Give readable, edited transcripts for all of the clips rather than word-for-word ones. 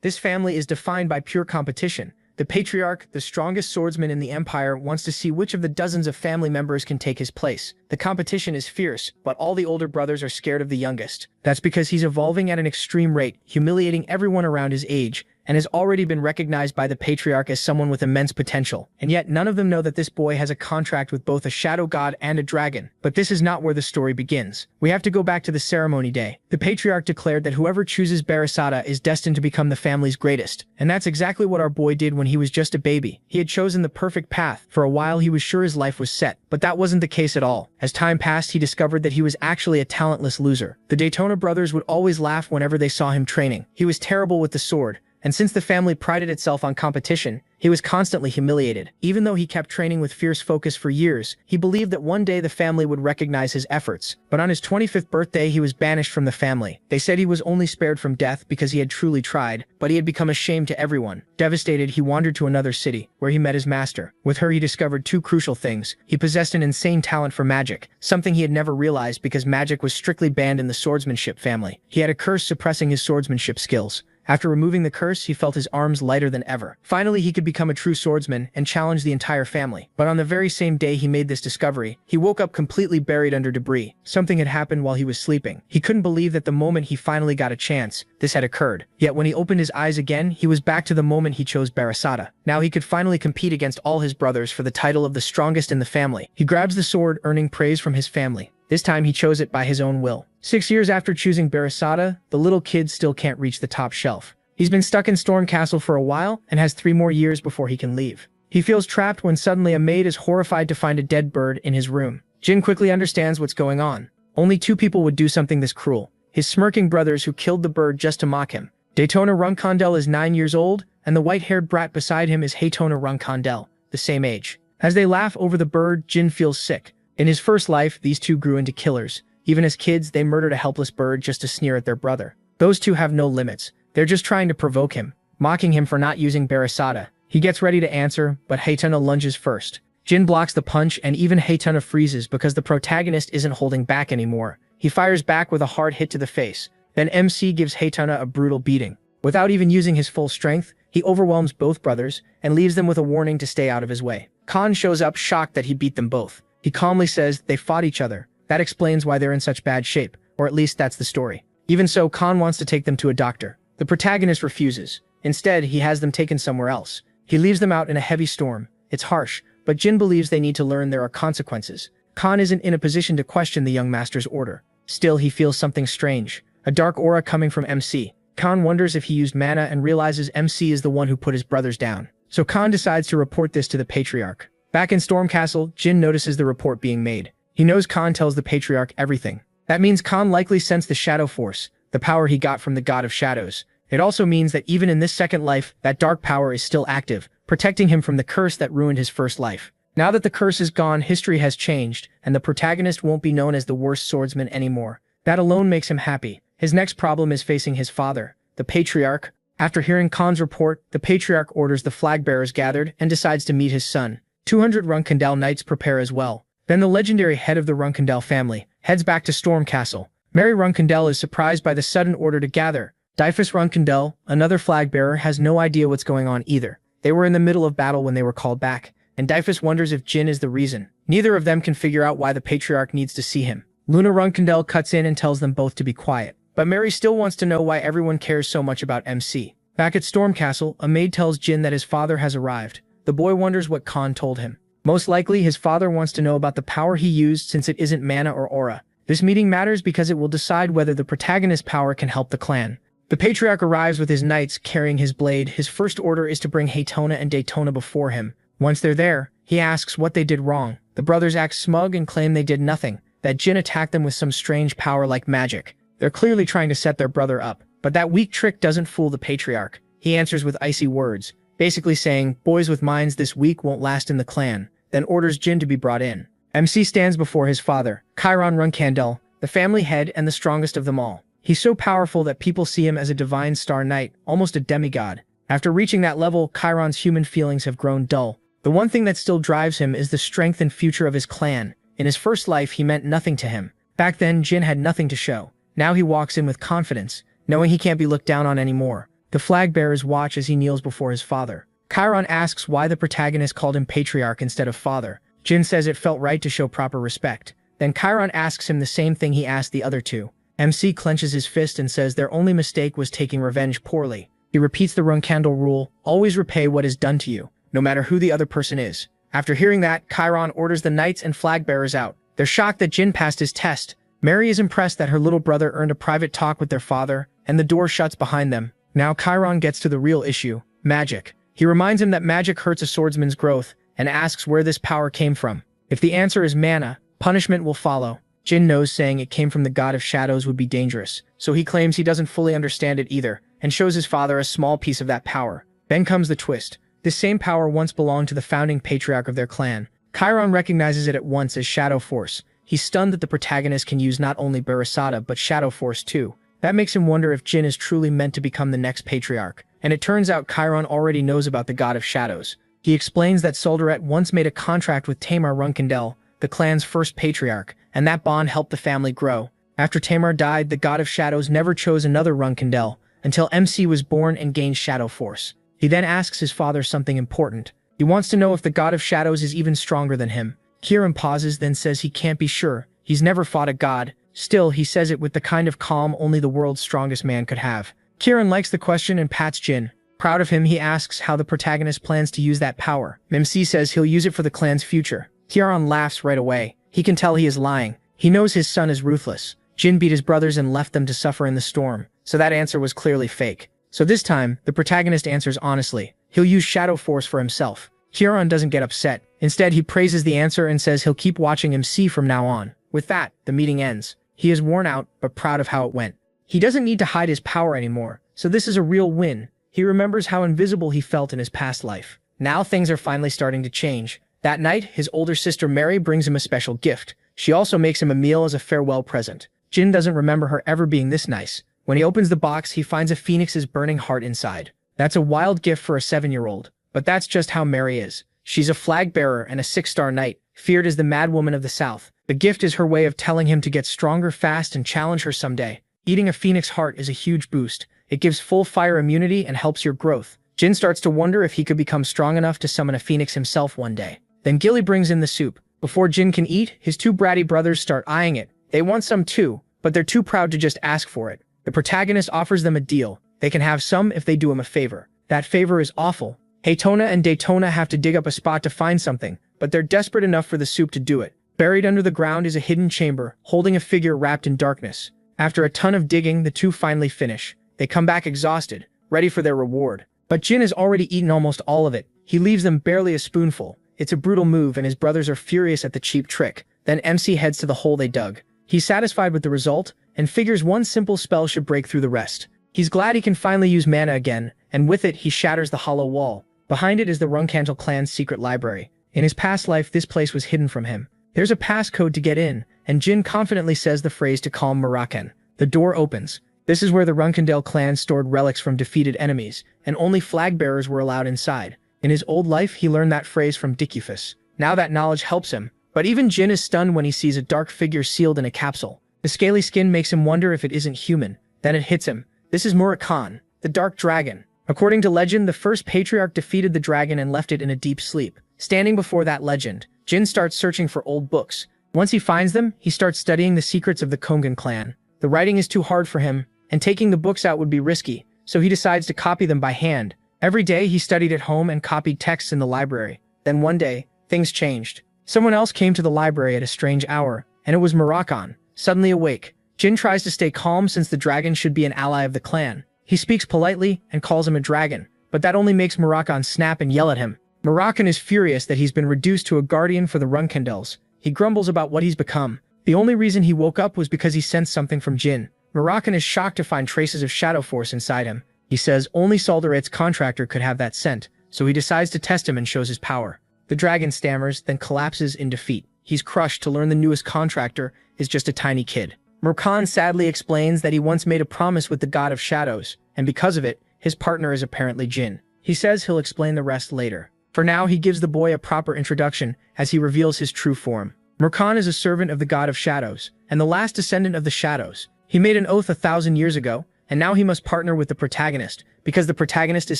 This family is defined by pure competition. The patriarch, the strongest swordsman in the empire, wants to see which of the dozens of family members can take his place. The competition is fierce, but all the older brothers are scared of the youngest. That's because he's evolving at an extreme rate, humiliating everyone around his age, and has already been recognized by the patriarch as someone with immense potential. And yet none of them know that this boy has a contract with both a shadow god and a dragon. But this is not where the story begins. We have to go back to the ceremony day. The patriarch declared that whoever chooses Barasada is destined to become the family's greatest. And that's exactly what our boy did when he was just a baby. He had chosen the perfect path. For a while he was sure his life was set. But that wasn't the case at all. As time passed, he discovered that he was actually a talentless loser. The Daytona brothers would always laugh whenever they saw him training. He was terrible with the sword. And since the family prided itself on competition, he was constantly humiliated. Even though he kept training with fierce focus for years, he believed that one day the family would recognize his efforts. But on his 25th birthday, he was banished from the family. They said he was only spared from death because he had truly tried, but he had become a shame to everyone. Devastated, he wandered to another city, where he met his master. With her, he discovered two crucial things. He possessed an insane talent for magic, something he had never realized because magic was strictly banned in the swordsmanship family. He had a curse suppressing his swordsmanship skills. After removing the curse, he felt his arms lighter than ever. Finally, he could become a true swordsman and challenge the entire family. But on the very same day he made this discovery, he woke up completely buried under debris. Something had happened while he was sleeping. He couldn't believe that the moment he finally got a chance, this had occurred. Yet when he opened his eyes again, he was back to the moment he chose Barasada. Now he could finally compete against all his brothers for the title of the strongest in the family. He grabs the sword, earning praise from his family. This time he chose it by his own will. 6 years after choosing Barasada, the little kid still can't reach the top shelf. He's been stuck in Storm Castle for a while and has 3 more years before he can leave. He feels trapped when suddenly a maid is horrified to find a dead bird in his room. Jin quickly understands what's going on. Only 2 people would do something this cruel. His smirking brothers who killed the bird just to mock him. Daytona Runkondel is 9 years old, and the white-haired brat beside him is Haytona Runkondel, the same age. As they laugh over the bird, Jin feels sick. In his first life, these two grew into killers. Even as kids, they murdered a helpless bird just to sneer at their brother. Those two have no limits. They're just trying to provoke him, mocking him for not using Barasada. He gets ready to answer, but Haytona lunges first. Jin blocks the punch, and even Haytona freezes because the protagonist isn't holding back anymore. He fires back with a hard hit to the face. Then MC gives Haytona a brutal beating. Without even using his full strength, he overwhelms both brothers and leaves them with a warning to stay out of his way. Khan shows up shocked that he beat them both. He calmly says they fought each other. That explains why they're in such bad shape, or at least that's the story. Even so, Khan wants to take them to a doctor. The protagonist refuses. Instead, he has them taken somewhere else. He leaves them out in a heavy storm. It's harsh, but Jin believes they need to learn there are consequences. Khan isn't in a position to question the young master's order. Still, he feels something strange. A dark aura coming from MC. Khan wonders if he used mana and realizes MC is the one who put his brothers down. So Khan decides to report this to the Patriarch. Back in Storm Castle, Jin notices the report being made. He knows Khan tells the Patriarch everything. That means Khan likely sensed the Shadow Force, the power he got from the God of Shadows. It also means that even in this second life, that dark power is still active, protecting him from the curse that ruined his first life. Now that the curse is gone, history has changed, and the protagonist won't be known as the worst swordsman anymore. That alone makes him happy. His next problem is facing his father, the Patriarch. After hearing Khan's report, the Patriarch orders the flag bearers gathered and decides to meet his son. 200 Runkondel knights prepare as well. Then the legendary head of the Runkondel family heads back to Storm Castle. Mary Runkondel is surprised by the sudden order to gather. Dyfus Runkondel, another flag bearer, has no idea what's going on either. They were in the middle of battle when they were called back, and Dyfus wonders if Jin is the reason. Neither of them can figure out why the Patriarch needs to see him. Luna Runkondel cuts in and tells them both to be quiet. But Mary still wants to know why everyone cares so much about MC. Back at Storm Castle, a maid tells Jin that his father has arrived. The boy wonders what Khan told him. Most likely, his father wants to know about the power he used since it isn't mana or aura. This meeting matters because it will decide whether the protagonist's power can help the clan. The Patriarch arrives with his knights carrying his blade. His first order is to bring Haytona and Daytona before him. Once they're there, he asks what they did wrong. The brothers act smug and claim they did nothing, that Jin attacked them with some strange power like magic. They're clearly trying to set their brother up, but that weak trick doesn't fool the Patriarch. He answers with icy words, basically saying, boys with minds this weak won't last in the clan, then orders Jin to be brought in. MC stands before his father, Chiron Runkondel, the family head and the strongest of them all. He's so powerful that people see him as a divine star knight, almost a demigod. After reaching that level, Chiron's human feelings have grown dull. The one thing that still drives him is the strength and future of his clan. In his first life, he meant nothing to him. Back then, Jin had nothing to show. Now he walks in with confidence, knowing he can't be looked down on anymore. The flag bearers watch as he kneels before his father. Chiron asks why the protagonist called him patriarch instead of father. Jin says it felt right to show proper respect. Then Chiron asks him the same thing he asked the other two. MC clenches his fist and says their only mistake was taking revenge poorly. He repeats the Runkandel rule, always repay what is done to you, no matter who the other person is. After hearing that, Chiron orders the knights and flag bearers out. They're shocked that Jin passed his test. Mary is impressed that her little brother earned a private talk with their father, and the door shuts behind them. Now Chiron gets to the real issue, magic. He reminds him that magic hurts a swordsman's growth, and asks where this power came from. If the answer is mana, punishment will follow. Jin knows saying it came from the god of shadows would be dangerous, so he claims he doesn't fully understand it either, and shows his father a small piece of that power. Then comes the twist. This same power once belonged to the founding patriarch of their clan. Chiron recognizes it at once as Shadow Force. He's stunned that the protagonist can use not only Barasada but Shadow Force too. That makes him wonder if Jin is truly meant to become the next patriarch. And it turns out Chiron already knows about the god of shadows. He explains that Soldaret once made a contract with Tamar Runkandel, the clan's first patriarch, and that bond helped the family grow. After Tamar died, the god of shadows never chose another Runkandel until MC was born and gained Shadow Force. He then asks his father something important. He wants to know if the god of shadows is even stronger than him. Kieran pauses, then says he can't be sure. He's never fought a god. Still, he says it with the kind of calm only the world's strongest man could have. Kieran likes the question and pats Jin. Proud of him, he asks how the protagonist plans to use that power. MC says he'll use it for the clan's future. Kieran laughs right away. He can tell he is lying. He knows his son is ruthless. Jin beat his brothers and left them to suffer in the storm, so that answer was clearly fake. So this time, the protagonist answers honestly. He'll use Shadow Force for himself. Kieran doesn't get upset. Instead, he praises the answer and says he'll keep watching MC from now on. With that, the meeting ends. He is worn out, but proud of how it went. He doesn't need to hide his power anymore, so this is a real win. He remembers how invisible he felt in his past life. Now things are finally starting to change. That night, his older sister Mary brings him a special gift. She also makes him a meal as a farewell present. Jin doesn't remember her ever being this nice. When he opens the box, he finds a phoenix's burning heart inside. That's a wild gift for a 7-year-old. But that's just how Mary is. She's a flag bearer and a 6-star knight, feared as the mad woman of the South. The gift is her way of telling him to get stronger fast and challenge her someday. Eating a phoenix heart is a huge boost. It gives full fire immunity and helps your growth. Jin starts to wonder if he could become strong enough to summon a phoenix himself one day. Then Gilly brings in the soup. Before Jin can eat, his two bratty brothers start eyeing it. They want some too, but they're too proud to just ask for it. The protagonist offers them a deal. They can have some if they do him a favor. That favor is awful. Haytona and Daytona have to dig up a spot to find something, but they're desperate enough for the soup to do it. Buried under the ground is a hidden chamber, holding a figure wrapped in darkness. After a ton of digging, the two finally finish. They come back exhausted, ready for their reward. But Jin has already eaten almost all of it. He leaves them barely a spoonful. It's a brutal move, and his brothers are furious at the cheap trick. Then MC heads to the hole they dug. He's satisfied with the result, and figures one simple spell should break through the rest. He's glad he can finally use mana again, and with it he shatters the hollow wall. Behind it is the Runkantel clan's secret library. In his past life, this place was hidden from him. There's a passcode to get in, and Jin confidently says the phrase to calm Muraken. The door opens. This is where the Runkandel clan stored relics from defeated enemies, and only flag bearers were allowed inside. In his old life, he learned that phrase from Dicufus. Now that knowledge helps him, but even Jin is stunned when he sees a dark figure sealed in a capsule. The scaly skin makes him wonder if it isn't human. Then it hits him. This is Murakan, the dark dragon. According to legend, the first patriarch defeated the dragon and left it in a deep sleep. Standing before that legend, Jin starts searching for old books. Once he finds them, he starts studying the secrets of the Kongan clan. The writing is too hard for him, and taking the books out would be risky, so he decides to copy them by hand. Every day he studied at home and copied texts in the library. Then one day, things changed. Someone else came to the library at a strange hour, and it was Murakan. Suddenly awake, Jin tries to stay calm since the dragon should be an ally of the clan. He speaks politely and calls him a dragon, but that only makes Murakan snap and yell at him. Murakan is furious that he's been reduced to a guardian for the Runkandels. He grumbles about what he's become. The only reason he woke up was because he sensed something from Jin. Murakan is shocked to find traces of Shadow Force inside him. He says only Soldaret's contractor could have that scent, so he decides to test him and shows his power. The dragon stammers, then collapses in defeat. He's crushed to learn the newest contractor is just a tiny kid. Murakan sadly explains that he once made a promise with the god of shadows, and because of it, his partner is apparently Jin. He says he'll explain the rest later. For now, he gives the boy a proper introduction as he reveals his true form. Murakan is a servant of the god of shadows, and the last descendant of the shadows. He made an oath 1,000 years ago, and now he must partner with the protagonist, because the protagonist is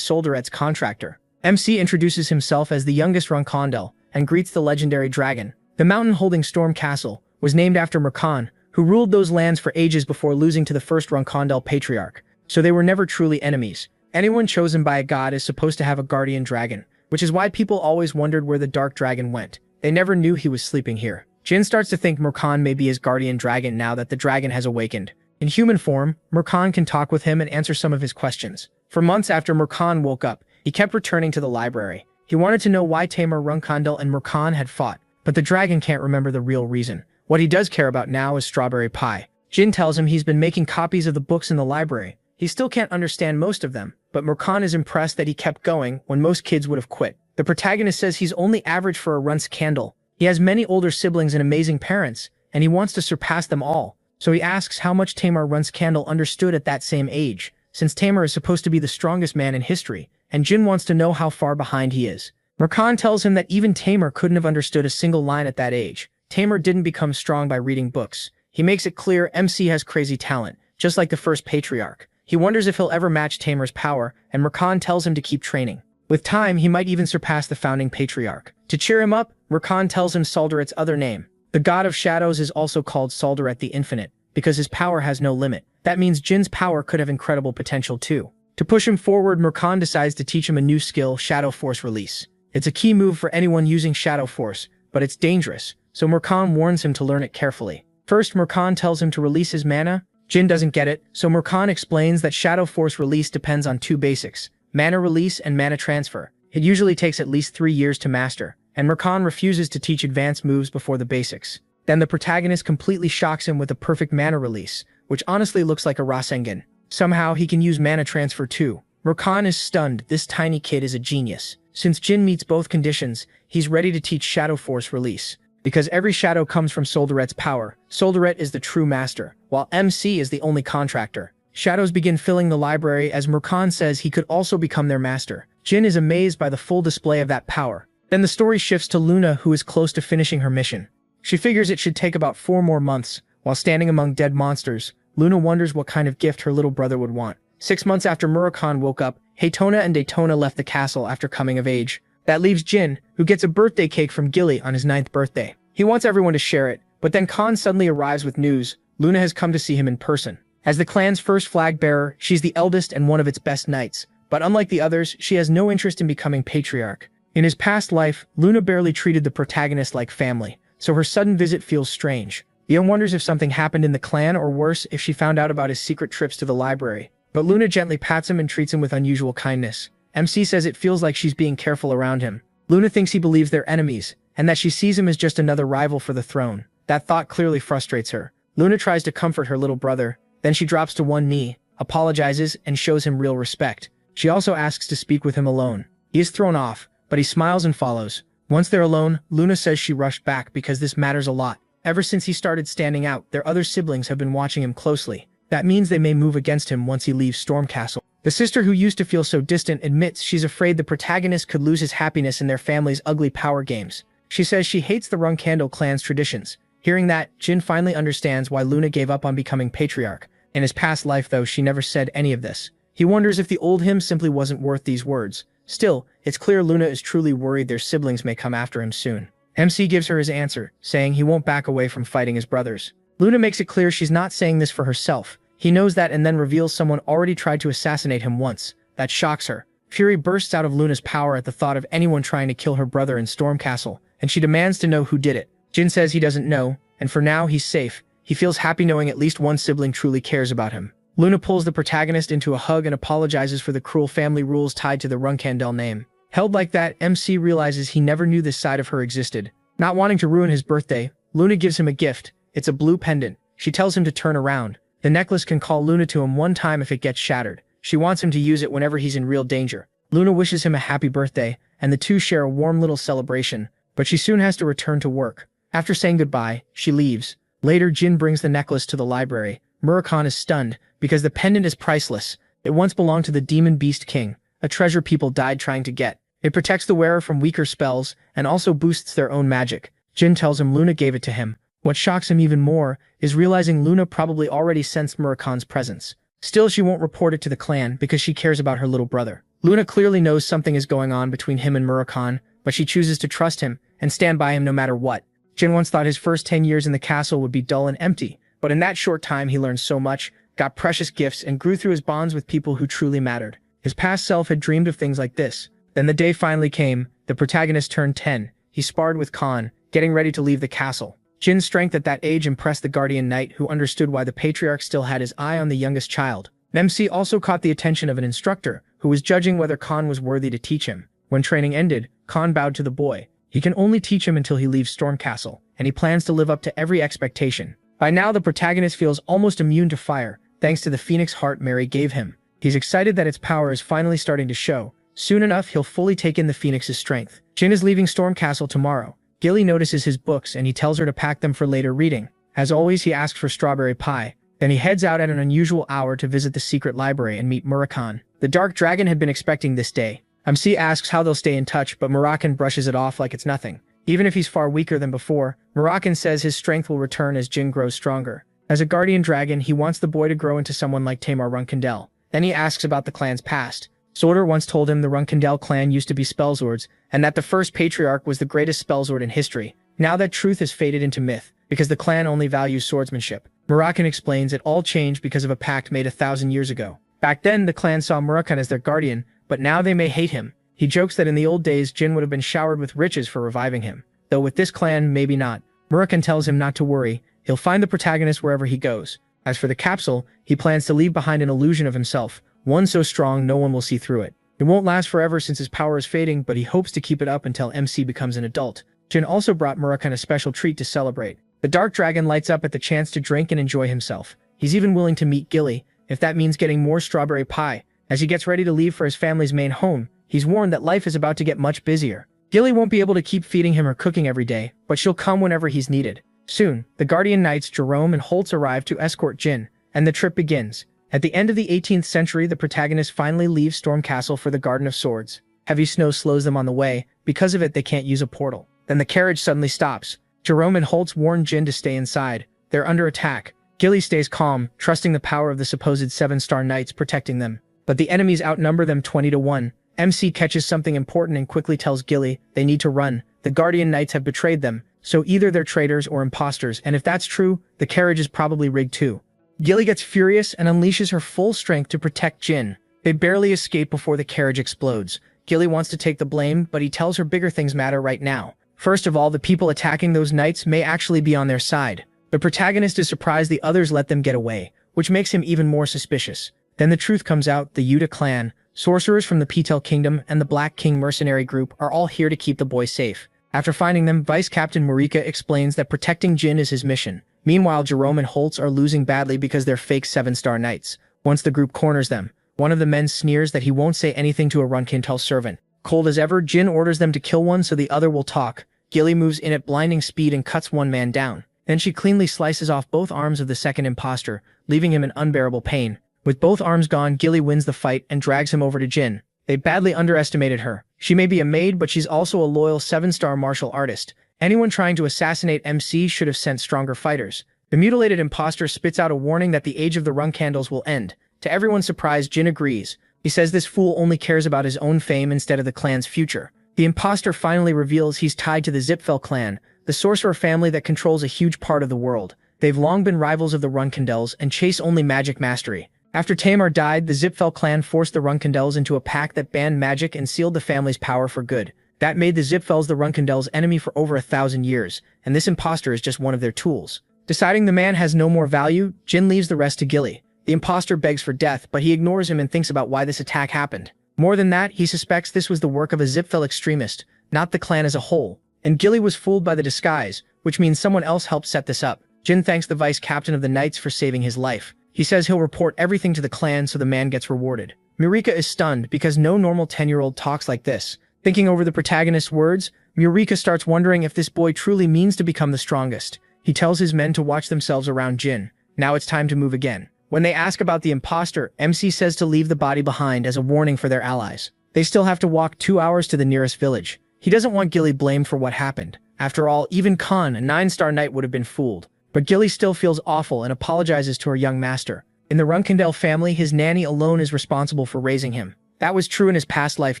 Solderet's contractor. MC introduces himself as the youngest Ronkondel, and greets the legendary dragon. The mountain holding Storm Castle was named after Merkan, who ruled those lands for ages before losing to the first Ronkondel patriarch, so they were never truly enemies. Anyone chosen by a god is supposed to have a guardian dragon, which is why people always wondered where the dark dragon went. They never knew he was sleeping here. Jin starts to think Merkan may be his guardian dragon now that the dragon has awakened. In human form, Merkan can talk with him and answer some of his questions. For months after Merkan woke up, he kept returning to the library. He wanted to know why Tamer, Ronkondel, and Merkan had fought, but the dragon can't remember the real reason. What he does care about now is strawberry pie. Jin tells him he's been making copies of the books in the library. He still can't understand most of them, but Merkan is impressed that he kept going when most kids would have quit. The protagonist says he's only average for a runce candle. He has many older siblings and amazing parents, and he wants to surpass them all. So he asks how much Tamer Runce Candle understood at that same age, since Tamer is supposed to be the strongest man in history, and Jin wants to know how far behind he is. Merkan tells him that even Tamer couldn't have understood a single line at that age. Tamer didn't become strong by reading books. He makes it clear MC has crazy talent, just like the first patriarch. He wonders if he'll ever match Tamer's power, and Merkan tells him to keep training. With time, he might even surpass the founding patriarch. To cheer him up, Merkan tells him Solderet's other name. The god of shadows is also called Solderet the Infinite, because his power has no limit. That means Jin's power could have incredible potential too. To push him forward, Merkan decides to teach him a new skill, Shadow Force Release. It's a key move for anyone using Shadow Force, but it's dangerous, so Merkan warns him to learn it carefully. First, Merkan tells him to release his mana. Jin doesn't get it, so Merkan explains that Shadow Force Release depends on two basics: mana release and mana transfer. It usually takes at least 3 years to master, and Merkan refuses to teach advanced moves before the basics. Then the protagonist completely shocks him with a perfect mana release, which honestly looks like a Rasengan. Somehow he can use mana transfer too. Merkan is stunned. This tiny kid is a genius. Since Jin meets both conditions, he's ready to teach Shadow Force Release. Because every shadow comes from Solderet's power, Solderet is the true master, while MC is the only contractor. Shadows begin filling the library as Merkan says he could also become their master. Jin is amazed by the full display of that power. Then the story shifts to Luna, who is close to finishing her mission. She figures it should take about 4 more months. While standing among dead monsters, Luna wonders what kind of gift her little brother would want. 6 months after Murakan woke up, Haytona and Daytona left the castle after coming of age. That leaves Jin, who gets a birthday cake from Gilly on his 9th birthday. He wants everyone to share it, but then Khan suddenly arrives with news. Luna has come to see him in person. As the clan's first flag bearer, she's the eldest and one of its best knights, but unlike the others, she has no interest in becoming patriarch. In his past life, Luna barely treated the protagonist like family, so her sudden visit feels strange. Young wonders if something happened in the clan, or worse, if she found out about his secret trips to the library. But Luna gently pats him and treats him with unusual kindness. MC says it feels like she's being careful around him. Luna thinks he believes they're enemies, and that she sees him as just another rival for the throne. That thought clearly frustrates her. Luna tries to comfort her little brother, then she drops to one knee, apologizes, and shows him real respect. She also asks to speak with him alone. He is thrown off, but he smiles and follows. Once they're alone, Luna says she rushed back because this matters a lot. Ever since he started standing out, their other siblings have been watching him closely. That means they may move against him once he leaves Stormcastle. The sister who used to feel so distant admits she's afraid the protagonist could lose his happiness in their family's ugly power games. She says she hates the Runkandle clan's traditions. Hearing that, Jin finally understands why Luna gave up on becoming patriarch. In his past life, though, she never said any of this. He wonders if the old him simply wasn't worth these words. Still, it's clear Luna is truly worried their siblings may come after him soon. MC gives her his answer, saying he won't back away from fighting his brothers. Luna makes it clear she's not saying this for herself. He knows that and then reveals someone already tried to assassinate him once. That shocks her. Fury bursts out of Luna's power at the thought of anyone trying to kill her brother in Stormcastle, and she demands to know who did it. Jin says he doesn't know, and for now he's safe. He feels happy knowing at least one sibling truly cares about him. Luna pulls the protagonist into a hug and apologizes for the cruel family rules tied to the Runkandel name. Held like that, MC realizes he never knew this side of her existed. Not wanting to ruin his birthday, Luna gives him a gift. It's a blue pendant. She tells him to turn around. The necklace can call Luna to him one time if it gets shattered. She wants him to use it whenever he's in real danger. Luna wishes him a happy birthday, and the two share a warm little celebration, but she soon has to return to work. After saying goodbye, she leaves. Later, Jin brings the necklace to the library. Murakan is stunned, because the pendant is priceless. It once belonged to the Demon Beast King, a treasure people died trying to get. It protects the wearer from weaker spells, and also boosts their own magic. Jin tells him Luna gave it to him. What shocks him even more is realizing Luna probably already sensed Murakan's presence. Still, she won't report it to the clan because she cares about her little brother. Luna clearly knows something is going on between him and Murakami, but she chooses to trust him and stand by him no matter what. Jin once thought his first 10 years in the castle would be dull and empty, but in that short time he learned so much, got precious gifts, and grew through his bonds with people who truly mattered. His past self had dreamed of things like this. Then the day finally came. The protagonist turned 10. He sparred with Khan, getting ready to leave the castle. Jin's strength at that age impressed the guardian knight, who understood why the patriarch still had his eye on the youngest child. MC also caught the attention of an instructor, who was judging whether Khan was worthy to teach him. When training ended, Khan bowed to the boy. He can only teach him until he leaves Storm Castle, and he plans to live up to every expectation. By now, the protagonist feels almost immune to fire, thanks to the phoenix heart Mary gave him. He's excited that its power is finally starting to show. Soon enough, he'll fully take in the phoenix's strength. Jin is leaving Storm Castle tomorrow. Gilly notices his books and he tells her to pack them for later reading. As always, he asks for strawberry pie. Then he heads out at an unusual hour to visit the secret library and meet Murakami. The Dark Dragon had been expecting this day. MC asks how they'll stay in touch, but Murakami brushes it off like it's nothing. Even if he's far weaker than before, Murakami says his strength will return as Jin grows stronger. As a guardian dragon, he wants the boy to grow into someone like Tamar Runkindel. Then he asks about the clan's past. Sorter once told him the Runkindel clan used to be Spellswords, and that the first patriarch was the greatest Spellsword in history. Now that truth has faded into myth, because the clan only values swordsmanship. Murakami explains it all changed because of a pact made 1,000 years ago. Back then, the clan saw Murakami as their guardian, but now they may hate him. He jokes that in the old days, Jin would have been showered with riches for reviving him. Though with this clan, maybe not. Murakami tells him not to worry, he'll find the protagonist wherever he goes. As for the capsule, he plans to leave behind an illusion of himself, one so strong no one will see through it. It won't last forever since his power is fading, but he hopes to keep it up until MC becomes an adult. Jin also brought Murakami a special treat to celebrate. The Dark Dragon lights up at the chance to drink and enjoy himself. He's even willing to meet Gilly, if that means getting more strawberry pie. As he gets ready to leave for his family's main home, he's warned that life is about to get much busier. Gilly won't be able to keep feeding him or cooking every day, but she'll come whenever he's needed. Soon, the Guardian Knights Jerome and Holtz arrive to escort Jin, and the trip begins. At the end of the 18th century, the protagonist finally leaves Storm Castle for the Garden of Swords. Heavy snow slows them on the way. Because of it, they can't use a portal. Then the carriage suddenly stops. Jerome and Holtz warn Jin to stay inside. They're under attack. Gilly stays calm, trusting the power of the supposed 7-star knights protecting them. But the enemies outnumber them 20-1. MC catches something important and quickly tells Gilly they need to run. The Guardian Knights have betrayed them, so either they're traitors or imposters, and if that's true, the carriage is probably rigged too. Gilly gets furious and unleashes her full strength to protect Jin. They barely escape before the carriage explodes. Gilly wants to take the blame, but he tells her bigger things matter right now. First of all, the people attacking those knights may actually be on their side. The protagonist is surprised the others let them get away, which makes him even more suspicious. Then the truth comes out. The Yuta clan, sorcerers from the Petel Kingdom, and the Black King mercenary group are all here to keep the boy safe. After finding them, Vice Captain Marika explains that protecting Jin is his mission. Meanwhile, Jerome and Holtz are losing badly because they're fake 7-star knights. Once the group corners them, one of the men sneers that he won't say anything to a Runkindel servant. Cold as ever, Jin orders them to kill one so the other will talk. Gilly moves in at blinding speed and cuts one man down. Then she cleanly slices off both arms of the second imposter, leaving him in unbearable pain. With both arms gone, Gilly wins the fight and drags him over to Jin. They badly underestimated her. She may be a maid, but she's also a loyal 7-star martial artist. Anyone trying to assassinate MC should have sent stronger fighters. The mutilated imposter spits out a warning that the age of the Runkindels will end. To everyone's surprise, Jin agrees. He says this fool only cares about his own fame instead of the clan's future. The imposter finally reveals he's tied to the Zipfel clan, the sorcerer family that controls a huge part of the world. They've long been rivals of the Runkindels and chase only magic mastery. After Tamar died, the Zipfel clan forced the Runkindels into a pact that banned magic and sealed the family's power for good. That made the Zipfels the Runkindels' enemy for over 1,000 years, and this imposter is just one of their tools. Deciding the man has no more value, Jin leaves the rest to Gilly. The imposter begs for death, but he ignores him and thinks about why this attack happened. More than that, he suspects this was the work of a Zipfel extremist, not the clan as a whole. And Gilly was fooled by the disguise, which means someone else helped set this up. Jin thanks the vice captain of the Knights for saving his life. He says he'll report everything to the clan so the man gets rewarded. Murika is stunned because no normal 10-year-old talks like this. Thinking over the protagonist's words, Murika starts wondering if this boy truly means to become the strongest. He tells his men to watch themselves around Jin. Now it's time to move again. When they ask about the imposter, MC says to leave the body behind as a warning for their allies. They still have to walk 2 hours to the nearest village. He doesn't want Gilly blamed for what happened. After all, even Khan, a 9-star knight, would have been fooled. But Gilly still feels awful and apologizes to her young master. In the Runkendale family, his nanny alone is responsible for raising him. That was true in his past life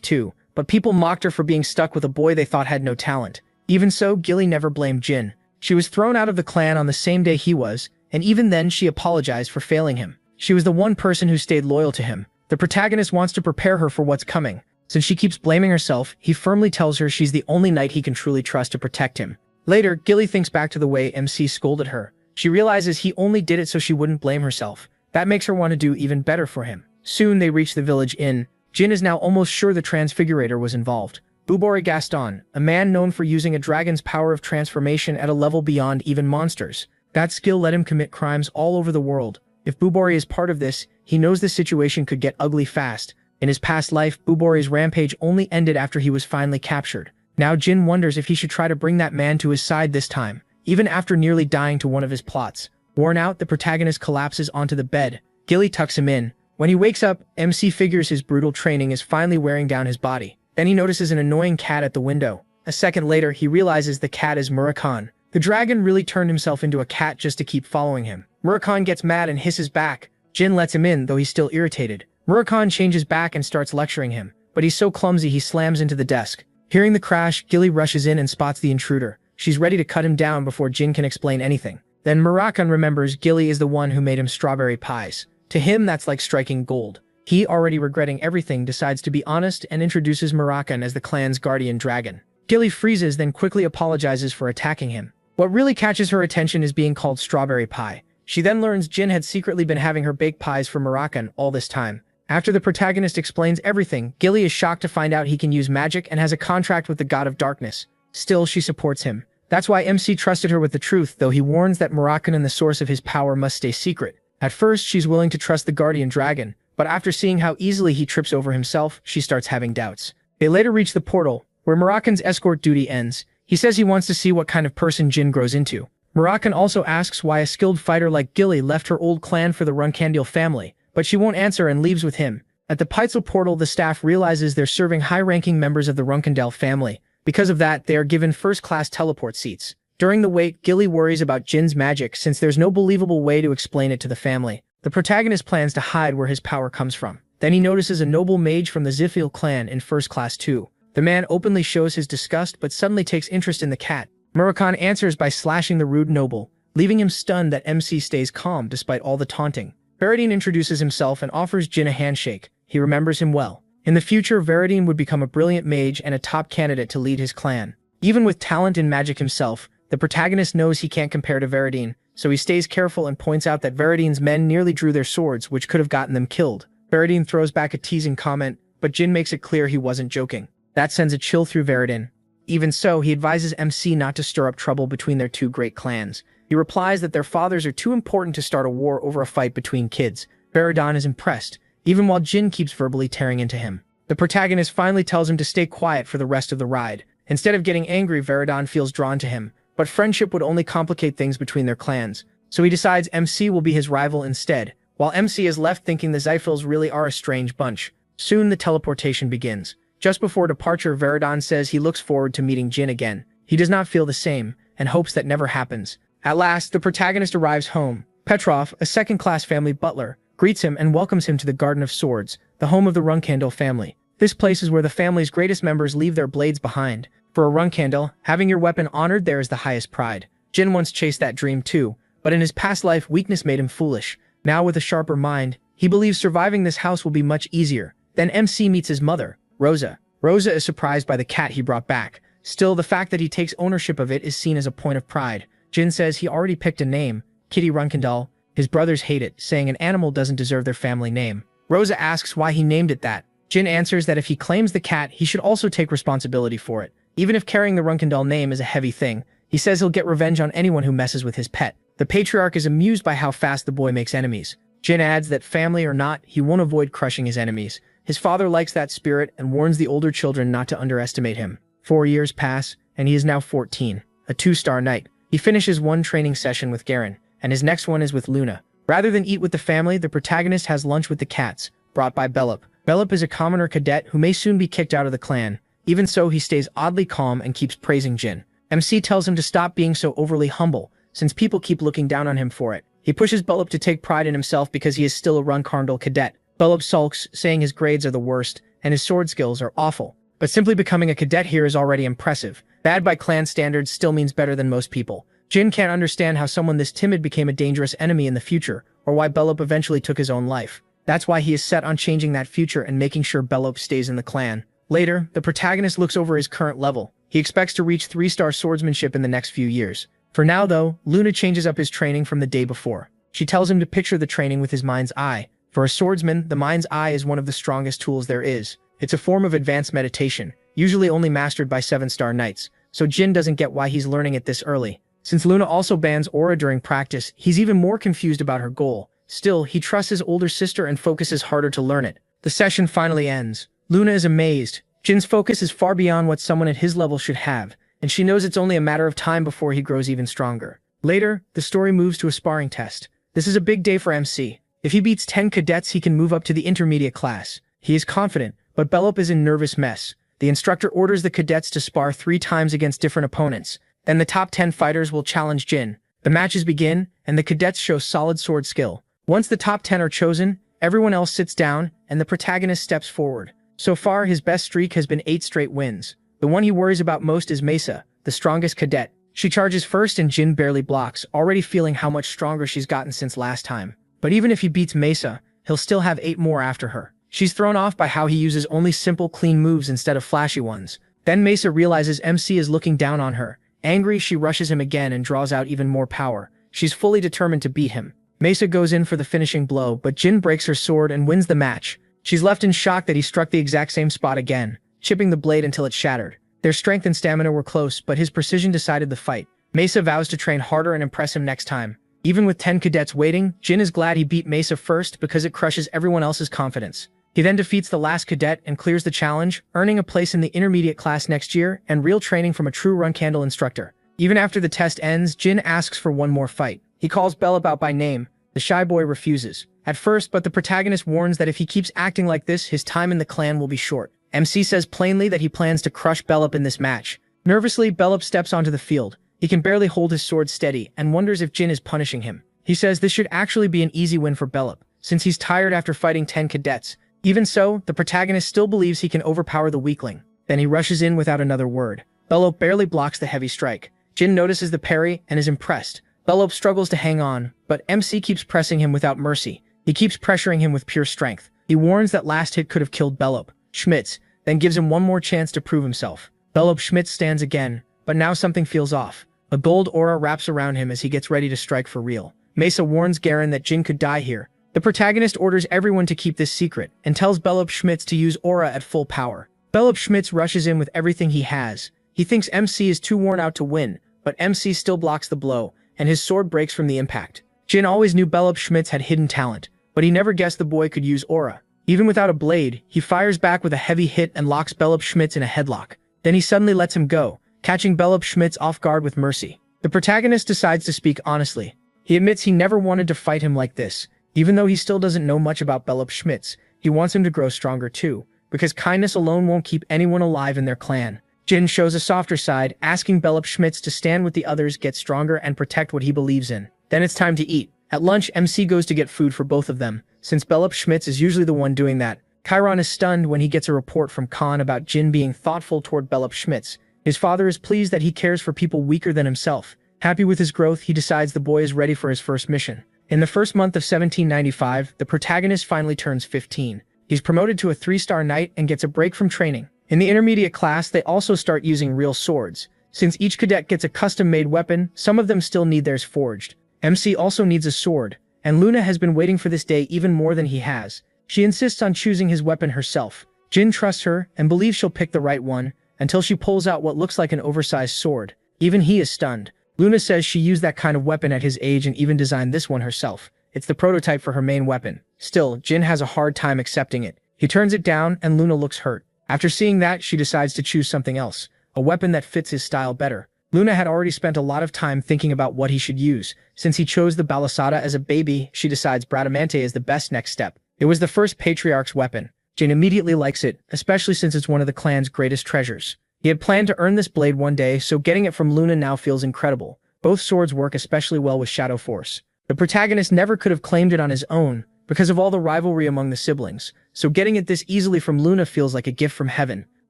too, but people mocked her for being stuck with a boy they thought had no talent. Even so, Gilly never blamed Jin. She was thrown out of the clan on the same day he was, and even then she apologized for failing him. She was the one person who stayed loyal to him. The protagonist wants to prepare her for what's coming. Since she keeps blaming herself, he firmly tells her she's the only knight he can truly trust to protect him. Later, Gilly thinks back to the way MC scolded her. She realizes he only did it so she wouldn't blame herself. That makes her want to do even better for him. Soon they reach the village inn. Jin is now almost sure the Transfigurator was involved. Bubori Gaston, a man known for using a dragon's power of transformation at a level beyond even monsters. That skill let him commit crimes all over the world. If Bubori is part of this, he knows the situation could get ugly fast. In his past life, Bubori's rampage only ended after he was finally captured. Now Jin wonders if he should try to bring that man to his side this time, even after nearly dying to one of his plots. Worn out, the protagonist collapses onto the bed. Gilly tucks him in. When he wakes up, MC figures his brutal training is finally wearing down his body. Then he notices an annoying cat at the window. A second later, he realizes the cat is Murakhan. The dragon really turned himself into a cat just to keep following him. Murakhan gets mad and hisses back. Jin lets him in, though he's still irritated. Murakhan changes back and starts lecturing him, but he's so clumsy he slams into the desk. Hearing the crash, Gilly rushes in and spots the intruder. She's ready to cut him down before Jin can explain anything. Then Murakhan remembers Gilly is the one who made him strawberry pies. To him, that's like striking gold. He, already regretting everything, decides to be honest and introduces Murakhan as the clan's guardian dragon. Gilly freezes, then quickly apologizes for attacking him. What really catches her attention is being called strawberry pie. She then learns Jin had secretly been having her bake pies for Murakhan all this time. After the protagonist explains everything, Gilly is shocked to find out he can use magic and has a contract with the god of darkness. Still, she supports him. That's why MC trusted her with the truth, though he warns that Murakhan and the source of his power must stay secret. At first, she's willing to trust the guardian dragon, but after seeing how easily he trips over himself, she starts having doubts. They later reach the portal, where Murakhan's escort duty ends. He says he wants to see what kind of person Jin grows into. Murakhan also asks why a skilled fighter like Gilly left her old clan for the Runkendale family, but she won't answer and leaves with him. At the Peitzel portal, the staff realizes they're serving high-ranking members of the Runkendale family. Because of that, they are given first-class teleport seats. During the wait, Gilly worries about Jin's magic since there's no believable way to explain it to the family. The protagonist plans to hide where his power comes from. Then he notices a noble mage from the Ziphiel clan in first class too. The man openly shows his disgust but suddenly takes interest in the cat. Murakhan answers by slashing the rude noble, leaving him stunned that MC stays calm despite all the taunting. Veridine introduces himself and offers Jin a handshake. He remembers him well. In the future, Veridine would become a brilliant mage and a top candidate to lead his clan. Even with talent in magic himself, the protagonist knows he can't compare to Veridine, so he stays careful and points out that Veridine's men nearly drew their swords, which could have gotten them killed. Veridine throws back a teasing comment, but Jin makes it clear he wasn't joking. That sends a chill through Veridine. Even so, he advises MC not to stir up trouble between their two great clans. He replies that their fathers are too important to start a war over a fight between kids. Veridine is impressed, even while Jin keeps verbally tearing into him. The protagonist finally tells him to stay quiet for the rest of the ride. Instead of getting angry, Veridine feels drawn to him, but friendship would only complicate things between their clans. So he decides MC will be his rival instead, while MC is left thinking the Zyphils really are a strange bunch. Soon the teleportation begins. Just before departure, Veridine says he looks forward to meeting Jin again. He does not feel the same, and hopes that never happens. At last, the protagonist arrives home. Petrov, a second-class family butler, greets him and welcomes him to the Garden of Swords, the home of the Runkendale family. This place is where the family's greatest members leave their blades behind. For a Runkendale, having your weapon honored there is the highest pride. Jin once chased that dream too, but in his past life, weakness made him foolish. Now with a sharper mind, he believes surviving this house will be much easier. Then MC meets his mother, Rosa. Rosa is surprised by the cat he brought back. Still, the fact that he takes ownership of it is seen as a point of pride. Jin says he already picked a name, Kitty Runkendale. His brothers hate it, saying an animal doesn't deserve their family name. Rosa asks why he named it that. Jin answers that if he claims the cat, he should also take responsibility for it. Even if carrying the Runkendale name is a heavy thing, he says he'll get revenge on anyone who messes with his pet. The patriarch is amused by how fast the boy makes enemies. Jin adds that family or not, he won't avoid crushing his enemies. His father likes that spirit and warns the older children not to underestimate him. 4 years pass, and he is now 14, a 2-star knight. He finishes one training session with Garen, and his next one is with Luna. Rather than eat with the family, the protagonist has lunch with the cats, brought by Belup. Belup is a commoner cadet who may soon be kicked out of the clan. Even so, he stays oddly calm and keeps praising Jin. MC tells him to stop being so overly humble, since people keep looking down on him for it. He pushes Belop to take pride in himself because he is still a Runcarndal cadet. Belop sulks, saying his grades are the worst, and his sword skills are awful. But simply becoming a cadet here is already impressive. Bad by clan standards still means better than most people. Jin can't understand how someone this timid became a dangerous enemy in the future, or why Belop eventually took his own life. That's why he is set on changing that future and making sure Belop stays in the clan. Later, the protagonist looks over his current level. He expects to reach 3-star swordsmanship in the next few years. For now though, Luna changes up his training from the day before. She tells him to picture the training with his mind's eye. For a swordsman, the mind's eye is one of the strongest tools there is. It's a form of advanced meditation, usually only mastered by 7-star knights, so Jin doesn't get why he's learning it this early. Since Luna also bans aura during practice, he's even more confused about her goal. Still, he trusts his older sister and focuses harder to learn it. The session finally ends. Luna is amazed. Jin's focus is far beyond what someone at his level should have, and she knows it's only a matter of time before he grows even stronger. Later, the story moves to a sparring test. This is a big day for MC. If he beats 10 cadets, he can move up to the intermediate class. He is confident, but Belop is in nervous mess. The instructor orders the cadets to spar 3 times against different opponents. Then the top 10 fighters will challenge Jin. The matches begin, and the cadets show solid sword skill. Once the top 10 are chosen, everyone else sits down, and the protagonist steps forward. So far, his best streak has been 8 straight wins. The one he worries about most is Mesa, the strongest cadet. She charges first and Jin barely blocks, already feeling how much stronger she's gotten since last time. But even if he beats Mesa, he'll still have 8 more after her. She's thrown off by how he uses only simple, clean moves instead of flashy ones. Then Mesa realizes MC is looking down on her. Angry, she rushes him again and draws out even more power. She's fully determined to beat him. Mesa goes in for the finishing blow, but Jin breaks her sword and wins the match. She's left in shock that he struck the exact same spot again, chipping the blade until it shattered. Their strength and stamina were close, but his precision decided the fight. Mesa vows to train harder and impress him next time. Even with 10 cadets waiting, Jin is glad he beat Mesa first because it crushes everyone else's confidence. He then defeats the last cadet and clears the challenge, earning a place in the intermediate class next year and real training from a true Runcarndal instructor. Even after the test ends, Jin asks for one more fight. He calls Belop out by name. The shy boy refuses. At first, but the protagonist warns that if he keeps acting like this, his time in the clan will be short. MC says plainly that he plans to crush Belop in this match. Nervously, Belop steps onto the field. He can barely hold his sword steady and wonders if Jin is punishing him. He says this should actually be an easy win for Belop, since he's tired after fighting 10 cadets. Even so, the protagonist still believes he can overpower the weakling. Then he rushes in without another word. Belop barely blocks the heavy strike. Jin notices the parry and is impressed. Belop struggles to hang on, but MC keeps pressing him without mercy. He keeps pressuring him with pure strength. He warns that last hit could have killed Belop. Schmitz then gives him one more chance to prove himself. Belop Schmitz stands again, but now something feels off. A gold aura wraps around him as he gets ready to strike for real. Mesa warns Garen that Jin could die here. The protagonist orders everyone to keep this secret and tells Belop Schmitz to use aura at full power. Belop Schmitz rushes in with everything he has. He thinks MC is too worn out to win, but MC still blocks the blow, and his sword breaks from the impact. Jin always knew Belop Schmitz had hidden talent, but he never guessed the boy could use aura. Even without a blade, he fires back with a heavy hit and locks Belop Schmitz in a headlock. Then he suddenly lets him go, catching Belop Schmitz off guard with mercy. The protagonist decides to speak honestly. He admits he never wanted to fight him like this. Even though he still doesn't know much about Belop Schmitz, he wants him to grow stronger too, because kindness alone won't keep anyone alive in their clan. Jin shows a softer side, asking Belop Schmitz to stand with the others, get stronger, and protect what he believes in. Then it's time to eat. At lunch, MC goes to get food for both of them, since Belop Schmitz is usually the one doing that. Chiron is stunned when he gets a report from Khan about Jin being thoughtful toward Belop Schmitz. His father is pleased that he cares for people weaker than himself. Happy with his growth, he decides the boy is ready for his first mission. In the first month of 1795, the protagonist finally turns 15. He's promoted to a 3-star knight and gets a break from training. In the intermediate class, they also start using real swords. Since each cadet gets a custom-made weapon, some of them still need theirs forged. MC also needs a sword, and Luna has been waiting for this day even more than he has. She insists on choosing his weapon herself. Jin trusts her and believes she'll pick the right one, until she pulls out what looks like an oversized sword. Even he is stunned. Luna says she used that kind of weapon at his age and even designed this one herself. It's the prototype for her main weapon. Still, Jin has a hard time accepting it. He turns it down and Luna looks hurt. After seeing that, she decides to choose something else, a weapon that fits his style better. Luna had already spent a lot of time thinking about what he should use. Since he chose the Balasada as a baby, she decides Bradamante is the best next step. It was the first patriarch's weapon. Jin immediately likes it, especially since it's one of the clan's greatest treasures. He had planned to earn this blade one day, so getting it from Luna now feels incredible. Both swords work especially well with Shadow Force. The protagonist never could have claimed it on his own because of all the rivalry among the siblings, so getting it this easily from Luna feels like a gift from heaven.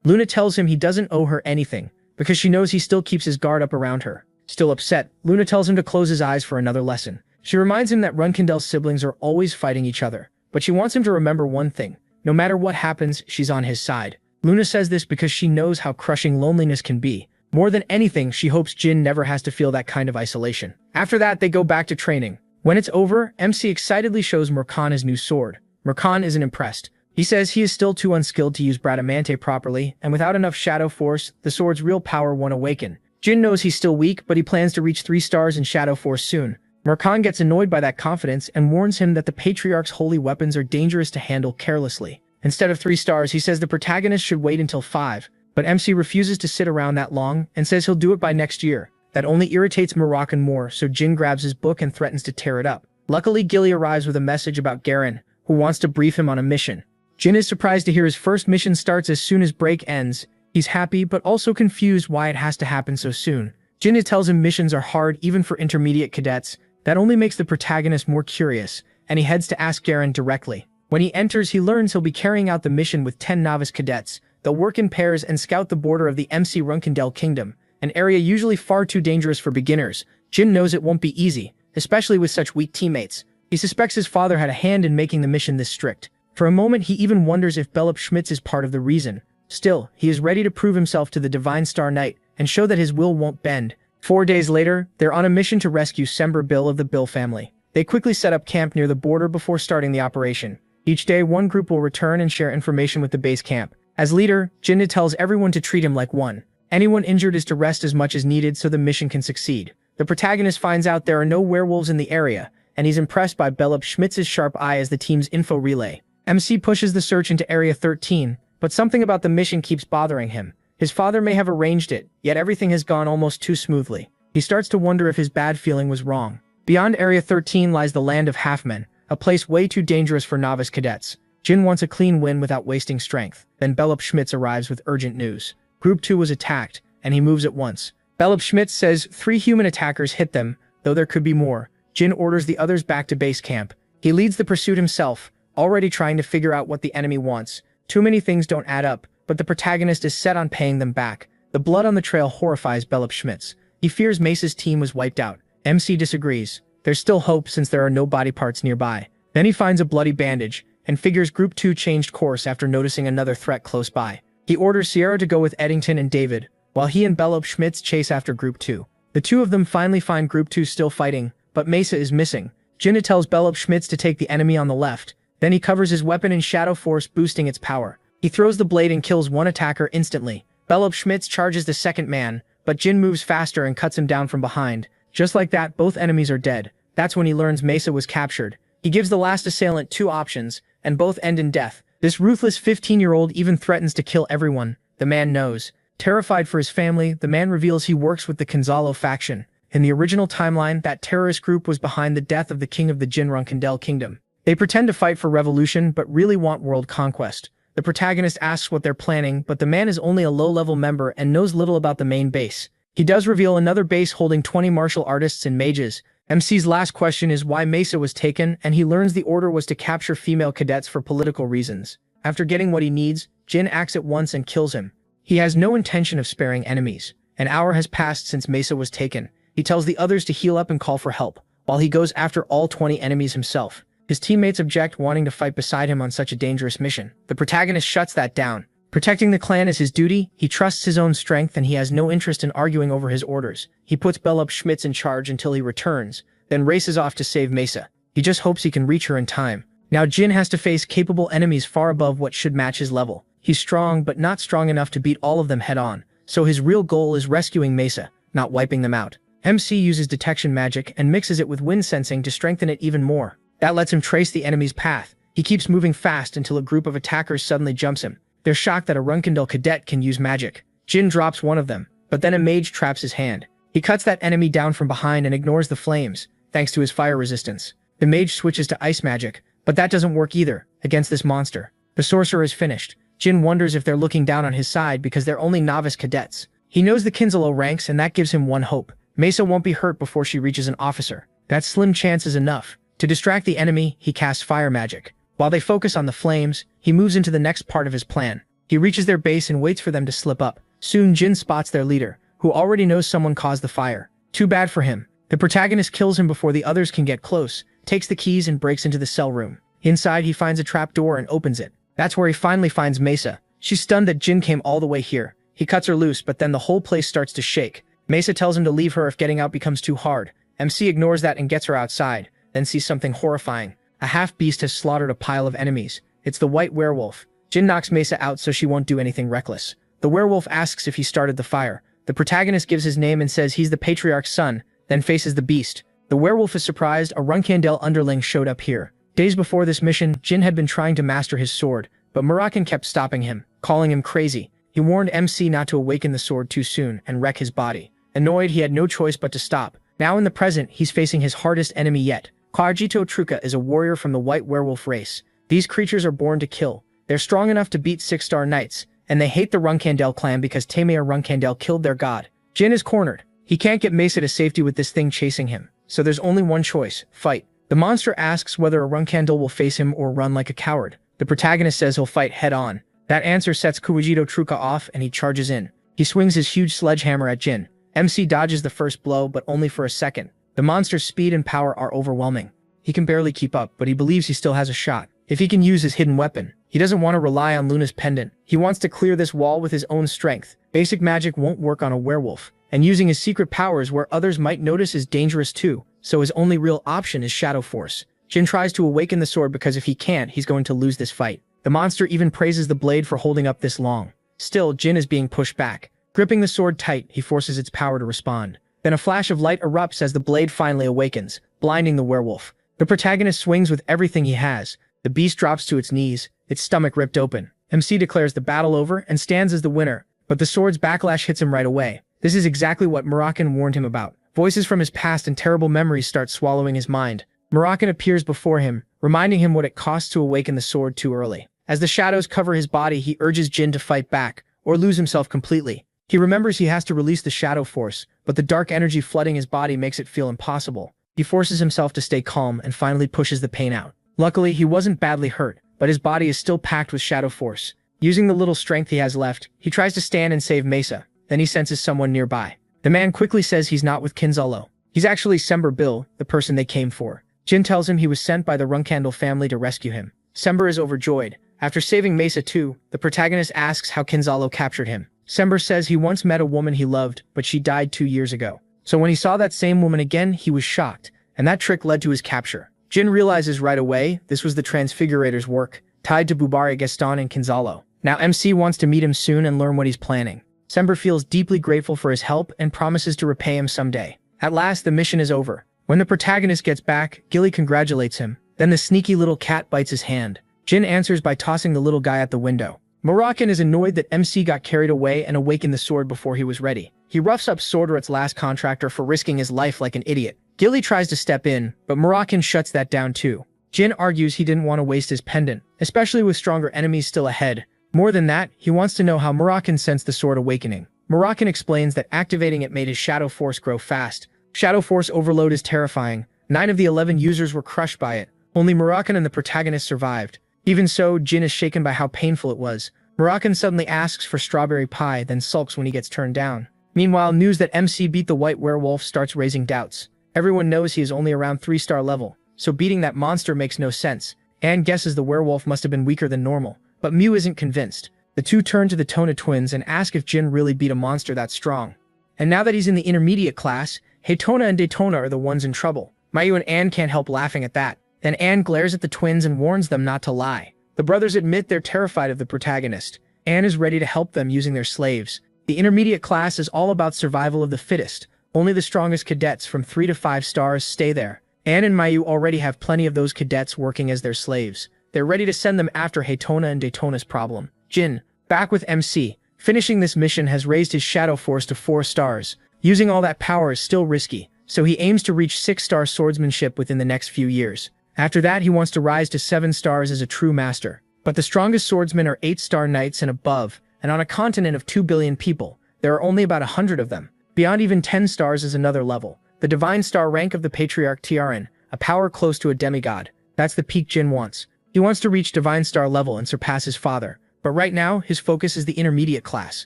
Luna tells him he doesn't owe her anything because she knows he still keeps his guard up around her. Still upset, Luna tells him to close his eyes for another lesson. She reminds him that Runkendel's siblings are always fighting each other, but she wants him to remember one thing: no matter what happens, she's on his side. Luna says this because she knows how crushing loneliness can be. More than anything, she hopes Jin never has to feel that kind of isolation. After that, they go back to training. When it's over, MC excitedly shows Murkan his new sword. Murkan isn't impressed. He says he is still too unskilled to use Bradamante properly, and without enough shadow force, the sword's real power won't awaken. Jin knows he's still weak, but he plans to reach 3 stars in shadow force soon. Murkan gets annoyed by that confidence and warns him that the Patriarch's holy weapons are dangerous to handle carelessly. Instead of 3 stars, he says the protagonist should wait until 5, but MC refuses to sit around that long and says he'll do it by next year. That only irritates Murakan more, so Jin grabs his book and threatens to tear it up. Luckily, Gilly arrives with a message about Garen, who wants to brief him on a mission. Jin is surprised to hear his first mission starts as soon as break ends. He's happy, but also confused why it has to happen so soon. Jin tells him missions are hard even for intermediate cadets. That only makes the protagonist more curious, and he heads to ask Garen directly. When he enters, he learns he'll be carrying out the mission with 10 novice cadets. They'll work in pairs and scout the border of the MC Runkendel Kingdom, an area usually far too dangerous for beginners. Jin knows it won't be easy, especially with such weak teammates. He suspects his father had a hand in making the mission this strict. For a moment, he even wonders if Belop Schmitz is part of the reason. Still, he is ready to prove himself to the Divine Star Knight and show that his will won't bend. 4 days later, they're on a mission to rescue Sember Bill of the Bill family. They quickly set up camp near the border before starting the operation. Each day, one group will return and share information with the base camp. As leader, Jin tells everyone to treat him like one. Anyone injured is to rest as much as needed so the mission can succeed. The protagonist finds out there are no werewolves in the area, and he's impressed by Belop Schmitz's sharp eye as the team's info relay. MC pushes the search into Area 13, but something about the mission keeps bothering him. His father may have arranged it, yet everything has gone almost too smoothly. He starts to wonder if his bad feeling was wrong. Beyond Area 13 lies the Land of Halfmen, a place way too dangerous for novice cadets. Jin wants a clean win without wasting strength. Then Belop Schmitz arrives with urgent news. Group 2 was attacked, and he moves at once. Belop Schmitz says 3 human attackers hit them, though there could be more. Jin orders the others back to base camp. He leads the pursuit himself, already trying to figure out what the enemy wants. Too many things don't add up, but the protagonist is set on paying them back. The blood on the trail horrifies Belop Schmitz. He fears Mesa's team was wiped out. MC disagrees. There's still hope since there are no body parts nearby. Then he finds a bloody bandage, and figures Group 2 changed course after noticing another threat close by. He orders Sierra to go with Eddington and David, while he and Belop Schmitz chase after Group 2. The two of them finally find Group 2 still fighting, but Mesa is missing. Jinna tells Belop Schmitz to take the enemy on the left. Then he covers his weapon in shadow force, boosting its power. He throws the blade and kills one attacker instantly. Belop Schmitz charges the second man, but Jin moves faster and cuts him down from behind. Just like that, both enemies are dead. That's when he learns Mesa was captured. He gives the last assailant 2 options, and both end in death. This ruthless 15-year-old even threatens to kill everyone. The man knows. Terrified for his family, the man reveals he works with the Gonzalo faction. In the original timeline, that terrorist group was behind the death of the king of the Jin Runkendel Kingdom. They pretend to fight for revolution, but really want world conquest. The protagonist asks what they're planning, but the man is only a low-level member and knows little about the main base. He does reveal another base holding 20 martial artists and mages. MC's last question is why Mesa was taken, and he learns the order was to capture female cadets for political reasons. After getting what he needs, Jin acts at once and kills him. He has no intention of sparing enemies. An hour has passed since Mesa was taken. He tells the others to heal up and call for help, while he goes after all 20 enemies himself. His teammates object, wanting to fight beside him on such a dangerous mission. The protagonist shuts that down. Protecting the clan is his duty. He trusts his own strength, and he has no interest in arguing over his orders. He puts Belop Schmitz in charge until he returns, then races off to save Mesa. He just hopes he can reach her in time. Now Jin has to face capable enemies far above what should match his level. He's strong, but not strong enough to beat all of them head-on, so his real goal is rescuing Mesa, not wiping them out. MC uses detection magic and mixes it with wind sensing to strengthen it even more. That lets him trace the enemy's path. He keeps moving fast until a group of attackers suddenly jumps him. They're shocked that a Runkendel cadet can use magic. Jin drops one of them, but then a mage traps his hand. He cuts that enemy down from behind and ignores the flames, thanks to his fire resistance. The mage switches to ice magic, but that doesn't work either, against this monster. The sorcerer is finished. Jin wonders if they're looking down on his side because they're only novice cadets. He knows the Kinzalo ranks, and that gives him one hope. Mesa won't be hurt before she reaches an officer. That slim chance is enough. To distract the enemy, he casts fire magic. While they focus on the flames, he moves into the next part of his plan. He reaches their base and waits for them to slip up. Soon Jin spots their leader, who already knows someone caused the fire. Too bad for him. The protagonist kills him before the others can get close, takes the keys and breaks into the cell room. Inside, he finds a trap door and opens it. That's where he finally finds Mesa. She's stunned that Jin came all the way here. He cuts her loose, but then the whole place starts to shake. Mesa tells him to leave her if getting out becomes too hard. MC ignores that and gets her outside, then sees something horrifying. A half-beast has slaughtered a pile of enemies. It's the white werewolf. Jin knocks Mesa out so she won't do anything reckless. The werewolf asks if he started the fire. The protagonist gives his name and says he's the patriarch's son, then faces the beast. The werewolf is surprised a Runkandel underling showed up here. Days before this mission, Jin had been trying to master his sword, but Murakan kept stopping him, calling him crazy. He warned MC not to awaken the sword too soon and wreck his body. Annoyed, he had no choice but to stop. Now in the present, he's facing his hardest enemy yet. Kajito Truka is a warrior from the white werewolf race. These creatures are born to kill. They're strong enough to beat 6-star knights, and they hate the Runkandel clan because Tamea Runkandel killed their god. Jin is cornered. He can't get Mesa to safety with this thing chasing him, so there's only one choice: fight. The monster asks whether a Runkandel will face him or run like a coward. The protagonist says he'll fight head-on. That answer sets Kujito Truka off and he charges in. He swings his huge sledgehammer at Jin. MC dodges the first blow, but only for a second. The monster's speed and power are overwhelming. He can barely keep up, but he believes he still has a shot. If he can use his hidden weapon, he doesn't want to rely on Luna's pendant. He wants to clear this wall with his own strength. Basic magic won't work on a werewolf, and using his secret powers where others might notice is dangerous too, so his only real option is Shadow Force. Jin tries to awaken the sword because if he can't, he's going to lose this fight. The monster even praises the blade for holding up this long. Still, Jin is being pushed back. Gripping the sword tight, he forces its power to respond. Then a flash of light erupts as the blade finally awakens, blinding the werewolf. The protagonist swings with everything he has. The beast drops to its knees, its stomach ripped open. MC declares the battle over and stands as the winner, but the sword's backlash hits him right away. This is exactly what Murakan warned him about. Voices from his past and terrible memories start swallowing his mind. Murakan appears before him, reminding him what it costs to awaken the sword too early. As the shadows cover his body, he urges Jin to fight back, or lose himself completely. He remembers he has to release the Shadow Force, but the dark energy flooding his body makes it feel impossible. He forces himself to stay calm and finally pushes the pain out. Luckily, he wasn't badly hurt, but his body is still packed with Shadow Force. Using the little strength he has left, he tries to stand and save Mesa. Then he senses someone nearby. The man quickly says he's not with Kinzalo. He's actually Sember Bill, the person they came for. Jin tells him he was sent by the Runkandel family to rescue him. Sember is overjoyed. After saving Mesa too, the protagonist asks how Kinzalo captured him. Sember says he once met a woman he loved, but she died 2 years ago. So when he saw that same woman again, he was shocked, and that trick led to his capture. Jin realizes right away this was the Transfigurator's work, tied to Bubari Gaston and Kinzalo. Now MC wants to meet him soon and learn what he's planning. Sember feels deeply grateful for his help and promises to repay him someday. At last, the mission is over. When the protagonist gets back, Gilly congratulates him. Then the sneaky little cat bites his hand. Jin answers by tossing the little guy at the window. Murakan is annoyed that MC got carried away and awakened the sword before he was ready. He roughs up Swordrat's last contractor for risking his life like an idiot. Gilly tries to step in, but Murakan shuts that down too. Jin argues he didn't want to waste his pendant, especially with stronger enemies still ahead. More than that, he wants to know how Murakan sensed the sword awakening. Murakan explains that activating it made his Shadow Force grow fast. Shadow Force overload is terrifying. 9 of the 11 users were crushed by it. Only Murakan and the protagonist survived. Even so, Jin is shaken by how painful it was. Murakan suddenly asks for strawberry pie, then sulks when he gets turned down. Meanwhile, news that MC beat the white werewolf starts raising doubts. Everyone knows he is only around 3-star level, so beating that monster makes no sense. Anne guesses the werewolf must have been weaker than normal, but Mew isn't convinced. The two turn to the Tona twins and ask if Jin really beat a monster that strong. And now that he's in the intermediate class, Haytona and Daytona are the ones in trouble. Mayu and Anne can't help laughing at that. Then Anne glares at the twins and warns them not to lie. The brothers admit they're terrified of the protagonist. Anne is ready to help them using their slaves. The intermediate class is all about survival of the fittest. Only the strongest cadets from 3 to 5 stars stay there. Anne and Mayu already have plenty of those cadets working as their slaves. They're ready to send them after Haytona and Daytona's problem. Jin, back with MC. Finishing this mission has raised his Shadow Force to 4 stars. Using all that power is still risky, so he aims to reach 6-star swordsmanship within the next few years. After that, he wants to rise to 7 stars as a true master. But the strongest swordsmen are 8-star knights and above, and on a continent of 2 billion people, there are only about 100 of them. Beyond even 10 stars is another level. the divine star rank of the patriarch Tiaran, a power close to a demigod. That's the peak Jin wants. He wants to reach divine star level and surpass his father. But right now, his focus is the intermediate class.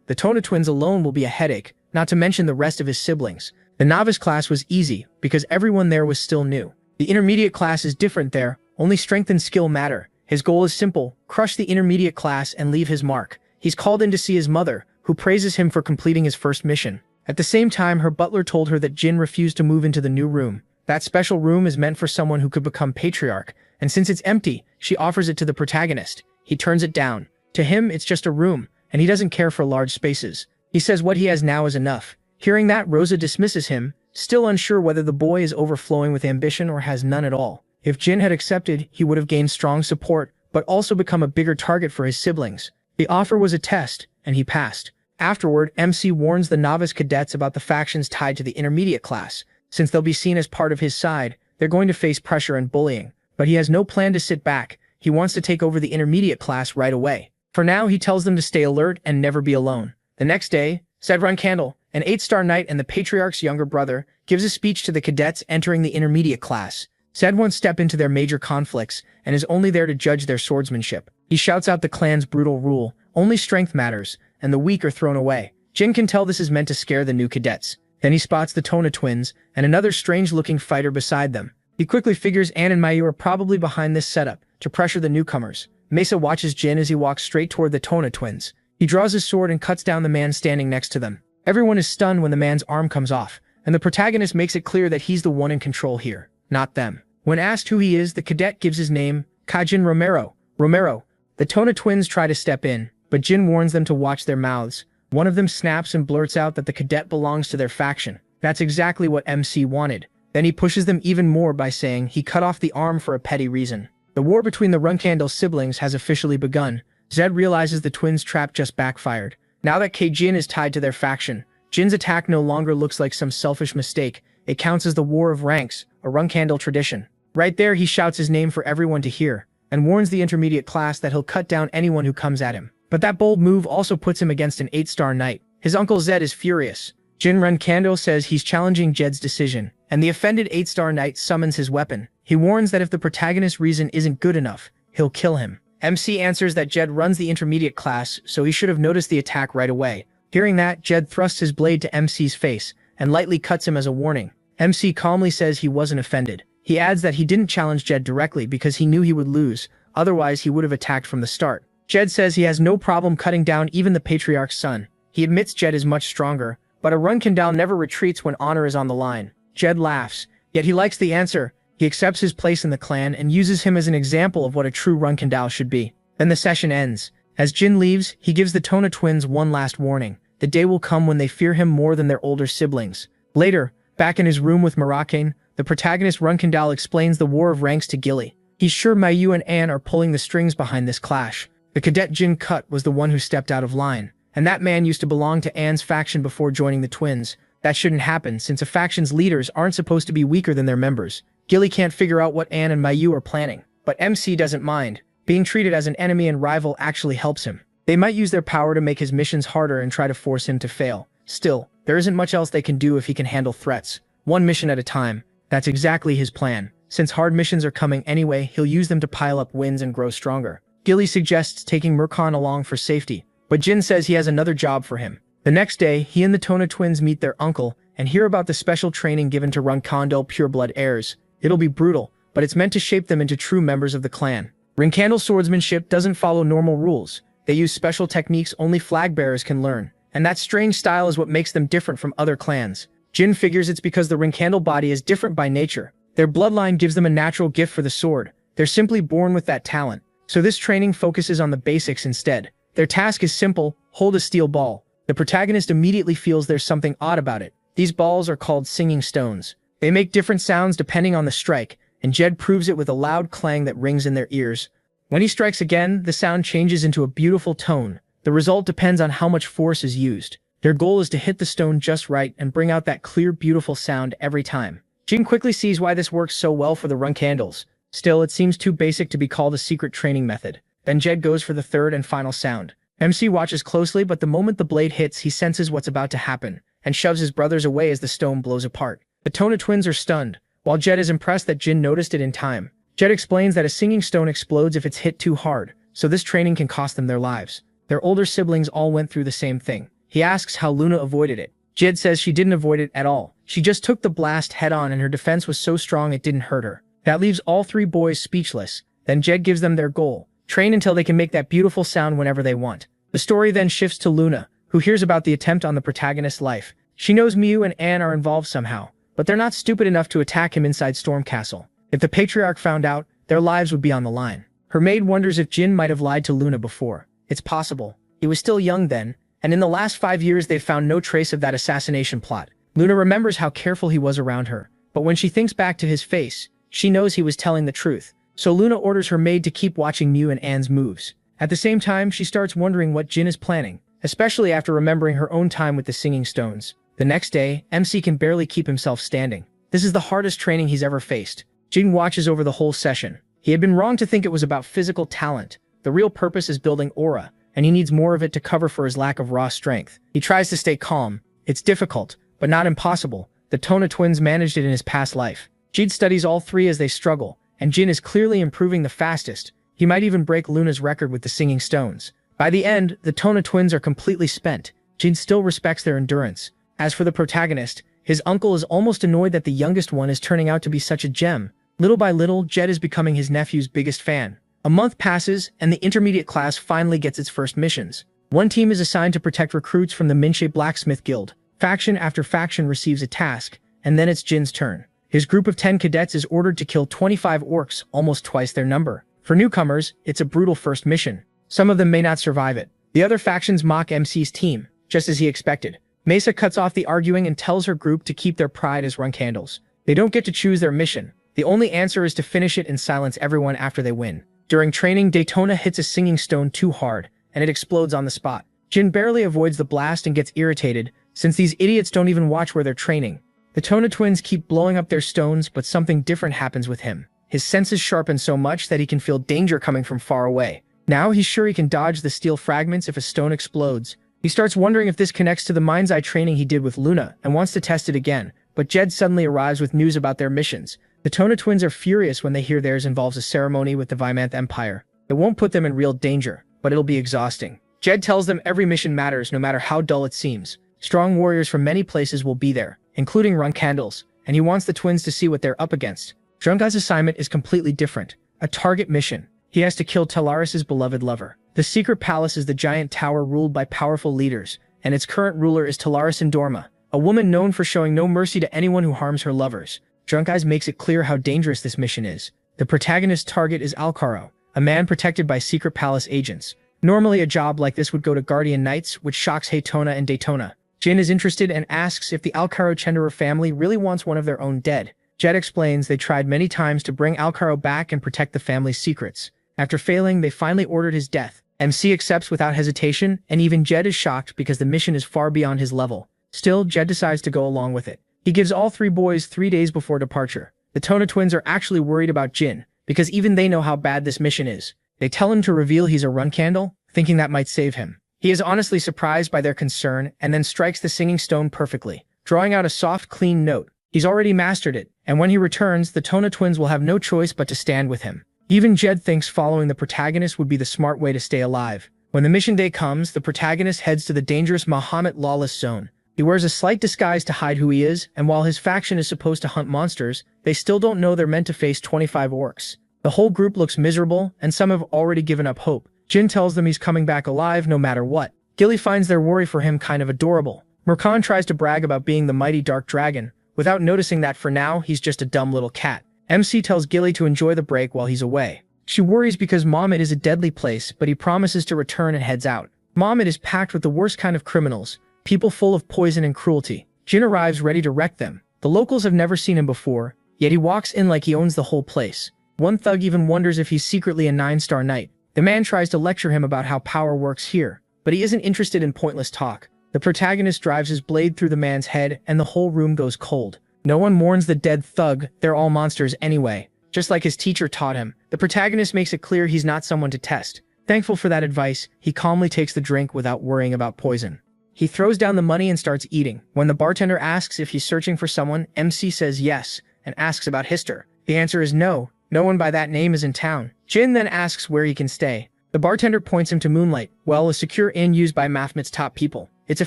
The Tona twins alone will be a headache, not to mention the rest of his siblings. The novice class was easy, because everyone there was still new. The intermediate class is different there, only strength and skill matter. His goal is simple, crush the intermediate class and leave his mark. He's called in to see his mother, who praises him for completing his first mission. At the same time, her butler told her that Jin refused to move into the new room. That special room is meant for someone who could become patriarch, and since it's empty, she offers it to the protagonist. He turns it down. To him, it's just a room, and he doesn't care for large spaces. He says what he has now is enough. Hearing that, Rosa dismisses him, still unsure whether the boy is overflowing with ambition or has none at all. If Jin had accepted, he would have gained strong support, but also become a bigger target for his siblings. The offer was a test, and he passed. Afterward, MC warns the novice cadets about the factions tied to the intermediate class. Since they'll be seen as part of his side, they're going to face pressure and bullying. But he has no plan to sit back. He wants to take over the intermediate class right away. For now, he tells them to stay alert and never be alone. The next day, Zedrun Candle, an 8-star knight and the patriarch's younger brother, gives a speech to the cadets entering the intermediate class. Zed won't step into their major conflicts and is only there to judge their swordsmanship. He shouts out the clan's brutal rule, only strength matters, and the weak are thrown away. Jin can tell this is meant to scare the new cadets. Then he spots the Tona twins and another strange-looking fighter beside them. He quickly figures Anne and Mayu are probably behind this setup to pressure the newcomers. Mesa watches Jin as he walks straight toward the Tona twins. He draws his sword and cuts down the man standing next to them. Everyone is stunned when the man's arm comes off, and the protagonist makes it clear that he's the one in control here, not them. When asked who he is, the cadet gives his name, Kajin Romero. The Tona twins try to step in, but Jin warns them to watch their mouths. One of them snaps and blurts out that the cadet belongs to their faction. That's exactly what MC wanted. Then he pushes them even more by saying he cut off the arm for a petty reason. The war between the Runkandel siblings has officially begun. Zed realizes the twins' trap just backfired. Now that Kajin is tied to their faction, Jin's attack no longer looks like some selfish mistake. It counts as the War of Ranks, a Runkandel tradition. Right there, he shouts his name for everyone to hear, and warns the intermediate class that he'll cut down anyone who comes at him. But that bold move also puts him against an 8-star knight. His uncle Zed is furious. Jin Runkandel says he's challenging Jed's decision, and the offended 8-star knight summons his weapon. He warns that if the protagonist's reason isn't good enough, he'll kill him. MC answers that Jed runs the intermediate class, so he should have noticed the attack right away. Hearing that, Jed thrusts his blade to MC's face, and lightly cuts him as a warning. MC calmly says he wasn't offended. He adds that he didn't challenge Jed directly because he knew he would lose, otherwise he would have attacked from the start. Jed says he has no problem cutting down even the patriarch's son. He admits Jed is much stronger, but a Runkandel never retreats when honor is on the line. Jed laughs, yet he likes the answer. He accepts his place in the clan and uses him as an example of what a true Runkandel should be. Then the session ends. As Jin leaves, he gives the Tona twins one last warning. The day will come when they fear him more than their older siblings. Later, back in his room with Murakane, the protagonist Runkandel explains the War of Ranks to Gilly. He's sure Mayu and Anne are pulling the strings behind this clash. The cadet Jin cut was the one who stepped out of line, and that man used to belong to Anne's faction before joining the twins. That shouldn't happen since a faction's leaders aren't supposed to be weaker than their members. Gilly can't figure out what Anne and Mayu are planning, but MC doesn't mind. Being treated as an enemy and rival actually helps him. They might use their power to make his missions harder and try to force him to fail. Still, there isn't much else they can do if he can handle threats. One mission at a time. That's exactly his plan. Since hard missions are coming anyway, he'll use them to pile up wins and grow stronger. Gilly suggests taking Murkon along for safety, but Jin says he has another job for him. The next day, he and the Tona twins meet their uncle and hear about the special training given to Runkandel pureblood heirs. It'll be brutal, but it's meant to shape them into true members of the clan. Runkandel swordsmanship doesn't follow normal rules. They use special techniques only flag bearers can learn, and that strange style is what makes them different from other clans. Jin figures it's because the Runkandel body is different by nature. Their bloodline gives them a natural gift for the sword. They're simply born with that talent. So this training focuses on the basics instead. Their task is simple: hold a steel ball. The protagonist immediately feels there's something odd about it. These balls are called singing stones. They make different sounds depending on the strike, and Jed proves it with a loud clang that rings in their ears. When he strikes again, the sound changes into a beautiful tone. The result depends on how much force is used. Their goal is to hit the stone just right and bring out that clear, beautiful sound every time. Jin quickly sees why this works so well for the Runkandels. Still, it seems too basic to be called a secret training method. Then Jed goes for the third and final sound. MC watches closely, but the moment the blade hits, he senses what's about to happen, and shoves his brothers away as the stone blows apart. The Tona twins are stunned, while Jed is impressed that Jin noticed it in time. Jed explains that a singing stone explodes if it's hit too hard, so this training can cost them their lives. Their older siblings all went through the same thing. He asks how Luna avoided it. Jed says she didn't avoid it at all. She just took the blast head-on and her defense was so strong it didn't hurt her. That leaves all three boys speechless. Then Jed gives them their goal: train until they can make that beautiful sound whenever they want. The story then shifts to Luna, who hears about the attempt on the protagonist's life. She knows Miu and Anne are involved somehow, but they're not stupid enough to attack him inside Storm Castle. If the patriarch found out, their lives would be on the line. Her maid wonders if Jin might have lied to Luna before. It's possible. He was still young then, and in the last 5 years they've found no trace of that assassination plot. Luna remembers how careful he was around her, but when she thinks back to his face, she knows he was telling the truth. So Luna orders her maid to keep watching Miu and Anne's moves. At the same time, she starts wondering what Jin is planning, especially after remembering her own time with the singing stones. The next day, MC can barely keep himself standing. This is the hardest training he's ever faced. Jin watches over the whole session. He had been wrong to think it was about physical talent. The real purpose is building aura, and he needs more of it to cover for his lack of raw strength. He tries to stay calm. It's difficult, but not impossible. The Tona twins managed it in his past life. Jin studies all three as they struggle, and Jin is clearly improving the fastest. He might even break Luna's record with the singing stones. By the end, the Tona twins are completely spent. Jin still respects their endurance. As for the protagonist, his uncle is almost annoyed that the youngest one is turning out to be such a gem. Little by little, Jed is becoming his nephew's biggest fan. A month passes, and the intermediate class finally gets its first missions. One team is assigned to protect recruits from the Minche Blacksmith Guild. Faction after faction receives a task, and then it's Jin's turn. His group of 10 cadets is ordered to kill 25 orcs, almost twice their number. For newcomers, it's a brutal first mission. Some of them may not survive it. The other factions mock MC's team, just as he expected. Mesa cuts off the arguing and tells her group to keep their pride as run candles. They don't get to choose their mission. The only answer is to finish it and silence everyone after they win. During training, Daytona hits a singing stone too hard, and it explodes on the spot. Jin barely avoids the blast and gets irritated, since these idiots don't even watch where they're training. The Tona twins keep blowing up their stones, but something different happens with him. His senses sharpen so much that he can feel danger coming from far away. Now he's sure he can dodge the steel fragments if a stone explodes. He starts wondering if this connects to the mind's eye training he did with Luna and wants to test it again, but Jed suddenly arrives with news about their missions. The Tona twins are furious when they hear theirs involves a ceremony with the Vymanth Empire. It won't put them in real danger, but it'll be exhausting. Jed tells them every mission matters no matter how dull it seems. Strong warriors from many places will be there, including Run Candles, and he wants the twins to see what they're up against. Drunkai's assignment is completely different. A target mission. He has to kill Talaris's beloved lover. The secret palace is the giant tower ruled by powerful leaders, and its current ruler is Talaris Indorma, a woman known for showing no mercy to anyone who harms her lovers. Drunkai's makes it clear how dangerous this mission is. The protagonist's target is Alcaro, a man protected by secret palace agents. Normally a job like this would go to Guardian Knights, which shocks Haytona and Daytona. Jin is interested and asks if the Alcaro Chenderer family really wants one of their own dead. Jed explains they tried many times to bring Alcaro back and protect the family's secrets. After failing, they finally ordered his death. MC accepts without hesitation, and even Jed is shocked because the mission is far beyond his level. Still, Jed decides to go along with it. He gives all three boys 3 days before departure. The Tona twins are actually worried about Jin, because even they know how bad this mission is. They tell him to reveal he's a run candle, thinking that might save him. He is honestly surprised by their concern and then strikes the singing stone perfectly, drawing out a soft, clean note. He's already mastered it, and when he returns, the Tona twins will have no choice but to stand with him. Even Jed thinks following the protagonist would be the smart way to stay alive. When the mission day comes, the protagonist heads to the dangerous Mahomet lawless zone. He wears a slight disguise to hide who he is, and while his faction is supposed to hunt monsters, they still don't know they're meant to face 25 orcs. The whole group looks miserable, and some have already given up hope. Jin tells them he's coming back alive no matter what. Gilly finds their worry for him kind of adorable. Murkan tries to brag about being the mighty dark dragon, without noticing that for now, he's just a dumb little cat. MC tells Gilly to enjoy the break while he's away. She worries because Mahomet is a deadly place, but he promises to return and heads out. Mahomet is packed with the worst kind of criminals, people full of poison and cruelty. Jin arrives ready to wreck them. The locals have never seen him before, yet he walks in like he owns the whole place. One thug even wonders if he's secretly a 9-star knight. The man tries to lecture him about how power works here, but he isn't interested in pointless talk. The protagonist drives his blade through the man's head and the whole room goes cold. No one mourns the dead thug, they're all monsters anyway. Just like his teacher taught him, the protagonist makes it clear he's not someone to test. Thankful for that advice, he calmly takes the drink without worrying about poison. He throws down the money and starts eating. When the bartender asks if he's searching for someone, MC says yes and asks about Hister. The answer is no. No one by that name is in town. Jin then asks where he can stay. The bartender points him to Moonlight, well, a secure inn used by Mafmit's top people. It's a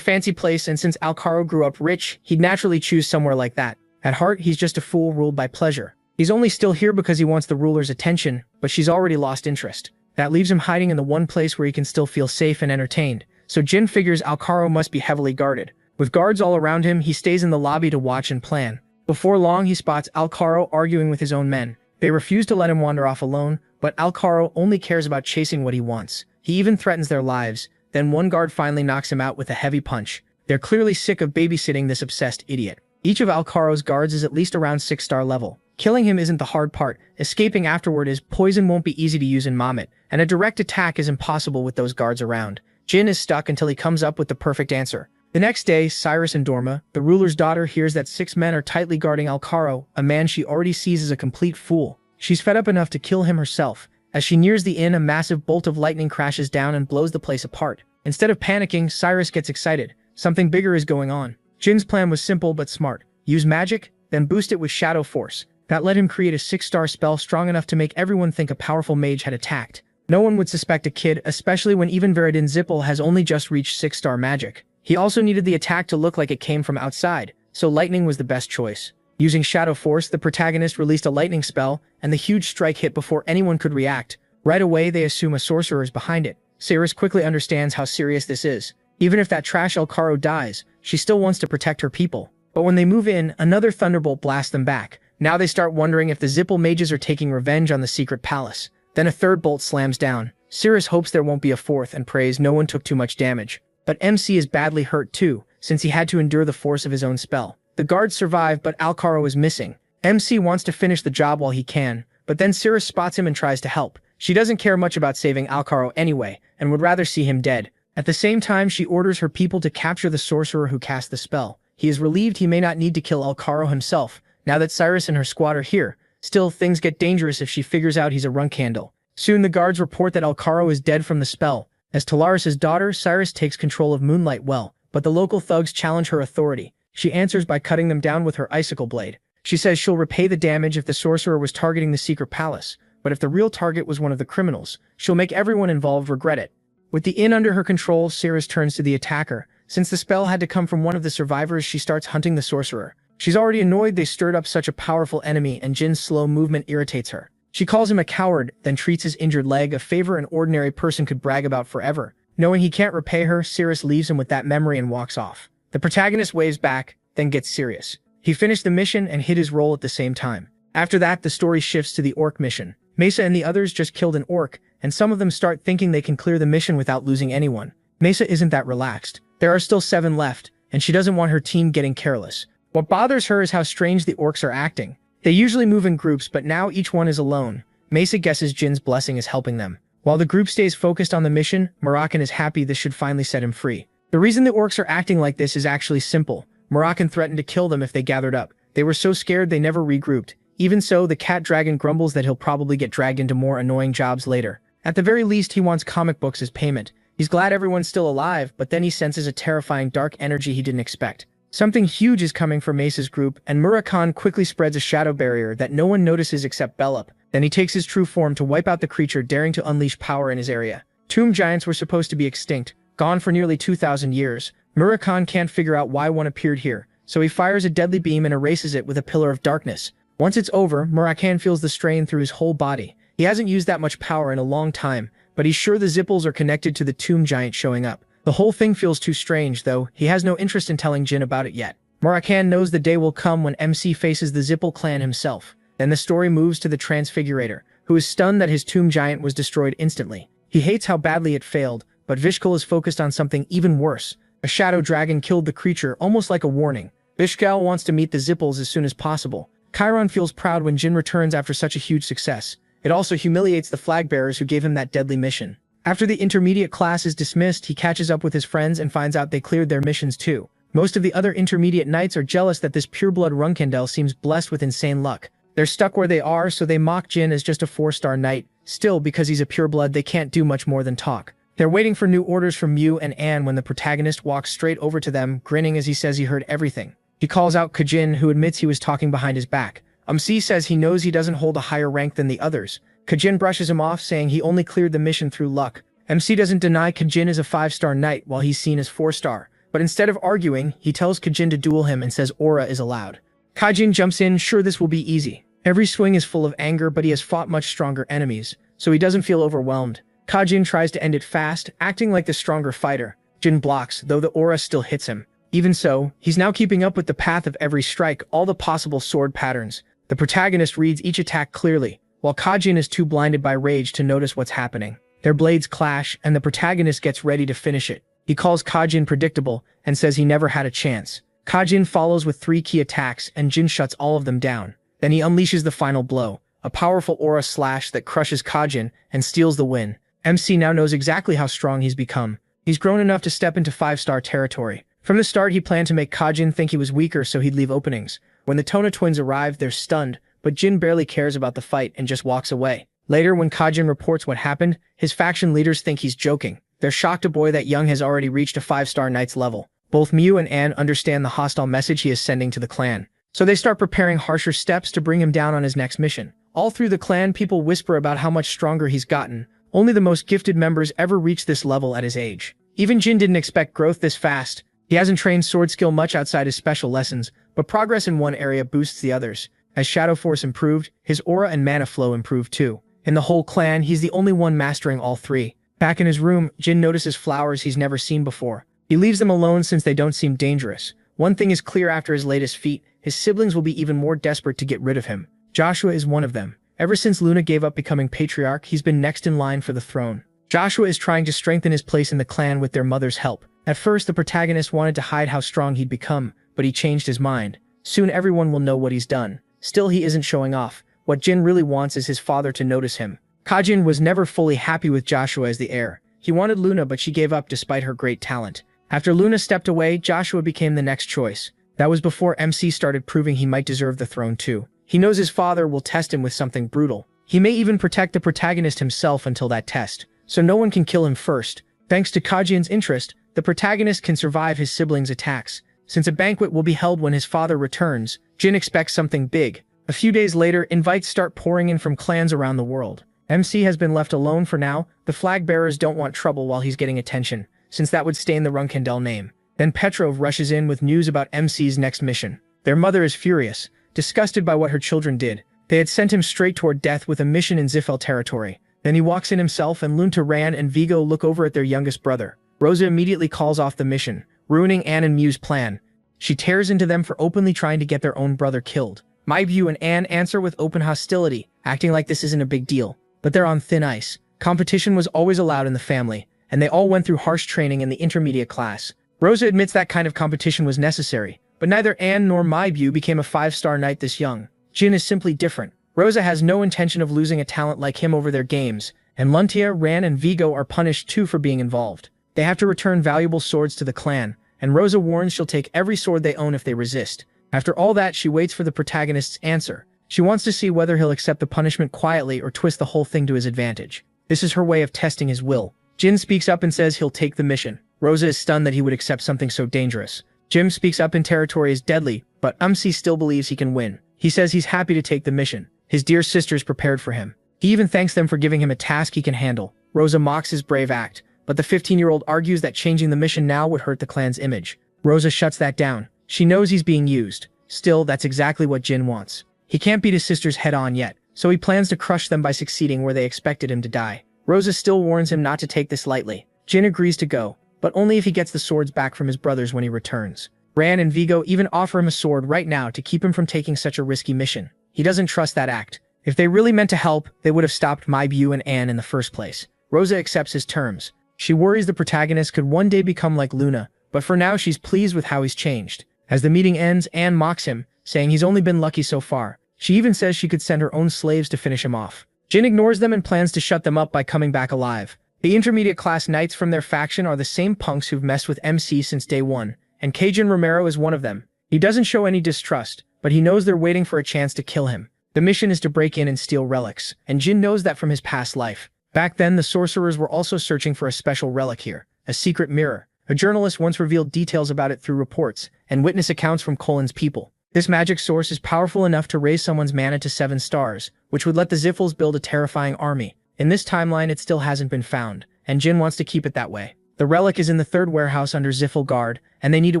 fancy place, and since Alcaro grew up rich, he'd naturally choose somewhere like that. At heart, he's just a fool ruled by pleasure. He's only still here because he wants the ruler's attention, but she's already lost interest. That leaves him hiding in the one place where he can still feel safe and entertained. So Jin figures Alcaro must be heavily guarded. With guards all around him, he stays in the lobby to watch and plan. Before long, he spots Alcaro arguing with his own men. They refuse to let him wander off alone, but Alcaro only cares about chasing what he wants. He even threatens their lives. Then one guard finally knocks him out with a heavy punch. They're clearly sick of babysitting this obsessed idiot. Each of Alcaro's guards is at least around 6-star level. Killing him isn't the hard part. Escaping afterward is. Poison won't be easy to use in Mammoth, and a direct attack is impossible with those guards around. Jin is stuck until he comes up with the perfect answer. The next day, Cyrus and Dorma, the ruler's daughter, hears that 6 men are tightly guarding Alcaro, a man she already sees as a complete fool. She's fed up enough to kill him herself. As she nears the inn, a massive bolt of lightning crashes down and blows the place apart. Instead of panicking, Cyrus gets excited. Something bigger is going on. Jin's plan was simple but smart. Use magic, then boost it with shadow force. That let him create a 6-star spell strong enough to make everyone think a powerful mage had attacked. No one would suspect a kid, especially when even Veridin Zippel has only just reached 6-star magic. He also needed the attack to look like it came from outside, so lightning was the best choice. Using shadow force, the protagonist released a lightning spell, and the huge strike hit before anyone could react. Right away, they assume a sorcerer is behind it. Cyrus quickly understands how serious this is. Even if that trash Alcaro dies, she still wants to protect her people. But when they move in, another thunderbolt blasts them back. Now they start wondering if the Zippel mages are taking revenge on the secret palace. Then a third bolt slams down. Cyrus hopes there won't be a fourth and prays no one took too much damage. But MC is badly hurt too, since he had to endure the force of his own spell. The guards survive, but Alcaro is missing. MC wants to finish the job while he can, but then Cyrus spots him and tries to help. She doesn't care much about saving Alcaro anyway, and would rather see him dead. At the same time, she orders her people to capture the sorcerer who cast the spell. He is relieved he may not need to kill Alcaro himself, now that Cyrus and her squad are here. Still, things get dangerous if she figures out he's a run candle. Soon the guards report that Alcaro is dead from the spell. As Talaris's daughter, Cyrus takes control of Moonlight well, but the local thugs challenge her authority. She answers by cutting them down with her icicle blade. She says she'll repay the damage if the sorcerer was targeting the secret palace, but if the real target was one of the criminals, she'll make everyone involved regret it. With the inn under her control, Cyrus turns to the attacker. Since the spell had to come from one of the survivors, she starts hunting the sorcerer. She's already annoyed they stirred up such a powerful enemy, and Jin's slow movement irritates her. She calls him a coward, then treats his injured leg, a favor an ordinary person could brag about forever. Knowing he can't repay her, Cyrus leaves him with that memory and walks off. The protagonist waves back, then gets serious. He finished the mission and hit his role at the same time. After that, the story shifts to the orc mission. Mesa and the others just killed an orc, and some of them start thinking they can clear the mission without losing anyone. Mesa isn't that relaxed. There are still 7 left, and she doesn't want her team getting careless. What bothers her is how strange the orcs are acting. They usually move in groups, but now each one is alone. Mesa guesses Jin's blessing is helping them. While the group stays focused on the mission, Moroccan is happy this should finally set him free. The reason the orcs are acting like this is actually simple. Moroccan threatened to kill them if they gathered up. They were so scared they never regrouped. Even so, the cat dragon grumbles that he'll probably get dragged into more annoying jobs later. At the very least, he wants comic books as payment. He's glad everyone's still alive, but then he senses a terrifying dark energy he didn't expect. Something huge is coming for Mesa's group, and Murakhan quickly spreads a shadow barrier that no one notices except Bellup. Then he takes his true form to wipe out the creature daring to unleash power in his area. Tomb giants were supposed to be extinct, gone for nearly 2,000 years. Murakhan can't figure out why one appeared here, so he fires a deadly beam and erases it with a pillar of darkness. Once it's over, Murakhan feels the strain through his whole body. He hasn't used that much power in a long time, but he's sure the Zippels are connected to the tomb giant showing up. The whole thing feels too strange, though. He has no interest in telling Jin about it yet. Murakhan knows the day will come when MC faces the Zippel clan himself. Then the story moves to the Transfigurator, who is stunned that his tomb giant was destroyed instantly. He hates how badly it failed, but Vishkal is focused on something even worse. A shadow dragon killed the creature, almost like a warning. Vishkal wants to meet the Zippels as soon as possible. Chiron feels proud when Jin returns after such a huge success. It also humiliates the flag bearers who gave him that deadly mission. After the intermediate class is dismissed, he catches up with his friends and finds out they cleared their missions too. Most of the other intermediate knights are jealous that this pureblood Runkandel seems blessed with insane luck. They're stuck where they are, so they mock Jin as just a 4-star knight. Still, because he's a pureblood, they can't do much more than talk. They're waiting for new orders from Mew and Anne when the protagonist walks straight over to them, grinning as he says he heard everything. He calls out Kajin, who admits he was talking behind his back. C says he knows he doesn't hold a higher rank than the others. Kajin brushes him off, saying he only cleared the mission through luck. MC doesn't deny Kajin is a 5-star knight while he's seen as 4-star. But instead of arguing, he tells Kajin to duel him and says aura is allowed. Kajin jumps in, sure this will be easy. Every swing is full of anger, but he has fought much stronger enemies, so he doesn't feel overwhelmed. Kajin tries to end it fast, acting like the stronger fighter. Jin blocks, though the aura still hits him. Even so, he's now keeping up with the path of every strike, all the possible sword patterns. The protagonist reads each attack clearly, while Kajin is too blinded by rage to notice what's happening. Their blades clash, and the protagonist gets ready to finish it. He calls Kajin predictable, and says he never had a chance. Kajin follows with 3 key attacks, and Jin shuts all of them down. Then he unleashes the final blow, a powerful aura slash that crushes Kajin and steals the win. MC now knows exactly how strong he's become. He's grown enough to step into 5-star territory. From the start, he planned to make Kajin think he was weaker so he'd leave openings. When the Tona twins arrive, they're stunned, but Jin barely cares about the fight and just walks away. Later, when Kajin reports what happened, his faction leaders think he's joking. They're shocked a boy that young has already reached a 5-star knight's level. Both Mew and Anne understand the hostile message he is sending to the clan, so they start preparing harsher steps to bring him down on his next mission. All through the clan, people whisper about how much stronger he's gotten. Only the most gifted members ever reach this level at his age. Even Jin didn't expect growth this fast. He hasn't trained sword skill much outside his special lessons, but progress in one area boosts the others. As Shadow Force improved, his aura and mana flow improved too. In the whole clan, he's the only one mastering all 3. Back in his room, Jin notices flowers he's never seen before. He leaves them alone since they don't seem dangerous. One thing is clear after his latest feat, his siblings will be even more desperate to get rid of him. Joshua is one of them. Ever since Luna gave up becoming patriarch, he's been next in line for the throne. Joshua is trying to strengthen his place in the clan with their mother's help. At first, the protagonist wanted to hide how strong he'd become, but he changed his mind. Soon everyone will know what he's done. Still, he isn't showing off. What Jin really wants is his father to notice him. Kajin was never fully happy with Joshua as the heir. He wanted Luna, but she gave up despite her great talent. After Luna stepped away, Joshua became the next choice. That was before MC started proving he might deserve the throne too. He knows his father will test him with something brutal. He may even protect the protagonist himself until that test, so no one can kill him first. Thanks to Kajin's interest, the protagonist can survive his siblings' attacks. Since a banquet will be held when his father returns, Jin expects something big. A few days later, invites start pouring in from clans around the world. MC has been left alone for now. The flag bearers don't want trouble while he's getting attention, since that would stain the Runkendel name. Then Petrov rushes in with news about MC's next mission. Their mother is furious, disgusted by what her children did. They had sent him straight toward death with a mission in Zifel territory. Then he walks in himself, and Lunta, Ran, and Vigo look over at their youngest brother. Rosa immediately calls off the mission, ruining Anne and Mew's plan. She tears into them for openly trying to get their own brother killed. Mew and Anne answer with open hostility, acting like this isn't a big deal. But they're on thin ice. Competition was always allowed in the family, and they all went through harsh training in the intermediate class. Rosa admits that kind of competition was necessary, but neither Anne nor Mew became a 5-star knight this young. Jin is simply different. Rosa has no intention of losing a talent like him over their games, and Luntia, Ran, and Vigo are punished too for being involved. They have to return valuable swords to the clan, and Rosa warns she'll take every sword they own if they resist. After all that, she waits for the protagonist's answer. She wants to see whether he'll accept the punishment quietly or twist the whole thing to his advantage. This is her way of testing his will. Jin speaks up and says he'll take the mission. Rosa is stunned that he would accept something so dangerous. Jim speaks up in territory is deadly, but MC still believes he can win. He says he's happy to take the mission. His dear sisters prepared for him. He even thanks them for giving him a task he can handle. Rosa mocks his brave act, but the 15-year-old argues that changing the mission now would hurt the clan's image. Rosa shuts that down. She knows he's being used. Still, that's exactly what Jin wants. He can't beat his sisters head-on yet, so he plans to crush them by succeeding where they expected him to die. Rosa still warns him not to take this lightly. Jin agrees to go, but only if he gets the swords back from his brothers when he returns. Ran and Vigo even offer him a sword right now to keep him from taking such a risky mission. He doesn't trust that act. If they really meant to help, they would have stopped Mew and Anne in the first place. Rosa accepts his terms. She worries the protagonist could one day become like Luna, but for now she's pleased with how he's changed. As the meeting ends, Anne mocks him, saying he's only been lucky so far. She even says she could send her own slaves to finish him off. Jin ignores them and plans to shut them up by coming back alive. The intermediate class knights from their faction are the same punks who've messed with MC since day one, and Cajun Romero is one of them. He doesn't show any distrust, but he knows they're waiting for a chance to kill him. The mission is to break in and steal relics, and Jin knows that from his past life. Back then, the sorcerers were also searching for a special relic here, a secret mirror. A journalist once revealed details about it through reports and witness accounts from Colin's people. This magic source is powerful enough to raise someone's mana to 7 stars, which would let the Ziffles build a terrifying army. In this timeline, it still hasn't been found, and Jin wants to keep it that way. The relic is in the 3rd warehouse under Ziffle guard, and they need to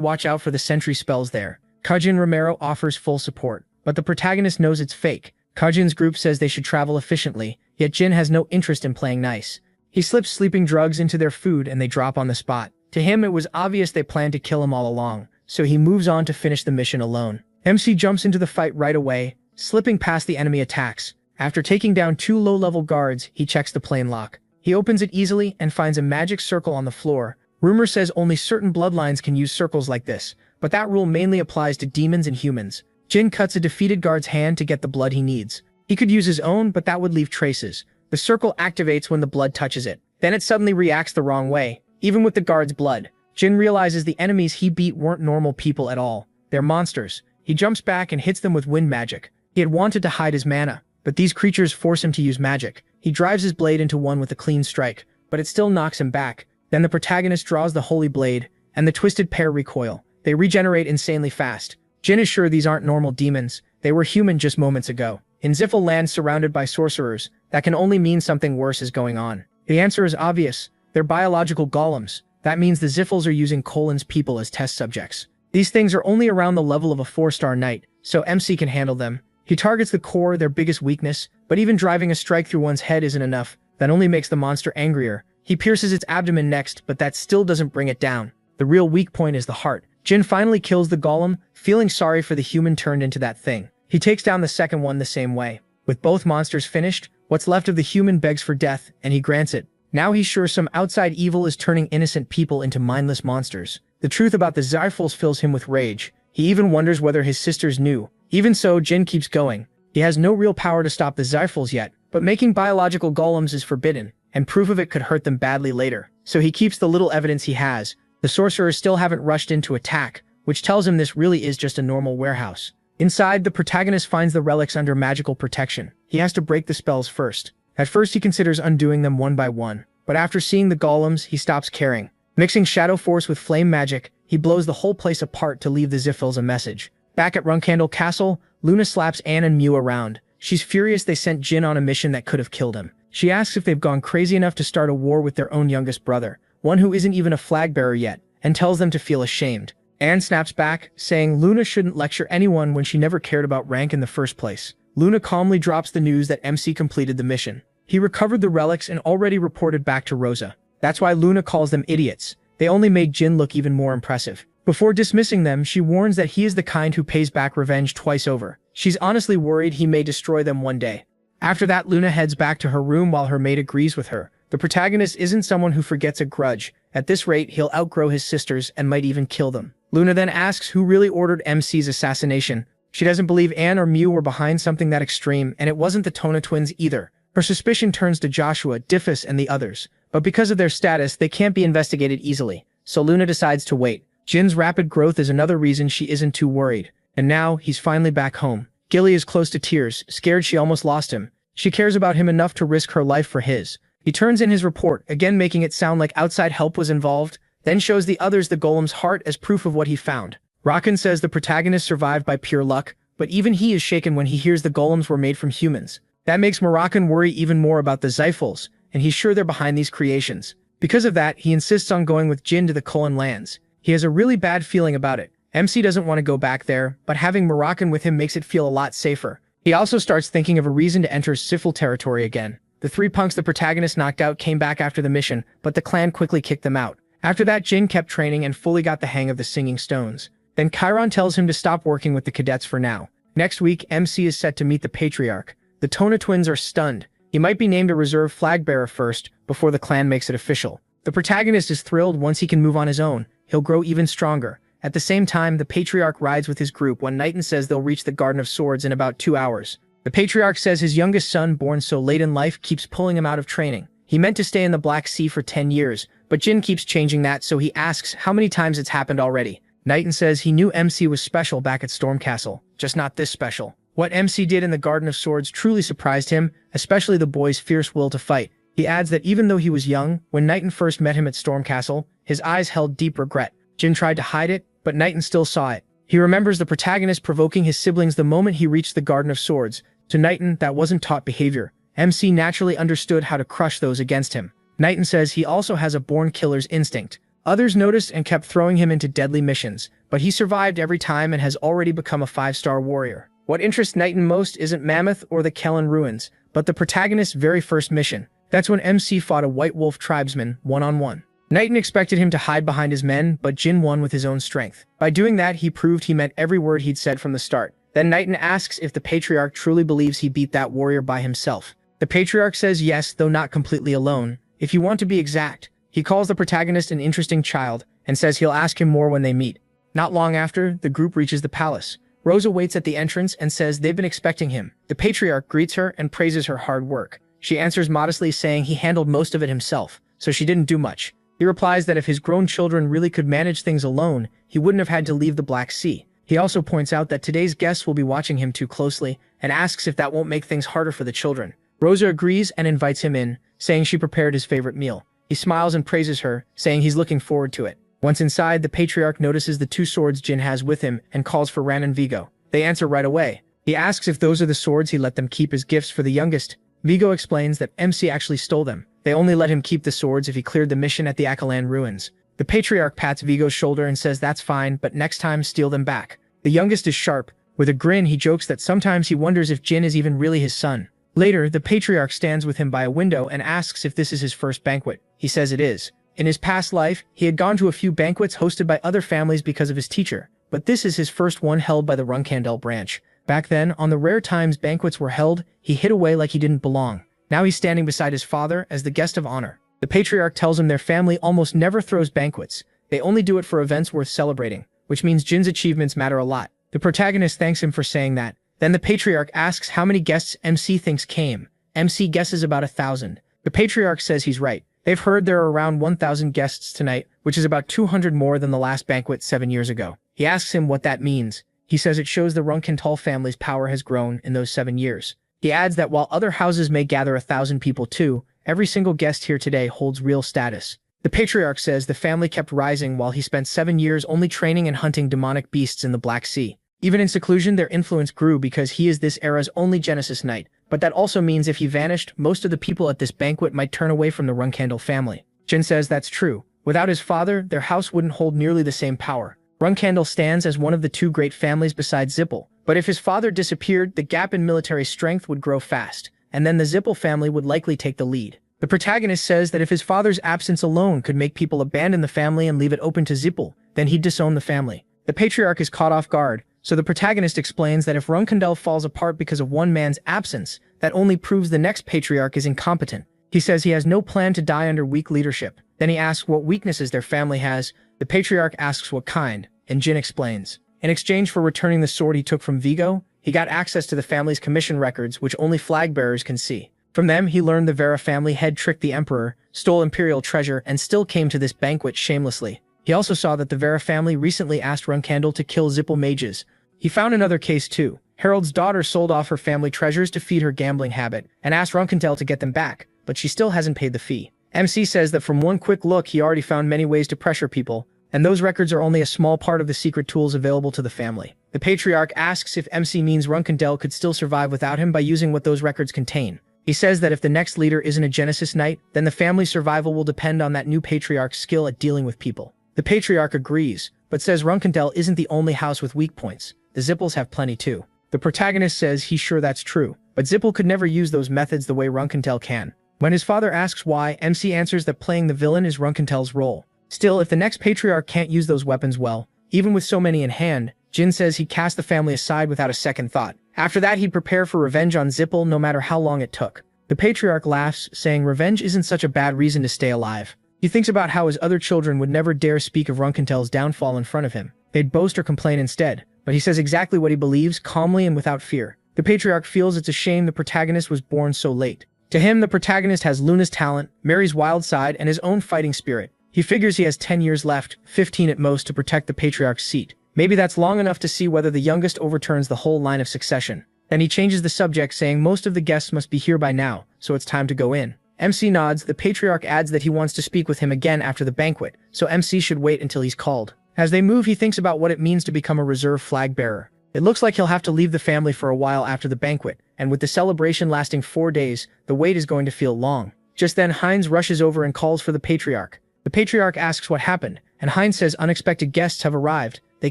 watch out for the sentry spells there. Kajin Romero offers full support, but the protagonist knows it's fake. Kajin's group says they should travel efficiently, yet Jin has no interest in playing nice. He slips sleeping drugs into their food and they drop on the spot. To him, it was obvious they planned to kill him all along, so he moves on to finish the mission alone. MC jumps into the fight right away, slipping past the enemy attacks. After taking down 2 low-level guards, he checks the plane lock. He opens it easily and finds a magic circle on the floor. Rumor says only certain bloodlines can use circles like this, but that rule mainly applies to demons and humans. Jin cuts a defeated guard's hand to get the blood he needs. He could use his own, but that would leave traces. The circle activates when the blood touches it. Then it suddenly reacts the wrong way, even with the guard's blood. Jin realizes the enemies he beat weren't normal people at all. They're monsters. He jumps back and hits them with wind magic. He had wanted to hide his mana, but these creatures force him to use magic. He drives his blade into one with a clean strike, but it still knocks him back. Then the protagonist draws the holy blade, and the twisted pair recoil. They regenerate insanely fast. Jin is sure these aren't normal demons. They were human just moments ago. In Ziffle land surrounded by sorcerers, that can only mean something worse is going on. The answer is obvious. They're biological golems. That means the Ziffles are using Colin's people as test subjects. These things are only around the level of a 4-star knight, so MC can handle them. He targets the core, their biggest weakness, but even driving a strike through one's head isn't enough. That only makes the monster angrier. He pierces its abdomen next, but that still doesn't bring it down. The real weak point is the heart. Jin finally kills the golem, feeling sorry for the human turned into that thing. He takes down the second one the same way. With both monsters finished, what's left of the human begs for death, and he grants it. Now he's sure some outside evil is turning innocent people into mindless monsters. The truth about the Ziffles fills him with rage. He even wonders whether his sisters knew. Even so, Jin keeps going. He has no real power to stop the Ziffles yet, but making biological golems is forbidden, and proof of it could hurt them badly later. So he keeps the little evidence he has. The sorcerers still haven't rushed in to attack, which tells him this really is just a normal warehouse. Inside, the protagonist finds the relics under magical protection. He has to break the spells first. At first, he considers undoing them one by one, but after seeing the golems, he stops caring. Mixing shadow force with flame magic, he blows the whole place apart to leave the Ziffles a message. Back at Runcandle Castle, Luna slaps Anne and Mew around. She's furious they sent Jin on a mission that could have killed him. She asks if they've gone crazy enough to start a war with their own youngest brother, one who isn't even a flag bearer yet, and tells them to feel ashamed. Anne snaps back, saying Luna shouldn't lecture anyone when she never cared about rank in the first place. Luna calmly drops the news that MC completed the mission. He recovered the relics and already reported back to Rosa. That's why Luna calls them idiots. They only made Jin look even more impressive. Before dismissing them, she warns that he is the kind who pays back revenge twice over. She's honestly worried he may destroy them one day. After that, Luna heads back to her room while her mate agrees with her. The protagonist isn't someone who forgets a grudge. At this rate, he'll outgrow his sisters and might even kill them. Luna then asks who really ordered MC's assassination. She doesn't believe Anne or Mew were behind something that extreme, and it wasn't the Tona twins either. Her suspicion turns to Joshua, Diffus, and the others. But because of their status, they can't be investigated easily. So Luna decides to wait. Jin's rapid growth is another reason she isn't too worried. And now, he's finally back home. Gilly is close to tears, scared she almost lost him. She cares about him enough to risk her life for his. He turns in his report, again making it sound like outside help was involved, then shows the others the golem's heart as proof of what he found. Rakan says the protagonist survived by pure luck, but even he is shaken when he hears the golems were made from humans. That makes Moroccan worry even more about the Ziffles, and he's sure they're behind these creations. Because of that, he insists on going with Jin to the Koan lands. He has a really bad feeling about it. MC doesn't want to go back there, but having Moroccan with him makes it feel a lot safer. He also starts thinking of a reason to enter Ziffle territory again. The 3 punks the protagonist knocked out came back after the mission, but the clan quickly kicked them out. After that, Jin kept training and fully got the hang of the singing stones. Then Chiron tells him to stop working with the cadets for now. Next week, MC is set to meet the Patriarch. The Tona twins are stunned. He might be named a reserve flag bearer first, before the clan makes it official. The protagonist is thrilled once he can move on his own. He'll grow even stronger. At the same time, the Patriarch rides with his group one night and says they'll reach the Garden of Swords in about 2 hours. The Patriarch says his youngest son, born so late in life, keeps pulling him out of training. He meant to stay in the Black Sea for 10 years, but Jin keeps changing that, so he asks how many times it's happened already. Knighton says he knew MC was special back at Storm Castle, just not this special. What MC did in the Garden of Swords truly surprised him, especially the boy's fierce will to fight. He adds that even though he was young, when Knighton first met him at Storm Castle, his eyes held deep regret. Jin tried to hide it, but Knighton still saw it. He remembers the protagonist provoking his siblings the moment he reached the Garden of Swords. To Knighton, that wasn't taught behavior. MC naturally understood how to crush those against him. Knighton says he also has a born killer's instinct. Others noticed and kept throwing him into deadly missions, but he survived every time and has already become a 5-star warrior. What interests Knighton most isn't Mammoth or the Kellen Ruins, but the protagonist's very first mission. That's when MC fought a White Wolf tribesman one-on-one. Knighton expected him to hide behind his men, but Jin won with his own strength. By doing that, he proved he meant every word he'd said from the start. Then Knighton asks if the Patriarch truly believes he beat that warrior by himself. The Patriarch says yes, though not completely alone. If you want to be exact, he calls the protagonist an interesting child and says he'll ask him more when they meet. Not long after, the group reaches the palace. Rosa waits at the entrance and says they've been expecting him. The Patriarch greets her and praises her hard work. She answers modestly, saying he handled most of it himself, so she didn't do much. He replies that if his grown children really could manage things alone, he wouldn't have had to leave the Black Sea. He also points out that today's guests will be watching him too closely and asks if that won't make things harder for the children. Rosa agrees and invites him in, saying she prepared his favorite meal. He smiles and praises her, saying he's looking forward to it. Once inside, the Patriarch notices the 2 swords Jin has with him and calls for Ran and Vigo. They answer right away. He asks if those are the swords he let them keep as gifts for the youngest. Vigo explains that MC actually stole them. They only let him keep the swords if he cleared the mission at the Akalan ruins. The Patriarch pats Vigo's shoulder and says that's fine, but next time steal them back. The youngest is sharp. With a grin, he jokes that sometimes he wonders if Jin is even really his son. Later, the Patriarch stands with him by a window and asks if this is his first banquet. He says it is. In his past life, he had gone to a few banquets hosted by other families because of his teacher, but this is his first one held by the Runkandel branch. Back then, on the rare times banquets were held, he hid away like he didn't belong. Now he's standing beside his father as the guest of honor. The Patriarch tells him their family almost never throws banquets. They only do it for events worth celebrating, which means Jin's achievements matter a lot. The protagonist thanks him for saying that. Then the Patriarch asks how many guests MC thinks came. MC guesses about 1,000. The Patriarch says he's right. They've heard there are around 1,000 guests tonight, which is about 200 more than the last banquet 7 years ago. He asks him what that means. He says it shows the Runkental family's power has grown in those 7 years. He adds that while other houses may gather 1,000 people too, every single guest here today holds real status. The Patriarch says the family kept rising while he spent 7 years only training and hunting demonic beasts in the Black Sea. Even in seclusion, their influence grew because he is this era's only Genesis Knight. But that also means if he vanished, most of the people at this banquet might turn away from the Runkandel family. Jin says that's true. Without his father, their house wouldn't hold nearly the same power. Runkandel stands as one of the 2 great families besides Zippel. But if his father disappeared, the gap in military strength would grow fast, and then the Zippel family would likely take the lead. The protagonist says that if his father's absence alone could make people abandon the family and leave it open to Zippel, then he'd disown the family. The Patriarch is caught off guard, so the protagonist explains that if Runkandel falls apart because of one man's absence, that only proves the next Patriarch is incompetent. He says he has no plan to die under weak leadership. Then he asks what weaknesses their family has. The Patriarch asks what kind, and Jin explains. In exchange for returning the sword he took from Vigo, he got access to the family's commission records, which only flag bearers can see. From them, he learned the Vera family had tricked the Emperor, stole imperial treasure, and still came to this banquet shamelessly. He also saw that the Vera family recently asked Runkandel to kill Zippel mages. He found another case too. Harold's daughter sold off her family treasures to feed her gambling habit, and asked Runkandel to get them back, but she still hasn't paid the fee. MC says that from one quick look he already found many ways to pressure people, and those records are only a small part of the secret tools available to the family. The Patriarch asks if MC means Runkandel could still survive without him by using what those records contain. He says that if the next leader isn't a Genesis Knight, then the family's survival will depend on that new Patriarch's skill at dealing with people. The Patriarch agrees, but says Runkandel isn't the only house with weak points. The Zippels have plenty too. The protagonist says he's sure that's true, but Zippel could never use those methods the way Runkandel can. When his father asks why, MC answers that playing the villain is Runkantel's role. Still, if the next Patriarch can't use those weapons well, even with so many in hand, Jin says he'd cast the family aside without a second thought. After that, he'd prepare for revenge on Zippel no matter how long it took. The Patriarch laughs, saying revenge isn't such a bad reason to stay alive. He thinks about how his other children would never dare speak of Runkantel's downfall in front of him. They'd boast or complain instead, but he says exactly what he believes, calmly and without fear. The Patriarch feels it's a shame the protagonist was born so late. To him, the protagonist has Luna's talent, Mary's wild side, and his own fighting spirit. He figures he has 10 years left, 15 at most, to protect the Patriarch's seat. Maybe that's long enough to see whether the youngest overturns the whole line of succession. Then he changes the subject, saying most of the guests must be here by now, so it's time to go in. MC nods. The patriarch adds that he wants to speak with him again after the banquet, so MC should wait until he's called. As they move, he thinks about what it means to become a reserve flag bearer. It looks like he'll have to leave the family for a while after the banquet, and with the celebration lasting 4 days, the wait is going to feel long. Just then, Heinz rushes over and calls for the patriarch. The patriarch asks what happened, and Heinz says unexpected guests have arrived. They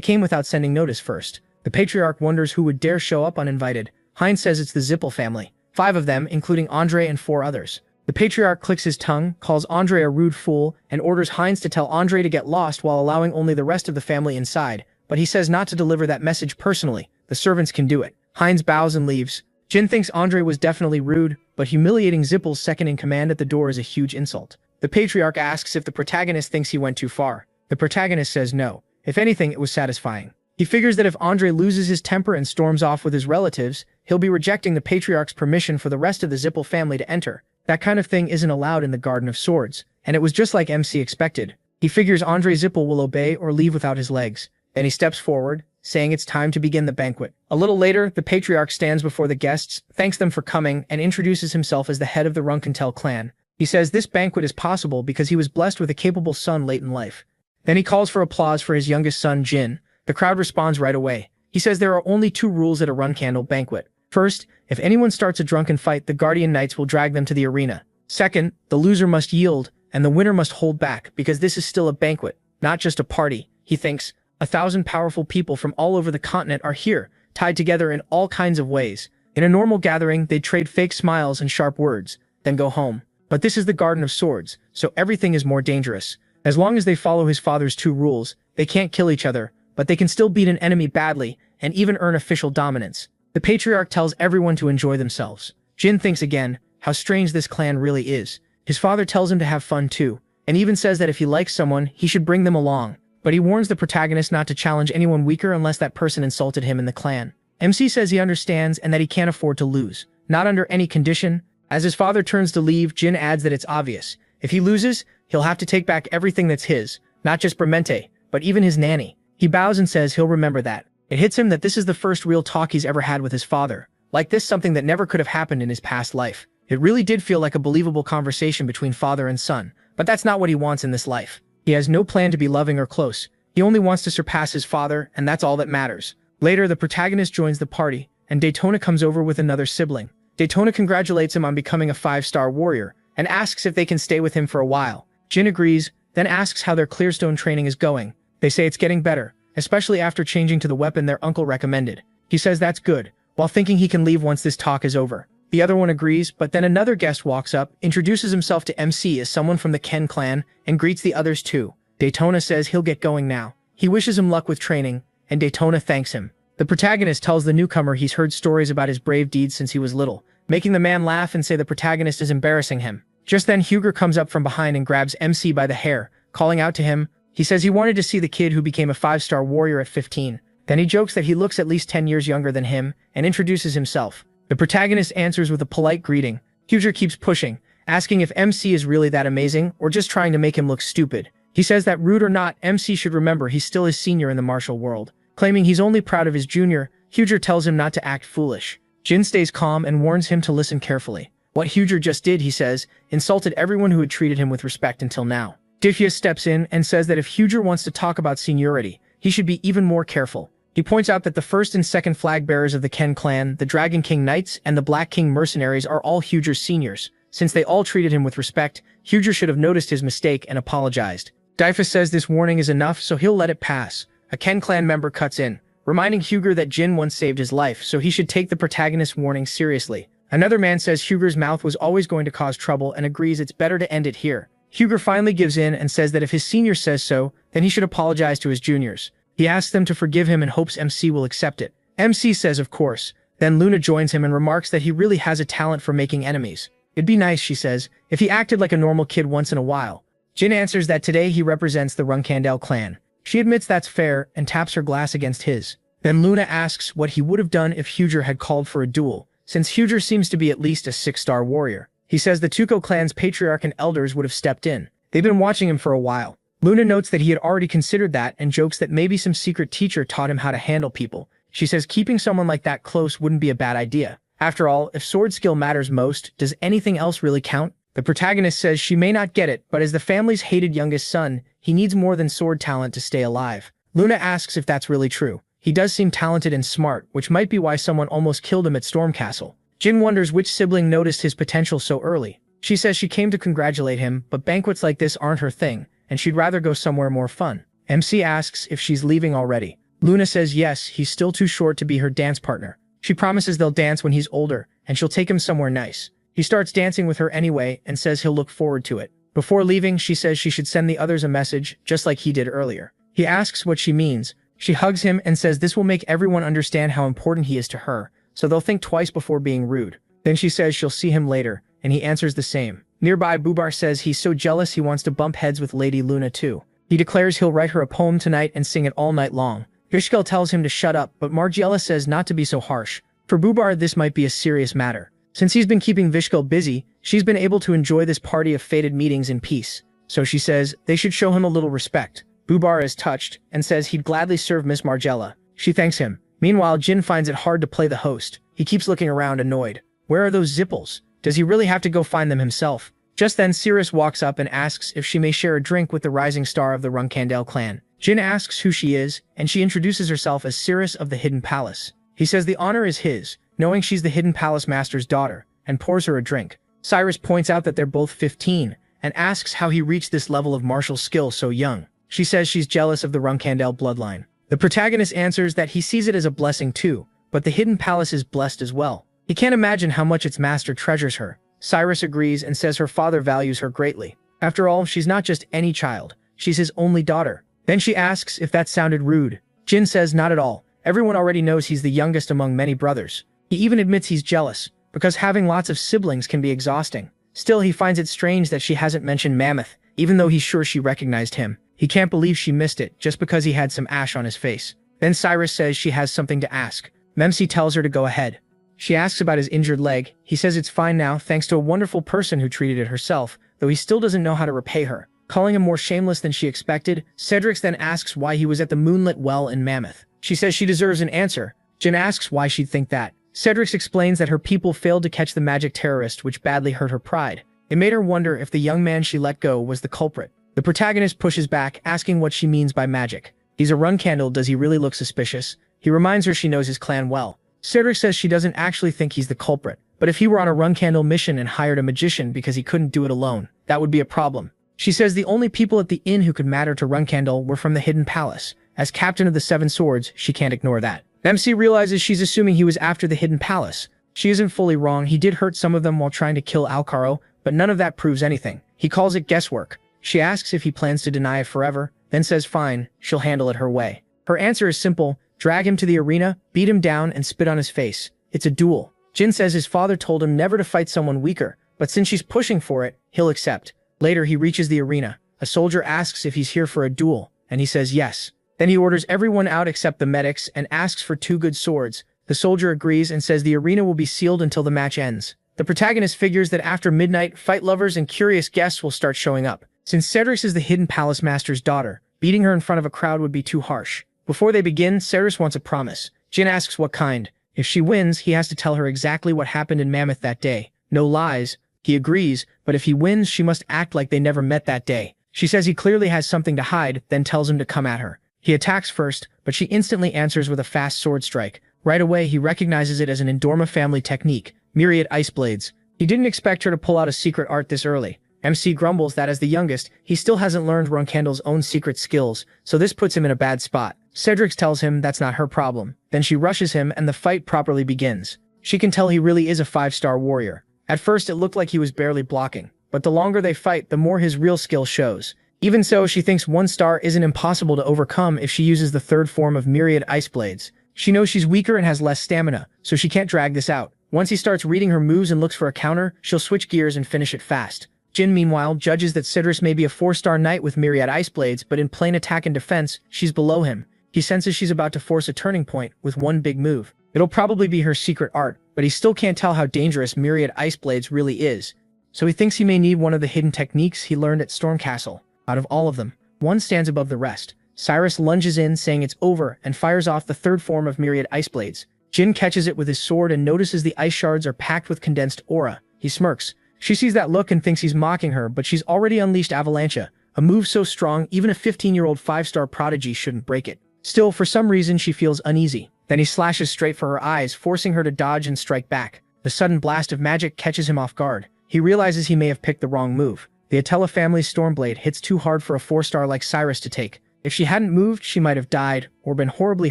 came without sending notice first. The patriarch wonders who would dare show up uninvited. Heinz says it's the Zippel family, 5 of them, including Andre and 4 others. The patriarch clicks his tongue, calls Andre a rude fool, and orders Heinz to tell Andre to get lost while allowing only the rest of the family inside, but he says not to deliver that message personally. The servants can do it. Heinz bows and leaves. Jin thinks Andre was definitely rude, but humiliating Zippel's second-in-command at the door is a huge insult. The patriarch asks if the protagonist thinks he went too far. The protagonist says no. If anything, it was satisfying. He figures that if Andre loses his temper and storms off with his relatives, he'll be rejecting the patriarch's permission for the rest of the Zippel family to enter. That kind of thing isn't allowed in the Garden of Swords, and it was just like MC expected. He figures Andre Zippel will obey or leave without his legs. Then he steps forward, saying it's time to begin the banquet. A little later, the patriarch stands before the guests, thanks them for coming, and introduces himself as the head of the Runkentel clan. He says this banquet is possible because he was blessed with a capable son late in life. Then he calls for applause for his youngest son, Jin. The crowd responds right away. He says there are only 2 rules at a Runkandel banquet. First, if anyone starts a drunken fight, the Guardian Knights will drag them to the arena. Second, the loser must yield, and the winner must hold back, because this is still a banquet, not just a party. He thinks, 1,000 powerful people from all over the continent are here, tied together in all kinds of ways. In a normal gathering, they'd trade fake smiles and sharp words, then go home. But this is the Garden of Swords, so everything is more dangerous. As long as they follow his father's 2 rules, they can't kill each other, but they can still beat an enemy badly, and even earn official dominance. The patriarch tells everyone to enjoy themselves. Jin thinks again, how strange this clan really is. His father tells him to have fun too, and even says that if he likes someone, he should bring them along. But he warns the protagonist not to challenge anyone weaker unless that person insulted him in the clan. MC says he understands and that he can't afford to lose. Not under any condition. As his father turns to leave, Jin adds that it's obvious. If he loses, he'll have to take back everything that's his, not just Bremente, but even his nanny. He bows and says he'll remember that. It hits him that this is the first real talk he's ever had with his father. Like this, something that never could have happened in his past life. It really did feel like a believable conversation between father and son, but that's not what he wants in this life. He has no plan to be loving or close. He only wants to surpass his father, and that's all that matters. Later, the protagonist joins the party, and Daytona comes over with another sibling. Daytona congratulates him on becoming a 5-star warrior, and asks if they can stay with him for a while. Jin agrees, then asks how their Clearstone training is going. They say it's getting better, especially after changing to the weapon their uncle recommended. He says that's good, while thinking he can leave once this talk is over. The other one agrees, but then another guest walks up, introduces himself to MC as someone from the Ken clan, and greets the others too. Daytona says he'll get going now. He wishes him luck with training, and Daytona thanks him. The protagonist tells the newcomer he's heard stories about his brave deeds since he was little, making the man laugh and say the protagonist is embarrassing him. Just then Huger comes up from behind and grabs MC by the hair, calling out to him. He says he wanted to see the kid who became a 5-star warrior at 15. Then he jokes that he looks at least 10 years younger than him, and introduces himself. The protagonist answers with a polite greeting. Huger keeps pushing, asking if MC is really that amazing, or just trying to make him look stupid. He says that rude or not, MC should remember he's still his senior in the martial world. Claiming he's only proud of his junior, Huger tells him not to act foolish. Jin stays calm and warns him to listen carefully. What Huger just did, he says, insulted everyone who had treated him with respect until now. Diffia steps in and says that if Huger wants to talk about seniority, he should be even more careful. He points out that the first and second flag bearers of the Ken clan, the Dragon King Knights, and the Black King mercenaries are all Huger's seniors. Since they all treated him with respect, Huger should have noticed his mistake and apologized. Diffia says this warning is enough, so he'll let it pass. A Ken clan member cuts in, reminding Huger that Jin once saved his life, so he should take the protagonist's warning seriously. Another man says Huger's mouth was always going to cause trouble and agrees it's better to end it here. Huger finally gives in and says that if his senior says so, then he should apologize to his juniors. He asks them to forgive him and hopes MC will accept it. MC says of course. Then Luna joins him and remarks that he really has a talent for making enemies. It'd be nice, she says, if he acted like a normal kid once in a while. Jin answers that today he represents the Runkandel clan. She admits that's fair and taps her glass against his. Then Luna asks what he would have done if Huger had called for a duel, since Huger seems to be at least a 6-star warrior. He says the Tuco clan's patriarch and elders would have stepped in. They've been watching him for a while. Luna notes that he had already considered that and jokes that maybe some secret teacher taught him how to handle people. She says keeping someone like that close wouldn't be a bad idea. After all, if sword skill matters most, does anything else really count? The protagonist says she may not get it, but as the family's hated youngest son, he needs more than sword talent to stay alive. Luna asks if that's really true. He does seem talented and smart, which might be why someone almost killed him at Storm Castle. Jin wonders which sibling noticed his potential so early. She says she came to congratulate him, but banquets like this aren't her thing, and she'd rather go somewhere more fun. MC asks if she's leaving already. Luna says yes, he's still too short to be her dance partner. She promises they'll dance when he's older, and she'll take him somewhere nice. He starts dancing with her anyway and says he'll look forward to it. Before leaving, she says she should send the others a message, just like he did earlier. He asks what she means. She hugs him and says this will make everyone understand how important he is to her, so they'll think twice before being rude. Then she says she'll see him later, and he answers the same. Nearby, Bubar says he's so jealous he wants to bump heads with Lady Luna too. He declares he'll write her a poem tonight and sing it all night long. Vishkel tells him to shut up, but Margiela says not to be so harsh. For Bubar, this might be a serious matter. Since he's been keeping Vishkel busy, she's been able to enjoy this party of fated meetings in peace. So she says they should show him a little respect. Bubar is touched and says he'd gladly serve Miss Margiela. She thanks him. Meanwhile, Jin finds it hard to play the host. He keeps looking around annoyed. Where are those zipples? Does he really have to go find them himself? Just then, Cirrus walks up and asks if she may share a drink with the rising star of the Runkandel clan. Jin asks who she is, and she introduces herself as Cirrus of the Hidden Palace. He says the honor is his, knowing she's the Hidden Palace Master's daughter, and pours her a drink. Cyrus points out that they're both 15, and asks how he reached this level of martial skill so young. She says she's jealous of the Runkandel bloodline. The protagonist answers that he sees it as a blessing too, but the Hidden Palace is blessed as well. He can't imagine how much its master treasures her. Cyrus agrees and says her father values her greatly. After all, she's not just any child, she's his only daughter. Then she asks if that sounded rude. Jin says not at all. Everyone already knows he's the youngest among many brothers. He even admits he's jealous, because having lots of siblings can be exhausting. Still, he finds it strange that she hasn't mentioned Mammoth, even though he's sure she recognized him. He can't believe she missed it just because he had some ash on his face. Then Cyrus says she has something to ask. Memsi tells her to go ahead. She asks about his injured leg. He says it's fine now thanks to a wonderful person who treated it herself, though he still doesn't know how to repay her. Calling him more shameless than she expected, Cedrix then asks why he was at the moonlit well in Mammoth. She says she deserves an answer. Jin asks why she'd think that. Cedrix explains that her people failed to catch the magic terrorist, which badly hurt her pride. It made her wonder if the young man she let go was the culprit. The protagonist pushes back, asking what she means by magic. He's a Runkandel, does he really look suspicious? He reminds her she knows his clan well. Cedric says she doesn't actually think he's the culprit, but if he were on a Runkandel mission and hired a magician because he couldn't do it alone, that would be a problem. She says the only people at the inn who could matter to Runkandel were from the Hidden Palace. As captain of the Seven Swords, she can't ignore that. MC realizes she's assuming he was after the Hidden Palace. She isn't fully wrong, he did hurt some of them while trying to kill Alcaro, but none of that proves anything. He calls it guesswork. She asks if he plans to deny it forever, then says fine, she'll handle it her way. Her answer is simple: drag him to the arena, beat him down, and spit on his face. It's a duel. Jin says his father told him never to fight someone weaker, but since she's pushing for it, he'll accept. Later, he reaches the arena. A soldier asks if he's here for a duel, and he says yes. Then he orders everyone out except the medics and asks for 2 good swords. The soldier agrees and says the arena will be sealed until the match ends. The protagonist figures that after midnight, fight lovers and curious guests will start showing up. Since Cedrix is the Hidden Palace Master's daughter, beating her in front of a crowd would be too harsh. Before they begin, Cedrix wants a promise. Jin asks what kind. If she wins, he has to tell her exactly what happened in Mammoth that day. No lies. He agrees, but if he wins, she must act like they never met that day. She says he clearly has something to hide, then tells him to come at her. He attacks first, but she instantly answers with a fast sword strike. Right away, he recognizes it as an Endorma family technique, myriad ice blades. He didn't expect her to pull out a secret art this early. MC grumbles that as the youngest, he still hasn't learned Runkandel's own secret skills, so this puts him in a bad spot. Cedrix tells him that's not her problem. Then she rushes him and the fight properly begins. She can tell he really is a 5-star warrior. At first it looked like he was barely blocking, but the longer they fight, the more his real skill shows. Even so, she thinks 1 star isn't impossible to overcome if she uses the 3rd form of myriad ice blades. She knows she's weaker and has less stamina, so she can't drag this out. Once he starts reading her moves and looks for a counter, she'll switch gears and finish it fast. Jin, meanwhile, judges that Cedrix may be a 4-star knight with myriad ice blades, but in plain attack and defense, she's below him. He senses she's about to force a turning point with one big move. It'll probably be her secret art, but he still can't tell how dangerous myriad ice blades really is. So he thinks he may need one of the hidden techniques he learned at Storm Castle. Out of all of them, one stands above the rest. Cyrus lunges in, saying it's over, and fires off the 3rd form of myriad ice blades. Jin catches it with his sword and notices the ice shards are packed with condensed aura. He smirks. She sees that look and thinks he's mocking her, but she's already unleashed Avalancha, a move so strong even a 15-year-old 5-star prodigy shouldn't break it. Still, for some reason she feels uneasy. Then he slashes straight for her eyes, forcing her to dodge and strike back. The sudden blast of magic catches him off guard. He realizes he may have picked the wrong move. The Atella family's Stormblade hits too hard for a 4-star like Cyrus to take. If she hadn't moved, she might have died or been horribly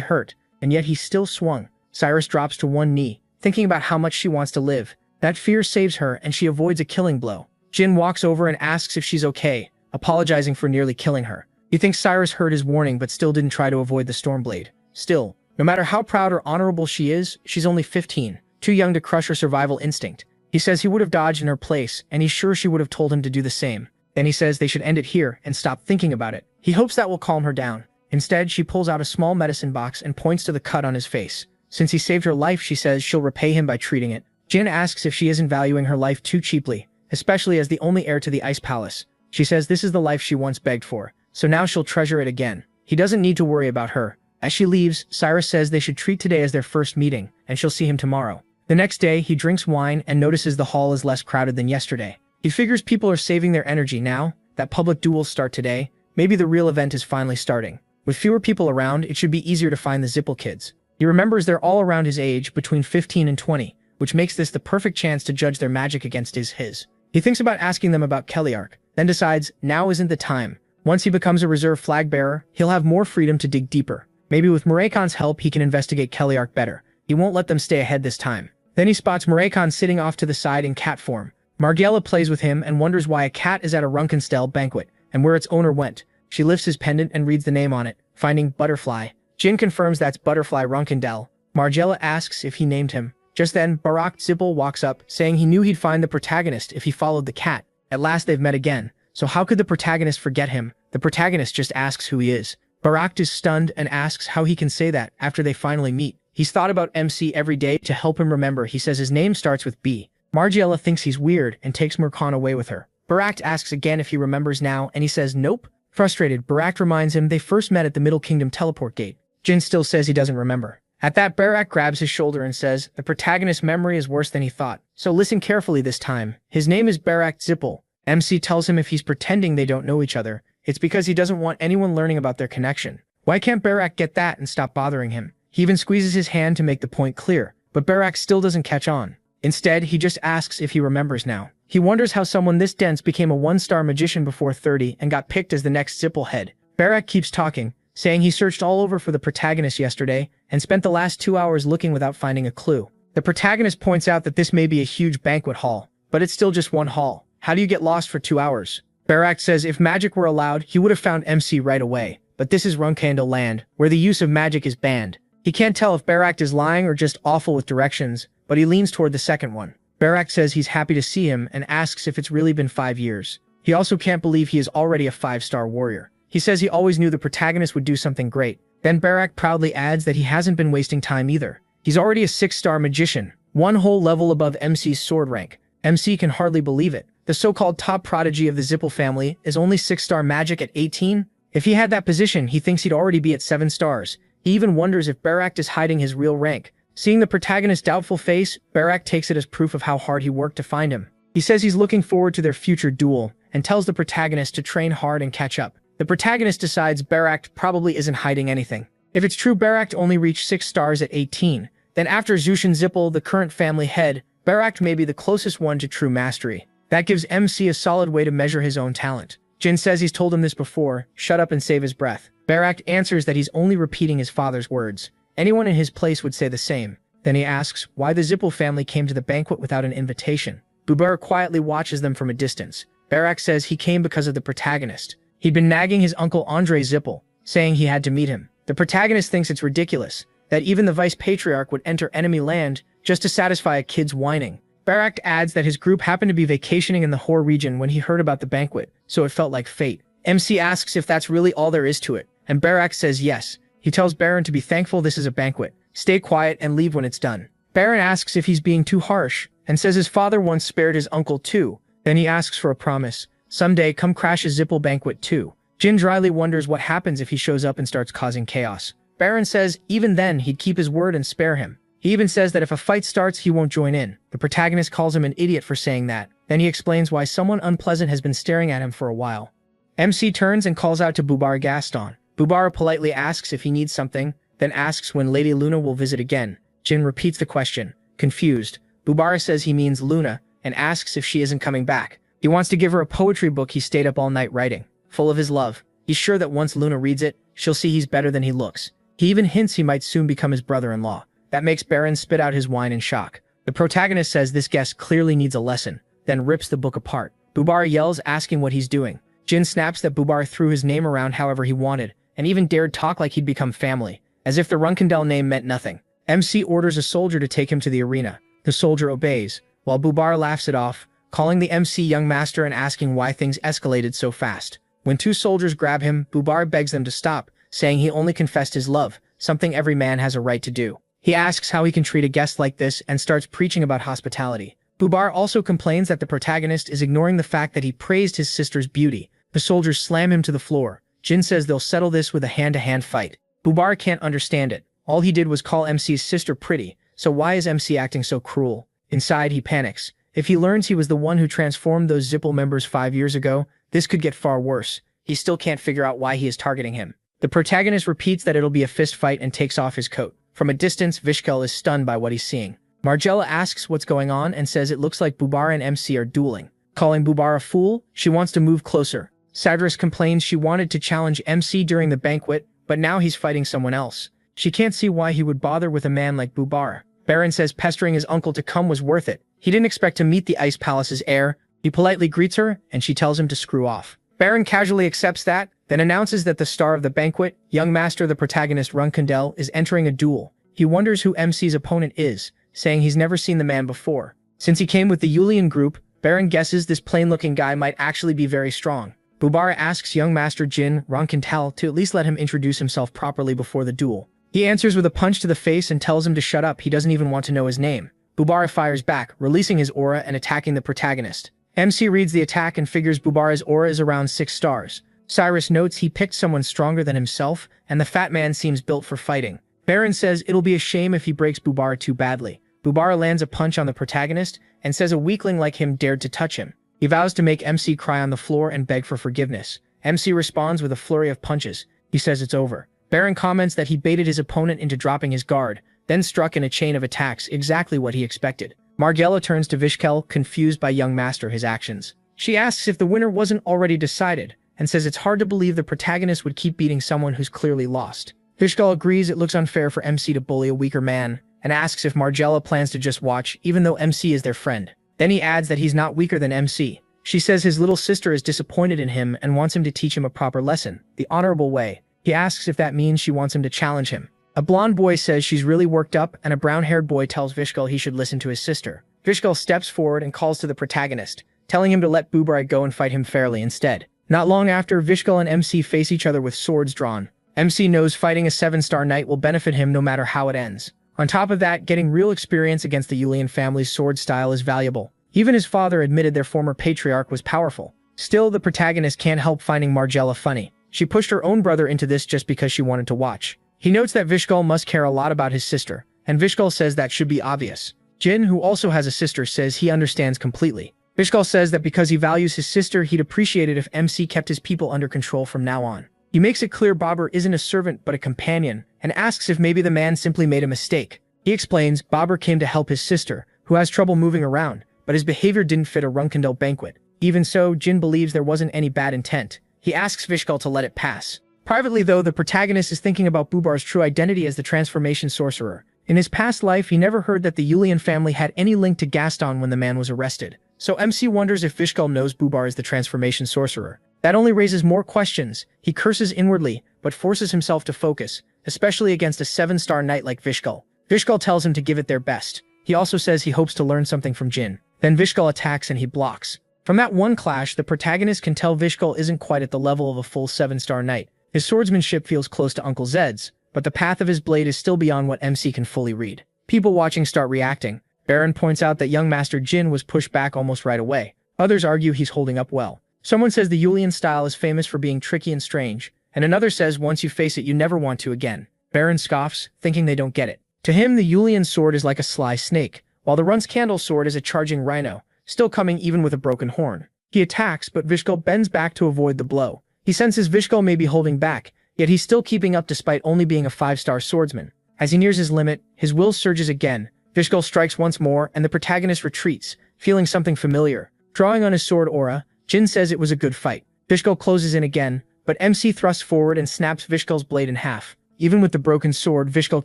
hurt, and yet he still swung. Cyrus drops to one knee, thinking about how much she wants to live. That fear saves her, and she avoids a killing blow. Jin walks over and asks if she's okay, apologizing for nearly killing her. He thinks Cyrus heard his warning but still didn't try to avoid the Stormblade. Still, no matter how proud or honorable she is, she's only 15, too young to crush her survival instinct. He says he would have dodged in her place, and he's sure she would have told him to do the same. Then he says they should end it here and stop thinking about it. He hopes that will calm her down. Instead, she pulls out a small medicine box and points to the cut on his face. Since he saved her life, she says she'll repay him by treating it. Jin asks if she isn't valuing her life too cheaply, especially as the only heir to the Ice Palace. She says this is the life she once begged for, so now she'll treasure it again. He doesn't need to worry about her. As she leaves, Cyrus says they should treat today as their first meeting, and she'll see him tomorrow. The next day, he drinks wine and notices the hall is less crowded than yesterday. He figures people are saving their energy now that public duels start today. Maybe the real event is finally starting. With fewer people around, it should be easier to find the Zipple kids. He remembers they're all around his age, between 15 and 20, which makes this the perfect chance to judge their magic against his. He thinks about asking them about Keliark, then decides now isn't the time. Once he becomes a reserve flag bearer, he'll have more freedom to dig deeper. Maybe with Murekon's help he can investigate Keliark better. He won't let them stay ahead this time. Then he spots Murekon sitting off to the side in cat form. Margiela plays with him and wonders why a cat is at a Runkenstel banquet, and where its owner went. She lifts his pendant and reads the name on it, finding Butterfly. Jin confirms that's Butterfly Runkendel. Margiela asks if he named him. Just then, Barak Zippel walks up, saying he knew he'd find the protagonist if he followed the cat. At last they've met again, so how could the protagonist forget him? The protagonist just asks who he is. Barak is stunned and asks how he can say that after they finally meet. He's thought about MC every day to help him remember. He says his name starts with B. Margiela thinks he's weird and takes Murkan away with her. Barak asks again if he remembers now, and he says nope. Frustrated, Barak reminds him they first met at the Middle Kingdom teleport gate. Jin still says he doesn't remember. At that, Barak grabs his shoulder and says, the protagonist's memory is worse than he thought, so listen carefully this time. His name is Barak Zippel. MC tells him if he's pretending they don't know each other, it's because he doesn't want anyone learning about their connection. Why can't Barak get that and stop bothering him? He even squeezes his hand to make the point clear, but Barak still doesn't catch on. Instead, he just asks if he remembers now. He wonders how someone this dense became a 1-star magician before 30 and got picked as the next Zippel head. Barak keeps talking, saying he searched all over for the protagonist yesterday and spent the last 2 hours looking without finding a clue. The protagonist points out that this may be a huge banquet hall, but it's still just one hall. How do you get lost for 2 hours? Barak says if magic were allowed, he would have found MC right away, but this is Runkandel land, where the use of magic is banned. He can't tell if Barak is lying or just awful with directions, but he leans toward the second one. Barak says he's happy to see him and asks if it's really been 5 years. He also can't believe he is already a 5-star warrior. He says he always knew the protagonist would do something great. Then Barak proudly adds that he hasn't been wasting time either. He's already a 6-star magician, one whole level above MC's sword rank. MC can hardly believe it. The so-called top prodigy of the Zippel family is only 6-star magic at 18? If he had that position, he thinks he'd already be at 7 stars. He even wonders if Barak is hiding his real rank. Seeing the protagonist's doubtful face, Barak takes it as proof of how hard he worked to find him. He says he's looking forward to their future duel and tells the protagonist to train hard and catch up. The protagonist decides Barak probably isn't hiding anything. If it's true Barak only reached 6 stars at 18, then after Zushin Zippel, the current family head, Barak may be the closest one to true mastery. That gives MC a solid way to measure his own talent. Jin says he's told him this before, shut up and save his breath. Barak answers that he's only repeating his father's words. Anyone in his place would say the same. Then he asks why the Zippel family came to the banquet without an invitation. Buber quietly watches them from a distance. Barak says he came because of the protagonist. He'd been nagging his uncle Andre Zippel, saying he had to meet him. The protagonist thinks it's ridiculous that even the vice patriarch would enter enemy land just to satisfy a kid's whining. Barak adds that his group happened to be vacationing in the Hor region when he heard about the banquet, so it felt like fate. MC asks if that's really all there is to it, and Barak says yes. He tells Baron to be thankful this is a banquet, stay quiet and leave when it's done. Baron asks if he's being too harsh, and says his father once spared his uncle too. Then he asks for a promise. Someday come crash a Zippel banquet too. Jin dryly wonders what happens if he shows up and starts causing chaos. Baron says even then he'd keep his word and spare him. He even says that if a fight starts he won't join in. The protagonist calls him an idiot for saying that. Then he explains why someone unpleasant has been staring at him for a while. MC turns and calls out to Bubara Gaston. Bubara politely asks if he needs something, then asks when Lady Luna will visit again. Jin repeats the question, confused. Bubara says he means Luna, and asks if she isn't coming back. He wants to give her a poetry book he stayed up all night writing, full of his love. He's sure that once Luna reads it, she'll see he's better than he looks. He even hints he might soon become his brother-in-law. That makes Baron spit out his wine in shock. The protagonist says this guest clearly needs a lesson, then rips the book apart. Bubara yells, asking what he's doing. Jin snaps that Bubara threw his name around however he wanted, and even dared talk like he'd become family, as if the Runkendel name meant nothing. MC orders a soldier to take him to the arena. The soldier obeys, while Bubara laughs it off, calling the MC young master and asking why things escalated so fast. When two soldiers grab him, Bubara begs them to stop, saying he only confessed his love, something every man has a right to do. He asks how he can treat a guest like this and starts preaching about hospitality. Bubara also complains that the protagonist is ignoring the fact that he praised his sister's beauty. The soldiers slam him to the floor. Jin says they'll settle this with a hand-to-hand fight. Bubara can't understand it. All he did was call MC's sister pretty, so why is MC acting so cruel? Inside, he panics. If he learns he was the one who transformed those Zippel members 5 years ago, this could get far worse. He still can't figure out why he is targeting him. The protagonist repeats that it'll be a fist fight and takes off his coat. From a distance, Vishkel is stunned by what he's seeing. Margella asks what's going on and says it looks like Bubara and MC are dueling. Calling Bubara a fool, she wants to move closer. Sadris complains she wanted to challenge MC during the banquet, but now he's fighting someone else. She can't see why he would bother with a man like Bubara. Baron says pestering his uncle to come was worth it. He didn't expect to meet the Ice Palace's heir. He politely greets her, and she tells him to screw off. Baron casually accepts that, then announces that the star of the banquet, young master the protagonist Runkendel, is entering a duel. He wonders who MC's opponent is, saying he's never seen the man before. Since he came with the Yulian group, Baron guesses this plain-looking guy might actually be very strong. Bubara asks young master Jin Runkendel to at least let him introduce himself properly before the duel. He answers with a punch to the face and tells him to shut up. He doesn't even want to know his name. Bubara fires back, releasing his aura and attacking the protagonist. MC reads the attack and figures Bubara's aura is around 6 stars. Cyrus notes he picked someone stronger than himself, and the fat man seems built for fighting. Baron says it'll be a shame if he breaks Bubara too badly. Bubara lands a punch on the protagonist and says a weakling like him dared to touch him. He vows to make MC cry on the floor and beg for forgiveness. MC responds with a flurry of punches. He says it's over. Baron comments that he baited his opponent into dropping his guard, then struck in a chain of attacks, exactly what he expected. Margella turns to Vishkel, confused by young master his actions. She asks if the winner wasn't already decided, and says it's hard to believe the protagonist would keep beating someone who's clearly lost. Vishkel agrees it looks unfair for MC to bully a weaker man, and asks if Margella plans to just watch, even though MC is their friend. Then he adds that he's not weaker than MC. She says his little sister is disappointed in him and wants him to teach him a proper lesson, the honorable way. He asks if that means she wants him to challenge him. A blonde boy says she's really worked up, and a brown-haired boy tells Vishkel he should listen to his sister. Vishkel steps forward and calls to the protagonist, telling him to let Bubara go and fight him fairly instead. Not long after, Vishkel and MC face each other with swords drawn. MC knows fighting a 7-star knight will benefit him no matter how it ends. On top of that, getting real experience against the Yulian family's sword style is valuable. Even his father admitted their former patriarch was powerful. Still, the protagonist can't help finding Margella funny. She pushed her own brother into this just because she wanted to watch. He notes that Vishkel must care a lot about his sister, and Vishkel says that should be obvious. Jin, who also has a sister, says he understands completely. Vishkel says that because he values his sister, he'd appreciate it if MC kept his people under control from now on. He makes it clear Babur isn't a servant but a companion, and asks if maybe the man simply made a mistake. He explains Babur came to help his sister, who has trouble moving around, but his behavior didn't fit a Runkendel banquet. Even so, Jin believes there wasn't any bad intent. He asks Vishkel to let it pass. Privately though, the protagonist is thinking about Bubar's true identity as the transformation sorcerer. In his past life, he never heard that the Yulian family had any link to Gaston when the man was arrested. So MC wonders if Vishkel knows Bubar is the transformation sorcerer. That only raises more questions. He curses inwardly, but forces himself to focus, especially against a 7-star knight like Vishkel. Vishkel tells him to give it their best. He also says he hopes to learn something from Jin. Then Vishkel attacks and he blocks. From that one clash, the protagonist can tell Vishkel isn't quite at the level of a full 7-star knight. His swordsmanship feels close to Uncle Zed's, but the path of his blade is still beyond what MC can fully read. People watching start reacting. Baron points out that young Master Jin was pushed back almost right away. Others argue he's holding up well. Someone says the Yulian style is famous for being tricky and strange, and another says once you face it you never want to again. Baron scoffs, thinking they don't get it. To him, the Yulian sword is like a sly snake, while the Run's candle sword is a charging rhino. still coming even with a broken horn. He attacks, but Vishkal bends back to avoid the blow. He senses Vishkal may be holding back, yet he's still keeping up despite only being a 5-star swordsman. As he nears his limit, his will surges again. Vishkal strikes once more, and the protagonist retreats, feeling something familiar. Drawing on his sword aura, Jin says it was a good fight. Vishkal closes in again, but MC thrusts forward and snaps Vishkal's blade in half. Even with the broken sword, Vishkal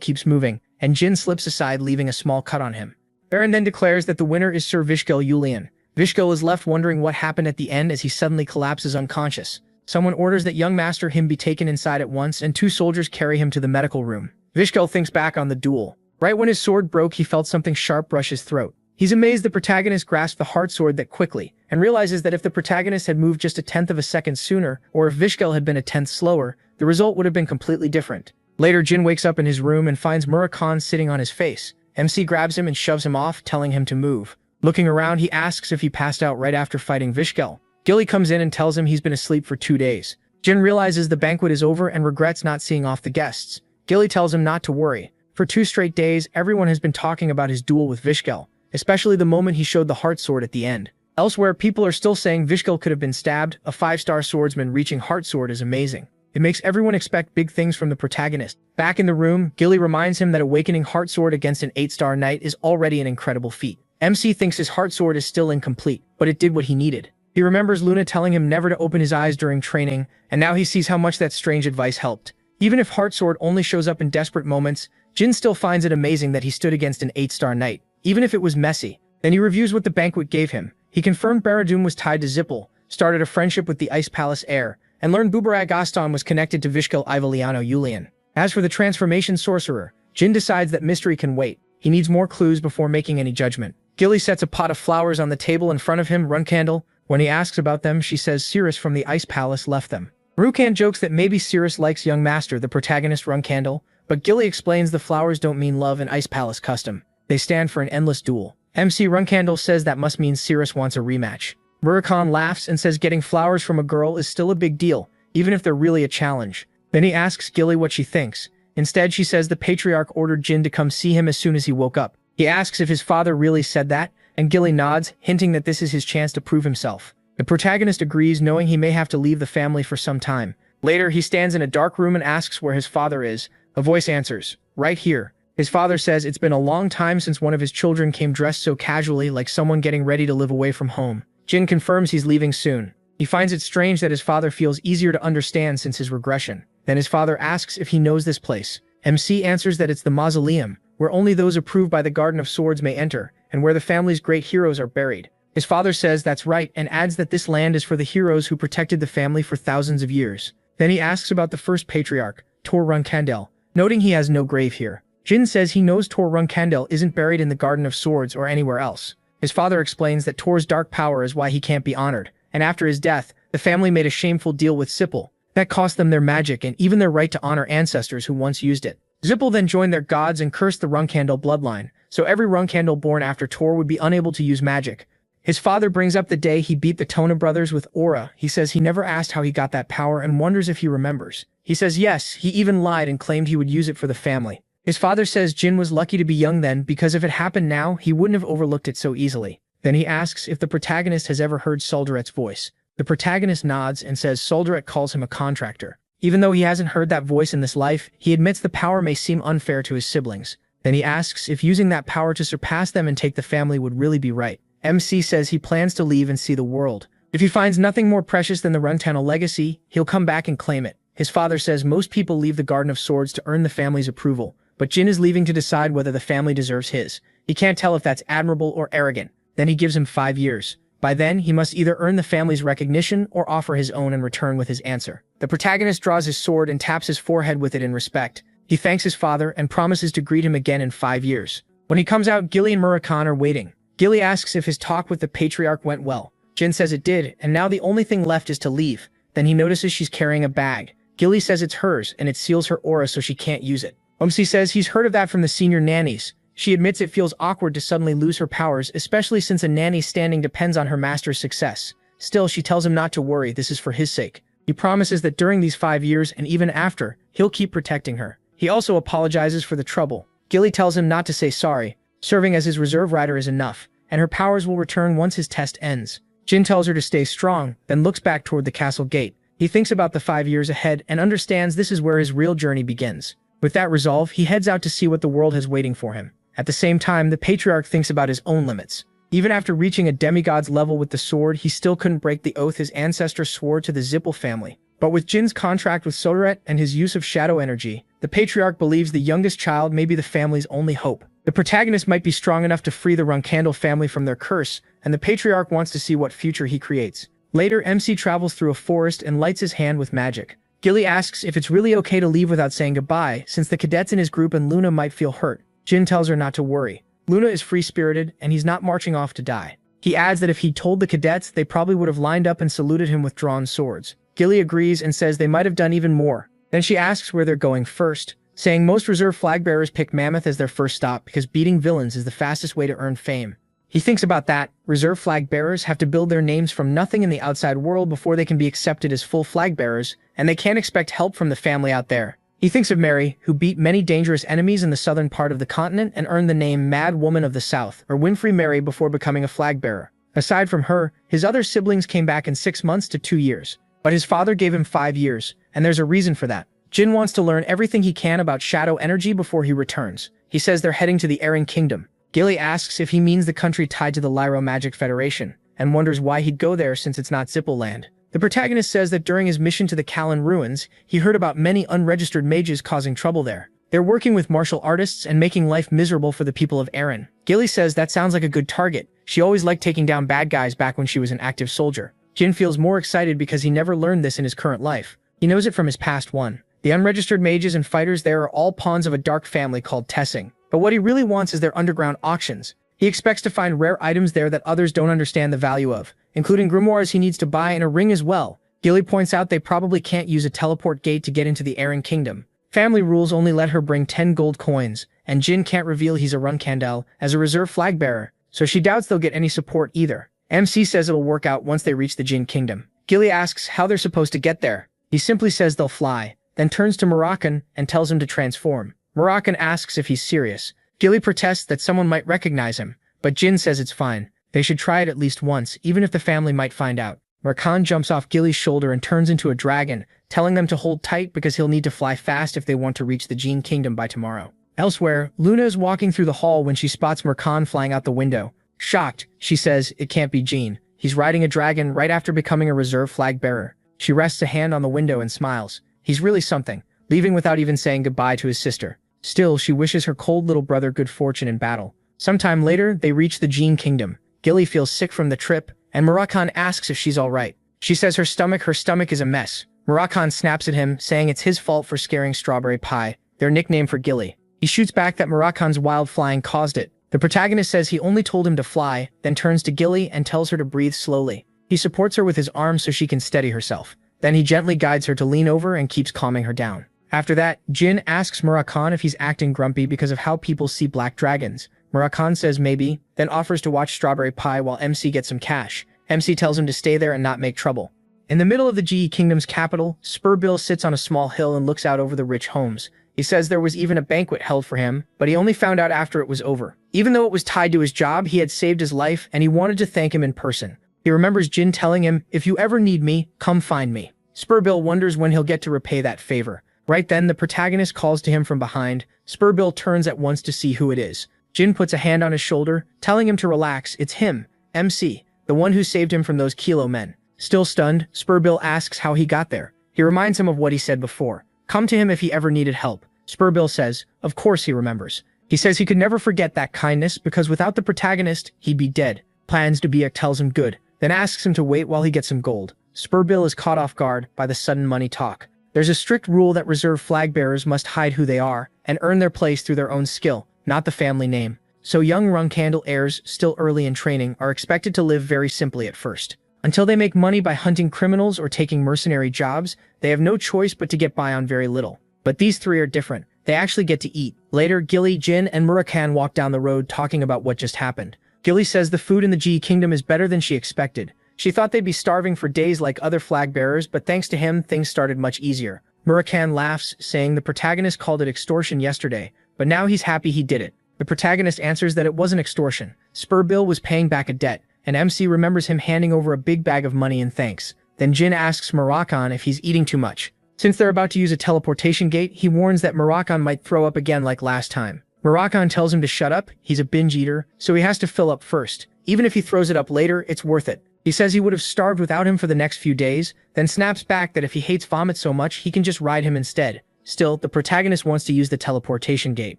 keeps moving, and Jin slips aside, leaving a small cut on him. Baron then declares that the winner is Sir Vishkal Yulian. Vishkal is left wondering what happened at the end as he suddenly collapses unconscious. Someone orders that young Master Him be taken inside at once, and 2 soldiers carry him to the medical room. Vishkal thinks back on the duel. Right when his sword broke, he felt something sharp brush his throat. He's amazed the protagonist grasped the heart sword that quickly, and realizes that if the protagonist had moved just a 1/10 of a second sooner, or if Vishkal had been a 1/10 slower, the result would have been completely different. Later, Jin wakes up in his room and finds Murakhan sitting on his face. MC grabs him and shoves him off, telling him to move. Looking around, he asks if he passed out right after fighting Vishkal. Gilly comes in and tells him he's been asleep for 2 days. Jin realizes the banquet is over and regrets not seeing off the guests. Gilly tells him not to worry. For 2 straight days, everyone has been talking about his duel with Vishkal, especially the moment he showed the heart sword at the end. Elsewhere, people are still saying Vishkal could have been stabbed. A 5-star swordsman reaching heart sword is amazing. It makes everyone expect big things from the protagonist. Back in the room, Gilly reminds him that awakening heart sword against an 8-star knight is already an incredible feat. MC thinks his heart sword is still incomplete, but it did what he needed. He remembers Luna telling him never to open his eyes during training, and now he sees how much that strange advice helped. Even if heart sword only shows up in desperate moments, Jin still finds it amazing that he stood against an 8-star knight, even if it was messy. Then he reviews what the banquet gave him. He confirmed Barad-dûm was tied to Zippel, started a friendship with the Ice Palace heir, and learned Bubarak Aston was connected to Vishkal Ivaliano Yulian. As for the transformation sorcerer, Jin decides that mystery can wait. He needs more clues before making any judgment. Gilly sets a pot of flowers on the table in front of him, Runkandel. When he asks about them, she says Cirrus from the Ice Palace left them. Rukan jokes that maybe Cirrus likes young master, the protagonist Runkandel, but Gilly explains the flowers don't mean love in Ice Palace custom. They stand for an endless duel. MC Runkandel says that must mean Cirrus wants a rematch. Murakhan laughs and says getting flowers from a girl is still a big deal, even if they're really a challenge. Then he asks Gilly what she thinks. Instead, she says the patriarch ordered Jin to come see him as soon as he woke up. He asks if his father really said that, and Gilly nods, hinting that this is his chance to prove himself. The protagonist agrees, knowing he may have to leave the family for some time. Later, he stands in a dark room and asks where his father is. A voice answers, "Right here." His father says it's been a long time since one of his children came dressed so casually, like someone getting ready to live away from home. Jin confirms he's leaving soon. He finds it strange that his father feels easier to understand since his regression. Then his father asks if he knows this place. MC answers that it's the mausoleum, where only those approved by the Garden of Swords may enter, and where the family's great heroes are buried. His father says that's right and adds that this land is for the heroes who protected the family for thousands of years. Then he asks about the first patriarch, Tor Runkandel, noting he has no grave here. Jin says he knows Tor Runkandel isn't buried in the Garden of Swords or anywhere else. His father explains that Tor's dark power is why he can't be honored, and after his death, the family made a shameful deal with Zippel. That cost them their magic and even their right to honor ancestors who once used it. Zippel then joined their gods and cursed the Runkandel bloodline, so every Runkandel born after Tor would be unable to use magic. His father brings up the day he beat the Tona brothers with aura. He says he never asked how he got that power and wonders if he remembers. He says yes, he even lied and claimed he would use it for the family. His father says Jin was lucky to be young then, because if it happened now, he wouldn't have overlooked it so easily. Then he asks if the protagonist has ever heard Soldaret's voice. The protagonist nods and says Soldaret calls him a contractor. Even though he hasn't heard that voice in this life, he admits the power may seem unfair to his siblings. Then he asks if using that power to surpass them and take the family would really be right. MC says he plans to leave and see the world. If he finds nothing more precious than the Runtano legacy, he'll come back and claim it. His father says most people leave the Garden of Swords to earn the family's approval, but Jin is leaving to decide whether the family deserves his. He can't tell if that's admirable or arrogant. Then he gives him 5 years. By then, he must either earn the family's recognition or offer his own and return with his answer. The protagonist draws his sword and taps his forehead with it in respect. He thanks his father and promises to greet him again in 5 years. When he comes out, Gilly and Murakhan are waiting. Gilly asks if his talk with the patriarch went well. Jin says it did, and now the only thing left is to leave. Then he notices she's carrying a bag. Gilly says it's hers, and it seals her aura so she can't use it. Umsi says he's heard of that from the senior nannies. She admits it feels awkward to suddenly lose her powers, especially since a nanny's standing depends on her master's success. Still, she tells him not to worry, this is for his sake. He promises that during these 5 years, and even after, he'll keep protecting her. He also apologizes for the trouble. Gilly tells him not to say sorry. Serving as his reserve rider is enough. and her powers will return once his test ends. Jin tells her to stay strong, then looks back toward the castle gate. He thinks about the 5 years ahead and understands this is where his real journey begins. With that resolve, he heads out to see what the world has waiting for him. At the same time, the patriarch thinks about his own limits. Even after reaching a demigod's level with the sword, he still couldn't break the oath his ancestors swore to the Zippel family. But with Jin's contract with Sodaret and his use of shadow energy, the patriarch believes the youngest child may be the family's only hope. The protagonist might be strong enough to free the Runkandel family from their curse, and the patriarch wants to see what future he creates. Later, MC travels through a forest and lights his hand with magic. Gilly asks if it's really okay to leave without saying goodbye, since the cadets in his group and Luna might feel hurt. Jin tells her not to worry. Luna is free-spirited, and he's not marching off to die. He adds that if he'd told the cadets, they probably would have lined up and saluted him with drawn swords. Gilly agrees and says they might have done even more. Then she asks where they're going first, saying most reserve flag bearers pick Mammoth as their first stop because beating villains is the fastest way to earn fame. He thinks about that. Reserve flag bearers have to build their names from nothing in the outside world before they can be accepted as full flag bearers, and they can't expect help from the family out there. He thinks of Mary, who beat many dangerous enemies in the southern part of the continent and earned the name Mad Woman of the South, or Winfrey Mary, before becoming a flag bearer. Aside from her, his other siblings came back in 6 months to 2 years. But his father gave him 5 years, and there's a reason for that. Jin wants to learn everything he can about shadow energy before he returns. He says they're heading to the Erring Kingdom. Gilly asks if he means the country tied to the Lyro Magic Federation, and wonders why he'd go there since it's not Zippel land. The protagonist says that during his mission to the Kallen ruins, he heard about many unregistered mages causing trouble there. They're working with martial artists and making life miserable for the people of Erin. Gilly says that sounds like a good target. She always liked taking down bad guys back when she was an active soldier. Jin feels more excited because he never learned this in his current life. He knows it from his past one. The unregistered mages and fighters there are all pawns of a dark family called Tessing. But what he really wants is their underground auctions. He expects to find rare items there that others don't understand the value of, including grimoires he needs to buy and a ring as well. Gilly points out they probably can't use a teleport gate to get into the Erring Kingdom. Family rules only let her bring 10 gold coins, and Jin can't reveal he's a Runkandel as a reserve flag bearer, so she doubts they'll get any support either. MC says it'll work out once they reach the Jin Kingdom. Gilly asks how they're supposed to get there. He simply says they'll fly, then turns to Moroccan and tells him to transform. Moroccan asks if he's serious. Gilly protests that someone might recognize him, but Jin says it's fine. They should try it at least once, even if the family might find out. Moroccan jumps off Gilly's shoulder and turns into a dragon, telling them to hold tight because he'll need to fly fast if they want to reach the Jin Kingdom by tomorrow. Elsewhere, Luna is walking through the hall when she spots Moroccan flying out the window. Shocked, she says it can't be Jin. He's riding a dragon right after becoming a reserve flag bearer. She rests a hand on the window and smiles. He's really something, leaving without even saying goodbye to his sister. Still, she wishes her cold little brother good fortune in battle. Sometime later, they reach the Jin Kingdom. Gilly feels sick from the trip, and Moroccan asks if she's alright. She says her stomach is a mess. Moroccan snaps at him, saying it's his fault for scaring Strawberry Pie, their nickname for Gilly. He shoots back that Moroccan's wild flying caused it. The protagonist says he only told him to fly, then turns to Gilly and tells her to breathe slowly. He supports her with his arm so she can steady herself. Then he gently guides her to lean over and keeps calming her down. After that, Jin asks Moroccan if he's acting grumpy because of how people see black dragons. Moroccan says maybe, then offers to watch Strawberry Pie while MC gets some cash. MC tells him to stay there and not make trouble. In the middle of the GE Kingdom's capital, Spurbill sits on a small hill and looks out over the rich homes. He says there was even a banquet held for him, but he only found out after it was over. Even though it was tied to his job, he had saved his life and he wanted to thank him in person. He remembers Jin telling him, "If you ever need me, come find me." Spurbill wonders when he'll get to repay that favor. Right then, the protagonist calls to him from behind. Spurbill turns at once to see who it is. Jin puts a hand on his shoulder, telling him to relax. It's him, MC, the one who saved him from those Kilo men. Still stunned, Spurbill asks how he got there. He reminds him of what he said before. Come to him if he ever needed help. Spurbill says, of course he remembers. He says he could never forget that kindness because without the protagonist, he'd be dead. Plans Dubiak tells him good, then asks him to wait while he gets some gold. Spurbill is caught off guard by the sudden money talk. There's a strict rule that reserve flag bearers must hide who they are and earn their place through their own skill, not the family name. So young Runkandel heirs, still early in training, are expected to live very simply at first. Until they make money by hunting criminals or taking mercenary jobs, they have no choice but to get by on very little. But these three are different. They actually get to eat. Later, Gilly, Jin, and Moroccan walk down the road talking about what just happened. Gilly says the food in the G Kingdom is better than she expected. She thought they'd be starving for days like other flag bearers, but thanks to him, things started much easier. Moroccan laughs, saying the protagonist called it extortion yesterday, but now he's happy he did it. The protagonist answers that it wasn't extortion. Spurbill was paying back a debt, and MC remembers him handing over a big bag of money in thanks. Then Jin asks Murakan if he's eating too much. Since they're about to use a teleportation gate, he warns that Murakan might throw up again like last time. Murakan tells him to shut up, he's a binge eater, so he has to fill up first. Even if he throws it up later, it's worth it. He says he would have starved without him for the next few days, then snaps back that if he hates vomit so much, he can just ride him instead. Still, the protagonist wants to use the teleportation gate.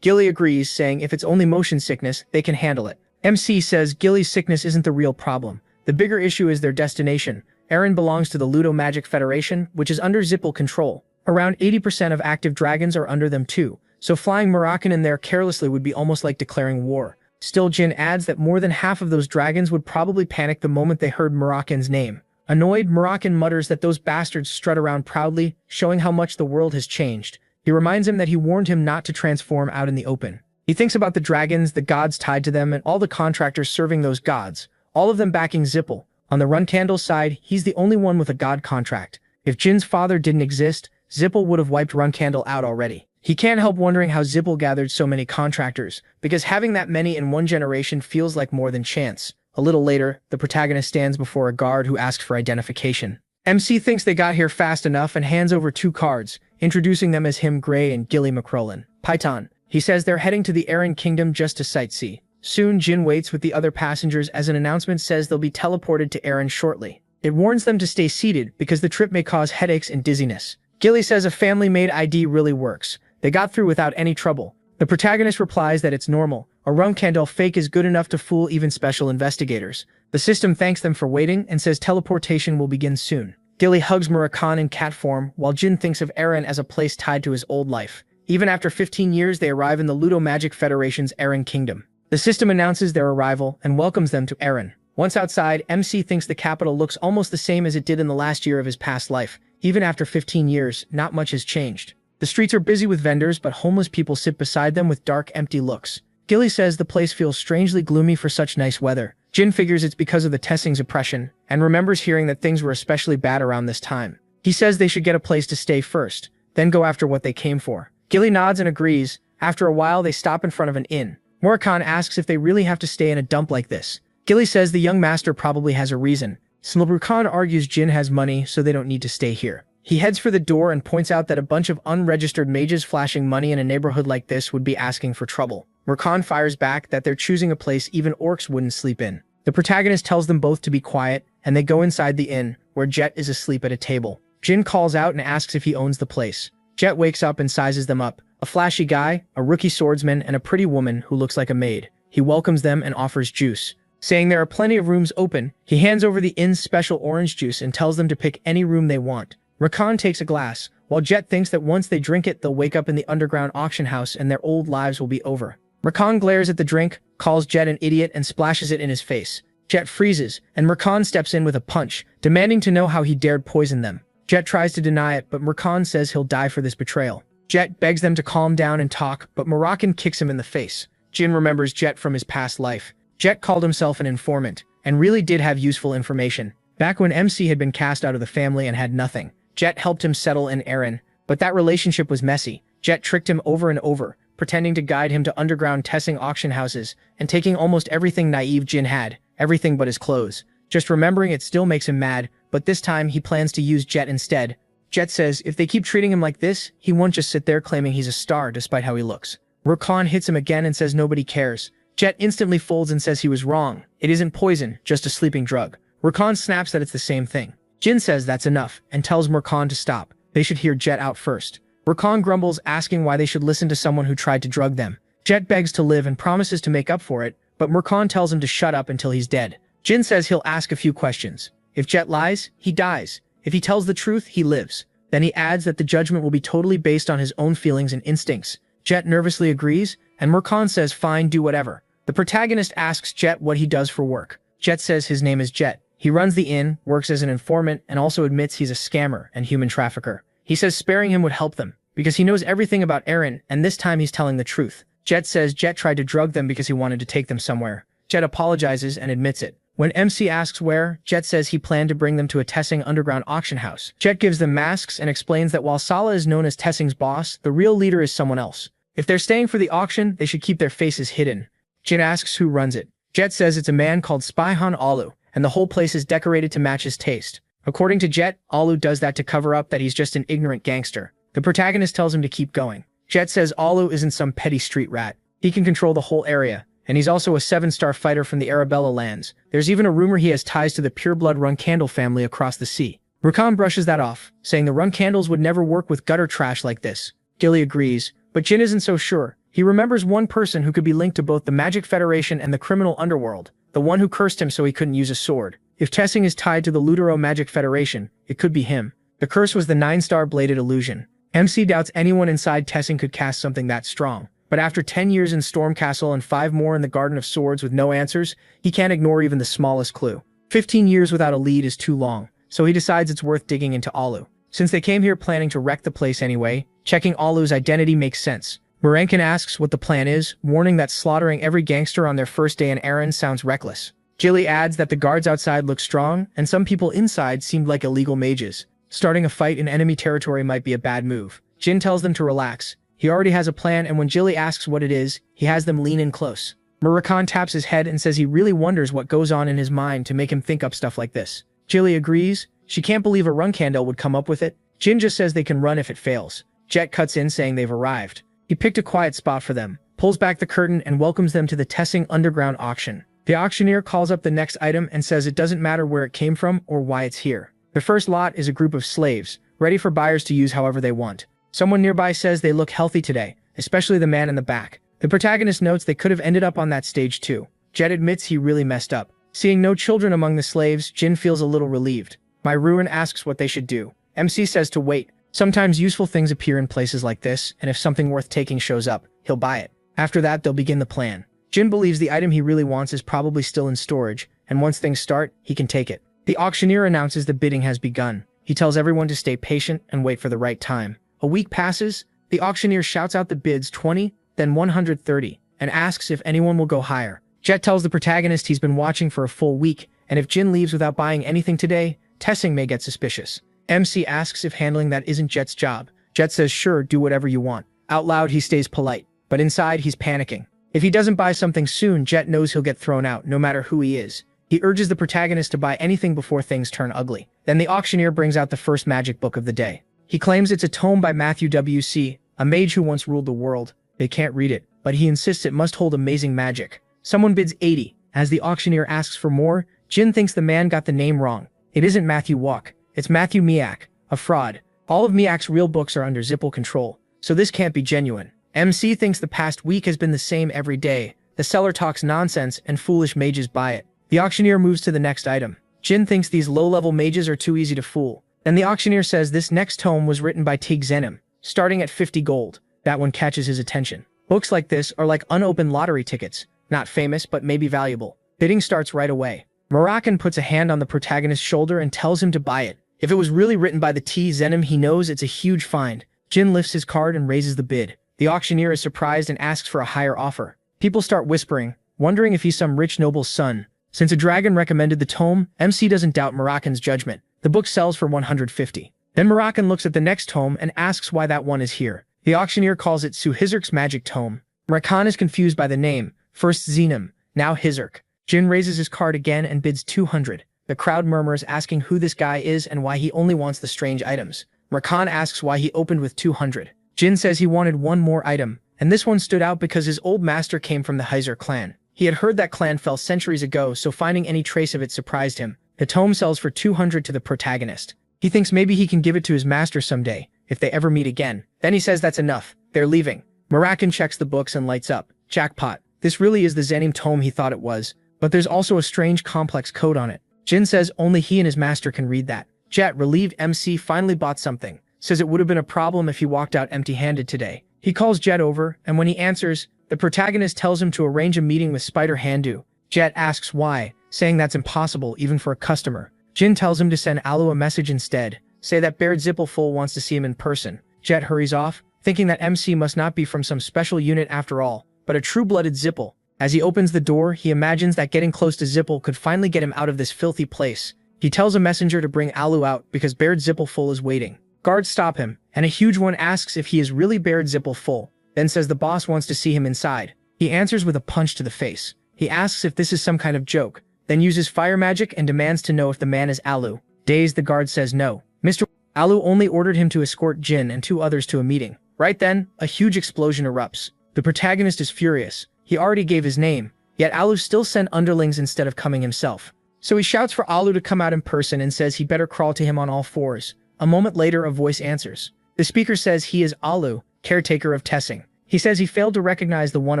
Gilly agrees, saying if it's only motion sickness, they can handle it. MC says Gilly's sickness isn't the real problem. The bigger issue is their destination. Eren belongs to the Ludo Magic Federation, which is under Zippel control. Around 80% of active dragons are under them too, so flying Murakan in there carelessly would be almost like declaring war. Still, Jin adds that more than half of those dragons would probably panic the moment they heard Murakan's name. Annoyed, Murakan mutters that those bastards strut around proudly, showing how much the world has changed. He reminds him that he warned him not to transform out in the open. He thinks about the dragons, the gods tied to them, and all the contractors serving those gods, all of them backing Zippel. On the Runcandle side, he's the only one with a god contract. If Jin's father didn't exist, Zippel would have wiped Runcandle out already. He can't help wondering how Zippel gathered so many contractors, because having that many in one generation feels like more than chance. A little later, the protagonist stands before a guard who asks for identification. MC thinks they got here fast enough and hands over 2 cards, introducing them as him Gray and Gilly McCrollan. Python. He says they're heading to the Eren Kingdom just to sightsee. Soon, Jin waits with the other passengers as an announcement says they'll be teleported to Eren shortly. It warns them to stay seated because the trip may cause headaches and dizziness. Gilly says a family-made ID really works. They got through without any trouble. The protagonist replies that it's normal. A Runcandle fake is good enough to fool even special investigators. The system thanks them for waiting and says teleportation will begin soon. Gilly hugs Murakan in cat form, while Jin thinks of Eren as a place tied to his old life. Even after 15 years, they arrive in the Ludo Magic Federation's Eren Kingdom. The system announces their arrival and welcomes them to Eren. Once outside, MC thinks the capital looks almost the same as it did in the last year of his past life. Even after 15 years, not much has changed. The streets are busy with vendors, but homeless people sit beside them with dark, empty looks. Gilly says the place feels strangely gloomy for such nice weather. Jin figures it's because of the Tessing's oppression, and remembers hearing that things were especially bad around this time. He says they should get a place to stay first, then go after what they came for. Gilly nods and agrees. After a while, they stop in front of an inn. Murakan asks if they really have to stay in a dump like this. Gilly says the young master probably has a reason. Smilbrukan argues Jin has money, so they don't need to stay here. He heads for the door and points out that a bunch of unregistered mages flashing money in a neighborhood like this would be asking for trouble. Murakan fires back that they're choosing a place even orcs wouldn't sleep in. The protagonist tells them both to be quiet, and they go inside the inn, where Jet is asleep at a table. Jin calls out and asks if he owns the place. Jet wakes up and sizes them up. A flashy guy, a rookie swordsman, and a pretty woman who looks like a maid. He welcomes them and offers juice. Saying there are plenty of rooms open, he hands over the inn's special orange juice and tells them to pick any room they want. Rakan takes a glass, while Jet thinks that once they drink it, they'll wake up in the underground auction house and their old lives will be over. Rakan glares at the drink, calls Jet an idiot, and splashes it in his face. Jet freezes, and Rakan steps in with a punch, demanding to know how he dared poison them. Jet tries to deny it, but Rakan says he'll die for this betrayal. Jet begs them to calm down and talk, but Murakan kicks him in the face. Jin remembers Jet from his past life. Jet called himself an informant, and really did have useful information. Back when MC had been cast out of the family and had nothing, Jet helped him settle in Eren, but that relationship was messy. Jet tricked him over and over, pretending to guide him to underground Tessing auction houses, and taking almost everything naive Jin had, everything but his clothes. Just remembering it still makes him mad, but this time he plans to use Jet instead. Jet says if they keep treating him like this, he won't just sit there claiming he's a star despite how he looks. Rakan hits him again and says nobody cares. Jet instantly folds and says he was wrong. It isn't poison, just a sleeping drug. Rakan snaps that it's the same thing. Jin says that's enough, and tells Murakan to stop. They should hear Jet out first. Rakan grumbles, asking why they should listen to someone who tried to drug them. Jet begs to live and promises to make up for it, but Murakan tells him to shut up until he's dead. Jin says he'll ask a few questions. If Jet lies, he dies. If he tells the truth, he lives. Then he adds that the judgment will be totally based on his own feelings and instincts. Jet nervously agrees, and Murakan says fine, do whatever. The protagonist asks Jet what he does for work. Jet says his name is Jet. He runs the inn, works as an informant, and also admits he's a scammer and human trafficker. He says sparing him would help them, because he knows everything about Eren, and this time he's telling the truth. Jet says Jet tried to drug them because he wanted to take them somewhere. Jet apologizes and admits it. When MC asks where, Jet says he planned to bring them to a Tessing underground auction house. Jet gives them masks and explains that while Sala is known as Tessing's boss, the real leader is someone else. If they're staying for the auction, they should keep their faces hidden. Jin asks who runs it. Jet says it's a man called Spyhan Alu, and the whole place is decorated to match his taste. According to Jet, Alu does that to cover up that he's just an ignorant gangster. The protagonist tells him to keep going. Jet says Alu isn't some petty street rat. He can control the whole area, and he's also a 7-star fighter from the Arabella lands. There's even a rumor he has ties to the pureblood Runcandle family across the sea. Rakan brushes that off, saying the Runcandles would never work with gutter trash like this. Gilly agrees, but Jin isn't so sure. He remembers one person who could be linked to both the Magic Federation and the criminal underworld, the one who cursed him so he couldn't use a sword. If Tessing is tied to the Ludero Magic Federation, it could be him. The curse was the 9-star bladed illusion. MC doubts anyone inside Tessing could cast something that strong. But after 10 years in Storm Castle and 5 more in the Garden of Swords with no answers, he can't ignore even the smallest clue. 15 years without a lead is too long, so he decides it's worth digging into Alu. Since they came here planning to wreck the place anyway, checking Alu's identity makes sense. Morenkin asks what the plan is, warning that slaughtering every gangster on their first day in errand sounds reckless. Jilly adds that the guards outside look strong, and some people inside seemed like illegal mages. Starting a fight in enemy territory might be a bad move. Jin tells them to relax. He already has a plan, and when Jilly asks what it is, he has them lean in close. Murakan taps his head and says he really wonders what goes on in his mind to make him think up stuff like this. Jilly agrees. She can't believe a Runcandle would come up with it. Jin just says they can run if it fails. Jet cuts in saying they've arrived. He picked a quiet spot for them, pulls back the curtain and welcomes them to the Tessing Underground auction. The auctioneer calls up the next item and says it doesn't matter where it came from or why it's here. The first lot is a group of slaves, ready for buyers to use however they want. Someone nearby says they look healthy today, especially the man in the back. The protagonist notes they could have ended up on that stage too. Jet admits he really messed up. Seeing no children among the slaves, Jin feels a little relieved. My Ruin asks what they should do. MC says to wait. Sometimes useful things appear in places like this, and if something worth taking shows up, he'll buy it. After that, they'll begin the plan. Jin believes the item he really wants is probably still in storage, and once things start, he can take it. The auctioneer announces the bidding has begun. He tells everyone to stay patient and wait for the right time. A week passes. The auctioneer shouts out the bids 20, then 130, and asks if anyone will go higher. Jet tells the protagonist he's been watching for a full week, and if Jin leaves without buying anything today, Tessing may get suspicious. MC asks if handling that isn't Jet's job. Jet says sure, do whatever you want. Out loud, he stays polite, but inside, he's panicking. If he doesn't buy something soon, Jet knows he'll get thrown out, no matter who he is. He urges the protagonist to buy anything before things turn ugly. Then the auctioneer brings out the first magic book of the day. He claims it's a tome by Matthew W.C., a mage who once ruled the world. They can't read it, but he insists it must hold amazing magic. Someone bids 80. As the auctioneer asks for more, Jin thinks the man got the name wrong. It isn't Matthew Walk. It's Matthew Miak, a fraud. All of Miak's real books are under Zippel control, so this can't be genuine. MC thinks the past week has been the same every day. The seller talks nonsense and foolish mages buy it. The auctioneer moves to the next item. Jin thinks these low-level mages are too easy to fool. Then the auctioneer says this next tome was written by Tig Zenim, starting at 50 gold. That one catches his attention. Books like this are like unopened lottery tickets. Not famous, but maybe valuable. Bidding starts right away. Moroccan puts a hand on the protagonist's shoulder and tells him to buy it. If it was really written by the T. Zenim, he knows it's a huge find. Jin lifts his card and raises the bid. The auctioneer is surprised and asks for a higher offer. People start whispering, wondering if he's some rich noble's son. Since a dragon recommended the tome, MC doesn't doubt Moroccan's judgment. The book sells for 150. Then Moroccan looks at the next tome and asks why that one is here. The auctioneer calls it Suhizerk's magic tome. Moroccan is confused by the name. First Zenim, now Hizerk. Jin raises his card again and bids 200. The crowd murmurs asking who this guy is and why he only wants the strange items. Moroccan asks why he opened with 200. Jin says he wanted one more item, and this one stood out because his old master came from the Heiser clan. He had heard that clan fell centuries ago, so finding any trace of it surprised him. The tome sells for 200 to the protagonist. He thinks maybe he can give it to his master someday, if they ever meet again. Then he says that's enough. They're leaving. Moroccan checks the books and lights up. Jackpot. This really is the Zenim tome he thought it was, but there's also a strange complex code on it. Jin says only he and his master can read that. Jet, relieved MC finally bought something, says it would have been a problem if he walked out empty-handed today. He calls Jet over, and when he answers, the protagonist tells him to arrange a meeting with Spider Handu. Jet asks why, saying that's impossible even for a customer. Jin tells him to send Alu a message instead, say that Baird Zippelful wants to see him in person. Jet hurries off, thinking that MC must not be from some special unit after all, but a true-blooded Zippel. As he opens the door, he imagines that getting close to Zippel could finally get him out of this filthy place. He tells a messenger to bring Alu out because Baird Zippelful is waiting. Guards stop him, and a huge one asks if he is really Baird Zippelful. then says the boss wants to see him inside. He answers with a punch to the face. He asks if this is some kind of joke, then uses fire magic and demands to know if the man is Alu. Dazed, the guard says no. Mr. Alu only ordered him to escort Jin and 2 others to a meeting. Right then, a huge explosion erupts. The protagonist is furious. He already gave his name, yet Alu still sent underlings instead of coming himself. So he shouts for Alu to come out in person and says he better crawl to him on all 4s. A moment later, a voice answers. The speaker says he is Alu, caretaker of Tessing. He says he failed to recognize the one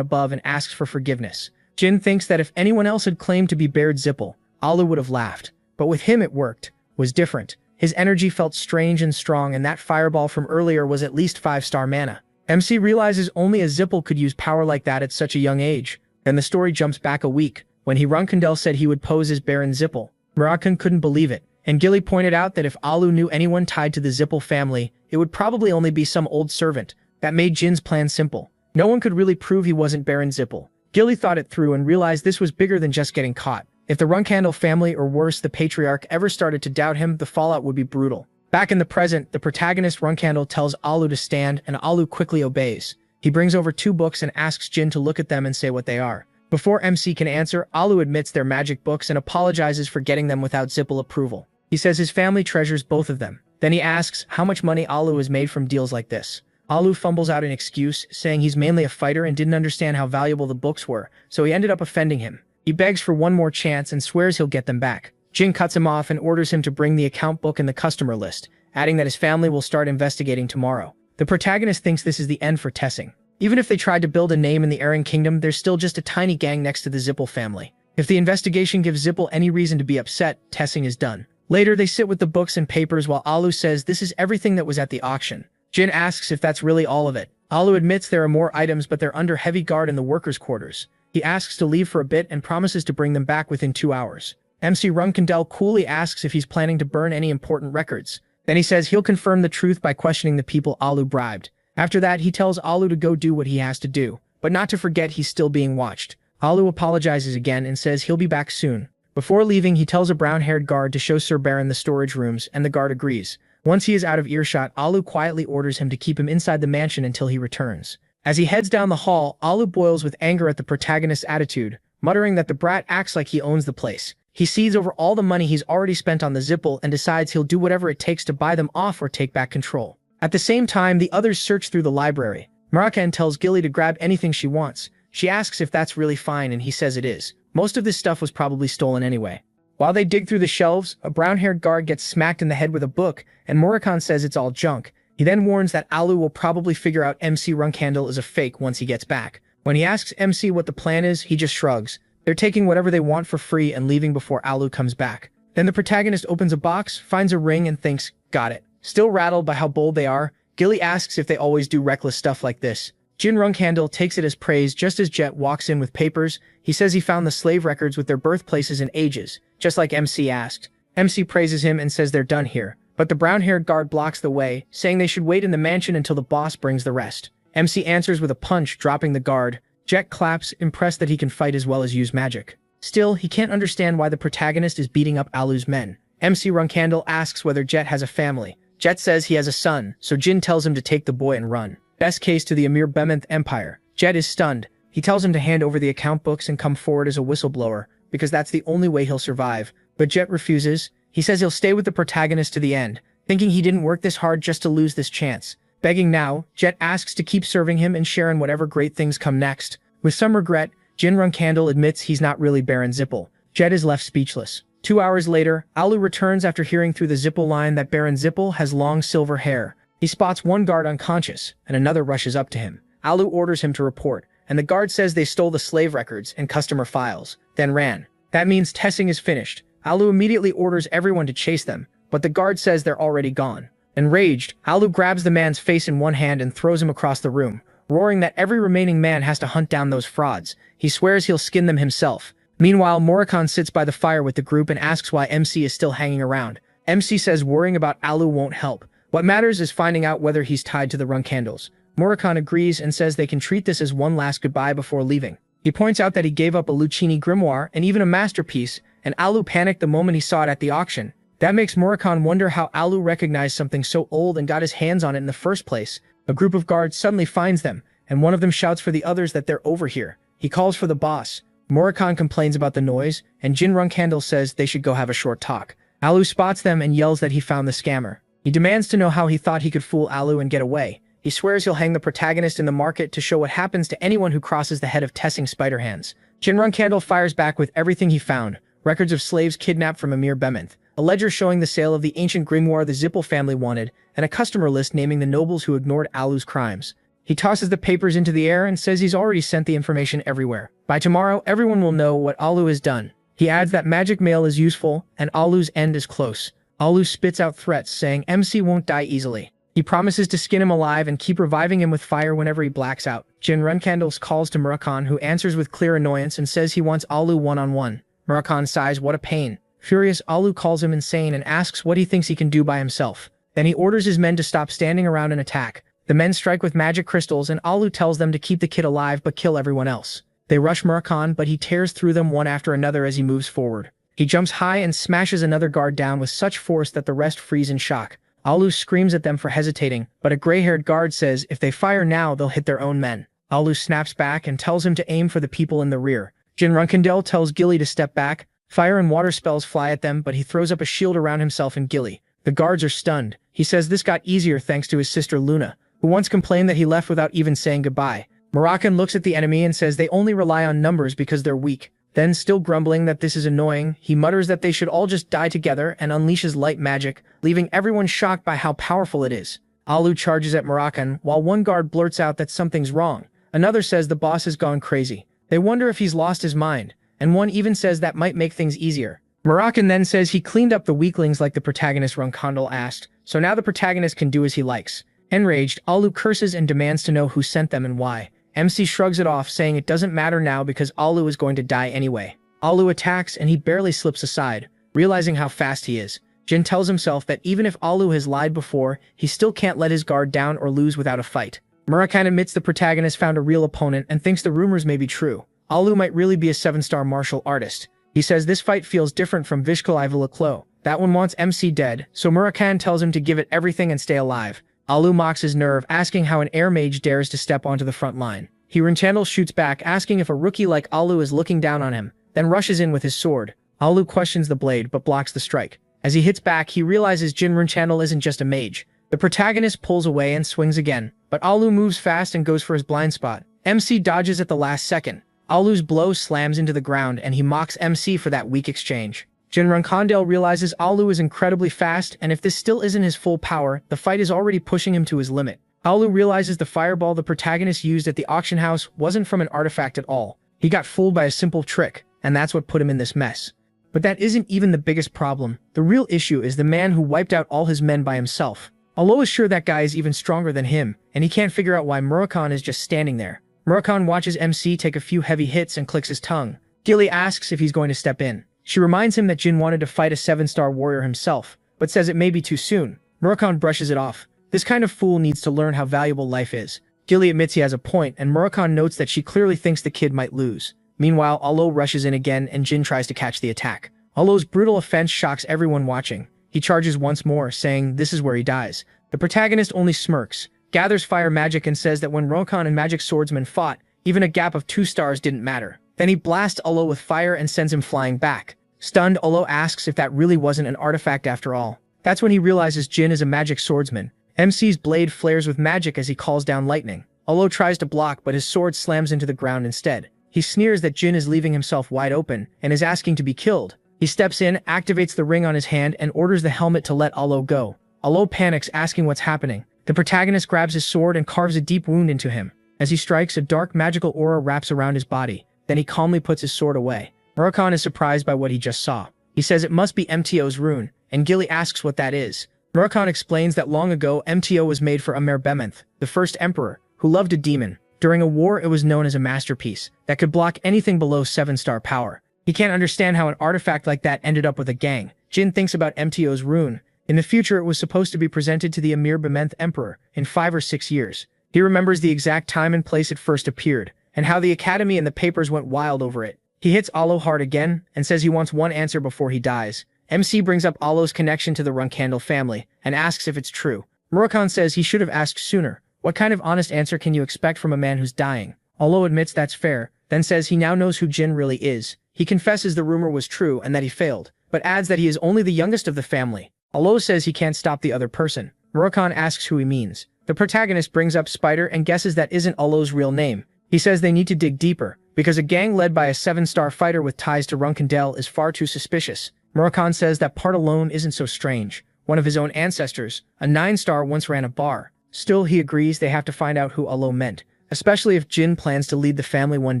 above and asks for forgiveness. Jin thinks that if anyone else had claimed to be Baird Zippel, Alu would have laughed. But with him it worked. Was different. His energy felt strange and strong, and that fireball from earlier was at least 5-star mana. MC realizes only a Zippel could use power like that at such a young age. Then the story jumps back a week, when Runkandel said he would pose as Baron Zippel. Murakan couldn't believe it, and Gilly pointed out that if Alu knew anyone tied to the Zippel family, it would probably only be some old servant. That made Jin's plan simple. No one could really prove he wasn't Baron Zippel. Gilly thought it through and realized this was bigger than just getting caught. If the Runkandel family, or worse, the Patriarch, ever started to doubt him, the fallout would be brutal. Back in the present, the protagonist Runkandel tells Alu to stand, and Alu quickly obeys. He brings over 2 books and asks Jin to look at them and say what they are. Before MC can answer, Alu admits they're magic books and apologizes for getting them without Zippel approval. He says his family treasures both of them. Then he asks how much money Alu has made from deals like this. Alu fumbles out an excuse, saying he's mainly a fighter and didn't understand how valuable the books were, so he ended up offending him. He begs for one more chance and swears he'll get them back. Jin cuts him off and orders him to bring the account book and the customer list, adding that his family will start investigating tomorrow. The protagonist thinks this is the end for Tessing. Even if they tried to build a name in the Aryan Kingdom, there's still just a tiny gang next to the Zippel family. If the investigation gives Zippel any reason to be upset, Tessing is done. Later, they sit with the books and papers while Alu says this is everything that was at the auction. Jin asks if that's really all of it. Alu admits there are more items, but they're under heavy guard in the workers' quarters. He asks to leave for a bit and promises to bring them back within 2 hours. MC Runkandel coolly asks if he's planning to burn any important records. Then he says he'll confirm the truth by questioning the people Alu bribed. After that, he tells Alu to go do what he has to do, but not to forget he's still being watched. Alu apologizes again and says he'll be back soon. Before leaving, he tells a brown-haired guard to show Sir Baron the storage rooms, and the guard agrees. Once he is out of earshot, Alu quietly orders him to keep him inside the mansion until he returns. As he heads down the hall, Alu boils with anger at the protagonist's attitude, muttering that the brat acts like he owns the place. He sees over all the money he's already spent on the Zippel and decides he'll do whatever it takes to buy them off or take back control. At the same time, the others search through the library. Murakan tells Gilly to grab anything she wants. She asks if that's really fine, and he says it is. Most of this stuff was probably stolen anyway. While they dig through the shelves, a brown-haired guard gets smacked in the head with a book, and Murakan says it's all junk. He then warns that Alu will probably figure out MC Runkandel is a fake once he gets back. When he asks MC what the plan is, he just shrugs. They're taking whatever they want for free and leaving before Alu comes back. Then the protagonist opens a box, finds a ring, and thinks, got it. Still rattled by how bold they are, Gilly asks if they always do reckless stuff like this. Jin Runkandel takes it as praise just as Jet walks in with papers. He says he found the slave records with their birthplaces and ages, just like MC asked. MC praises him and says they're done here, but the brown-haired guard blocks the way, saying they should wait in the mansion until the boss brings the rest. MC answers with a punch, dropping the guard. Jet claps, impressed that he can fight as well as use magic. Still, he can't understand why the protagonist is beating up Alu's men. MC Runkandel asks whether Jet has a family. Jet says he has a son, so Jin tells him to take the boy and run. Best case to the Emir Bementh Empire. Jet is stunned. He tells him to hand over the account books and come forward as a whistleblower, because that's the only way he'll survive. But Jet refuses. He says he'll stay with the protagonist to the end, thinking he didn't work this hard just to lose this chance. Begging now, Jet asks to keep serving him and share in whatever great things come next. With some regret, Jin Runkandel admits he's not really Baron Zippel. Jet is left speechless. 2 hours later, Alu returns after hearing through the Zippel line that Baron Zippel has long silver hair. He spots one guard unconscious, and another rushes up to him. Alu orders him to report, and the guard says they stole the slave records and customer files, then ran. That means Tessing is finished. Alu immediately orders everyone to chase them, but the guard says they're already gone. Enraged, Alu grabs the man's face in one hand and throws him across the room, roaring that every remaining man has to hunt down those frauds. He swears he'll skin them himself. Meanwhile, Murakan sits by the fire with the group and asks why MC is still hanging around. MC says worrying about Alu won't help. What matters is finding out whether he's tied to the Runkandels. Murakan agrees and says they can treat this as one last goodbye before leaving. He points out that he gave up a Lucchini grimoire and even a masterpiece, and Alu panicked the moment he saw it at the auction. That makes Murakan wonder how Alu recognized something so old and got his hands on it in the first place. A group of guards suddenly finds them, and one of them shouts for the others that they're over here. He calls for the boss. Murakami complains about the noise, and Jin Runkandel says they should go have a short talk. Alu spots them and yells that he found the scammer. He demands to know how he thought he could fool Alu and get away. He swears he'll hang the protagonist in the market to show what happens to anyone who crosses the head of Tessing Spiderhands. Jin Runkandel fires back with everything he found: records of slaves kidnapped from Amir Bementh, a ledger showing the sale of the ancient grimoire the Zippel family wanted, and a customer list naming the nobles who ignored Alu's crimes. He tosses the papers into the air and says he's already sent the information everywhere. By tomorrow, everyone will know what Alu has done. He adds that magic mail is useful, and Alu's end is close. Alu spits out threats, saying MC won't die easily. He promises to skin him alive and keep reviving him with fire whenever he blacks out. Jin Runkandel calls to Murakami, who answers with clear annoyance and says he wants Alu one-on-one. Murakami sighs, what a pain. Furious, Alu calls him insane and asks what he thinks he can do by himself. Then he orders his men to stop standing around and attack. The men strike with magic crystals, and Alu tells them to keep the kid alive but kill everyone else. They rush Murakami, but he tears through them one after another as he moves forward. He jumps high and smashes another guard down with such force that the rest freeze in shock. Alu screams at them for hesitating, but a gray-haired guard says if they fire now, they'll hit their own men. Alu snaps back and tells him to aim for the people in the rear. Jin Runkandel tells Gilly to step back. Fire and water spells fly at them, but he throws up a shield around himself and Gilly. The guards are stunned. He says this got easier thanks to his sister Luna, who once complained that he left without even saying goodbye. Murakami looks at the enemy and says they only rely on numbers because they're weak. Then, still grumbling that this is annoying, he mutters that they should all just die together and unleashes light magic, leaving everyone shocked by how powerful it is. Alu charges at Murakami, while one guard blurts out that something's wrong. Another says the boss has gone crazy. They wonder if he's lost his mind, and one even says that might make things easier. Murakami then says he cleaned up the weaklings like the protagonist Runkandel asked, so now the protagonist can do as he likes. Enraged, Alu curses and demands to know who sent them and why. MC shrugs it off, saying it doesn't matter now because Alu is going to die anyway. Alu attacks and he barely slips aside, realizing how fast he is. Jin tells himself that even if Alu has lied before, he still can't let his guard down or lose without a fight. Murakami admits the protagonist found a real opponent and thinks the rumors may be true. Alu might really be a 7-star martial artist. He says this fight feels different from Vishkal Ivalaklo. That one wants MC dead, so Murakami tells him to give it everything and stay alive. Alu mocks his nerve, asking how an air mage dares to step onto the front line. Runkandel shoots back, asking if a rookie like Alu is looking down on him, then rushes in with his sword. Alu questions the blade, but blocks the strike. As he hits back, he realizes Jin Runkandel isn't just a mage. The protagonist pulls away and swings again, but Alu moves fast and goes for his blind spot. MC dodges at the last second. Alu's blow slams into the ground, and he mocks MC for that weak exchange. Jin Runkandel realizes Alu is incredibly fast, and if this still isn't his full power, the fight is already pushing him to his limit. Alu realizes the fireball the protagonist used at the auction house wasn't from an artifact at all. He got fooled by a simple trick, and that's what put him in this mess. But that isn't even the biggest problem. The real issue is the man who wiped out all his men by himself. Alu is sure that guy is even stronger than him, and he can't figure out why Murakami is just standing there. Murakami watches MC take a few heavy hits and clicks his tongue. Gilly asks if he's going to step in. She reminds him that Jin wanted to fight a 7-star warrior himself, but says it may be too soon. Murakami brushes it off. This kind of fool needs to learn how valuable life is. Gilly admits he has a point, and Murakami notes that she clearly thinks the kid might lose. Meanwhile, Alu rushes in again, and Jin tries to catch the attack. Alu's brutal offense shocks everyone watching. He charges once more, saying this is where he dies. The protagonist only smirks, gathers fire magic, and says that when Murakami and magic swordsman fought, even a gap of 2 stars didn't matter. Then he blasts Alu with fire and sends him flying back. Stunned, Alu asks if that really wasn't an artifact after all. That's when he realizes Jin is a magic swordsman. MC's blade flares with magic as he calls down lightning. Alu tries to block, but his sword slams into the ground instead. He sneers that Jin is leaving himself wide open and is asking to be killed. He steps in, activates the ring on his hand, and orders the helmet to let Alu go. Alu panics, asking what's happening. The protagonist grabs his sword and carves a deep wound into him. As he strikes, a dark magical aura wraps around his body. Then he calmly puts his sword away. Murakami is surprised by what he just saw. He says it must be MTO's rune, and Gilly asks what that is. Murakami explains that long ago, MTO was made for Amir Bementh, the first emperor, who loved a demon. During a war, it was known as a masterpiece that could block anything below 7-star power. He can't understand how an artifact like that ended up with a gang. Jin thinks about MTO's rune. In the future, it was supposed to be presented to the Amir Bementh emperor in 5 or 6 years. He remembers the exact time and place it first appeared, and how the academy and the papers went wild over it. He hits Alu hard again, and says he wants one answer before he dies. MC brings up Alu's connection to the Runkandel family, and asks if it's true. Murakami says he should have asked sooner. What kind of honest answer can you expect from a man who's dying? Olo admits that's fair, then says he now knows who Jin really is. He confesses the rumor was true and that he failed, but adds that he is only the youngest of the family. Olo says he can't stop the other person. Murakami asks who he means. The protagonist brings up Spider and guesses that isn't Olo's real name. He says they need to dig deeper, because a gang led by a 7-star fighter with ties to Runkandel is far too suspicious. Murakami says that part alone isn't so strange. One of his own ancestors, a 9-star, once ran a bar. Still, he agrees they have to find out who Olo meant, especially if Jin plans to lead the family one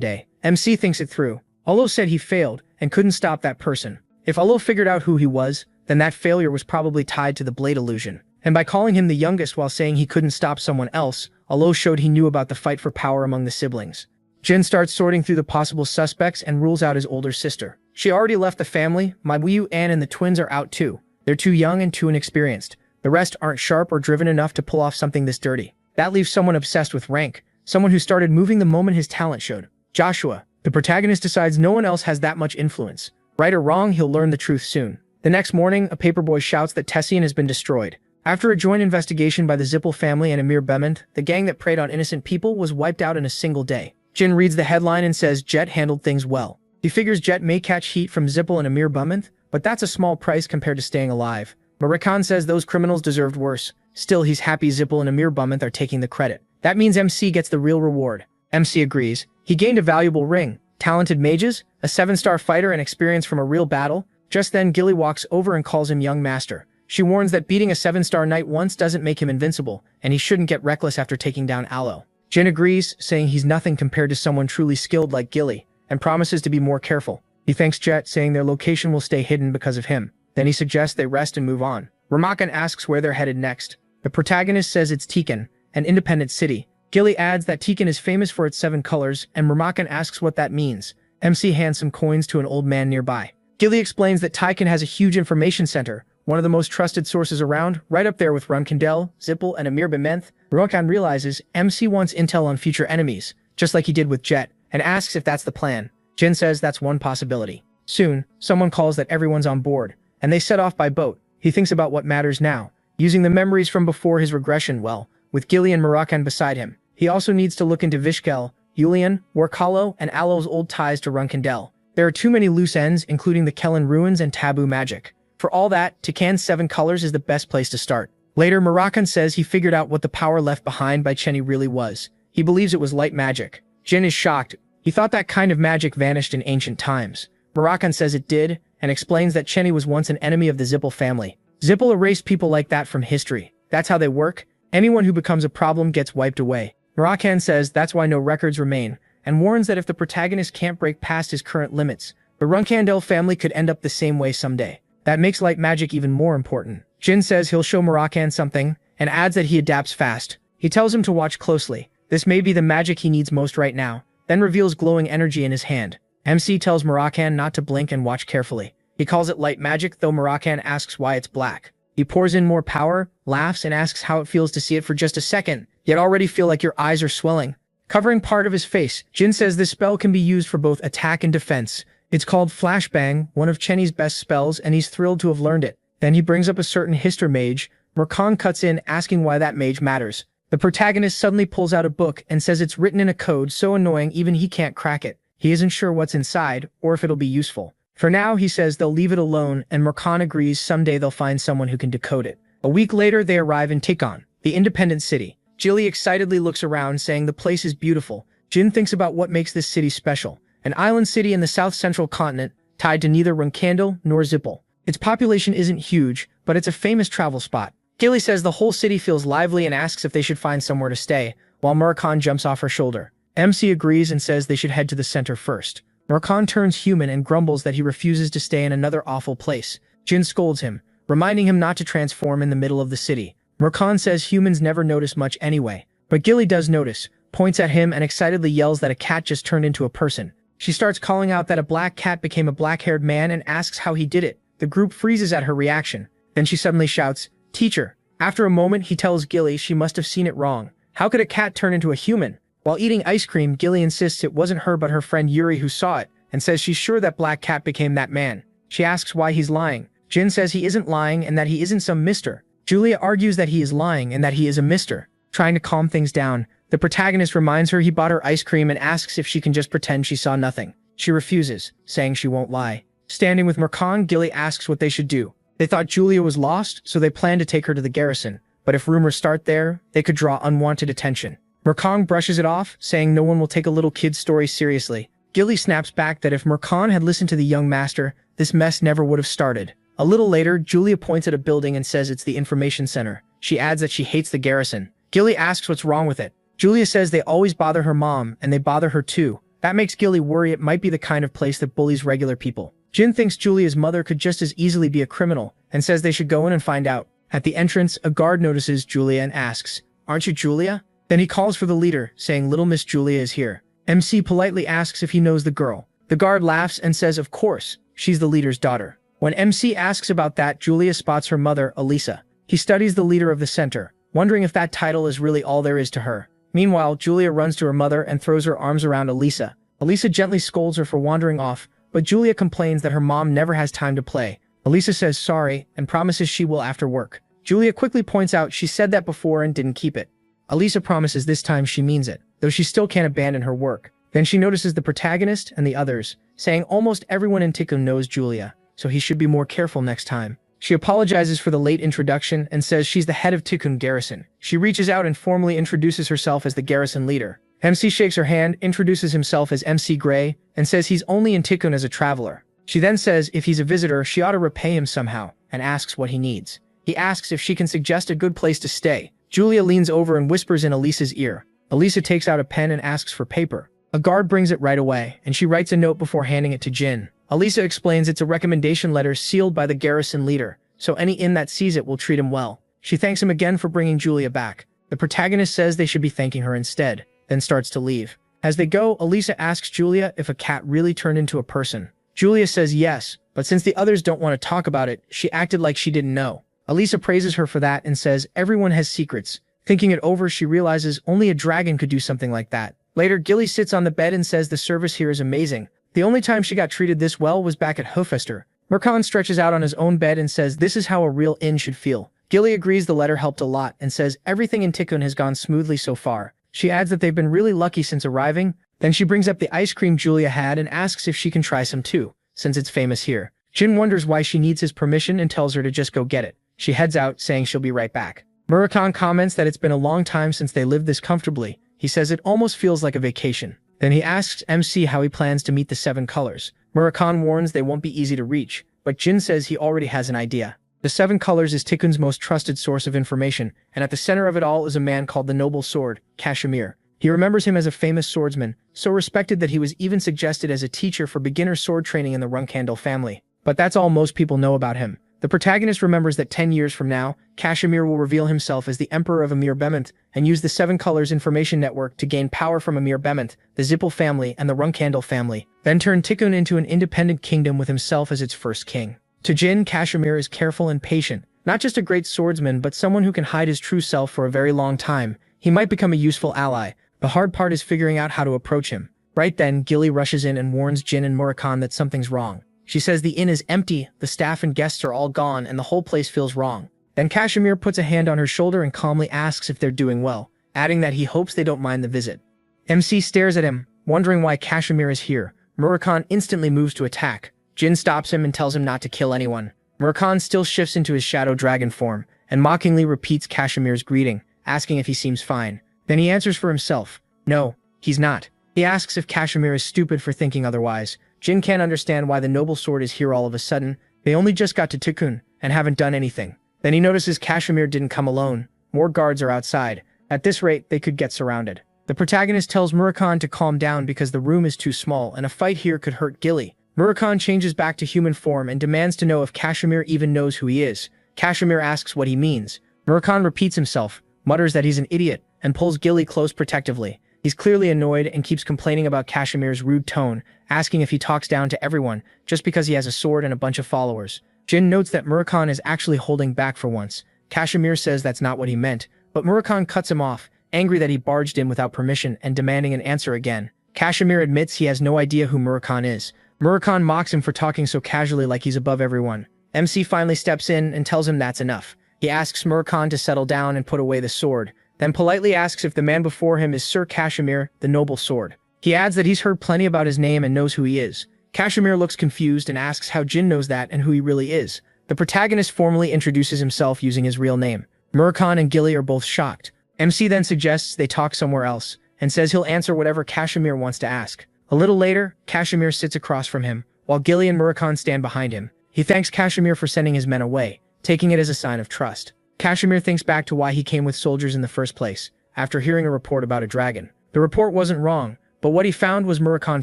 day. MC thinks it through. Olo said he failed and couldn't stop that person. If Olo figured out who he was, then that failure was probably tied to the blade illusion. And by calling him the youngest while saying he couldn't stop someone else, Olo showed he knew about the fight for power among the siblings. Jin starts sorting through the possible suspects and rules out his older sister. She already left the family. Mabuyu, Ann, and the twins are out too. They're too young and too inexperienced. The rest aren't sharp or driven enough to pull off something this dirty. That leaves someone obsessed with rank, someone who started moving the moment his talent showed. Joshua. The protagonist decides no one else has that much influence. Right or wrong, he'll learn the truth soon. The next morning, a paperboy shouts that Tessian has been destroyed. After a joint investigation by the Zippel family and Amir Bement, the gang that preyed on innocent people was wiped out in a single day. Jin reads the headline and says Jet handled things well. He figures Jet may catch heat from Zippel and Amir Bement, but that's a small price compared to staying alive. Murakami says those criminals deserved worse. Still, he's happy Zippel and Amir Bement are taking the credit. That means MC gets the real reward. MC agrees. He gained a valuable ring, talented mages, a 7-star fighter, and experience from a real battle. Just then, Gilly walks over and calls him young master. She warns that beating a 7-star knight once doesn't make him invincible, and he shouldn't get reckless after taking down Alo. Jin agrees, saying he's nothing compared to someone truly skilled like Gilly, and promises to be more careful. He thanks Jet, saying their location will stay hidden because of him. Then he suggests they rest and move on. Ramakan asks where they're headed next. The protagonist says it's Tekken, an independent city. Gilly adds that Tekken is famous for its 7 colors, and Ramakan asks what that means. MC hands some coins to an old man nearby. Gilly explains that Tekken has a huge information center, one of the most trusted sources around, right up there with Runkandel, Zippel, and Amir Bement. Ramakan realizes MC wants intel on future enemies, just like he did with Jet, and asks if that's the plan. Jin says that's one possibility. Soon, someone calls that everyone's on board, and they set off by boat. He thinks about what matters now, using the memories from before his regression well, with Gilly and Murakami beside him. He also needs to look into Vishkel, Yulian, Warkalo, and Alo's old ties to Runkandel. There are too many loose ends, including the Kellen ruins and taboo magic. For all that, Tekkan's 7 colors is the best place to start. Later, Murakami says he figured out what the power left behind by Chenny really was. He believes it was light magic. Jin is shocked. He thought that kind of magic vanished in ancient times. Murakami says it did, and explains that Chenny was once an enemy of the Zippel family. Zippel erased people like that from history. That's how they work. Anyone who becomes a problem gets wiped away. Murakami says that's why no records remain, and warns that if the protagonist can't break past his current limits, the Runkandel family could end up the same way someday. That makes light magic even more important. Jin says he'll show Murakami something, and adds that he adapts fast. He tells him to watch closely. This may be the magic he needs most right now, then reveals glowing energy in his hand. MC tells Murakami not to blink and watch carefully. He calls it light magic, though Murakami asks why it's black. He pours in more power, laughs, and asks how it feels to see it for just a second, yet already feel like your eyes are swelling. Covering part of his face, Jin says this spell can be used for both attack and defense. It's called Flashbang, one of Chenny's best spells, and he's thrilled to have learned it. Then he brings up a certain Hister mage. Murakami cuts in, asking why that mage matters. The protagonist suddenly pulls out a book and says it's written in a code so annoying even he can't crack it. He isn't sure what's inside, or if it'll be useful. For now, he says they'll leave it alone, and Murakami agrees someday they'll find someone who can decode it. A week later, they arrive in Tekken, the independent city. Gilly excitedly looks around, saying the place is beautiful. Jin thinks about what makes this city special. An island city in the south-central continent, tied to neither Runkandel nor Zippel. Its population isn't huge, but it's a famous travel spot. Gilly says the whole city feels lively and asks if they should find somewhere to stay, while Murakami jumps off her shoulder. MC agrees and says they should head to the center first. Murakami turns human and grumbles that he refuses to stay in another awful place. Jin scolds him, reminding him not to transform in the middle of the city. Murakami says humans never notice much anyway, but Gilly does notice, points at him and excitedly yells that a cat just turned into a person. She starts calling out that a black cat became a black-haired man and asks how he did it. The group freezes at her reaction. Then she suddenly shouts, "Teacher." After a moment, he tells Gilly she must have seen it wrong. How could a cat turn into a human? While eating ice cream, Gilly insists it wasn't her but her friend Yuri who saw it, and says she's sure that black cat became that man. She asks why he's lying. Jin says he isn't lying and that he isn't some mister. Julia argues that he is lying and that he is a mister. Trying to calm things down, the protagonist reminds her he bought her ice cream and asks if she can just pretend she saw nothing. She refuses, saying she won't lie. Standing with Mercan, Gilly asks what they should do. They thought Julia was lost, so they planned to take her to the garrison. But if rumors start there, they could draw unwanted attention. Mercan brushes it off, saying no one will take a little kid's story seriously. Gilly snaps back that if Mercan had listened to the young master, this mess never would have started. A little later, Julia points at a building and says it's the information center. She adds that she hates the garrison. Gilly asks what's wrong with it. Julia says they always bother her mom, and they bother her too. That makes Gilly worry it might be the kind of place that bullies regular people. Jin thinks Julia's mother could just as easily be a criminal, and says they should go in and find out. At the entrance, a guard notices Julia and asks, "Aren't you Julia?" Then he calls for the leader, saying little Miss Julia is here. MC politely asks if he knows the girl. The guard laughs and says of course, she's the leader's daughter. When MC asks about that, Julia spots her mother, Elisa. He studies the leader of the center, wondering if that title is really all there is to her. Meanwhile, Julia runs to her mother and throws her arms around Elisa. Elisa gently scolds her for wandering off, but Julia complains that her mom never has time to play. Elisa says sorry and promises she will after work. Julia quickly points out she said that before and didn't keep it. Elisa promises this time she means it, though she still can't abandon her work. Then she notices the protagonist and the others, saying almost everyone in Tikkun knows Julia, so he should be more careful next time. She apologizes for the late introduction and says she's the head of Tikkun garrison. She reaches out and formally introduces herself as the garrison leader. MC shakes her hand, introduces himself as MC Gray, and says he's only in Tikkun as a traveler. She then says if he's a visitor, she ought to repay him somehow, and asks what he needs. He asks if she can suggest a good place to stay. Julia leans over and whispers in Elisa's ear. Elisa takes out a pen and asks for paper. A guard brings it right away, and she writes a note before handing it to Jin. Elisa explains it's a recommendation letter sealed by the garrison leader, so any inn that sees it will treat him well. She thanks him again for bringing Julia back. The protagonist says they should be thanking her instead, then starts to leave. As they go, Elisa asks Julia if a cat really turned into a person. Julia says yes, but since the others don't want to talk about it, she acted like she didn't know. Elisa praises her for that and says everyone has secrets. Thinking it over, she realizes only a dragon could do something like that. Later, Gilly sits on the bed and says the service here is amazing. The only time she got treated this well was back at Hofester. Mercan stretches out on his own bed and says this is how a real inn should feel. Gilly agrees the letter helped a lot and says everything in Tikkun has gone smoothly so far. She adds that they've been really lucky since arriving. Then she brings up the ice cream Julia had and asks if she can try some too, since it's famous here. Jin wonders why she needs his permission and tells her to just go get it. She heads out, saying she'll be right back. Murakami comments that it's been a long time since they lived this comfortably. He says it almost feels like a vacation. Then he asks MC how he plans to meet the 7 colors. Murakami warns they won't be easy to reach, but Jin says he already has an idea. The 7 colors is Tikkun's most trusted source of information, and at the center of it all is a man called the Noble Sword, Kashmir. He remembers him as a famous swordsman, so respected that he was even suggested as a teacher for beginner sword training in the Runkhandel family. But that's all most people know about him. The protagonist remembers that 10 years from now, Kashmir will reveal himself as the Emperor of Amir Bemont and use the 7 Colors Information Network to gain power from Amir Bemont, the Zippel family, and the Runkhandel family, then turn Tikkun into an independent kingdom with himself as its first king. To Jin, Kashmir is careful and patient, not just a great swordsman but someone who can hide his true self for a very long time. He might become a useful ally. The hard part is figuring out how to approach him. Right then, Gilly rushes in and warns Jin and Murakami that something's wrong. She says the inn is empty, the staff and guests are all gone, and the whole place feels wrong. Then Kashmir puts a hand on her shoulder and calmly asks if they're doing well, adding that he hopes they don't mind the visit. MC stares at him, wondering why Kashmir is here. Murakami instantly moves to attack. Jin stops him and tells him not to kill anyone. Murakami still shifts into his shadow dragon form, and mockingly repeats Kashmir's greeting, asking if he seems fine. Then he answers for himself. No, he's not. He asks if Kashmir is stupid for thinking otherwise. Jin can't understand why the Noble Sword is here all of a sudden. They only just got to Tikkun and haven't done anything. Then he notices Kashmir didn't come alone. More guards are outside. At this rate, they could get surrounded. The protagonist tells Murakami to calm down because the room is too small and a fight here could hurt Gilly. Murakami changes back to human form and demands to know if Kashmir even knows who he is. Kashmir asks what he means. Murakami repeats himself, mutters that he's an idiot, and pulls Gilly close protectively. He's clearly annoyed and keeps complaining about Kashmir's rude tone, asking if he talks down to everyone just because he has a sword and a bunch of followers. Jin notes that Murakami is actually holding back for once. Kashmir says that's not what he meant, but Murakami cuts him off, angry that he barged in without permission and demanding an answer again. Kashmir admits he has no idea who Murakami is. Murakami mocks him for talking so casually like he's above everyone. MC finally steps in and tells him that's enough. He asks Murakami to settle down and put away the sword. then politely asks if the man before him is Sir Kashmir, the noble sword. He adds that he's heard plenty about his name and knows who he is. Kashmir looks confused and asks how Jin knows that and who he really is. The protagonist formally introduces himself using his real name. Murakhan and Gilly are both shocked. MC then suggests they talk somewhere else, and says he'll answer whatever Kashmir wants to ask. A little later, Kashmir sits across from him, while Gilly and Murakhan stand behind him. He thanks Kashmir for sending his men away, taking it as a sign of trust. Kashmir thinks back to why he came with soldiers in the first place, after hearing a report about a dragon. The report wasn't wrong, but what he found was Murakhan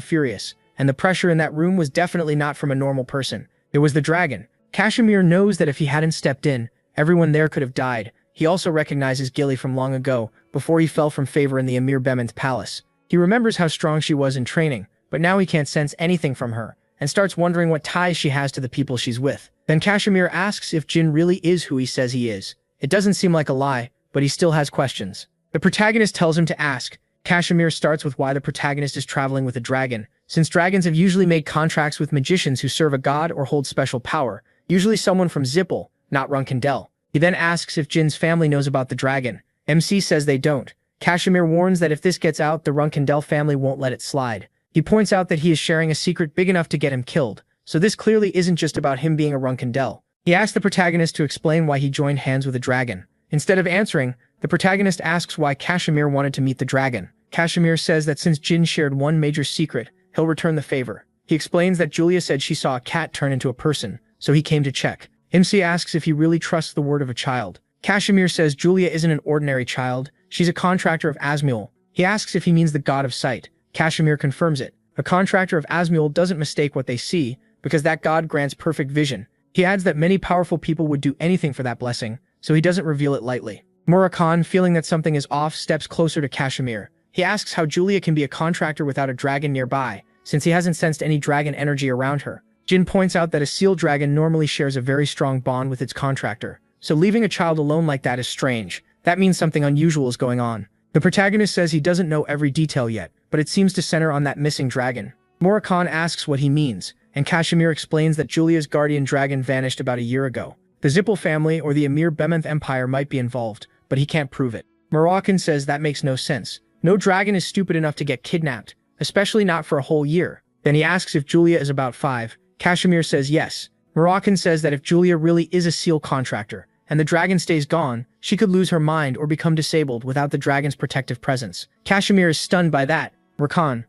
furious, and the pressure in that room was definitely not from a normal person. It was the dragon. Kashmir knows that if he hadn't stepped in, everyone there could have died. He also recognizes Gilly from long ago, before he fell from favor in the Emir Bement's palace. He remembers how strong she was in training, but now he can't sense anything from her, and starts wondering what ties she has to the people she's with. Then Kashmir asks if Jin really is who he says he is. It doesn't seem like a lie, but he still has questions. The protagonist tells him to ask. Kashmir starts with why the protagonist is traveling with a dragon, since dragons have usually made contracts with magicians who serve a god or hold special power, usually someone from Zippel, not Runkendel. He then asks if Jin's family knows about the dragon. MC says they don't. Kashmir warns that if this gets out, the Runkendel family won't let it slide. He points out that he is sharing a secret big enough to get him killed, so this clearly isn't just about him being a Runkendel. He asks the protagonist to explain why he joined hands with a dragon. Instead of answering, the protagonist asks why Kashmir wanted to meet the dragon. Kashmir says that since Jin shared one major secret, he'll return the favor. He explains that Julia said she saw a cat turn into a person, so he came to check. MC asks if he really trusts the word of a child. Kashmir says Julia isn't an ordinary child, she's a contractor of Azmul. He asks if he means the god of sight. Kashmir confirms it. A contractor of Azmul doesn't mistake what they see, because that god grants perfect vision. He adds that many powerful people would do anything for that blessing, so he doesn't reveal it lightly. Murakhan, feeling that something is off, steps closer to Kashmir. He asks how Julia can be a contractor without a dragon nearby, since he hasn't sensed any dragon energy around her. Jin points out that a seal dragon normally shares a very strong bond with its contractor, so leaving a child alone like that is strange. That means something unusual is going on. The protagonist says he doesn't know every detail yet, but it seems to center on that missing dragon. Murakhan asks what he means, and Kashmir explains that Julia's guardian dragon vanished about a year ago. The Zippel family or the Emir Bementh Empire might be involved, but he can't prove it. Murakhan says that makes no sense. No dragon is stupid enough to get kidnapped, especially not for a whole year. Then he asks if Julia is about 5. Kashmir says yes. Murakhan says that if Julia really is a seal contractor, and the dragon stays gone, she could lose her mind or become disabled without the dragon's protective presence. Kashmir is stunned by that. Murakhan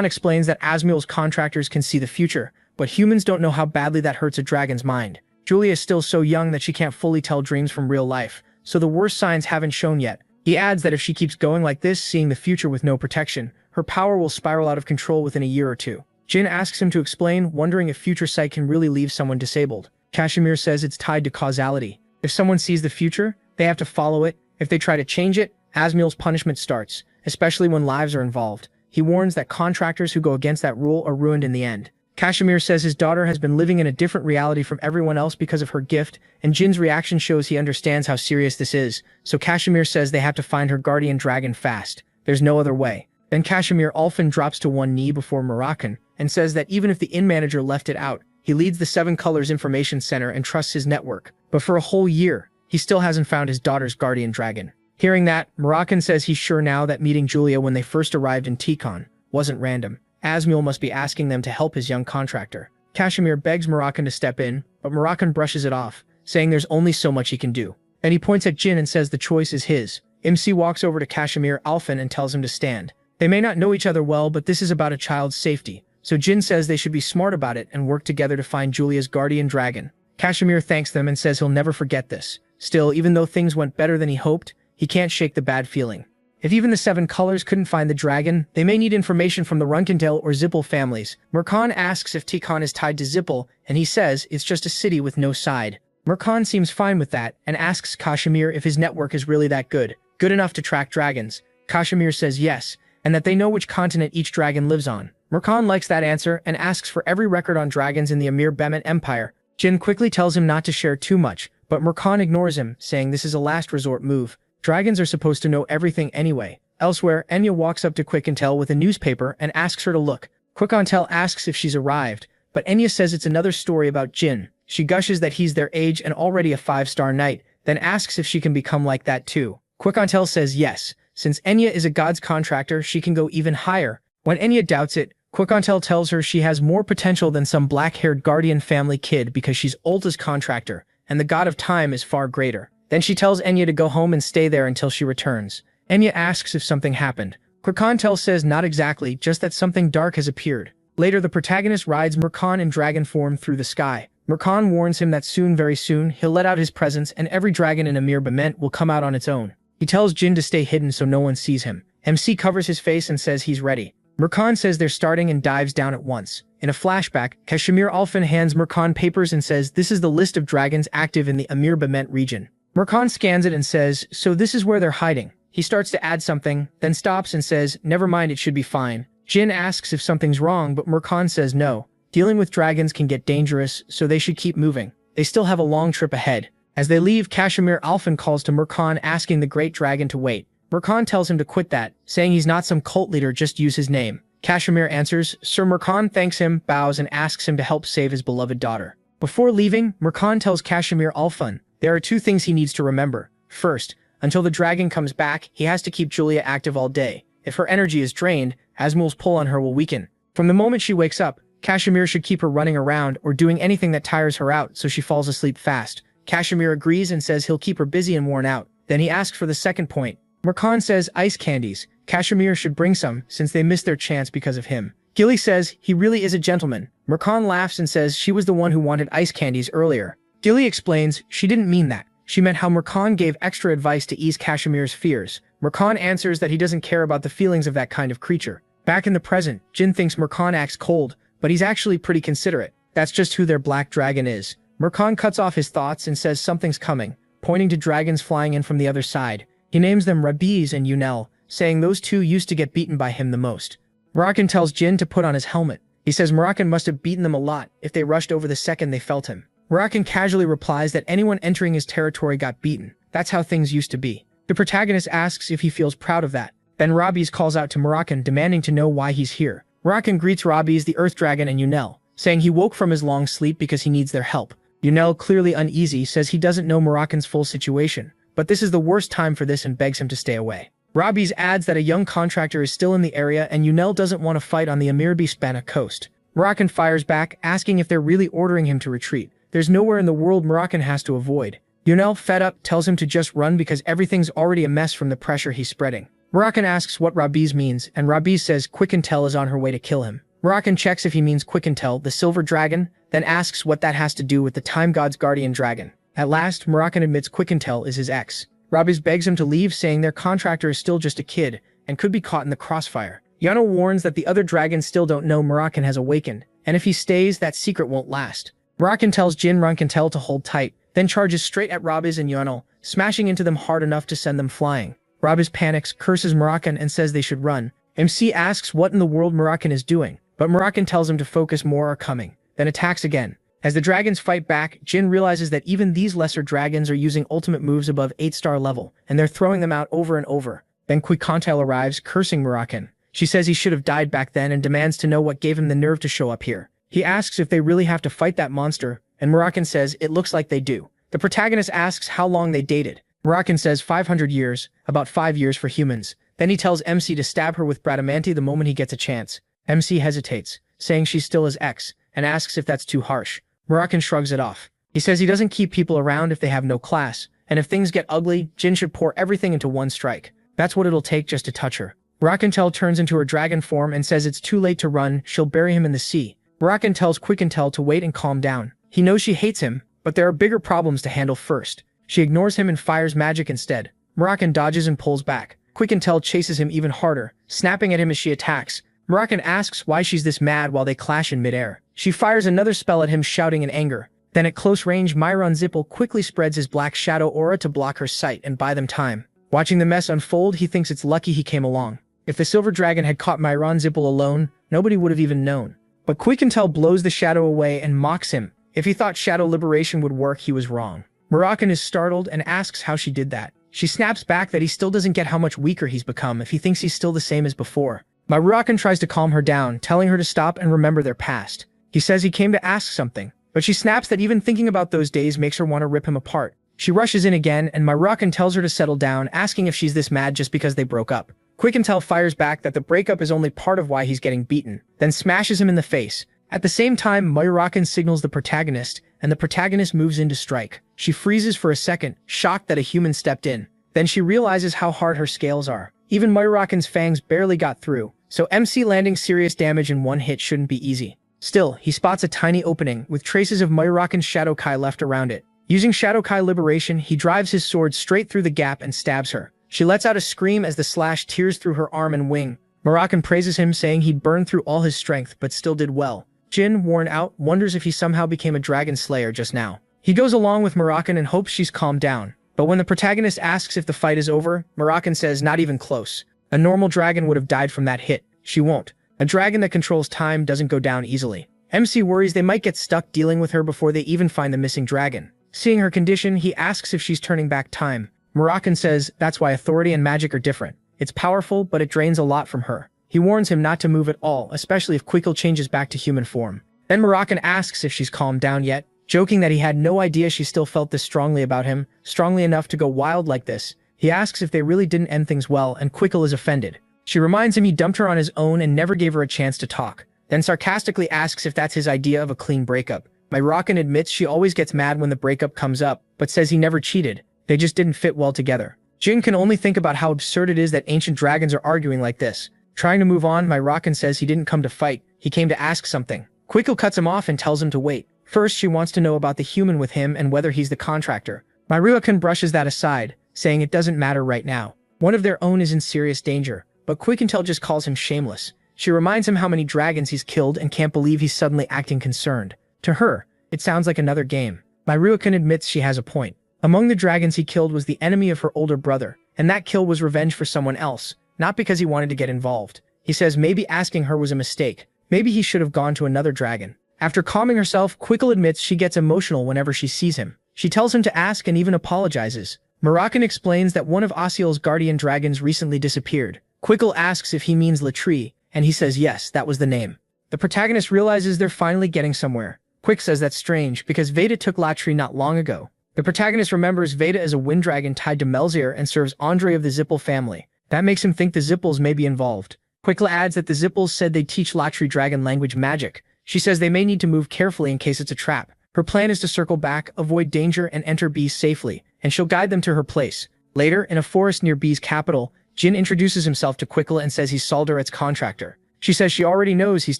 explains that Azmul's contractors can see the future, but humans don't know how badly that hurts a dragon's mind. Julia is still so young that she can't fully tell dreams from real life, so the worst signs haven't shown yet. He adds that if she keeps going like this, seeing the future with no protection, her power will spiral out of control within a year or two. Jin asks him to explain, wondering if future sight can really leave someone disabled. Kashmir says it's tied to causality. If someone sees the future, they have to follow it. If they try to change it, Azmul's punishment starts, especially when lives are involved. He warns that contractors who go against that rule are ruined in the end. Kashmir says his daughter has been living in a different reality from everyone else because of her gift, and Jin's reaction shows he understands how serious this is, so Kashmir says they have to find her guardian dragon fast. There's no other way. Then Kashmir Alfin drops to one knee before Murakhan, and says that even if the inn manager left it out, he leads the Seven Colors Information Center and trusts his network. But for a whole year, he still hasn't found his daughter's guardian dragon. Hearing that, Murakhan says he's sure now that meeting Julia when they first arrived in Tikon wasn't random. Azmul must be asking them to help his young contractor. Kashmir begs Murakhan to step in, but Murakhan brushes it off, saying there's only so much he can do. Then he points at Jin and says the choice is his. MC walks over to Kashmir Alfin and tells him to stand. They may not know each other well, but this is about a child's safety, so Jin says they should be smart about it and work together to find Julia's guardian dragon. Kashmir thanks them and says he'll never forget this. Still, even though things went better than he hoped, he can't shake the bad feeling. If even the Seven Colors couldn't find the dragon, they may need information from the Runkendel or Zippel families. Murakhan asks if Tikon is tied to Zippel, and he says it's just a city with no side. Murakhan seems fine with that, and asks Kashmir if his network is really that good enough to track dragons. Kashmir says yes, and that they know which continent each dragon lives on. Murakhan likes that answer, and asks for every record on dragons in the Emir Bemet Empire. Jin quickly tells him not to share too much, but Murakhan ignores him, saying this is a last resort move. Dragons are supposed to know everything anyway. Elsewhere, Enya walks up to Quick-Intel with a newspaper and asks her to look. Quick-Intel asks if she's arrived, but Enya says it's another story about Jin. She gushes that he's their age and already a 5-star knight, then asks if she can become like that too. Quicontel says yes. Since Enya is a god's contractor, she can go even higher. When Enya doubts it, Quicontel tells her she has more potential than some black-haired guardian family kid because she's Ulta's contractor, and the god of time is far greater. Then she tells Enya to go home and stay there until she returns. Enya asks if something happened. Quicontel says not exactly, just that something dark has appeared. Later, the protagonist rides Mercan in dragon form through the sky. Mercan warns him that soon, very soon, he'll let out his presence and every dragon in enrollment will come out on its own. He tells Jin to stay hidden so no one sees him. MC covers his face and says he's ready. Mercan says they're starting and dives down at once. In a flashback, Kashmir Alphen hands Mercan papers and says this is the list of dragons active in the Enrollment region. Mercan scans it and says, so this is where they're hiding. He starts to add something, then stops and says, never mind, it should be fine. Jin asks if something's wrong, but Mercan says no. Dealing with dragons can get dangerous, so they should keep moving. They still have a long trip ahead. As they leave, Kashmir Alphen calls to Mercan asking the great dragon to wait. Mercan tells him to quit that, saying he's not some cult leader, just use his name. Kashmir answers, Sir Mercan thanks him, bows and asks him to help save his beloved daughter. Before leaving, Mercan tells Kashmir Alphen there are two things he needs to remember. First, until the dragon comes back, he has to keep Julia active all day. If her energy is drained, Asmul's pull on her will weaken. From the moment she wakes up, Kashmir should keep her running around or doing anything that tires her out so she falls asleep fast. Kashmir agrees and says he'll keep her busy and worn out. Then he asks for the second point. Mercan says ice candies. Kashmir should bring some, since they missed their chance because of him. Gilly says he really is a gentleman. Mercan laughs and says she was the one who wanted ice candies earlier. Gilly explains she didn't mean that. She meant how Mercan gave extra advice to ease Kashmir's fears. Mercan answers that he doesn't care about the feelings of that kind of creature. Back in the present, Jin thinks Mercan acts cold, but he's actually pretty considerate. That's just who their black dragon is. Mercan cuts off his thoughts and says something's coming, pointing to dragons flying in from the other side. He names them Rabiz and Yunel, saying those two used to get beaten by him the most. Moroccan tells Jin to put on his helmet. He says Moroccan must have beaten them a lot if they rushed over the second they felt him. Moroccan casually replies that anyone entering his territory got beaten. That's how things used to be. The protagonist asks if he feels proud of that. Then Rabiz calls out to Moroccan, demanding to know why he's here. Moroccan greets Rabiz, the Earth Dragon, and Yunel, saying he woke from his long sleep because he needs their help. Yunel, clearly uneasy, says he doesn't know Moroccan's full situation, but this is the worst time for this and begs him to stay away. Rabiz adds that a young contractor is still in the area and Yunel doesn't want to fight on the Amirbi-Spana coast. Moroccan fires back, asking if they're really ordering him to retreat. There's nowhere in the world Moroccan has to avoid. Yunel, fed up, tells him to just run because everything's already a mess from the pressure he's spreading. Moroccan asks what Rabiz means, and Rabiz says Quicontel is on her way to kill him. Moroccan checks if he means Quicontel, the silver dragon, then asks what that has to do with the time god's guardian dragon. At last, Moroccan admits Quicontel is his ex. Rabiz begs him to leave, saying their contractor is still just a kid and could be caught in the crossfire. Yano warns that the other dragons still don't know Moroccan has awakened, and if he stays, that secret won't last. Moroccan tells Jin Rancantel to hold tight, then charges straight at Rabiz and Yano, smashing into them hard enough to send them flying. Rabiz panics, curses Moroccan, and says they should run. MC asks what in the world Moroccan is doing, but Moroccan tells him to focus, more are coming, then attacks again. As the dragons fight back, Jin realizes that even these lesser dragons are using ultimate moves above 8-star level, and they're throwing them out over and over. Then Quicontel arrives, cursing Moroccan. She says he should have died back then and demands to know what gave him the nerve to show up here. He asks if they really have to fight that monster, and Moroccan says it looks like they do. The protagonist asks how long they dated. Moroccan says 500 years, about 5 years for humans. Then he tells MC to stab her with Bradamanti the moment he gets a chance. MC hesitates, saying she's still his ex, and asks if that's too harsh. Moroccan shrugs it off. He says he doesn't keep people around if they have no class, and if things get ugly, Jin should pour everything into one strike. That's what it'll take just to touch her. Moroccantel turns into her dragon form and says it's too late to run, she'll bury him in the sea. Moroccan tells Quicontel to wait and calm down. He knows she hates him, but there are bigger problems to handle first. She ignores him and fires magic instead. Moroccan dodges and pulls back. Quicontel chases him even harder, snapping at him as she attacks. Moroccan asks why she's this mad while they clash in midair. She fires another spell at him, shouting in anger. Then at close range, Myron Zippel quickly spreads his black shadow aura to block her sight and buy them time. Watching the mess unfold, he thinks it's lucky he came along. If the silver dragon had caught Myron Zippel alone, nobody would have even known. But Quicontel blows the shadow away and mocks him. If he thought shadow liberation would work, he was wrong. Moroccan is startled and asks how she did that. She snaps back that he still doesn't get how much weaker he's become if he thinks he's still the same as before. Moroccan tries to calm her down, telling her to stop and remember their past. He says he came to ask something, but she snaps that even thinking about those days makes her want to rip him apart. She rushes in again, and Myrakan tells her to settle down, asking if she's this mad just because they broke up. Quick and Tell fires back that the breakup is only part of why he's getting beaten, then smashes him in the face. At the same time, Myrakan signals the protagonist, and the protagonist moves in to strike. She freezes for a second, shocked that a human stepped in. Then she realizes how hard her scales are. Even Myrakan's fangs barely got through, so MC landing serious damage in one hit shouldn't be easy. Still, he spots a tiny opening, with traces of Myrakan's Shadow Kai left around it. Using Shadow Kai Liberation, he drives his sword straight through the gap and stabs her. She lets out a scream as the slash tears through her arm and wing. Myrakan praises him, saying he'd burned through all his strength but still did well. Jin, worn out, wonders if he somehow became a dragon slayer just now. He goes along with Myrakan and hopes she's calmed down. But when the protagonist asks if the fight is over, Myrakan says not even close. A normal dragon would have died from that hit. She won't. A dragon that controls time doesn't go down easily. MC worries they might get stuck dealing with her before they even find the missing dragon. Seeing her condition, he asks if she's turning back time. Myrakan says that's why authority and magic are different. It's powerful, but it drains a lot from her. He warns him not to move at all, especially if Quickle changes back to human form. Then Myrakan asks if she's calmed down yet, joking that he had no idea she still felt this strongly about him, strongly enough to go wild like this. He asks if they really didn't end things well, and Quickle is offended. She reminds him he dumped her on his own and never gave her a chance to talk, then sarcastically asks if that's his idea of a clean breakup. Myrakan admits she always gets mad when the breakup comes up, but says he never cheated. They just didn't fit well together. Jin can only think about how absurd it is that ancient dragons are arguing like this. Trying to move on, Myrakan says he didn't come to fight, he came to ask something. Quickle cuts him off and tells him to wait. First, she wants to know about the human with him and whether he's the contractor. Myrakan brushes that aside, saying it doesn't matter right now. One of their own is in serious danger, but Quick and Tell just calls him shameless. She reminds him how many dragons he's killed and can't believe he's suddenly acting concerned. To her, it sounds like another game. Myrakan admits she has a point. Among the dragons he killed was the enemy of her older brother, and that kill was revenge for someone else, not because he wanted to get involved. He says maybe asking her was a mistake. Maybe he should have gone to another dragon. After calming herself, Quickle admits she gets emotional whenever she sees him. She tells him to ask and even apologizes. Myrakan explains that one of Asiel's guardian dragons recently disappeared. Quickle asks if he means Latri, and he says yes, that was the name. The protagonist realizes they're finally getting somewhere. Quick says that's strange, because Veda took Latri not long ago. The protagonist remembers Veda as a wind dragon tied to Melzir and serves Andre of the Zippel family. That makes him think the Zippels may be involved. Quickle adds that the Zippels said they teach Latri dragon language magic. She says they may need to move carefully in case it's a trap. Her plan is to circle back, avoid danger, and enter B's safely, and she'll guide them to her place. Later, in a forest near B's capital, Jin introduces himself to Quickle and says he's Saldaret's contractor. She says she already knows he's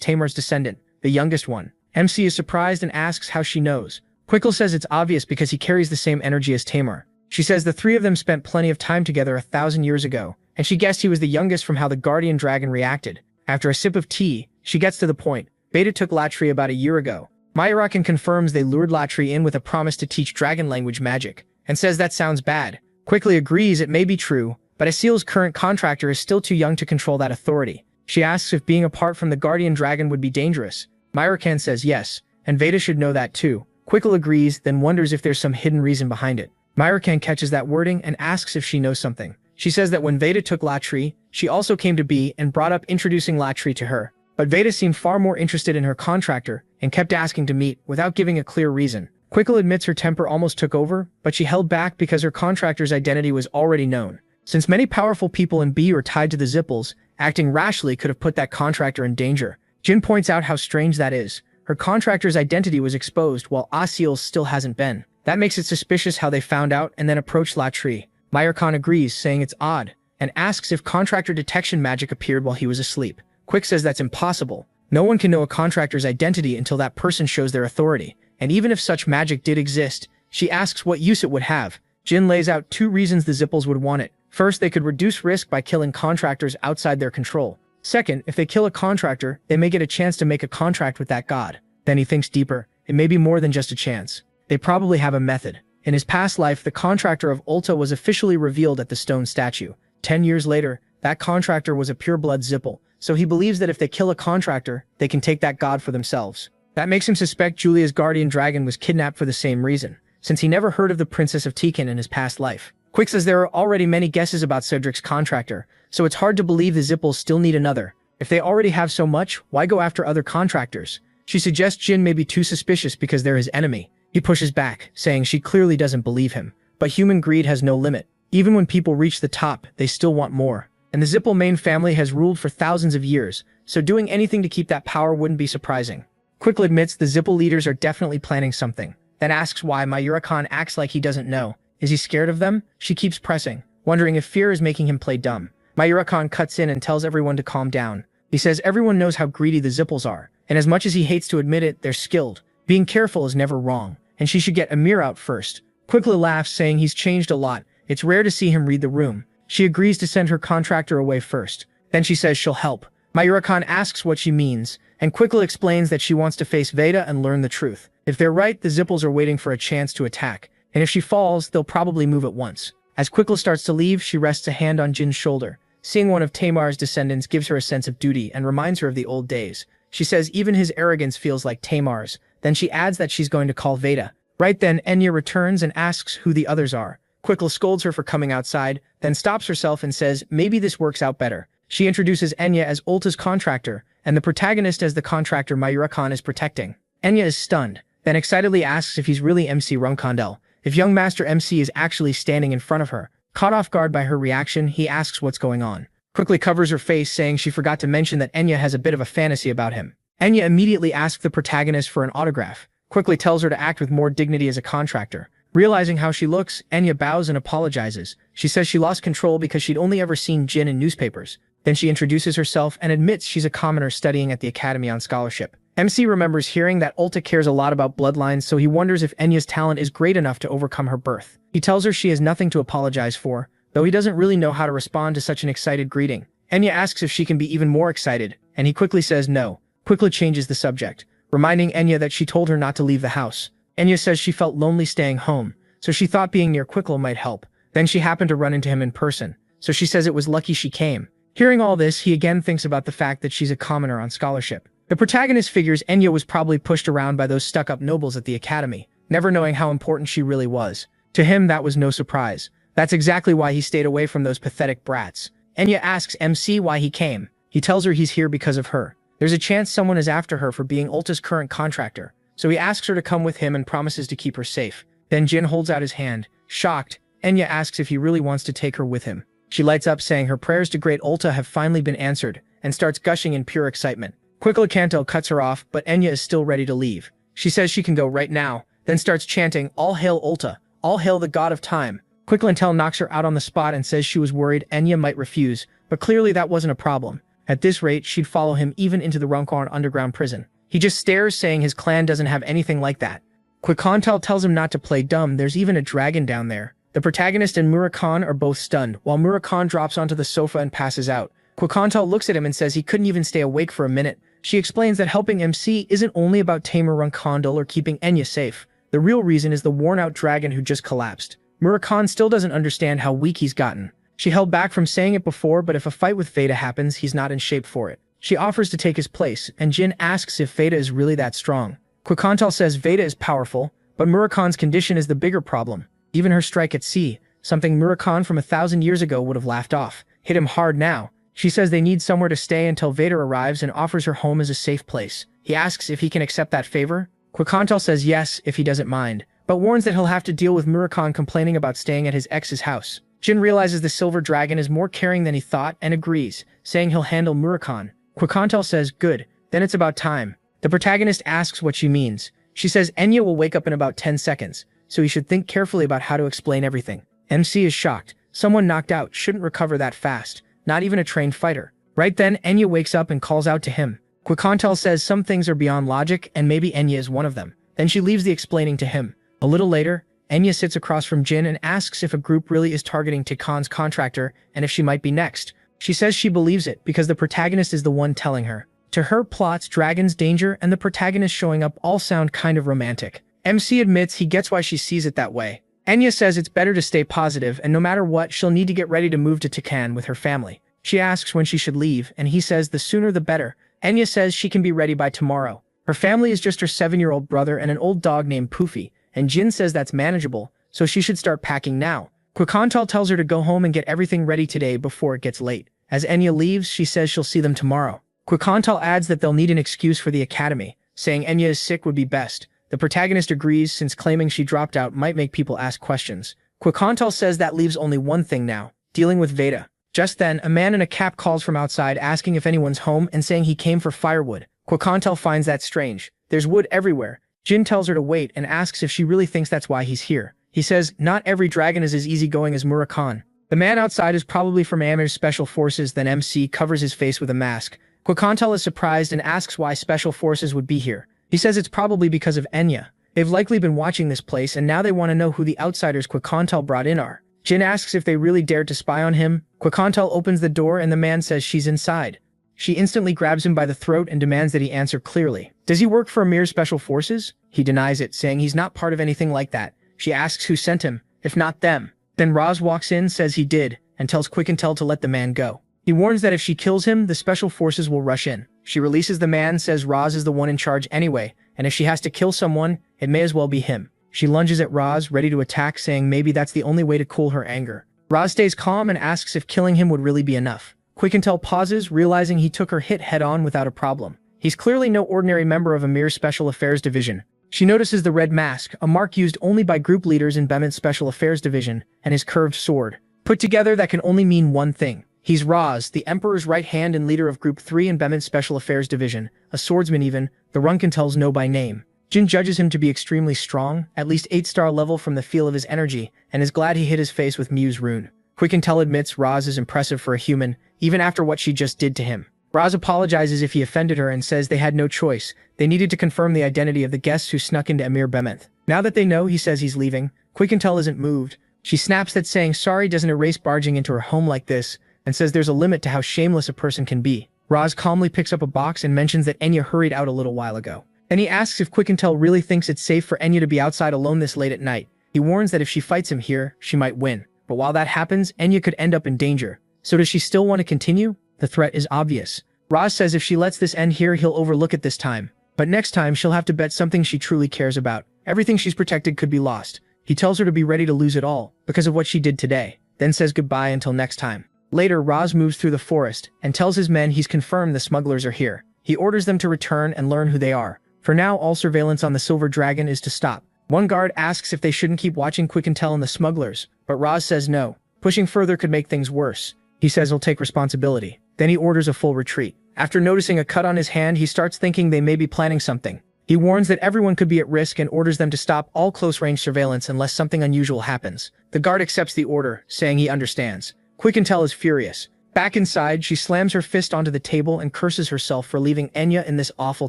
Tamar's descendant, the youngest one. MC is surprised and asks how she knows. Quickle says it's obvious because he carries the same energy as Tamar. She says the three of them spent plenty of time together 1,000 years ago, and she guessed he was the youngest from how the guardian dragon reacted. After a sip of tea, she gets to the point. Beta took Latri about a year ago. Myrakan confirms they lured Latri in with a promise to teach dragon language magic, and says that sounds bad. Quickly agrees it may be true, but Asiel's current contractor is still too young to control that authority. She asks if being apart from the guardian dragon would be dangerous. Myrakan says yes, and Veda should know that too. Quickle agrees, then wonders if there's some hidden reason behind it. Myrakan catches that wording and asks if she knows something. She says that when Veda took Latri, she also came to B and brought up introducing Latri to her. But Veda seemed far more interested in her contractor and kept asking to meet without giving a clear reason. Quickle admits her temper almost took over, but she held back because her contractor's identity was already known. Since many powerful people in B are tied to the Zippels, acting rashly could have put that contractor in danger. Jin points out how strange that is. Her contractor's identity was exposed while Asiel's still hasn't been. That makes it suspicious how they found out and then approached Latri. Myrakan agrees, saying it's odd, and asks if contractor detection magic appeared while he was asleep. Quick says that's impossible. No one can know a contractor's identity until that person shows their authority, and even if such magic did exist, she asks what use it would have. Jin lays out 2 reasons the Zippels would want it. First, they could reduce risk by killing contractors outside their control. Second, if they kill a contractor, they may get a chance to make a contract with that god. Then he thinks deeper. It may be more than just a chance. They probably have a method. In his past life, the contractor of Ulta was officially revealed at the stone statue. 10 years later, that contractor was a pureblood Zippel, so he believes that if they kill a contractor, they can take that god for themselves. That makes him suspect Julia's guardian dragon was kidnapped for the same reason, since he never heard of the Princess of Tikan in his past life. Quick says there are already many guesses about Cedric's contractor, so it's hard to believe the Zippels still need another. If they already have so much, why go after other contractors? She suggests Jin may be too suspicious because they're his enemy. He pushes back, saying she clearly doesn't believe him. but human greed has no limit. Even when people reach the top, they still want more. And the Zippelmayne family has ruled for thousands of years, so doing anything to keep that power wouldn't be surprising. Quickly admits the Zippel leaders are definitely planning something, then asks why Mayura-kan acts like he doesn't know. Is he scared of them? She keeps pressing, wondering if fear is making him play dumb. Mayura-kan cuts in and tells everyone to calm down. He says everyone knows how greedy the Zippels are, and as much as he hates to admit it, they're skilled. Being careful is never wrong, and she should get Amir out first. Quickly laughs, saying he's changed a lot. It's rare to see him read the room. She agrees to send her contractor away first. Then she says she'll help. Mayura-kan asks what she means, and quickly explains that she wants to face Veda and learn the truth. If they're right, the Zippels are waiting for a chance to attack, and if she falls, they'll probably move at once. As Quickly starts to leave, she rests a hand on Jin's shoulder. Seeing one of Tamar's descendants gives her a sense of duty and reminds her of the old days. She says even his arrogance feels like Tamar's. Then she adds that she's going to call Veda. Right then, Enya returns and asks who the others are. Quickly scolds her for coming outside, then stops herself and says maybe this works out better. She introduces Enya as Ulta's contractor, and the protagonist as the contractor Mayura-kan is protecting. Enya is stunned, then excitedly asks if he's really MC Runkondel, if young Master MC is actually standing in front of her. Caught off guard by her reaction, he asks what's going on. Quickly covers her face, saying she forgot to mention that Enya has a bit of a fantasy about him. Enya immediately asks the protagonist for an autograph. Quickly tells her to act with more dignity as a contractor. Realizing how she looks, Enya bows and apologizes. She says she lost control because she'd only ever seen Jin in newspapers. Then she introduces herself and admits she's a commoner studying at the academy on scholarship. MC remembers hearing that Ulta cares a lot about bloodlines, so he wonders if Enya's talent is great enough to overcome her birth. He tells her she has nothing to apologize for, though he doesn't really know how to respond to such an excited greeting. Enya asks if she can be even more excited, and he quickly says no. Quickly changes the subject, reminding Enya that she told her not to leave the house. Enya says she felt lonely staying home, so she thought being near Quickle might help. Then she happened to run into him in person, so she says it was lucky she came. Hearing all this, he again thinks about the fact that she's a commoner on scholarship. The protagonist figures Enya was probably pushed around by those stuck-up nobles at the academy, never knowing how important she really was. To him, that was no surprise. That's exactly why he stayed away from those pathetic brats. Enya asks MC why he came. He tells her he's here because of her. There's a chance someone is after her for being Ulta's current contractor, so he asks her to come with him and promises to keep her safe. Then Jin holds out his hand. Shocked, Enya asks if he really wants to take her with him. She lights up, saying her prayers to great Ulta have finally been answered, and starts gushing in pure excitement. Quickly Kanto cuts her off, but Enya is still ready to leave. She says she can go right now, then starts chanting, "All hail Ulta! All hail the god of time!" Quickly knocks her out on the spot and says she was worried Enya might refuse, but clearly that wasn't a problem. At this rate, she'd follow him even into the Runkorn underground prison. He just stares, saying his clan doesn't have anything like that. Quickhantal tells him not to play dumb, there's even a dragon down there. The protagonist and Murakhan are both stunned, while Murakhan drops onto the sofa and passes out. Quickhantal looks at him and says he couldn't even stay awake for a minute. She explains that helping MC isn't only about Tamer Runkondal or keeping Enya safe. The real reason is the worn-out dragon who just collapsed. Murakhan still doesn't understand how weak he's gotten. She held back from saying it before, but if a fight with Veda happens, he's not in shape for it. She offers to take his place, and Jin asks if Veda is really that strong. Quickhantal says Veda is powerful, but Murakhan's condition is the bigger problem. Even her strike at sea, something Murakhan from 1,000 years ago would have laughed off, hit him hard now. She says they need somewhere to stay until Veda arrives and offers her home as a safe place. He asks if he can accept that favor. Quickhantal says yes, if he doesn't mind, but warns that he'll have to deal with Murakhan complaining about staying at his ex's house. Jin realizes the silver dragon is more caring than he thought and agrees, saying he'll handle Murakhan. Quickhantal says good, then it's about time. The protagonist asks what she means. She says Enya will wake up in about 10 seconds, so he should think carefully about how to explain everything. MC is shocked. Someone knocked out shouldn't recover that fast, not even a trained fighter. Right then, Enya wakes up and calls out to him. Quickhantal says some things are beyond logic and maybe Enya is one of them. Then she leaves the explaining to him. A little later, Enya sits across from Jin and asks if a group really is targeting Tikan's contractor and if she might be next. She says she believes it because the protagonist is the one telling her. To her, plots, dragons, danger, and the protagonist showing up all sound kind of romantic. MC admits he gets why she sees it that way. Enya says it's better to stay positive and no matter what, she'll need to get ready to move to Tikan with her family. She asks when she should leave and he says the sooner the better. Enya says she can be ready by tomorrow. Her family is just her 7-year-old brother and an old dog named Poofy, and Jin says that's manageable, so she should start packing now. Quickhantal tells her to go home and get everything ready today before it gets late. As Enya leaves, she says she'll see them tomorrow. Quickhantal adds that they'll need an excuse for the academy, saying Enya is sick would be best. The protagonist agrees since claiming she dropped out might make people ask questions. Quikantal says that leaves only one thing now, dealing with Veda. Just then, a man in a cap calls from outside asking if anyone's home and saying he came for firewood. Quikantal finds that strange. There's wood everywhere. Jin tells her to wait and asks if she really thinks that's why he's here. He says, not every dragon is as easygoing as Murakhan. The man outside is probably from Amir's special forces. Then MC covers his face with a mask. Quikantal is surprised and asks why special forces would be here. He says it's probably because of Enya. They've likely been watching this place and now they want to know who the outsiders Quikantal brought in are. Jin asks if they really dared to spy on him. Quikantal opens the door and the man says she's inside. She instantly grabs him by the throat and demands that he answer clearly. Does he work for Amir's special forces? He denies it, saying he's not part of anything like that. She asks who sent him, if not them. Then Roz walks in, says he did, and tells Quikantal to let the man go. He warns that if she kills him, the special forces will rush in. She releases the man, says Roz is the one in charge anyway, and if she has to kill someone, it may as well be him. She lunges at Roz, ready to attack, saying maybe that's the only way to cool her anger. Roz stays calm and asks if killing him would really be enough. Quikantal pauses, realizing he took her hit head-on without a problem. He's clearly no ordinary member of Amir's Special Affairs Division. She notices the red mask, a mark used only by group leaders in Bement's Special Affairs Division, and his curved sword. Put together, that can only mean one thing. He's Roz, the Emperor's right hand and leader of Group 3 in Bement's Special Affairs Division, a swordsman even, the Runkantels know by name. Jin judges him to be extremely strong, at least 8-star level from the feel of his energy, and is glad he hit his face with Mew's rune. Quikantal admits Roz is impressive for a human, even after what she just did to him. Roz apologizes if he offended her and says they had no choice. They needed to confirm the identity of the guests who snuck into Amir Bement. Now that they know, he says he's leaving. Quikantal isn't moved. She snaps that saying sorry doesn't erase barging into her home like this, and says there's a limit to how shameless a person can be. Roz calmly picks up a box and mentions that Enya hurried out a little while ago. Then he asks if Quikantal really thinks it's safe for Enya to be outside alone this late at night. He warns that if she fights him here, she might win. But while that happens, Enya could end up in danger. So does she still want to continue? The threat is obvious. Roz says if she lets this end here, he'll overlook it this time. But next time, she'll have to bet something she truly cares about. Everything she's protected could be lost. He tells her to be ready to lose it all, because of what she did today, then says goodbye until next time. Later, Roz moves through the forest, and tells his men he's confirmed the smugglers are here. He orders them to return and learn who they are. For now, all surveillance on the Silver Dragon is to stop. One guard asks if they shouldn't keep watching Quikantal and the smugglers, but Roz says no. Pushing further could make things worse. He says he'll take responsibility. Then he orders a full retreat. After noticing a cut on his hand, he starts thinking they may be planning something. He warns that everyone could be at risk and orders them to stop all close-range surveillance unless something unusual happens. The guard accepts the order, saying he understands. Quikantal is furious. Back inside, she slams her fist onto the table and curses herself for leaving Enya in this awful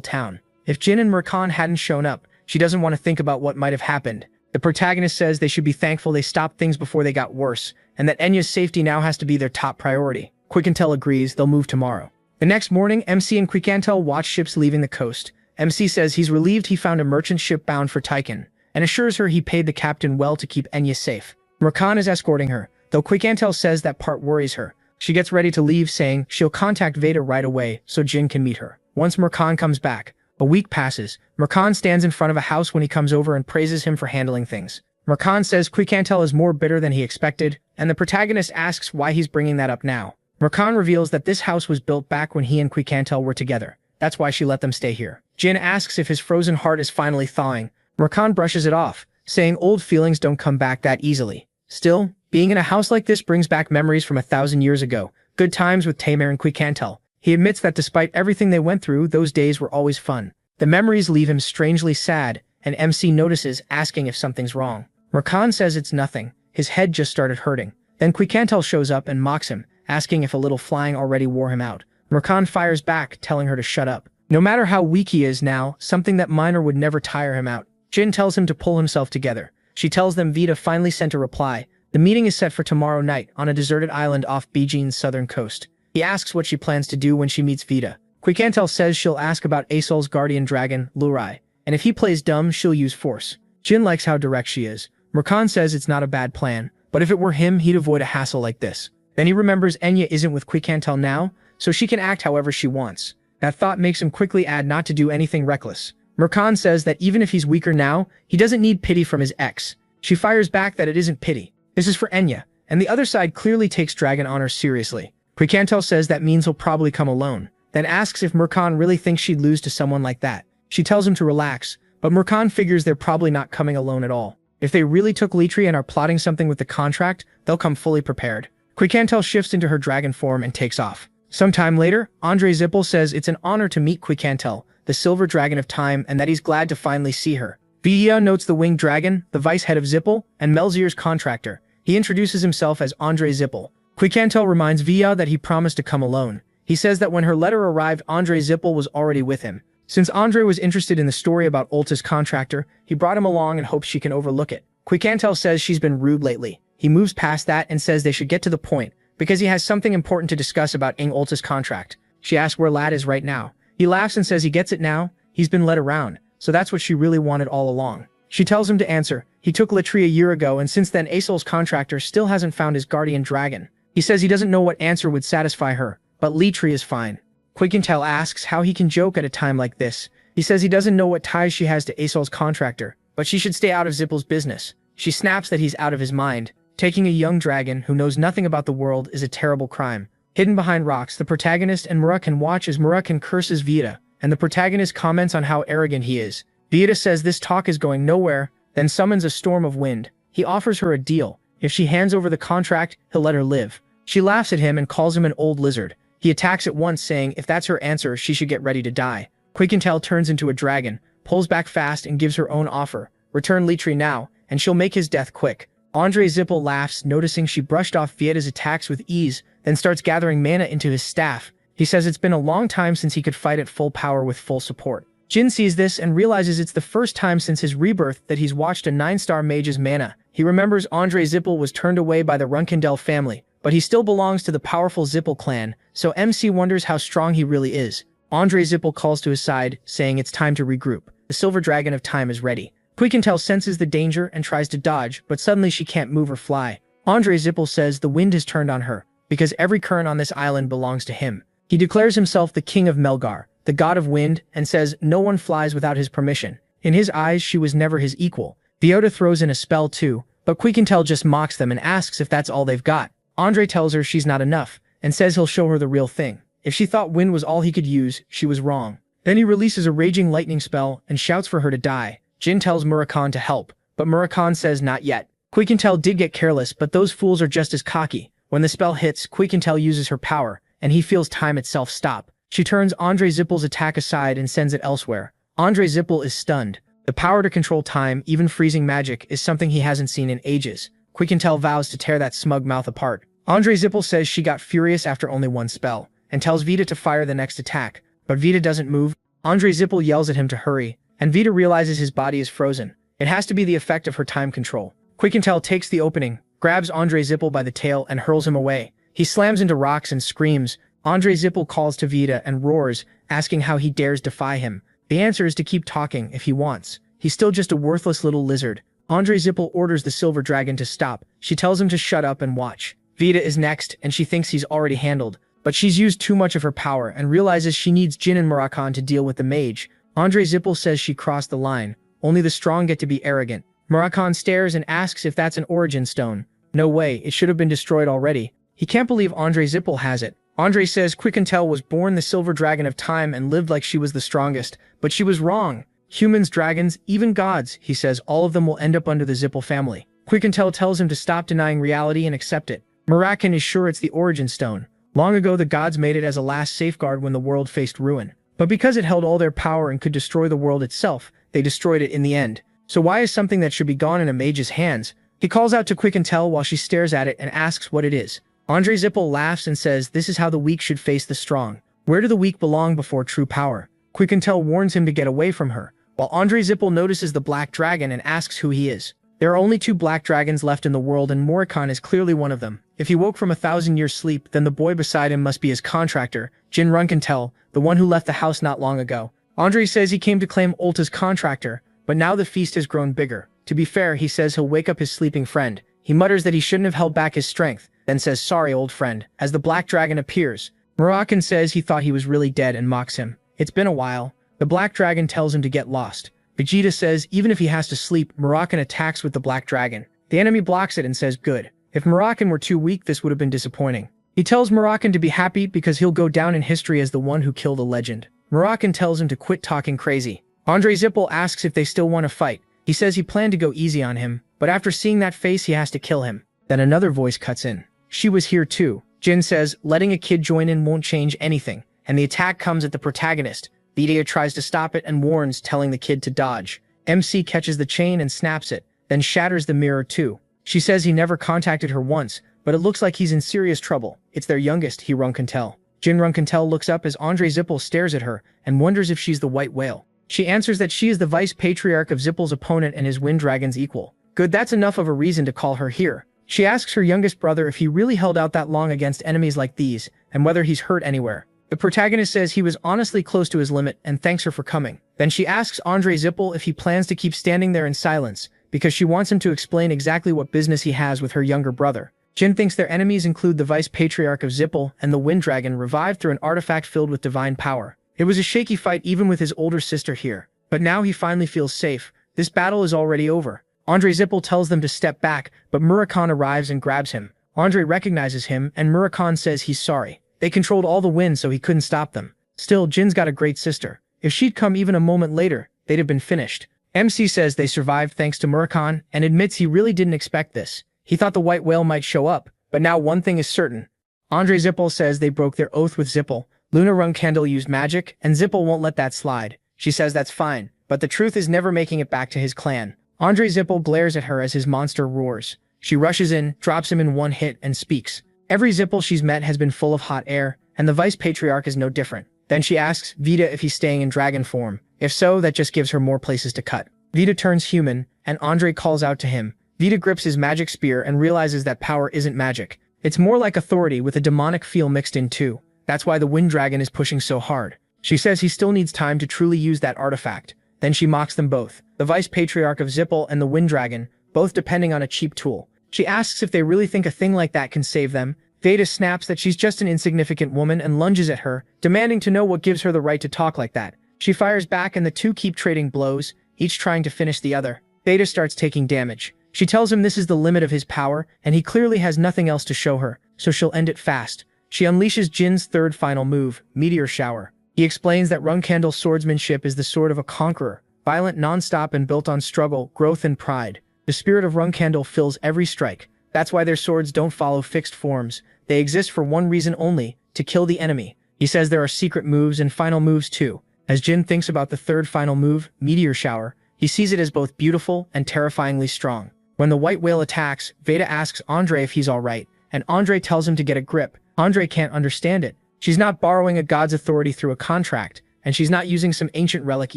town. If Jin and Murkan hadn't shown up, she doesn't want to think about what might have happened. The protagonist says they should be thankful they stopped things before they got worse, and that Enya's safety now has to be their top priority. Quikantal agrees they'll move tomorrow. The next morning, MC and Quikantal watch ships leaving the coast. MC says he's relieved he found a merchant ship bound for Taiken, and assures her he paid the captain well to keep Enya safe. Murkan is escorting her, though Quikantal says that part worries her. She gets ready to leave, saying she'll contact Veda right away so Jin can meet her. Once Murkan comes back, a week passes. Murkan stands in front of a house when he comes over and praises him for handling things. Murkan says Quikantal is more bitter than he expected, and the protagonist asks why he's bringing that up now. Murkan reveals that this house was built back when he and Quikantal were together. That's why she let them stay here. Jin asks if his frozen heart is finally thawing. Murkan brushes it off, saying old feelings don't come back that easily. Still, being in a house like this brings back memories from 1,000 years ago. Good times with Tamer and Quikantal. He admits that despite everything they went through, those days were always fun. The memories leave him strangely sad, and MC notices, asking if something's wrong. Murkan says it's nothing. His head just started hurting. Then Quikantal shows up and mocks him, asking if a little flying already wore him out. Murkan fires back, telling her to shut up. No matter how weak he is now, something that minor would never tire him out. Jin tells him to pull himself together. She tells them Veda finally sent a reply. The meeting is set for tomorrow night on a deserted island off Bijin's southern coast. He asks what she plans to do when she meets Veda. Quikantal says she'll ask about Asol's guardian dragon, Lurai, and if he plays dumb, she'll use force. Jin likes how direct she is. Murkan says it's not a bad plan, but if it were him, he'd avoid a hassle like this. Then he remembers Enya isn't with Quikantal now, so she can act however she wants. That thought makes him quickly add not to do anything reckless. Murkan says that even if he's weaker now, he doesn't need pity from his ex. She fires back that it isn't pity. This is for Enya, and the other side clearly takes dragon honor seriously. Quikantal says that means he'll probably come alone, then asks if Murkan really thinks she'd lose to someone like that. She tells him to relax, but Murkan figures they're probably not coming alone at all. If they really took Litri and are plotting something with the contract, they'll come fully prepared. Quicantel shifts into her dragon form and takes off. Sometime later, Andre Zippel says it's an honor to meet Quicantel, the silver dragon of time, and that he's glad to finally see her. Via notes the winged dragon, the vice head of Zippel, and Melzier's contractor. He introduces himself as Andre Zippel. Quicantel reminds Via that he promised to come alone. He says that when her letter arrived, Andre Zippel was already with him. Since Andre was interested in the story about Ulta's contractor, he brought him along and hopes she can overlook it. Quicantel says she's been rude lately. He moves past that and says they should get to the point, because he has something important to discuss about Ulta's contract. She asks where Lad is right now. He laughs and says he gets it now. He's been led around, so that's what she really wanted all along. She tells him to answer. He took Litri a year ago, and since then Asol's contractor still hasn't found his guardian dragon. He says he doesn't know what answer would satisfy her, but Litri is fine. Quicantel asks how he can joke at a time like this. He says he doesn't know what ties she has to Asol's contractor, but she should stay out of Zippel's business. She snaps that he's out of his mind. Taking a young dragon who knows nothing about the world is a terrible crime. Hidden behind rocks, the protagonist and Murakkan watch as Murakkan curses Vita, and the protagonist comments on how arrogant he is. Vita says this talk is going nowhere, then summons a storm of wind. He offers her a deal. If she hands over the contract, he'll let her live. She laughs at him and calls him an old lizard. He attacks at once, saying if that's her answer, she should get ready to die. Quicantel turns into a dragon, pulls back fast and gives her own offer. Return Litri now, and she'll make his death quick. Andre Zippel laughs, noticing she brushed off Vieta's attacks with ease, then starts gathering mana into his staff. He says it's been a long time since he could fight at full power with full support. Jin sees this and realizes it's the first time since his rebirth that he's watched a 9-star mage's mana. He remembers Andre Zippel was turned away by the Runkendel family, but he still belongs to the powerful Zippel clan, so MC wonders how strong he really is. Andre Zippel calls to his side, saying it's time to regroup. The silver dragon of time is ready. Quicantel senses the danger and tries to dodge, but suddenly she can't move or fly. Andre Zippel says the wind has turned on her, because every current on this island belongs to him. He declares himself the king of Melgar, the god of wind, and says no one flies without his permission. In his eyes, she was never his equal. Viota throws in a spell too, but Quicantel just mocks them and asks if that's all they've got. Andre tells her she's not enough, and says he'll show her the real thing. If she thought wind was all he could use, she was wrong. Then he releases a raging lightning spell and shouts for her to die. Jin tells Murakkan to help, but Murakkan says not yet. Quicantel did get careless, but those fools are just as cocky. When the spell hits, Quicantel uses her power, and he feels time itself stop. She turns Andre Zippel's attack aside and sends it elsewhere. Andre Zippel is stunned. The power to control time, even freezing magic, is something he hasn't seen in ages. Quicantel vows to tear that smug mouth apart. Andre Zippel says she got furious after only one spell, and tells Vita to fire the next attack, but Vita doesn't move. Andre Zippel yells at him to hurry, and Vita realizes his body is frozen. It has to be the effect of her time control. Quicantel takes the opening, grabs Andre Zippel by the tail and hurls him away. He slams into rocks and screams. Andre Zippel calls to Vita and roars, asking how he dares defy him. The answer is to keep talking if he wants. He's still just a worthless little lizard. Andre Zippel orders the silver dragon to stop. She tells him to shut up and watch. Vita is next, and she thinks he's already handled, but she's used too much of her power and realizes she needs Jin and Murakkan to deal with the mage. Andre Zippel says she crossed the line. Only the strong get to be arrogant. Murakkan stares and asks if that's an origin stone. No way, it should have been destroyed already. He can't believe Andre Zippel has it. Andre says Quicantel was born the silver dragon of time and lived like she was the strongest, but she was wrong. Humans, dragons, even gods, he says all of them will end up under the Zippel family. Quicantel tells him to stop denying reality and accept it. Murakkan is sure it's the origin stone. Long ago the gods made it as a last safeguard when the world faced ruin. But because it held all their power and could destroy the world itself, they destroyed it in the end. So why is something that should be gone in a mage's hands? He calls out to Quicantel while she stares at it and asks what it is. Andre Zippel laughs and says this is how the weak should face the strong. Where do the weak belong before true power? Quicantel warns him to get away from her, while Andre Zippel notices the black dragon and asks who he is. There are only 2 black dragons left in the world and Murakkan is clearly one of them. If he woke from a 1,000-year sleep, then the boy beside him must be his contractor, Jin Runkendel, the one who left the house not long ago. Andre says he came to claim Ulta's contractor, but now the feast has grown bigger. To be fair, he says he'll wake up his sleeping friend. He mutters that he shouldn't have held back his strength, then says sorry old friend, as the black dragon appears. Murakkan says he thought he was really dead and mocks him. It's been a while. The black dragon tells him to get lost. Vegeta says even if he has to sleep, Murakkan attacks with the black dragon. The enemy blocks it and says good. If Murakkan were too weak, this would have been disappointing. He tells Murakkan to be happy because he'll go down in history as the one who killed a legend. Murakkan tells him to quit talking crazy. Andre Zippel asks if they still want to fight. He says he planned to go easy on him, but after seeing that face he has to kill him. Then another voice cuts in. She was here too. Jin says, letting a kid join in won't change anything, and the attack comes at the protagonist. Vidya tries to stop it and warns, telling the kid to dodge. MC catches the chain and snaps it, then shatters the mirror too. She says he never contacted her once, but it looks like he's in serious trouble. It's their youngest, Rung can tell. Rung can tell looks up as Andre Zippel stares at her and wonders if she's the white whale. She answers that she is the vice patriarch of Zippel's opponent and his wind dragon's equal. Good, that's enough of a reason to call her here. She asks her youngest brother if he really held out that long against enemies like these, and whether he's hurt anywhere. The protagonist says he was honestly close to his limit and thanks her for coming. Then she asks Andre Zippel if he plans to keep standing there in silence, because she wants him to explain exactly what business he has with her younger brother. Jin thinks their enemies include the vice patriarch of Zippel and the wind dragon revived through an artifact filled with divine power. It was a shaky fight even with his older sister here, but now he finally feels safe. This battle is already over. Andre Zippel tells them to step back, but Murakhan arrives and grabs him. Andre recognizes him, and Murakhan says he's sorry. They controlled all the wind so he couldn't stop them. Still, Jin's got a great sister. If she'd come even a moment later, they'd have been finished. MC says they survived thanks to Murakhan, and admits he really didn't expect this. He thought the white whale might show up, but now one thing is certain. Andre Zippel says they broke their oath with Zippel. Luna Runkandel used magic, and Zippel won't let that slide. She says that's fine, but the truth is never making it back to his clan. Andre Zippel glares at her as his monster roars. She rushes in, drops him in one hit, and speaks. Every Zippel she's met has been full of hot air, and the vice patriarch is no different. Then she asks Vita if he's staying in dragon form. If so, that just gives her more places to cut. Vita turns human, and Andre calls out to him. Vita grips his magic spear and realizes that power isn't magic. It's more like authority with a demonic feel mixed in too. That's why the wind dragon is pushing so hard. She says he still needs time to truly use that artifact. Then she mocks them both. The vice patriarch of Zippel and the wind dragon, both depending on a cheap tool. She asks if they really think a thing like that can save them. Veda snaps that she's just an insignificant woman and lunges at her, demanding to know what gives her the right to talk like that. She fires back and the two keep trading blows, each trying to finish the other. Veda starts taking damage. She tells him this is the limit of his power, and he clearly has nothing else to show her, so she'll end it fast. She unleashes Jin's third final move, Meteor Shower. He explains that Runkandel's swordsmanship is the sword of a conqueror, violent non-stop and built on struggle, growth and pride. The spirit of Runkandel fills every strike. That's why their swords don't follow fixed forms. They exist for one reason only, to kill the enemy. He says there are secret moves and final moves too. As Jin thinks about the third final move, Meteor Shower, he sees it as both beautiful and terrifyingly strong. When the white whale attacks, Veda asks Andre if he's alright, and Andre tells him to get a grip. Andre can't understand it. She's not borrowing a god's authority through a contract, and she's not using some ancient relic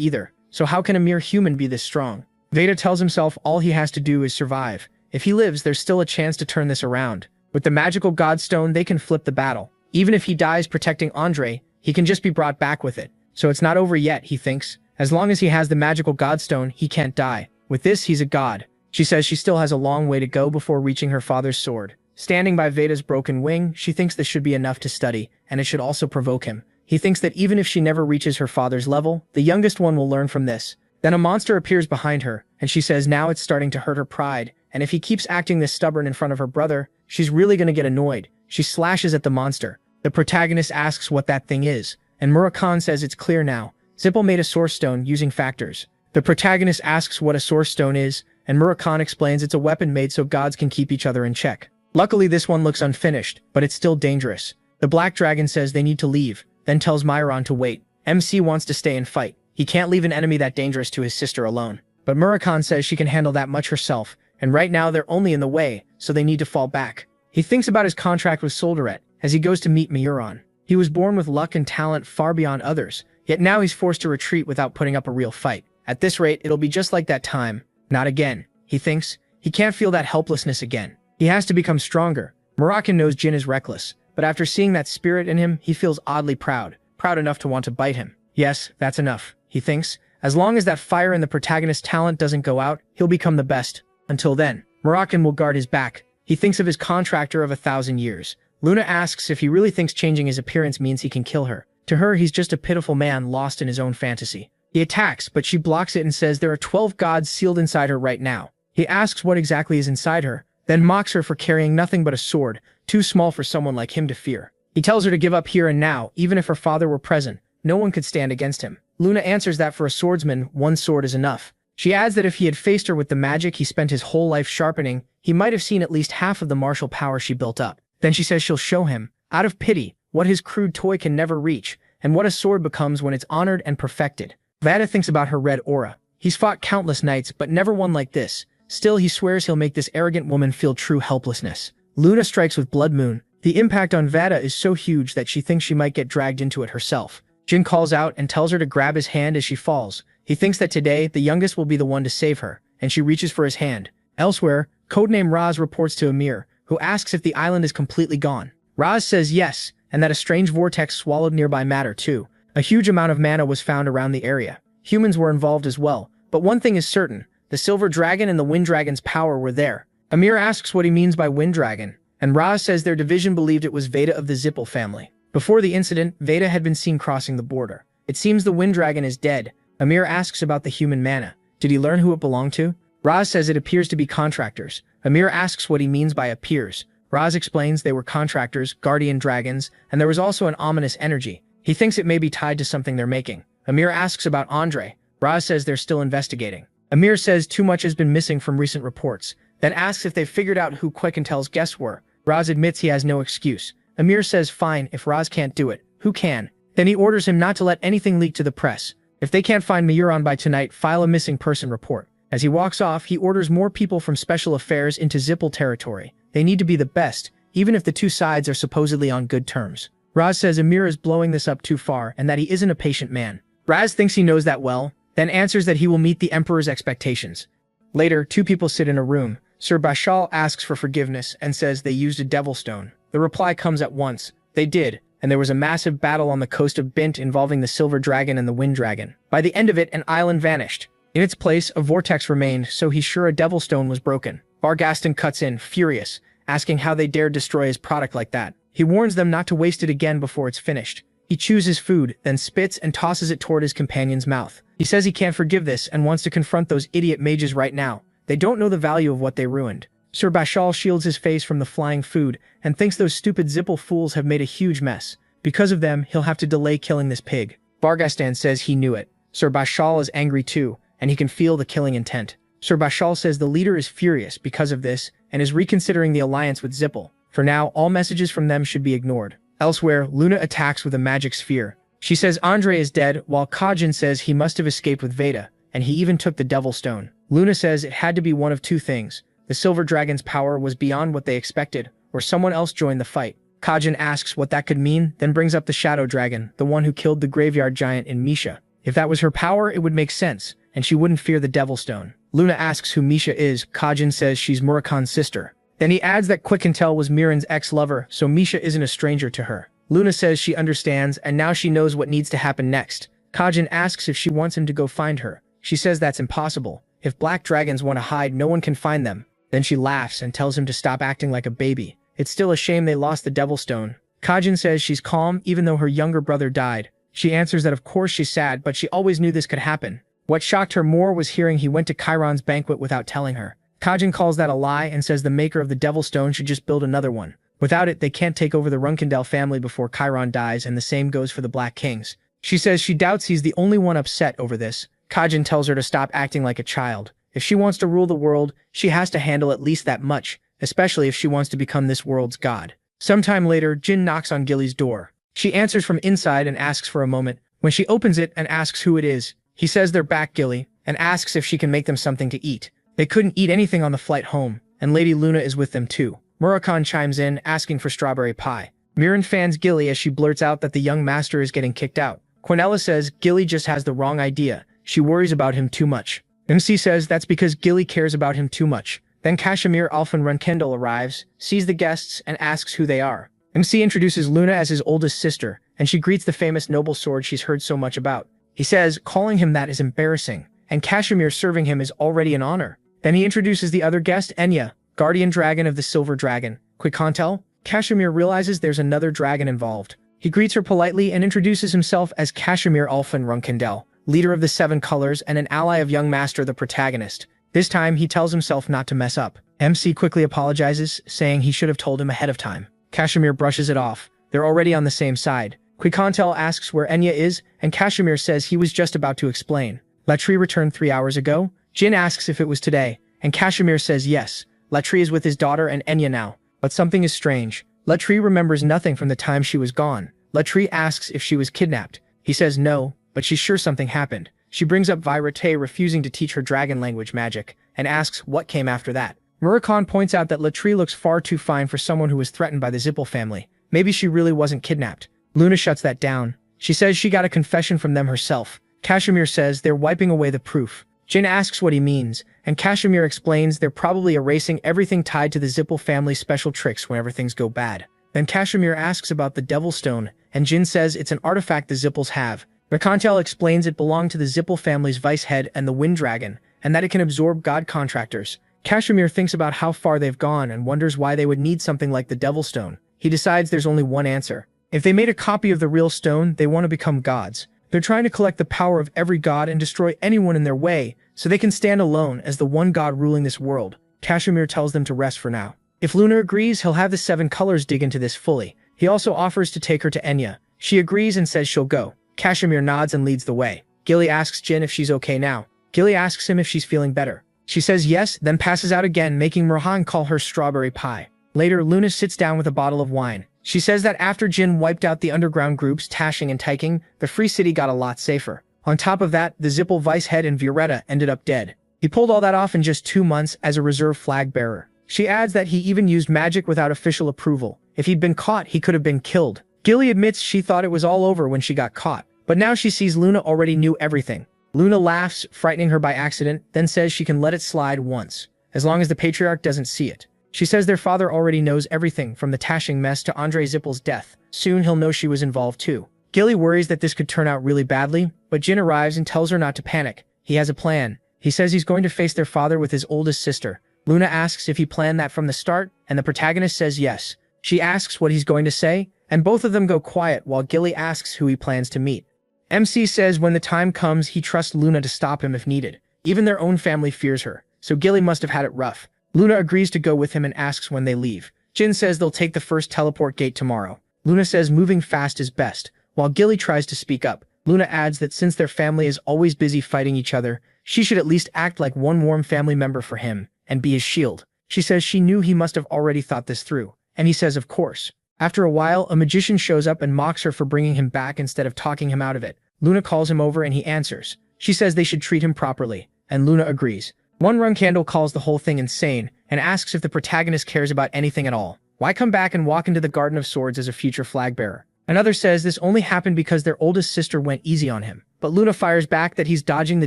either, so how can a mere human be this strong? Veda tells himself all he has to do is survive. If he lives, there's still a chance to turn this around. With the magical godstone, they can flip the battle. Even if he dies protecting Andre, he can just be brought back with it. So it's not over yet, he thinks. As long as he has the magical godstone, he can't die. With this, he's a god. She says she still has a long way to go before reaching her father's sword. Standing by Veda's broken wing, she thinks this should be enough to study, and it should also provoke him. He thinks that even if she never reaches her father's level, the youngest one will learn from this. Then a monster appears behind her, and she says now it's starting to hurt her pride, and if he keeps acting this stubborn in front of her brother, she's really gonna get annoyed. She slashes at the monster. The protagonist asks what that thing is, and Murakhan says it's clear now. Zippel made a source stone using factors. The protagonist asks what a source stone is, and Murakhan explains it's a weapon made so gods can keep each other in check. Luckily this one looks unfinished, but it's still dangerous. The black dragon says they need to leave, then tells Myron to wait. MC wants to stay and fight. He can't leave an enemy that dangerous to his sister alone. But Murakhan says she can handle that much herself, and right now they're only in the way, so they need to fall back. He thinks about his contract with Soldaret as he goes to meet Myron. He was born with luck and talent far beyond others, yet now he's forced to retreat without putting up a real fight. At this rate, it'll be just like that time. Not again, he thinks. He can't feel that helplessness again. He has to become stronger. Moroccan knows Jin is reckless, but after seeing that spirit in him, he feels oddly proud enough to want to bite him. Yes, that's enough, he thinks. As long as that fire in the protagonist's talent doesn't go out, he'll become the best. Until then, Moroccan will guard his back. He thinks of his contractor of 1,000 years. Luna asks if he really thinks changing his appearance means he can kill her. To her, he's just a pitiful man lost in his own fantasy. He attacks, but she blocks it and says there are 12 gods sealed inside her right now. He asks what exactly is inside her, then mocks her for carrying nothing but a sword, too small for someone like him to fear. He tells her to give up here and now, even if her father were present. No one could stand against him. Luna answers that for a swordsman, one sword is enough. She adds that if he had faced her with the magic he spent his whole life sharpening, he might have seen at least half of the martial power she built up. Then she says she'll show him, out of pity, what his crude toy can never reach, and what a sword becomes when it's honored and perfected. Vada thinks about her red aura. He's fought countless knights, but never one like this. Still, he swears he'll make this arrogant woman feel true helplessness. Luna strikes with Blood Moon. The impact on Vada is so huge that she thinks she might get dragged into it herself. Jin calls out and tells her to grab his hand as she falls. He thinks that today, the youngest will be the one to save her, and she reaches for his hand. Elsewhere, codename Raz reports to Amir, who asks if the island is completely gone. Raz says yes, and that a strange vortex swallowed nearby matter too. A huge amount of mana was found around the area. Humans were involved as well, but one thing is certain, the Silver Dragon and the Wind Dragon's power were there. Amir asks what he means by Wind Dragon, and Raz says their division believed it was Veda of the Zippel family. Before the incident, Veda had been seen crossing the border. It seems the Wind Dragon is dead. Amir asks about the human mana. Did he learn who it belonged to? Raz says it appears to be contractors. Amir asks what he means by appears. Raz explains they were contractors, guardian dragons, and there was also an ominous energy. He thinks it may be tied to something they're making. Amir asks about Andre. Raz says they're still investigating. Amir says too much has been missing from recent reports, then asks if they've figured out who Quickentel's guests were. Raz admits he has no excuse. Amir says fine, if Raz can't do it, who can? Then he orders him not to let anything leak to the press. If they can't find Miyuran by tonight, file a missing person report. As he walks off, he orders more people from Special Affairs into Zippel territory. They need to be the best, even if the two sides are supposedly on good terms. Raz says Amir is blowing this up too far and that he isn't a patient man. Raz thinks he knows that well, then answers that he will meet the Emperor's expectations. Later, two people sit in a room. Sir Bashal asks for forgiveness and says they used a devil stone. The reply comes at once. They did, and there was a massive battle on the coast of Bint involving the Silver Dragon and the Wind Dragon. By the end of it, an island vanished. In its place, a vortex remained, so he's sure a devil stone was broken. Bargaston cuts in, furious, asking how they dared destroy his product like that. He warns them not to waste it again before it's finished. He chews his food, then spits and tosses it toward his companion's mouth. He says he can't forgive this and wants to confront those idiot mages right now. They don't know the value of what they ruined. Sir Bashal shields his face from the flying food and thinks those stupid Zippel fools have made a huge mess. Because of them, he'll have to delay killing this pig. Bargastan says he knew it. Sir Bashal is angry too, and he can feel the killing intent. Sir Bashal says the leader is furious because of this and is reconsidering the alliance with Zippel. For now, all messages from them should be ignored. Elsewhere, Luna attacks with a magic sphere. She says Andre is dead, while Kajin says he must have escaped with Veda, and he even took the Devil Stone. Luna says it had to be one of two things. The Silver Dragon's power was beyond what they expected, or someone else joined the fight. Kajin asks what that could mean, then brings up the Shadow Dragon, the one who killed the graveyard giant in Misha. If that was her power, it would make sense, and she wouldn't fear the Devil Stone. Luna asks who Misha is. Kajin says she's Murakan's sister. Then he adds that Quickentel was Miran's ex-lover, so Misha isn't a stranger to her. Luna says she understands, and now she knows what needs to happen next. Kajin asks if she wants him to go find her. She says that's impossible. If black dragons want to hide, no one can find them. Then she laughs and tells him to stop acting like a baby. It's still a shame they lost the Devil Stone. Kajin says she's calm even though her younger brother died. She answers that of course she's sad, but she always knew this could happen. What shocked her more was hearing he went to Chiron's banquet without telling her. Kajin calls that a lie and says the maker of the Devil Stone should just build another one. Without it, they can't take over the Runkendel family before Chiron dies, and the same goes for the Black Kings. She says she doubts he's the only one upset over this. Kajin tells her to stop acting like a child. If she wants to rule the world, she has to handle at least that much, especially if she wants to become this world's god. Sometime later, Jin knocks on Gilly's door. She answers from inside and asks for a moment. When she opens it and asks who it is, he says they're back, Gilly, and asks if she can make them something to eat. They couldn't eat anything on the flight home, and Lady Luna is with them too. Murakan chimes in, asking for strawberry pie. Miran fans Gilly as she blurts out that the young master is getting kicked out. Quinella says Gilly just has the wrong idea. She worries about him too much. MC says that's because Gilly cares about him too much. Then Kashmir Alphan Runkendel arrives, sees the guests, and asks who they are. MC introduces Luna as his oldest sister, and she greets the famous noble sword she's heard so much about. He says calling him that is embarrassing, and Kashmir serving him is already an honor. Then he introduces the other guest, Enya, guardian dragon of the Silver Dragon. Quickentel? Kashmir realizes there's another dragon involved. He greets her politely and introduces himself as Kashmir Alphan Runkendel, leader of the Seven Colors and an ally of young master the protagonist. This time, he tells himself not to mess up. MC quickly apologizes, saying he should have told him ahead of time. Kashmir brushes it off. They're already on the same side. Quickentel asks where Enya is, and Kashmir says he was just about to explain. Latri returned 3 hours ago. Jin asks if it was today, and Kashmir says yes. Latri is with his daughter and Enya now. But something is strange. Latri remembers nothing from the time she was gone. Latri asks if she was kidnapped. He says no, but she's sure something happened. She brings up Virate refusing to teach her dragon language magic, and asks what came after that. Murakhan points out that Latri looks far too fine for someone who was threatened by the Zippel family. Maybe she really wasn't kidnapped. Luna shuts that down. She says she got a confession from them herself. Kashmir says they're wiping away the proof. Jin asks what he means, and Kashmir explains they're probably erasing everything tied to the Zippel family's special tricks whenever things go bad. Then Kashmir asks about the Devil Stone, and Jin says it's an artifact the Zippels have. Mercantile explains it belonged to the Zippel family's vice head and the Wind Dragon, and that it can absorb god contractors. Kashmir thinks about how far they've gone and wonders why they would need something like the Devil Stone. He decides there's only one answer. If they made a copy of the real stone, they want to become gods. They're trying to collect the power of every god and destroy anyone in their way, so they can stand alone as the one god ruling this world. Kashmir tells them to rest for now. If Luna agrees, he'll have the 7 colors dig into this fully. He also offers to take her to Enya. She agrees and says she'll go. Kashmir nods and leads the way. Gilly asks Jin if she's okay now. Gilly asks him if she's feeling better. She says yes, then passes out again, making Murhan call her strawberry pie. Later, Luna sits down with a bottle of wine. She says that after Jin wiped out the underground groups Tashing and Taiking, the Free City got a lot safer. On top of that, the Zippel vice head and Violetta ended up dead. He pulled all that off in just 2 months as a reserve flag bearer. She adds that he even used magic without official approval. If he'd been caught, he could have been killed. Gilly admits she thought it was all over when she got caught, but now she sees Luna already knew everything. Luna laughs, frightening her by accident, then says she can let it slide once, as long as the Patriarch doesn't see it. She says their father already knows everything from the Tashing mess to Andre Zippel's death. Soon he'll know she was involved too. Gilly worries that this could turn out really badly, but Jin arrives and tells her not to panic. He has a plan. He says he's going to face their father with his oldest sister. Luna asks if he planned that from the start, and the protagonist says yes. She asks what he's going to say, and both of them go quiet while Gilly asks who he plans to meet. MC says when the time comes, he trusts Luna to stop him if needed. Even their own family fears her, so Gilly must have had it rough. Luna agrees to go with him and asks when they leave. Jin says they'll take the first teleport gate tomorrow. Luna says moving fast is best, while Gilly tries to speak up. Luna adds that since their family is always busy fighting each other, she should at least act like one warm family member for him, and be his shield. She says she knew he must have already thought this through, and he says of course. After a while, a magician shows up and mocks her for bringing him back instead of talking him out of it. Luna calls him over and he answers. She says they should treat him properly, and Luna agrees. One Run Candle calls the whole thing insane, and asks if the protagonist cares about anything at all. Why come back and walk into the Garden of Swords as a future flag bearer? Another says this only happened because their oldest sister went easy on him, but Luna fires back that he's dodging the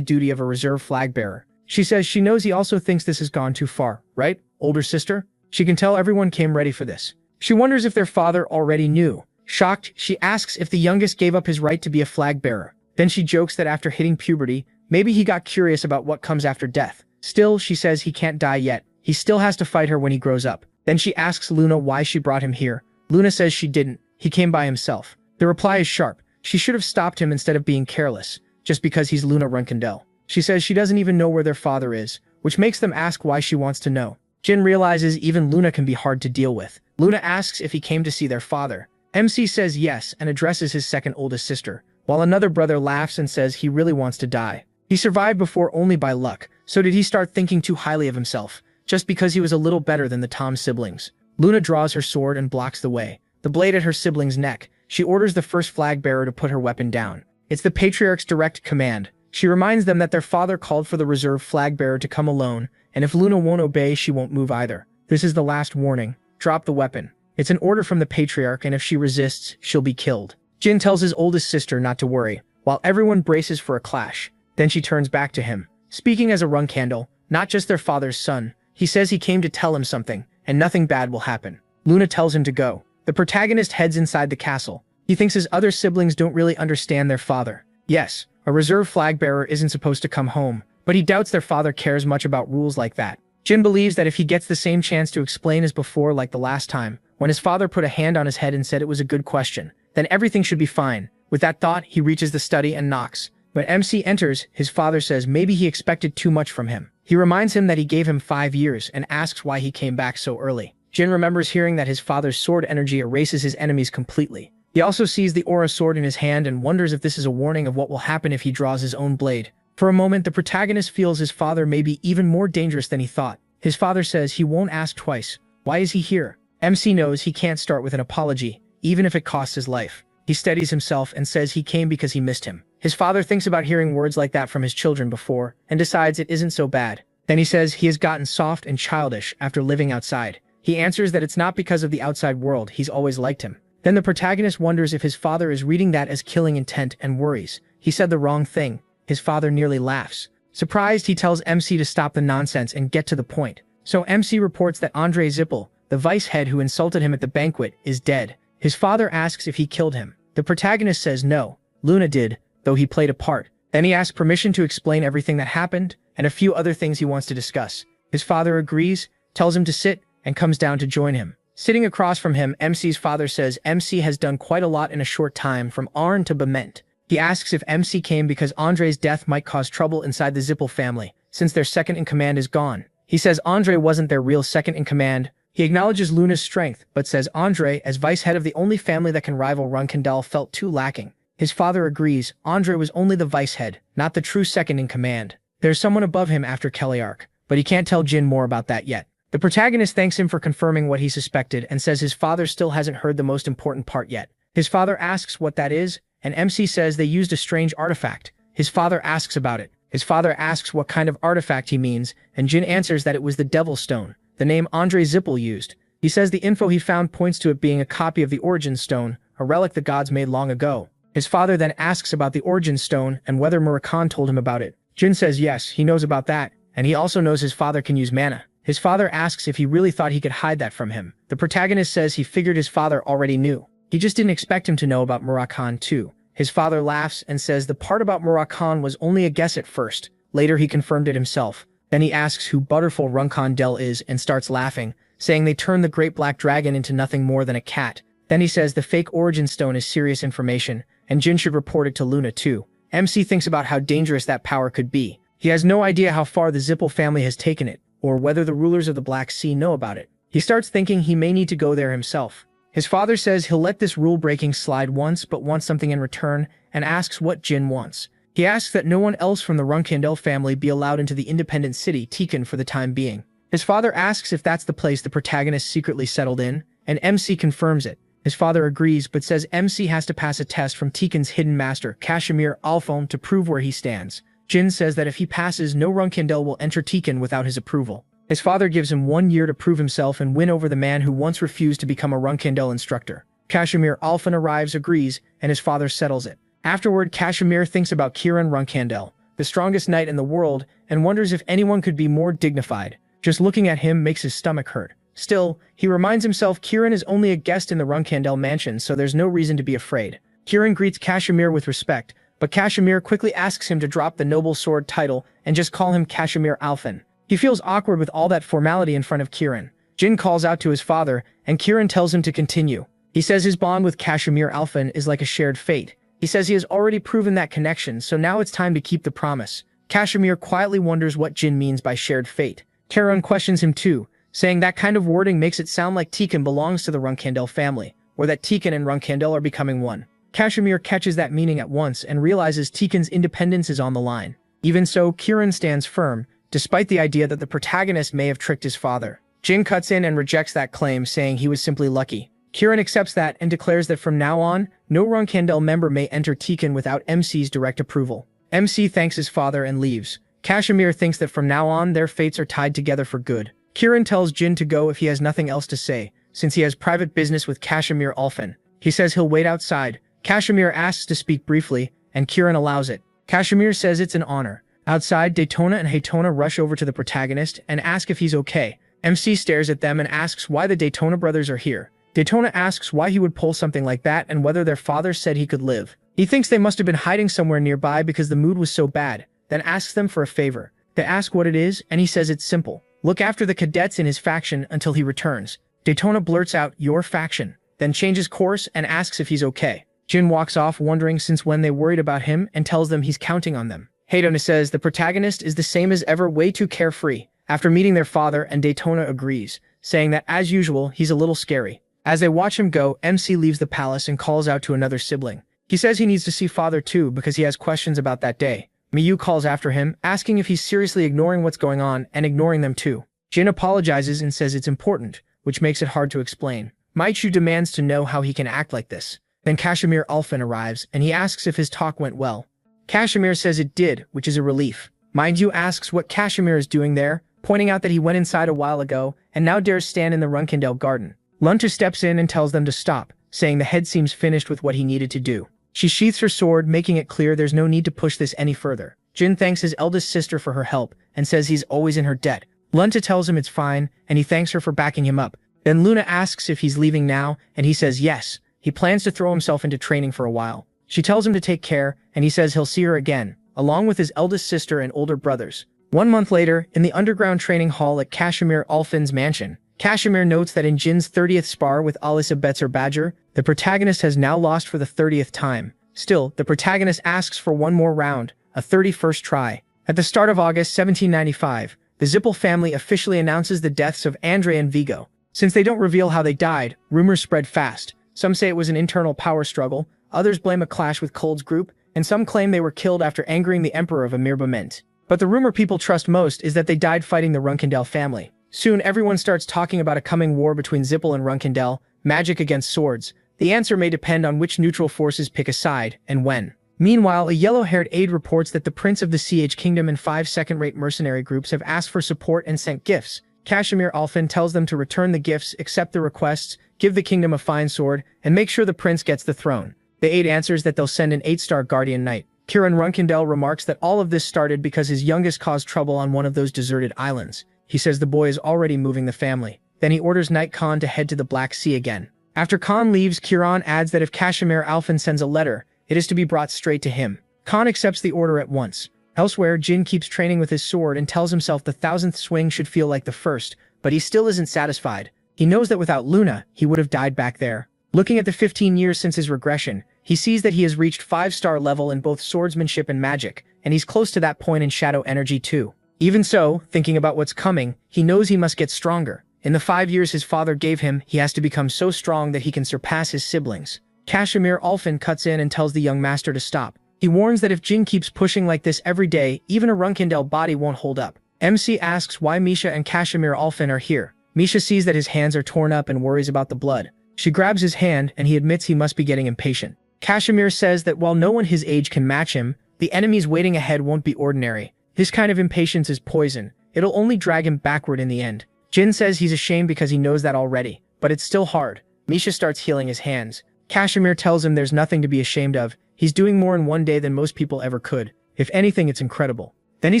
duty of a reserve flag bearer. She says she knows he also thinks this has gone too far, right, older sister? She can tell everyone came ready for this. She wonders if their father already knew. Shocked, she asks if the youngest gave up his right to be a flag bearer. Then she jokes that after hitting puberty, maybe he got curious about what comes after death. Still, she says he can't die yet. He still has to fight her when he grows up. Then she asks Luna why she brought him here. Luna says she didn't. He came by himself. The reply is sharp. She should have stopped him instead of being careless, just because he's Luna Runkandel. She says she doesn't even know where their father is, which makes them ask why she wants to know. Jin realizes even Luna can be hard to deal with. Luna asks if he came to see their father. MC says yes and addresses his second oldest sister, while another brother laughs and says he really wants to die. He survived before only by luck, so did he start thinking too highly of himself, just because he was a little better than the Tom siblings. Luna draws her sword and blocks the way. The blade at her sibling's neck. She orders the first flag bearer to put her weapon down. It's the Patriarch's direct command. She reminds them that their father called for the reserve flag bearer to come alone, and if Luna won't obey, she won't move either. This is the last warning. Drop the weapon. It's an order from the Patriarch, and if she resists, she'll be killed. Jin tells his oldest sister not to worry, while everyone braces for a clash. Then she turns back to him. Speaking as a Run Candle, not just their father's son, he says he came to tell him something, and nothing bad will happen. Luna tells him to go. The protagonist heads inside the castle. He thinks his other siblings don't really understand their father. Yes, a reserve flag bearer isn't supposed to come home, but he doubts their father cares much about rules like that. Jin believes that if he gets the same chance to explain as before, like the last time, when his father put a hand on his head and said it was a good question, then everything should be fine. With that thought, he reaches the study and knocks. When MC enters, his father says maybe he expected too much from him. He reminds him that he gave him 5 years and asks why he came back so early. Jin remembers hearing that his father's sword energy erases his enemies completely. He also sees the aura sword in his hand and wonders if this is a warning of what will happen if he draws his own blade. For a moment, the protagonist feels his father may be even more dangerous than he thought. His father says he won't ask twice. Why is he here? MC knows he can't start with an apology, even if it costs his life. He steadies himself and says he came because he missed him. His father thinks about hearing words like that from his children before, and decides it isn't so bad. Then he says he has gotten soft and childish after living outside. He answers that it's not because of the outside world, he's always liked him. Then the protagonist wonders if his father is reading that as killing intent and worries. He said the wrong thing. His father nearly laughs. Surprised, he tells MC to stop the nonsense and get to the point. So MC reports that Andre Zippel, the vice head who insulted him at the banquet, is dead. His father asks if he killed him. The protagonist says no, Luna did, though he played a part. Then he asks permission to explain everything that happened, and a few other things he wants to discuss. His father agrees, tells him to sit, and comes down to join him. Sitting across from him, MC's father says MC has done quite a lot in a short time, from Arn to Bement. He asks if MC came because Andre's death might cause trouble inside the Zippel family, since their second-in-command is gone. He says Andre wasn't their real second-in-command. He acknowledges Luna's strength, but says Andre, as vice-head of the only family that can rival Runkendal, felt too lacking. His father agrees, Andre was only the vice-head, not the true second-in-command. There's someone above him after Kellyark, but he can't tell Jin more about that yet. The protagonist thanks him for confirming what he suspected and says his father still hasn't heard the most important part yet. His father asks what that is, and MC says they used a strange artifact. His father asks about it. His father asks what kind of artifact he means, and Jin answers that it was the Devil's Stone, the name Andre Zippel used. He says the info he found points to it being a copy of the Origin Stone, a relic the gods made long ago. His father then asks about the Origin Stone and whether Murakhan told him about it. Jin says yes, he knows about that, and he also knows his father can use mana. His father asks if he really thought he could hide that from him. The protagonist says he figured his father already knew. He just didn't expect him to know about Murakhan too. His father laughs and says the part about Murakhan was only a guess at first. Later he confirmed it himself. Then he asks who Butterful Runkondel is and starts laughing, saying they turned the Great Black Dragon into nothing more than a cat. Then he says the fake Origin Stone is serious information, and Jin should report it to Luna too. MC thinks about how dangerous that power could be. He has no idea how far the Zippel family has taken it, or whether the rulers of the Black Sea know about it. He starts thinking he may need to go there himself. His father says he'll let this rule-breaking slide once but wants something in return, and asks what Jin wants. He asks that no one else from the Runkendel family be allowed into the independent city Tikan for the time being. His father asks if that's the place the protagonist secretly settled in, and MC confirms it. His father agrees but says MC has to pass a test from Tikan's hidden master, Kashmir Alphone, to prove where he stands. Jin says that if he passes, no Runkendel will enter Tikan without his approval. His father gives him 1 year to prove himself and win over the man who once refused to become a Runkendel instructor. Kashmir Alphon arrives, agrees, and his father settles it. Afterward, Kashmir thinks about Kiran Runkendel, the strongest knight in the world, and wonders if anyone could be more dignified. Just looking at him makes his stomach hurt. Still, he reminds himself Kiran is only a guest in the Runkendel mansion, so there's no reason to be afraid. Kiran greets Kashmir with respect, but Kashmir quickly asks him to drop the noble sword title and just call him Kashmir Alphon. He feels awkward with all that formality in front of Kiran. Jin calls out to his father, and Kiran tells him to continue. He says his bond with Kashmir Alphon is like a shared fate. He says he has already proven that connection, so now it's time to keep the promise. Kashmir quietly wonders what Jin means by shared fate. Kiran questions him too, saying that kind of wording makes it sound like Tikan belongs to the Runkendel family, or that Tikan and Runkendel are becoming one. Kashmir catches that meaning at once and realizes Tikan's independence is on the line. Even so, Kiran stands firm, despite the idea that the protagonist may have tricked his father. Jin cuts in and rejects that claim, saying he was simply lucky. Kiran accepts that and declares that from now on, no Runkendel member may enter Tikan without MC's direct approval. MC thanks his father and leaves. Kashmir thinks that from now on their fates are tied together for good. Kiran tells Jin to go if he has nothing else to say, since he has private business with Kashmir Alphon. He says he'll wait outside. Kashmir asks to speak briefly, and Kiran allows it. Kashmir says it's an honor. Outside, Daytona and Haytona rush over to the protagonist and ask if he's okay. MC stares at them and asks why the Daytona brothers are here. Daytona asks why he would pull something like that and whether their father said he could live. He thinks they must have been hiding somewhere nearby because the mood was so bad, then asks them for a favor. They ask what it is, and he says it's simple. Look after the cadets in his faction until he returns. Daytona blurts out, "Your faction," then changes course and asks if he's okay. Jin walks off wondering since when they worried about him and tells them he's counting on them. Haytona says the protagonist is the same as ever, way too carefree. After meeting their father, and Daytona agrees, saying that as usual, he's a little scary. As they watch him go, MC leaves the palace and calls out to another sibling. He says he needs to see father too because he has questions about that day. Miyu calls after him, asking if he's seriously ignoring what's going on and ignoring them too. Jin apologizes and says it's important, which makes it hard to explain. Maichu demands to know how he can act like this. Then Kashmir Ulfin arrives, and he asks if his talk went well. Kashmir says it did, which is a relief. Mindyu asks what Kashmir is doing there, pointing out that he went inside a while ago and now dares stand in the Runkindel garden. Lunta steps in and tells them to stop, saying the head seems finished with what he needed to do. She sheaths her sword, making it clear there's no need to push this any further. Jin thanks his eldest sister for her help and says he's always in her debt. Lunta tells him it's fine, and he thanks her for backing him up. Then Luna asks if he's leaving now, and he says yes. He plans to throw himself into training for a while. She tells him to take care, and he says he'll see her again, along with his eldest sister and older brothers. 1 month later, in the underground training hall at Kashmir Ulfin's mansion, Kashmir notes that in Jin's 30th spar with Alisa Betzer Badger, the protagonist has now lost for the 30th time. Still, the protagonist asks for one more round, a 31st try. At the start of August 1795, the Zippel family officially announces the deaths of Andre and Vigo. Since they don't reveal how they died, rumors spread fast. Some say it was an internal power struggle, others blame a clash with Cold's group, and some claim they were killed after angering the Emperor of Amirbament. But the rumor people trust most is that they died fighting the Runkindel family. Soon everyone starts talking about a coming war between Zippel and Runkindel, magic against swords. The answer may depend on which neutral forces pick a side, and when. Meanwhile, a yellow-haired aide reports that the Prince of the CH Kingdom and 5 second-rate mercenary groups have asked for support and sent gifts. Kashmir Ulfin tells them to return the gifts, accept the requests, give the kingdom a fine sword, and make sure the prince gets the throne. The aide answers that they'll send an 8-star guardian knight. Kiran Runkindel remarks that all of this started because his youngest caused trouble on one of those deserted islands. He says the boy is already moving the family. Then he orders Knight Khan to head to the Black Sea again. After Khan leaves, Kiran adds that if Kashmir Ulfin sends a letter, it is to be brought straight to him. Khan accepts the order at once. Elsewhere, Jin keeps training with his sword and tells himself the 1000th swing should feel like the first, but he still isn't satisfied. He knows that without Luna, he would have died back there. Looking at the 15 years since his regression, he sees that he has reached 5-star level in both swordsmanship and magic, and he's close to that point in shadow energy too. Even so, thinking about what's coming, he knows he must get stronger. In the 5 years his father gave him, he has to become so strong that he can surpass his siblings. Kashmir Ulfin cuts in and tells the young master to stop. He warns that if Jin keeps pushing like this every day, even a Runkindel body won't hold up. MC asks why Misha and Kashmir Ulfin are here. Misha sees that his hands are torn up and worries about the blood. She grabs his hand and he admits he must be getting impatient. Kashmir says that while no one his age can match him, the enemies waiting ahead won't be ordinary. This kind of impatience is poison. It'll only drag him backward in the end. Jin says he's ashamed because he knows that already, but it's still hard. Misha starts healing his hands. Kashmir tells him there's nothing to be ashamed of. He's doing more in one day than most people ever could. If anything, it's incredible. Then he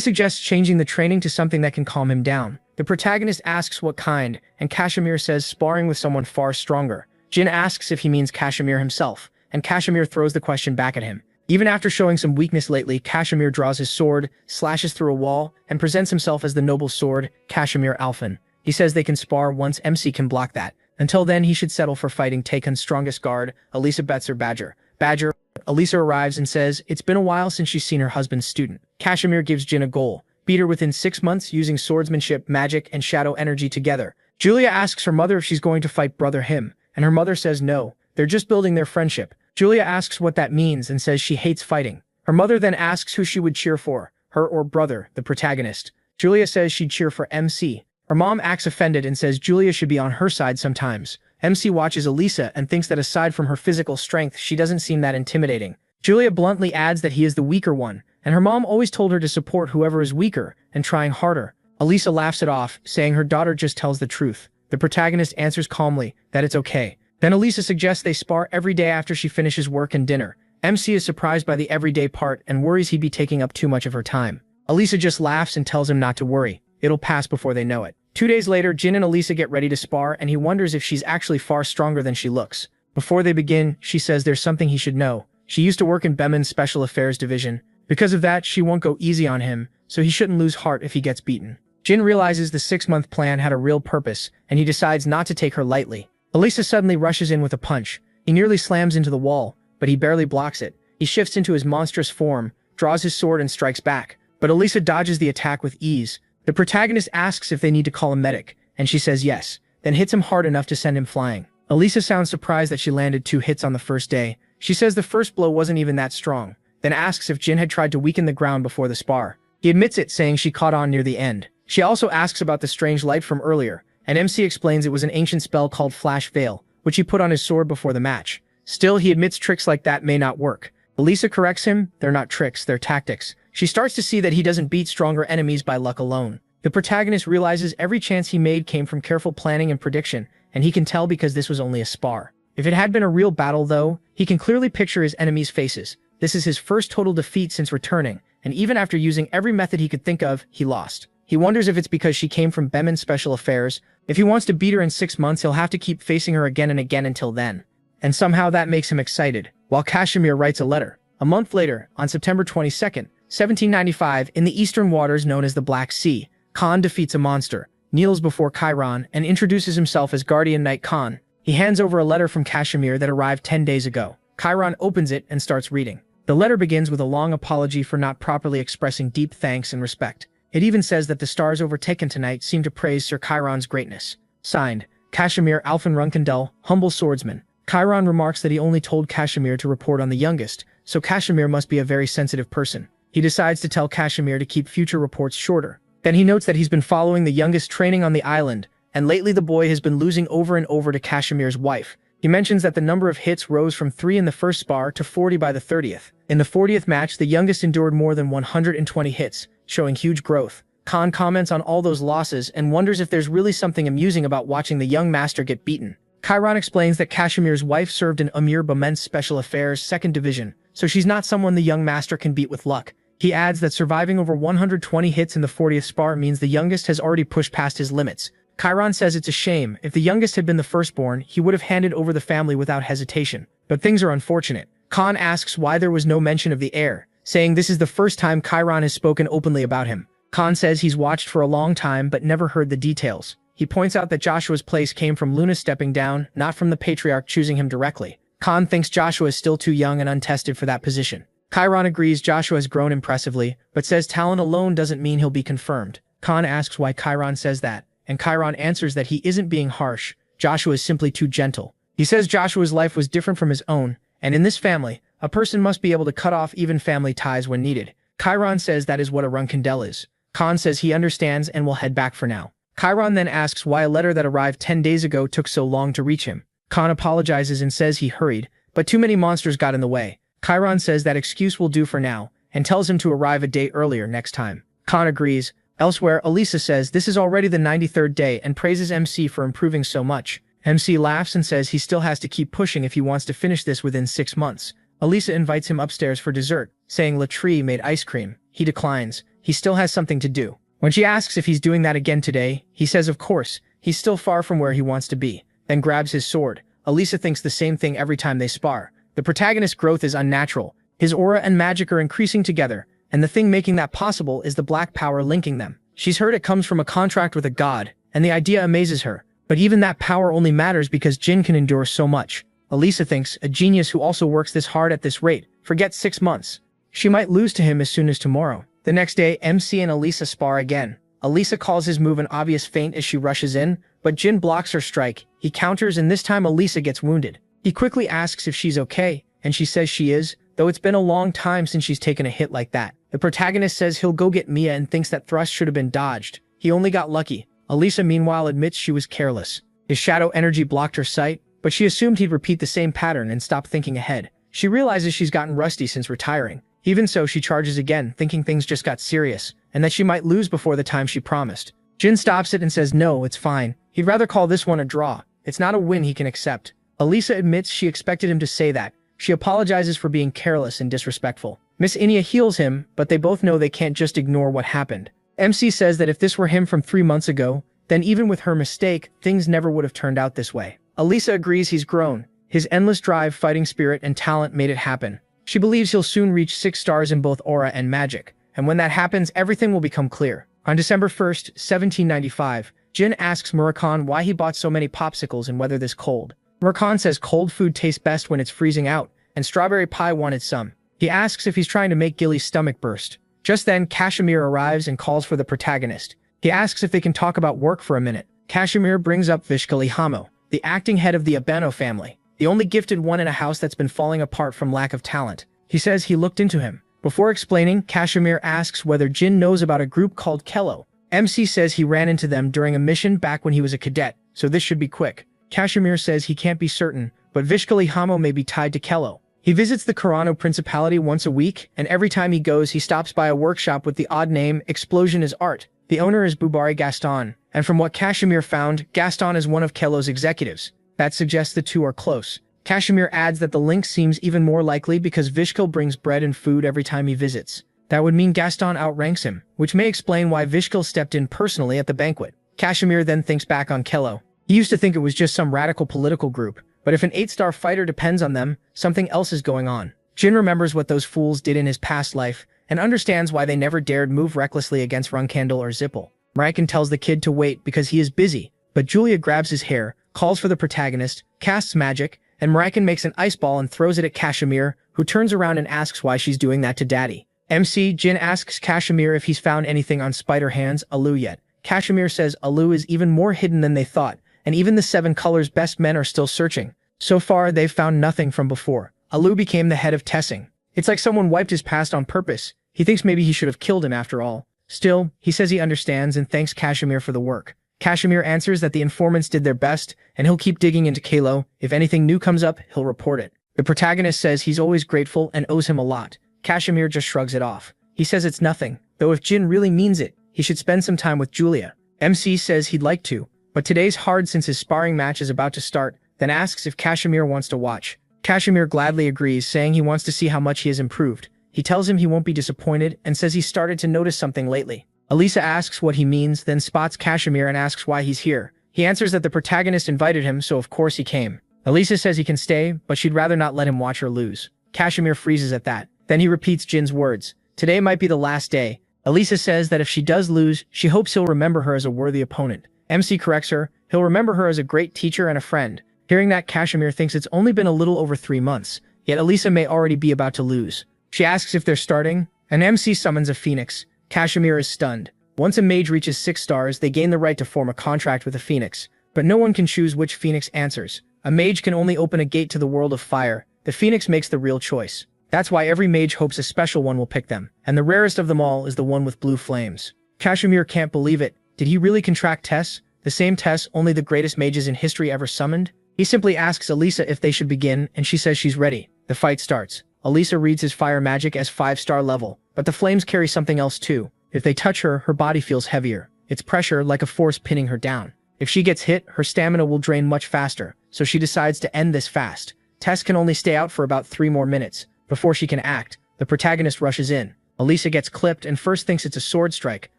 suggests changing the training to something that can calm him down. The protagonist asks what kind, and Kashmir says sparring with someone far stronger. Jin asks if he means Kashmir himself, and Kashmir throws the question back at him. Even after showing some weakness lately, Kashmir draws his sword, slashes through a wall, and presents himself as the noble sword, Kashmir Ulfin. He says they can spar once MC can block that. Until then, he should settle for fighting Taekun's strongest guard, Alisa Betzer Badger. Alisa arrives and says it's been a while since she's seen her husband's student. Kashmir gives Jin a goal. Beat her within 6 months using swordsmanship, magic, and shadow energy together. Julia asks her mother if she's going to fight Brother Him, and her mother says no, they're just building their friendship. Julia asks what that means and says she hates fighting. Her mother then asks who she would cheer for, her or Brother, the protagonist. Julia says she'd cheer for MC. Her mom acts offended and says Julia should be on her side sometimes. MC watches Alisa and thinks that aside from her physical strength, she doesn't seem that intimidating. Julia bluntly adds that he is the weaker one, and her mom always told her to support whoever is weaker and trying harder. Alisa laughs it off, saying her daughter just tells the truth. The protagonist answers calmly that it's okay. Then Alisa suggests they spar every day after she finishes work and dinner. MC is surprised by the everyday part and worries he'd be taking up too much of her time. Alisa just laughs and tells him not to worry. It'll pass before they know it. 2 days later, Jin and Alisa get ready to spar, and he wonders if she's actually far stronger than she looks. Before they begin, she says there's something he should know. She used to work in Bemin's Special Affairs Division. Because of that, she won't go easy on him, so he shouldn't lose heart if he gets beaten. Jin realizes the 6-month plan had a real purpose, and he decides not to take her lightly. Alisa suddenly rushes in with a punch. He nearly slams into the wall, but he barely blocks it. He shifts into his monstrous form, draws his sword and strikes back, but Alisa dodges the attack with ease. The protagonist asks if they need to call a medic, and she says yes, then hits him hard enough to send him flying. Alisa sounds surprised that she landed 2 hits on the first day. She says the first blow wasn't even that strong. then asks if Jin had tried to weaken the ground before the spar. He admits it, saying she caught on near the end. She also asks about the strange light from earlier, and MC explains it was an ancient spell called Flash Veil, which he put on his sword before the match. Still, he admits tricks like that may not work. Elisa corrects him, they're not tricks, they're tactics. She starts to see that he doesn't beat stronger enemies by luck alone. The protagonist realizes every chance he made came from careful planning and prediction, and he can tell because this was only a spar. If it had been a real battle though, he can clearly picture his enemies' faces. This is his first total defeat since returning, and even after using every method he could think of, he lost. He wonders if it's because she came from Bemin's special affairs. If he wants to beat her in 6 months, he'll have to keep facing her again and again until then. And somehow that makes him excited. While Kashmir writes a letter. A month later, on September 22nd, 1795, in the eastern waters known as the Black Sea, Khan defeats a monster, kneels before Chiron, and introduces himself as Guardian Knight Khan. He hands over a letter from Kashmir that arrived 10 days ago. Chiron opens it and starts reading. The letter begins with a long apology for not properly expressing deep thanks and respect. It even says that the stars overtaken tonight seem to praise Sir Chiron's greatness. Signed, Kashmir Alfin Runkendel, humble swordsman. Chiron remarks that he only told Kashmir to report on the youngest, so Kashmir must be a very sensitive person. He decides to tell Kashmir to keep future reports shorter. Then he notes that he's been following the youngest training on the island, and lately the boy has been losing over and over to Kashmir's wife. He mentions that the number of hits rose from 3 in the first spar to 40 by the 30th. In the 40th match, the youngest endured more than 120 hits, showing huge growth. Khan comments on all those losses and wonders if there's really something amusing about watching the young master get beaten. Chiron explains that Kashmir's wife served in Amir Bemin's Special Affairs 2nd Division, so she's not someone the young master can beat with luck. He adds that surviving over 120 hits in the 40th spar means the youngest has already pushed past his limits. Chiron says it's a shame. If the youngest had been the firstborn, he would have handed over the family without hesitation. But things are unfortunate. Khan asks why there was no mention of the heir, saying this is the first time Chiron has spoken openly about him. Khan says he's watched for a long time but never heard the details. He points out that Joshua's place came from Luna stepping down, not from the patriarch choosing him directly. Khan thinks Joshua is still too young and untested for that position. Chiron agrees Joshua has grown impressively, but says talent alone doesn't mean he'll be confirmed. Khan asks why Chiron says that, and Chiron answers that he isn't being harsh. Joshua is simply too gentle. He says Joshua's life was different from his own, and in this family, a person must be able to cut off even family ties when needed. Chiron says that is what a Runkendel is. Khan says he understands and will head back for now. Chiron then asks why a letter that arrived 10 days ago took so long to reach him. Khan apologizes and says he hurried, but too many monsters got in the way. Chiron says that excuse will do for now, and tells him to arrive a day earlier next time. Khan agrees. Elsewhere, Elisa says this is already the 93rd day and praises MC for improving so much. MC laughs and says he still has to keep pushing if he wants to finish this within 6 months. Elisa invites him upstairs for dessert, saying Latree made ice cream. He declines. He still has something to do. When she asks if he's doing that again today, he says of course, he's still far from where he wants to be, then grabs his sword. Elisa thinks the same thing every time they spar. The protagonist's growth is unnatural. His aura and magic are increasing together, and the thing making that possible is the black power linking them. She's heard it comes from a contract with a god, and the idea amazes her. But even that power only matters because Jin can endure so much. Elisa thinks a genius who also works this hard at this rate forgets 6 months. She might lose to him as soon as tomorrow. The next day, MC and Elisa spar again. Elisa calls his move an obvious feint as she rushes in, but Jin blocks her strike. He counters and this time Elisa gets wounded. He quickly asks if she's okay, and she says she is, though it's been a long time since she's taken a hit like that. The protagonist says he'll go get Mia and thinks that thrust should have been dodged. He only got lucky. Elisa meanwhile admits she was careless. His shadow energy blocked her sight, but she assumed he'd repeat the same pattern and stop thinking ahead. She realizes she's gotten rusty since retiring. Even so, she charges again, thinking things just got serious, and that she might lose before the time she promised. Jin stops it and says no, it's fine. He'd rather call this one a draw. It's not a win he can accept. Elisa admits she expected him to say that. She apologizes for being careless and disrespectful. Miss Inia heals him, but they both know they can't just ignore what happened. MC says that if this were him from 3 months ago, then even with her mistake, things never would have turned out this way. Elisa agrees he's grown. His endless drive, fighting spirit, and talent made it happen. She believes he'll soon reach 6 stars in both aura and magic, and when that happens, everything will become clear. On December 1st, 1795, Jin asks Murakhan why he bought so many popsicles and whether this cold. Murakhan says cold food tastes best when it's freezing out, and strawberry pie wanted some. He asks if he's trying to make Gilly's stomach burst. Just then, Kashmir arrives and calls for the protagonist. He asks if they can talk about work for a minute. Kashmir brings up Vishkali Hamo, the acting head of the Abeno family, the only gifted one in a house that's been falling apart from lack of talent. He says he looked into him. Before explaining, Kashmir asks whether Jin knows about a group called Kello. MC says he ran into them during a mission back when he was a cadet, so this should be quick. Kashmir says he can't be certain, but Vishkali Hamo may be tied to Kello. He visits the Karano Principality once a week, and every time he goes he stops by a workshop with the odd name Explosion is Art. The owner is Bubari Gaston, and from what Kashmir found, Gaston is one of Kello's executives. That suggests the two are close. Kashmir adds that the link seems even more likely because Vishkal brings bread and food every time he visits. That would mean Gaston outranks him, which may explain why Vishkal stepped in personally at the banquet. Kashmir then thinks back on Kello. He used to think it was just some radical political group, but if an 8-star fighter depends on them, something else is going on. Jin remembers what those fools did in his past life, and understands why they never dared move recklessly against Runkandel or Zippel. Marakan tells the kid to wait because he is busy, but Julia grabs his hair, calls for the protagonist, casts magic, and Marakan makes an ice ball and throws it at Kashmir, who turns around and asks why she's doing that to Daddy. MC Jin asks Kashmir if he's found anything on Spider Hand's Alu yet. Kashmir says Alu is even more hidden than they thought, and even the 7 Colors' best men are still searching. So far, they've found nothing from before. Alu became the head of Tessing. It's like someone wiped his past on purpose. He thinks maybe he should have killed him after all. Still, he says he understands and thanks Kashmir for the work. Kashmir answers that the informants did their best, and he'll keep digging into Kalo. If anything new comes up, he'll report it. The protagonist says he's always grateful and owes him a lot. Kashmir just shrugs it off. He says it's nothing, though if Jin really means it, he should spend some time with Julia. MC says he'd like to, but today's hard since his sparring match is about to start, then asks if Kashmir wants to watch. Kashmir gladly agrees, saying he wants to see how much he has improved. He tells him he won't be disappointed and says he started to notice something lately. Elisa asks what he means, then spots Kashmir and asks why he's here. He answers that the protagonist invited him, so of course he came. Elisa says he can stay, but she'd rather not let him watch her lose. Kashmir freezes at that. Then he repeats Jin's words. Today might be the last day. Elisa says that if she does lose, she hopes he'll remember her as a worthy opponent. MC corrects her. He'll remember her as a great teacher and a friend. Hearing that, Kashmir thinks it's only been a little over 3 months, yet Elisa may already be about to lose. She asks if they're starting, and MC summons a phoenix. Kashmir is stunned. Once a mage reaches 6 stars, they gain the right to form a contract with a phoenix, but no one can choose which phoenix answers. A mage can only open a gate to the world of fire. The phoenix makes the real choice. That's why every mage hopes a special one will pick them, and the rarest of them all is the one with blue flames. Kashmir can't believe it. Did he really contract Tess? The same Tess only the greatest mages in history ever summoned? He simply asks Elisa if they should begin, and she says she's ready. The fight starts. Elisa reads his fire magic as 5-star level, but the flames carry something else too. If they touch her, her body feels heavier. It's pressure like a force pinning her down. If she gets hit, her stamina will drain much faster, so she decides to end this fast. Tess can only stay out for about 3 more minutes. Before she can act, the protagonist rushes in. Elisa gets clipped and first thinks it's a sword strike,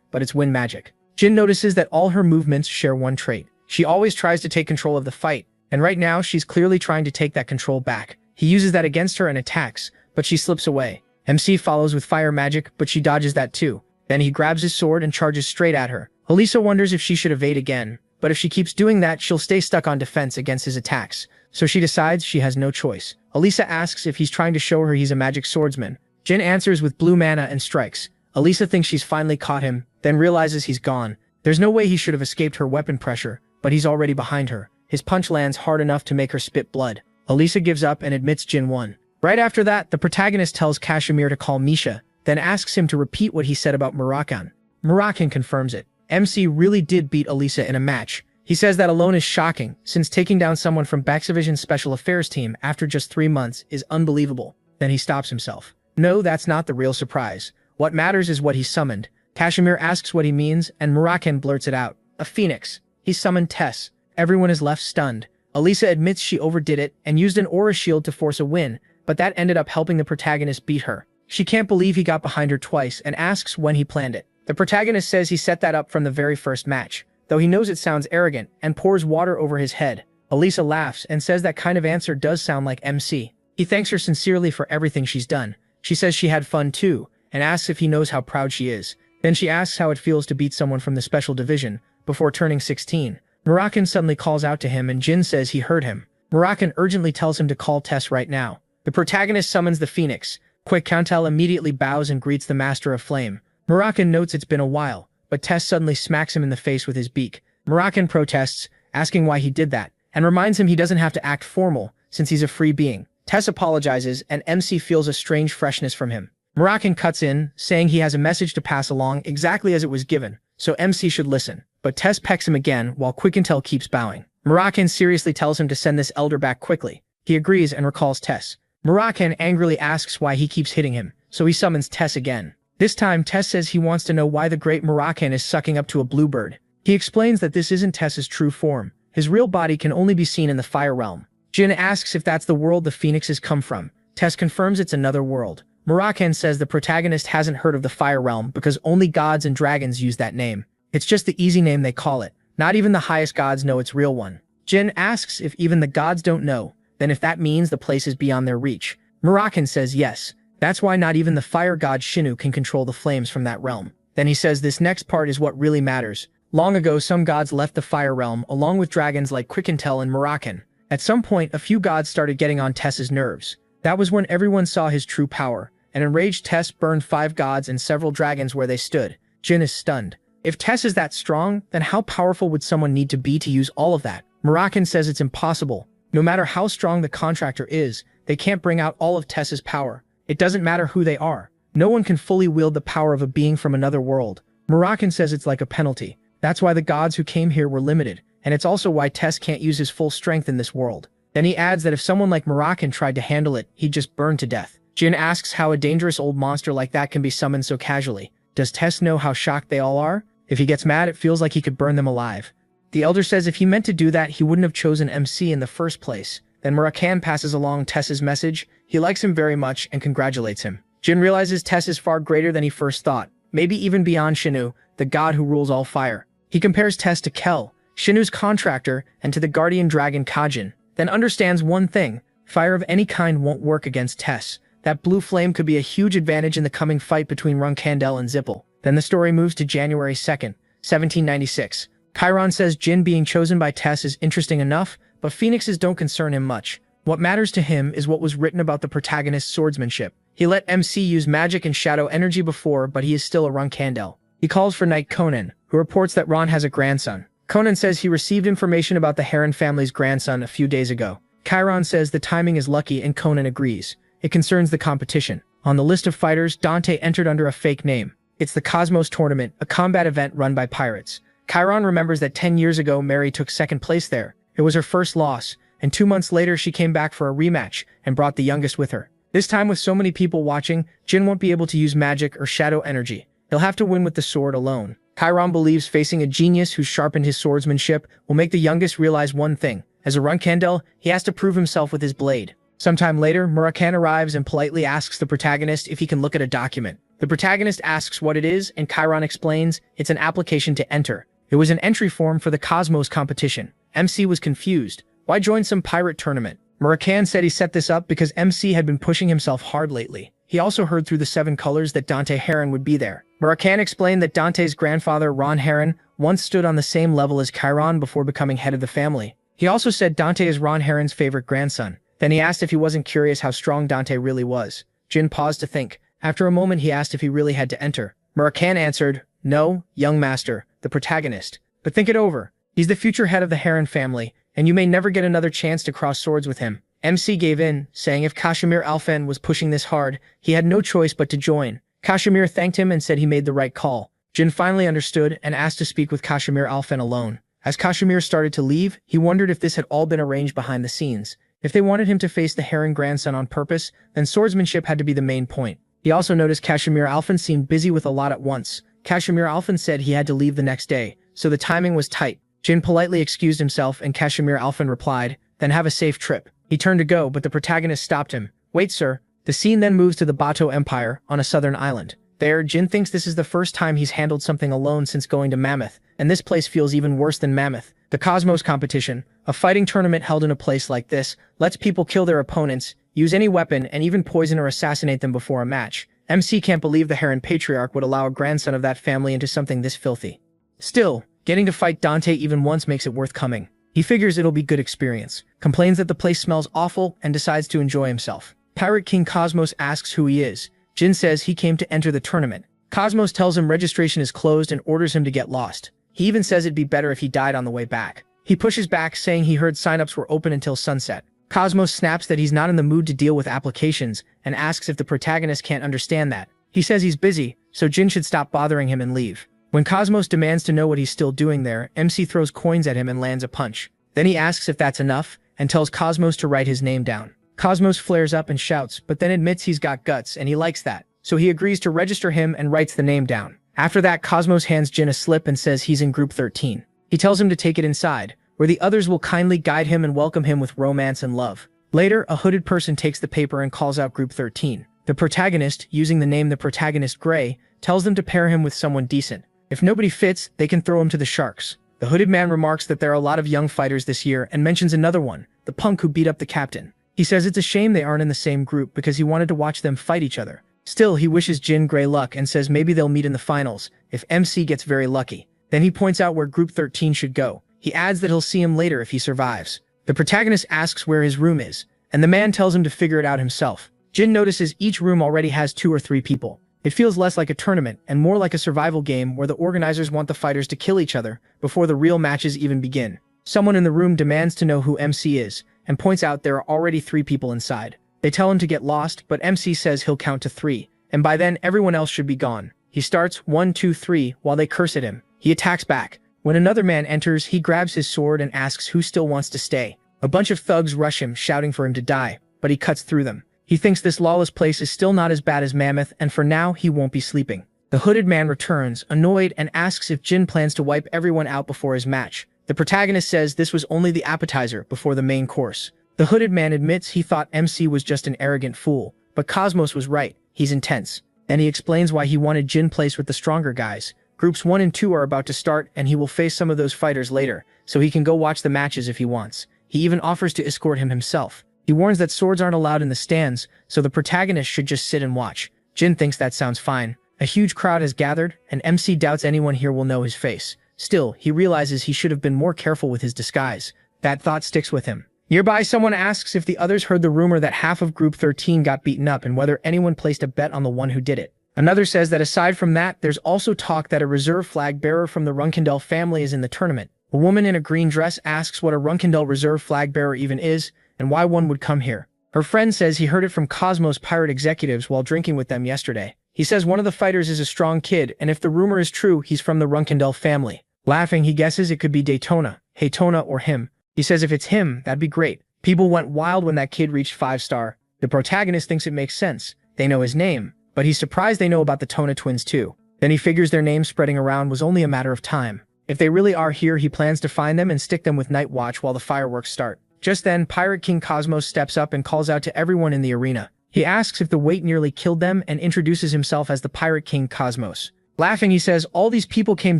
but it's wind magic. Jin notices that all her movements share one trait. She always tries to take control of the fight, and right now she's clearly trying to take that control back. He uses that against her and attacks, but she slips away. MC follows with fire magic, but she dodges that too. Then he grabs his sword and charges straight at her. Elisa wonders if she should evade again, but if she keeps doing that, she'll stay stuck on defense against his attacks. So she decides she has no choice. Elisa asks if he's trying to show her he's a magic swordsman. Jin answers with blue mana and strikes. Elisa thinks she's finally caught him, then realizes he's gone. There's no way he should have escaped her weapon pressure, but he's already behind her. His punch lands hard enough to make her spit blood. Elisa gives up and admits Jin won. Right after that, the protagonist tells Kashmir to call Misha, then asks him to repeat what he said about Murakan. Murakan confirms it. MC really did beat Elisa in a match. He says that alone is shocking, since taking down someone from Baxavision's Special Affairs team after just 3 months is unbelievable. Then he stops himself. No, that's not the real surprise. What matters is what he summoned. Kashmir asks what he means, and Murakan blurts it out. A phoenix. He summoned Tess. Everyone is left stunned. Elisa admits she overdid it and used an aura shield to force a win, but that ended up helping the protagonist beat her. She can't believe he got behind her twice and asks when he planned it. The protagonist says he set that up from the very first match, though he knows it sounds arrogant, and pours water over his head. Elisa laughs and says that kind of answer does sound like MC. He thanks her sincerely for everything she's done. She says she had fun too, and asks if he knows how proud she is. Then she asks how it feels to beat someone from the special division, before turning 16. Murakan suddenly calls out to him and Jin says he heard him. Murakan urgently tells him to call Tess right now. The protagonist summons the phoenix. Quick Countel immediately bows and greets the Master of Flame. Murakan notes it's been a while, but Tess suddenly smacks him in the face with his beak. Murakan protests, asking why he did that, and reminds him he doesn't have to act formal, since he's a free being. Tess apologizes, and MC feels a strange freshness from him. Moroccan cuts in, saying he has a message to pass along exactly as it was given, so MC should listen. But Tess pecks him again while Quickentel keeps bowing. Moroccan seriously tells him to send this elder back quickly. He agrees and recalls Tess. Moroccan angrily asks why he keeps hitting him, so he summons Tess again. This time, Tess says he wants to know why the great Moroccan is sucking up to a bluebird. He explains that this isn't Tess's true form. His real body can only be seen in the fire realm. Jin asks if that's the world the phoenixes come from. Tess confirms it's another world. Moroccan says the protagonist hasn't heard of the fire realm because only gods and dragons use that name. It's just the easy name they call it. Not even the highest gods know its real one. Jin asks if even the gods don't know, then if that means the place is beyond their reach. Moroccan says yes. That's why not even the fire god Shinu can control the flames from that realm. Then he says this next part is what really matters. Long ago, some gods left the fire realm along with dragons like Quickentel and Moroccan. At some point, a few gods started getting on Tess's nerves. That was when everyone saw his true power. An enraged Tess burned 5 gods and several dragons where they stood. Jin is stunned. If Tess is that strong, then how powerful would someone need to be to use all of that? Moroccan says it's impossible. No matter how strong the contractor is, they can't bring out all of Tess's power. It doesn't matter who they are. No one can fully wield the power of a being from another world. Moroccan says it's like a penalty. That's why the gods who came here were limited, and it's also why Tess can't use his full strength in this world. Then he adds that if someone like Moroccan tried to handle it, he'd just burn to death. Jin asks how a dangerous old monster like that can be summoned so casually. Does Tess know how shocked they all are? If he gets mad, it feels like he could burn them alive. The elder says if he meant to do that, he wouldn't have chosen MC in the first place. Then Moroccan passes along Tess's message. He likes him very much and congratulates him. Jin realizes Tess is far greater than he first thought, maybe even beyond Shinu, the god who rules all fire. He compares Tess to Kel, Shinu's contractor, and to the guardian dragon Kajin, then understands one thing: fire of any kind won't work against Tess. That blue flame could be a huge advantage in the coming fight between Runkandel and Zippel. Then the story moves to January 2nd, 1796. Chiron says Jin being chosen by Tess is interesting enough, but phoenixes don't concern him much. What matters to him is what was written about the protagonist's swordsmanship. He let MC use magic and shadow energy before, but he is still a Runkandel. He calls for Knight Conan, who reports that Ron has a grandson. Conan says he received information about the Heron family's grandson a few days ago. Chiron says the timing is lucky and Conan agrees. It concerns the competition. On the list of fighters, Dante entered under a fake name. It's the Cosmos Tournament, a combat event run by pirates. Chiron remembers that 10 years ago Mary took second place there. It was her first loss, and 2 months later she came back for a rematch and brought the youngest with her. This time with so many people watching, Jin won't be able to use magic or shadow energy. He'll have to win with the sword alone. Chiron believes facing a genius who's sharpened his swordsmanship will make the youngest realize one thing. As a Runkandel, he has to prove himself with his blade. Sometime later, Moroccan arrives and politely asks the protagonist if he can look at a document. The protagonist asks what it is, and Chiron explains it's an application to enter. It was an entry form for the Cosmos competition. MC was confused. Why join some pirate tournament? Moroccan said he set this up because MC had been pushing himself hard lately. He also heard through the 7 colors that Dante Heron would be there. Moroccan explained that Dante's grandfather, Ron Heron, once stood on the same level as Chiron before becoming head of the family. He also said Dante is Ron Heron's favorite grandson. Then he asked if he wasn't curious how strong Dante really was. Jin paused to think. After a moment, he asked if he really had to enter. Moroccan answered, "No, young master, the protagonist. But think it over. He's the future head of the Heron family, and you may never get another chance to cross swords with him." MC gave in, saying if Kashmir Alfen was pushing this hard, he had no choice but to join. Kashmir thanked him and said he made the right call. Jin finally understood and asked to speak with Kashmir Alfen alone. As Kashmir started to leave, he wondered if this had all been arranged behind the scenes. If they wanted him to face the Heron grandson on purpose, then swordsmanship had to be the main point. He also noticed Kashmir Alfen seemed busy with a lot at once. Kashmir Alfen said he had to leave the next day, so the timing was tight. Jin politely excused himself and Kashmir Alfen replied, "Then have a safe trip." He turned to go, but the protagonist stopped him. "Wait, sir." The scene then moves to the Bato Empire, on a southern island. There, Jin thinks this is the first time he's handled something alone since going to Mammoth, and this place feels even worse than Mammoth. The Cosmos competition, a fighting tournament held in a place like this, lets people kill their opponents, use any weapon, and even poison or assassinate them before a match. MC can't believe the Heron patriarch would allow a grandson of that family into something this filthy. Still, getting to fight Dante even once makes it worth coming. He figures it'll be good experience, complains that the place smells awful, and decides to enjoy himself. Pirate King Cosmos asks who he is. Jin says he came to enter the tournament. Cosmos tells him registration is closed and orders him to get lost. He even says it'd be better if he died on the way back. He pushes back, saying he heard signups were open until sunset. Cosmos snaps that he's not in the mood to deal with applications and asks if the protagonist can't understand that. He says he's busy, so Jin should stop bothering him and leave. When Cosmos demands to know what he's still doing there, MC throws coins at him and lands a punch. Then he asks if that's enough and tells Cosmos to write his name down. Cosmos flares up and shouts, but then admits he's got guts and he likes that, so he agrees to register him and writes the name down. After that, Cosmos hands Jin a slip and says he's in group 13. He tells him to take it inside, where the others will kindly guide him and welcome him with romance and love. Later, a hooded person takes the paper and calls out group 13. The protagonist, using the name the protagonist Gray, tells them to pair him with someone decent. If nobody fits, they can throw him to the sharks. The hooded man remarks that there are a lot of young fighters this year and mentions another one, the punk who beat up the captain. He says it's a shame they aren't in the same group because he wanted to watch them fight each other. Still, he wishes Jin Gray luck and says maybe they'll meet in the finals, if MC gets very lucky. Then he points out where group 13 should go. He adds that he'll see him later if he survives. The protagonist asks where his room is, and the man tells him to figure it out himself. Jin notices each room already has 2 or 3 people. It feels less like a tournament and more like a survival game where the organizers want the fighters to kill each other before the real matches even begin. Someone in the room demands to know who MC is and points out there are already 3 people inside. They tell him to get lost, but MC says he'll count to 3, and by then everyone else should be gone. He starts 1, 2, 3 while they curse at him. He attacks back. When another man enters, he grabs his sword and asks who still wants to stay. A bunch of thugs rush him, shouting for him to die, but he cuts through them. He thinks this lawless place is still not as bad as Mammoth, and for now, he won't be sleeping. The hooded man returns, annoyed, and asks if Jin plans to wipe everyone out before his match. The protagonist says this was only the appetizer before the main course. The hooded man admits he thought MC was just an arrogant fool, but Cosmos was right. He's intense. Then he explains why he wanted Jin placed with the stronger guys. Groups 1 and 2 are about to start, and he will face some of those fighters later, so he can go watch the matches if he wants. He even offers to escort him himself. He warns that swords aren't allowed in the stands, so the protagonist should just sit and watch. Jin thinks that sounds fine. A huge crowd has gathered, and MC doubts anyone here will know his face. Still, he realizes he should have been more careful with his disguise. That thought sticks with him. Nearby, someone asks if the others heard the rumor that half of Group 13 got beaten up and whether anyone placed a bet on the one who did it. Another says that aside from that, there's also talk that a reserve flag bearer from the Runkendell family is in the tournament. A woman in a green dress asks what a Runkendell reserve flag bearer even is and why one would come here. Her friend says he heard it from Cosmos pirate executives while drinking with them yesterday. He says one of the fighters is a strong kid, and if the rumor is true, he's from the Runkendell family. Laughing, he guesses it could be Daytona, Haytona, or him. He says if it's him, that'd be great. People went wild when that kid reached 5-star. The protagonist thinks it makes sense. They know his name, but he's surprised they know about the Tona twins too. Then he figures their names spreading around was only a matter of time. If they really are here, he plans to find them and stick them with Night Watch while the fireworks start. Just then, Pirate King Cosmos steps up and calls out to everyone in the arena. He asks if the weight nearly killed them and introduces himself as the Pirate King Cosmos. Laughing, he says all these people came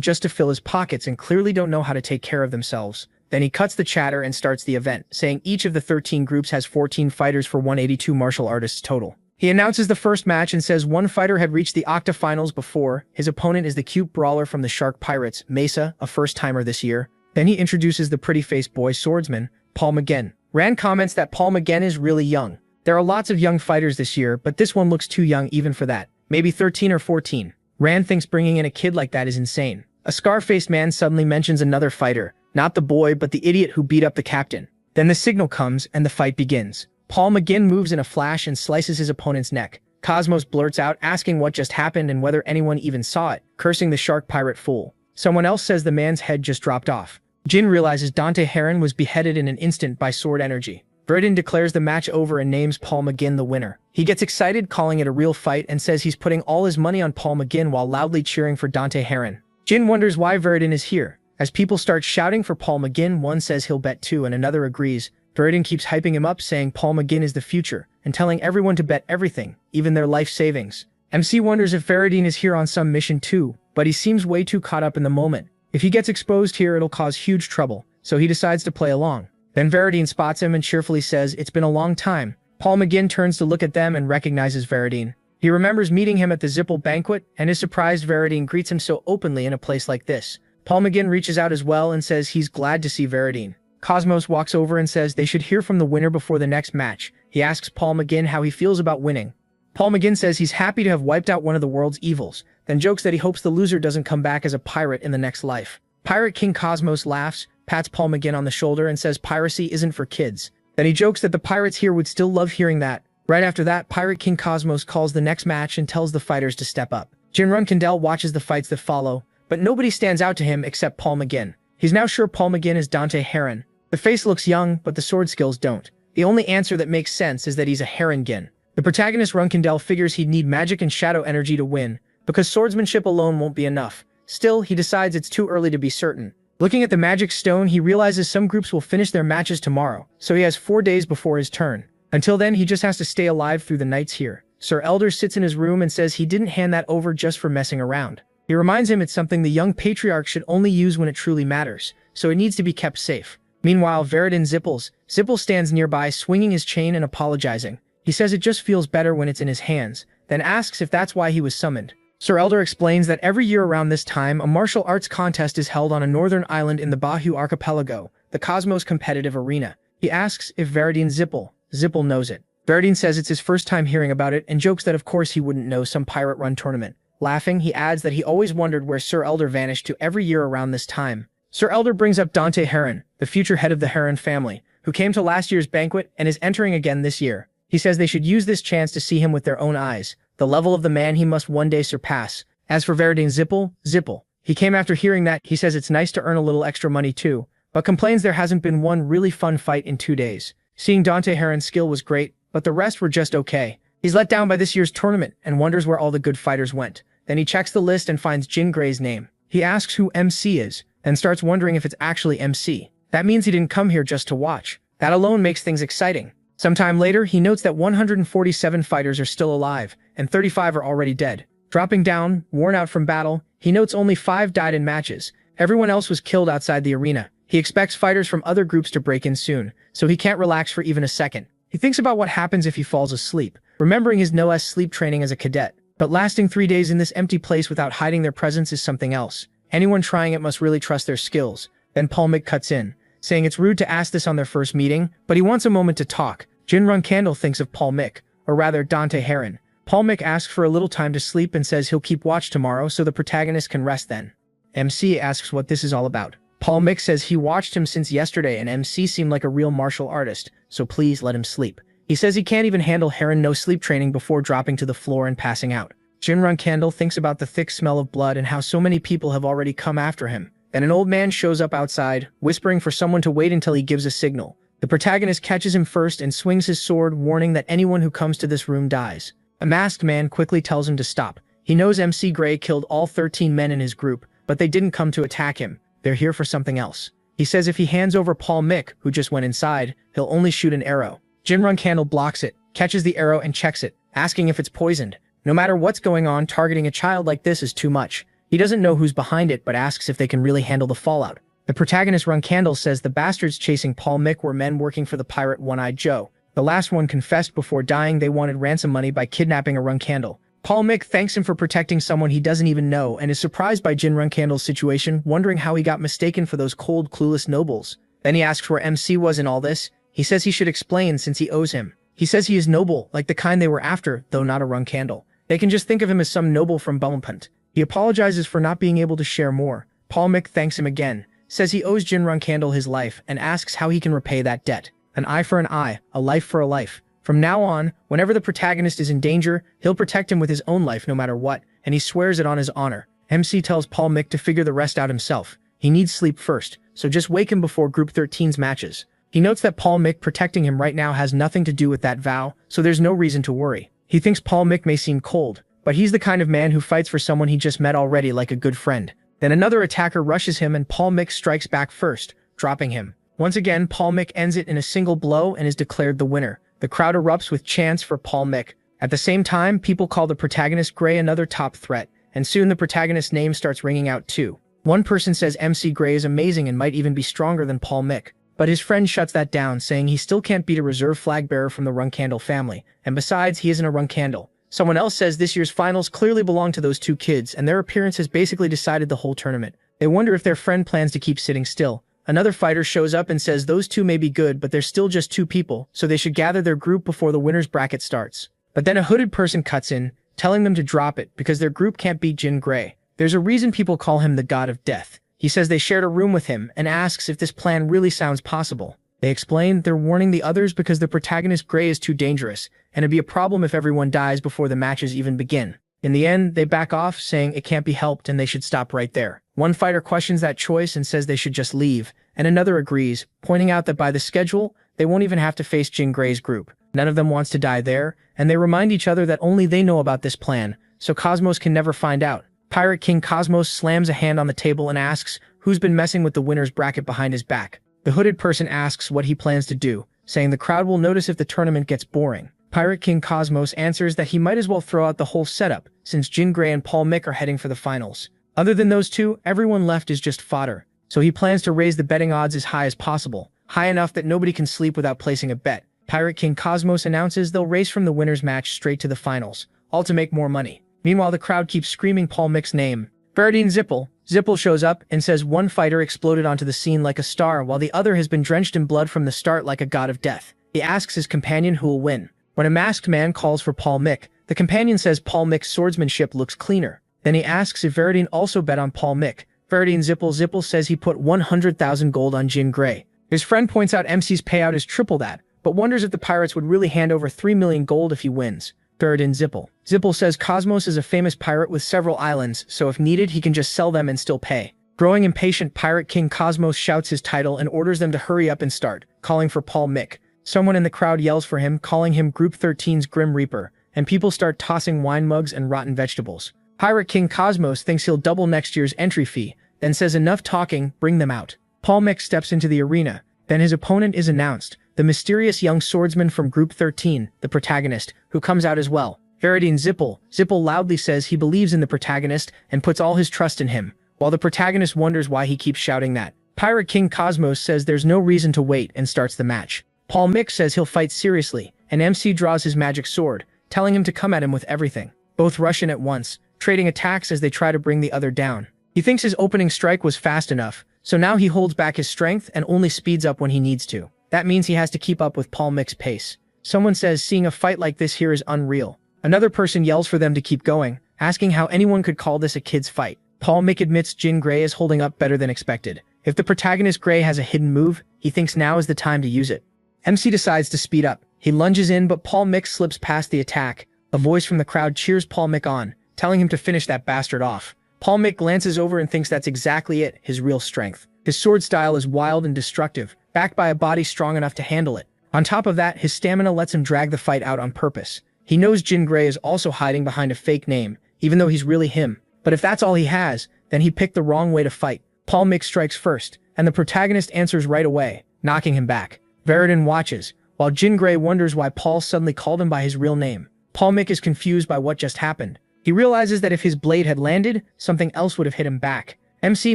just to fill his pockets and clearly don't know how to take care of themselves. Then he cuts the chatter and starts the event, saying each of the 13 groups has 14 fighters for 182 martial artists total. He announces the first match and says one fighter had reached the octafinals before. His opponent is the cute brawler from the Shark Pirates, Mesa, a first-timer this year. Then he introduces the pretty-faced boy swordsman, Paul McGinn. Rand comments that Paul McGinn is really young. There are lots of young fighters this year, but this one looks too young even for that. Maybe 13 or 14. Rand thinks bringing in a kid like that is insane. A scar-faced man suddenly mentions another fighter, not the boy but the idiot who beat up the captain. Then the signal comes and the fight begins. Paul McGinn moves in a flash and slices his opponent's neck. Cosmos blurts out asking what just happened and whether anyone even saw it, cursing the shark pirate fool. Someone else says the man's head just dropped off. Jin realizes Dante Heron was beheaded in an instant by sword energy. Verdun declares the match over and names Paul McGinn the winner. He gets excited, calling it a real fight, and says he's putting all his money on Paul McGinn while loudly cheering for Dante Heron. Jin wonders why Verdun is here. As people start shouting for Paul McGinn, one says he'll bet too and another agrees. Verdun keeps hyping him up, saying Paul McGinn is the future, and telling everyone to bet everything, even their life savings. MC wonders if Verdun is here on some mission too, but he seems way too caught up in the moment. If he gets exposed here, it'll cause huge trouble, so he decides to play along. Then Verdun spots him and cheerfully says it's been a long time. Paul McGinn turns to look at them and recognizes Verdun. He remembers meeting him at the Zippel banquet and is surprised Verdun greets him so openly in a place like this. Paul McGinn reaches out as well and says he's glad to see Verdun. Cosmos walks over and says they should hear from the winner before the next match. He asks Paul McGinn how he feels about winning. Paul McGinn says he's happy to have wiped out one of the world's evils, then jokes that he hopes the loser doesn't come back as a pirate in the next life. Pirate King Cosmos laughs, pats Paul McGinn on the shoulder and says piracy isn't for kids. Then he jokes that the pirates here would still love hearing that. Right after that, Pirate King Cosmos calls the next match and tells the fighters to step up. Jin Runkindel watches the fights that follow, but nobody stands out to him except Paul McGinn. He's now sure Paul McGinn is Dante Heron. The face looks young, but the sword skills don't. The only answer that makes sense is that he's a Herongin. The protagonist Runkindel figures he'd need magic and shadow energy to win, because swordsmanship alone won't be enough. Still, he decides it's too early to be certain. Looking at the magic stone, he realizes some groups will finish their matches tomorrow, so he has 4 days before his turn. Until then, he just has to stay alive through the nights here. Sir Elder sits in his room and says he didn't hand that over just for messing around. He reminds him it's something the young patriarch should only use when it truly matters, so it needs to be kept safe. Meanwhile, Veridin Zippel stands nearby, swinging his chain and apologizing. He says it just feels better when it's in his hands, then asks if that's why he was summoned. Sir Elder explains that every year around this time, a martial arts contest is held on a northern island in the Bahu archipelago, the Cosmos competitive arena. He asks if Veridin Zippel knows it. Veridin says it's his first time hearing about it and jokes that of course he wouldn't know some pirate-run tournament. Laughing, he adds that he always wondered where Sir Elder vanished to every year around this time. Sir Elder brings up Dante Heron, the future head of the Heron family, who came to last year's banquet and is entering again this year. He says they should use this chance to see him with their own eyes, the level of the man he must one day surpass. As for Veridin Zippel, he came after hearing that. He says it's nice to earn a little extra money too, but complains there hasn't been one really fun fight in 2 days. Seeing Dante Heron's skill was great, but the rest were just okay. He's let down by this year's tournament and wonders where all the good fighters went. Then he checks the list and finds Jin Gray's name. He asks who MC is, and starts wondering if it's actually MC. That means he didn't come here just to watch. That alone makes things exciting. Sometime later, he notes that 147 fighters are still alive, and 35 are already dead. Dropping down, worn out from battle, he notes only 5 died in matches. Everyone else was killed outside the arena. He expects fighters from other groups to break in soon, so he can't relax for even a second. He thinks about what happens if he falls asleep, remembering his no-s sleep training as a cadet. But lasting 3 days in this empty place without hiding their presence is something else. Anyone trying it must really trust their skills. Then Paul Mick cuts in, saying it's rude to ask this on their first meeting, but he wants a moment to talk. Jin Runkindel thinks of Paul Mick, or rather Dante Heron. Paul Mick asks for a little time to sleep and says he'll keep watch tomorrow so the protagonist can rest then. MC asks what this is all about. Paul Mick says he watched him since yesterday and MC seemed like a real martial artist, so please let him sleep. He says he can't even handle Heron no sleep training before dropping to the floor and passing out. Jin Runkindel thinks about the thick smell of blood and how so many people have already come after him. Then an old man shows up outside, whispering for someone to wait until he gives a signal. The protagonist catches him first and swings his sword, warning that anyone who comes to this room dies. A masked man quickly tells him to stop. He knows MC Gray killed all 13 men in his group, but they didn't come to attack him. They're here for something else. He says if he hands over Paul Mick, who just went inside, he'll only shoot an arrow. Jin Runkindel blocks it, catches the arrow and checks it, asking if it's poisoned. No matter what's going on, targeting a child like this is too much. He doesn't know who's behind it, but asks if they can really handle the fallout. The protagonist Runkindel says the bastards chasing Paul Mick were men working for the pirate One-Eyed Joe. The last one confessed before dying they wanted ransom money by kidnapping a Runkindel. Paul Mick thanks him for protecting someone he doesn't even know and is surprised by Jin Runkindel's situation, wondering how he got mistaken for those cold, clueless nobles. Then he asks where MC was in all this. He says he should explain since he owes him. He says he is noble, like the kind they were after, though not a Runkindel. They can just think of him as some noble from Bummelpunt. He apologizes for not being able to share more. Paul Mick thanks him again, says he owes Jin Runkindel his life, and asks how he can repay that debt. An eye for an eye, a life for a life. From now on, whenever the protagonist is in danger, he'll protect him with his own life no matter what, and he swears it on his honor. MC tells Paul Mick to figure the rest out himself. He needs sleep first, so just wake him before Group 13's matches. He notes that Paul Mick protecting him right now has nothing to do with that vow, so there's no reason to worry. He thinks Paul Mick may seem cold, but he's the kind of man who fights for someone he just met already like a good friend. Then another attacker rushes him and Paul Mick strikes back first, dropping him. Once again, Paul Mick ends it in a single blow and is declared the winner. The crowd erupts with chants for Paul Mick. At the same time, people call the protagonist Gray another top threat, and soon the protagonist's name starts ringing out too. One person says MC Gray is amazing and might even be stronger than Paul Mick, but his friend shuts that down, saying he still can't beat a reserve flag bearer from the Runkindel family, and besides, he isn't a Runkindel. Someone else says this year's finals clearly belong to those two kids, and their appearance has basically decided the whole tournament. They wonder if their friend plans to keep sitting still. Another fighter shows up and says those two may be good, but they're still just 2 people, so they should gather their group before the winner's bracket starts. But then a hooded person cuts in, telling them to drop it because their group can't beat Jin Gray. There's a reason people call him the God of Death. He says they shared a room with him and asks if this plan really sounds possible. They explain they're warning the others because the protagonist Gray is too dangerous, and it'd be a problem if everyone dies before the matches even begin. In the end, they back off, saying it can't be helped and they should stop right there. One fighter questions that choice and says they should just leave, and another agrees, pointing out that by the schedule, they won't even have to face Jin Gray's group. None of them wants to die there, and they remind each other that only they know about this plan, so Cosmos can never find out. Pirate King Cosmos slams a hand on the table and asks who's been messing with the winner's bracket behind his back. The hooded person asks what he plans to do, saying the crowd will notice if the tournament gets boring. Pirate King Cosmos answers that he might as well throw out the whole setup, since Jin Gray and Paul Mick are heading for the finals. Other than those two, everyone left is just fodder, so he plans to raise the betting odds as high as possible, high enough that nobody can sleep without placing a bet. Pirate King Cosmos announces they'll race from the winner's match straight to the finals, all to make more money. Meanwhile, the crowd keeps screaming Paul Mick's name. Veridine Zipple shows up and says one fighter exploded onto the scene like a star while the other has been drenched in blood from the start like a god of death. He asks his companion who will win. When a masked man calls for Paul Mick, the companion says Paul Mick's swordsmanship looks cleaner. Then he asks if Veridine also bet on Paul Mick. Veridine Zipple says he put 100,000 gold on Jin Gray. His friend points out MC's payout is triple that, but wonders if the pirates would really hand over 3 million gold if he wins. Veridine Zipple says Cosmos is a famous pirate with several islands, so if needed he can just sell them and still pay. Growing impatient, Pirate King Cosmos shouts his title and orders them to hurry up and start, calling for Paul Mick. Someone in the crowd yells for him, calling him Group 13's Grim Reaper, and people start tossing wine mugs and rotten vegetables. Pirate King Cosmos thinks he'll double next year's entry fee, then says enough talking, bring them out. Paul Mick steps into the arena, then his opponent is announced, the mysterious young swordsman from Group 13, the protagonist, who comes out as well. Veridine Zipple loudly says he believes in the protagonist and puts all his trust in him, while the protagonist wonders why he keeps shouting that. Pirate King Cosmos says there's no reason to wait and starts the match. Paul Mick says he'll fight seriously, and MC draws his magic sword, telling him to come at him with everything. Both rush in at once, trading attacks as they try to bring the other down. He thinks his opening strike was fast enough, so now he holds back his strength and only speeds up when he needs to. That means he has to keep up with Paul Mick's pace. Someone says seeing a fight like this here is unreal. Another person yells for them to keep going, asking how anyone could call this a kid's fight. Paul Mick admits Jin Gray is holding up better than expected. If the protagonist Gray has a hidden move, he thinks now is the time to use it. MC decides to speed up. He lunges in, but Paul Mick slips past the attack. A voice from the crowd cheers Paul Mick on, telling him to finish that bastard off. Paul Mick glances over and thinks that's exactly it, his real strength. His sword style is wild and destructive, backed by a body strong enough to handle it. On top of that, his stamina lets him drag the fight out on purpose. He knows Jin Gray is also hiding behind a fake name, even though he's really him. But if that's all he has, then he picked the wrong way to fight. Paul Mick strikes first, and the protagonist answers right away, knocking him back. Veridine watches, while Jin Gray wonders why Paul suddenly called him by his real name. Paul Mick is confused by what just happened. He realizes that if his blade had landed, something else would have hit him back. MC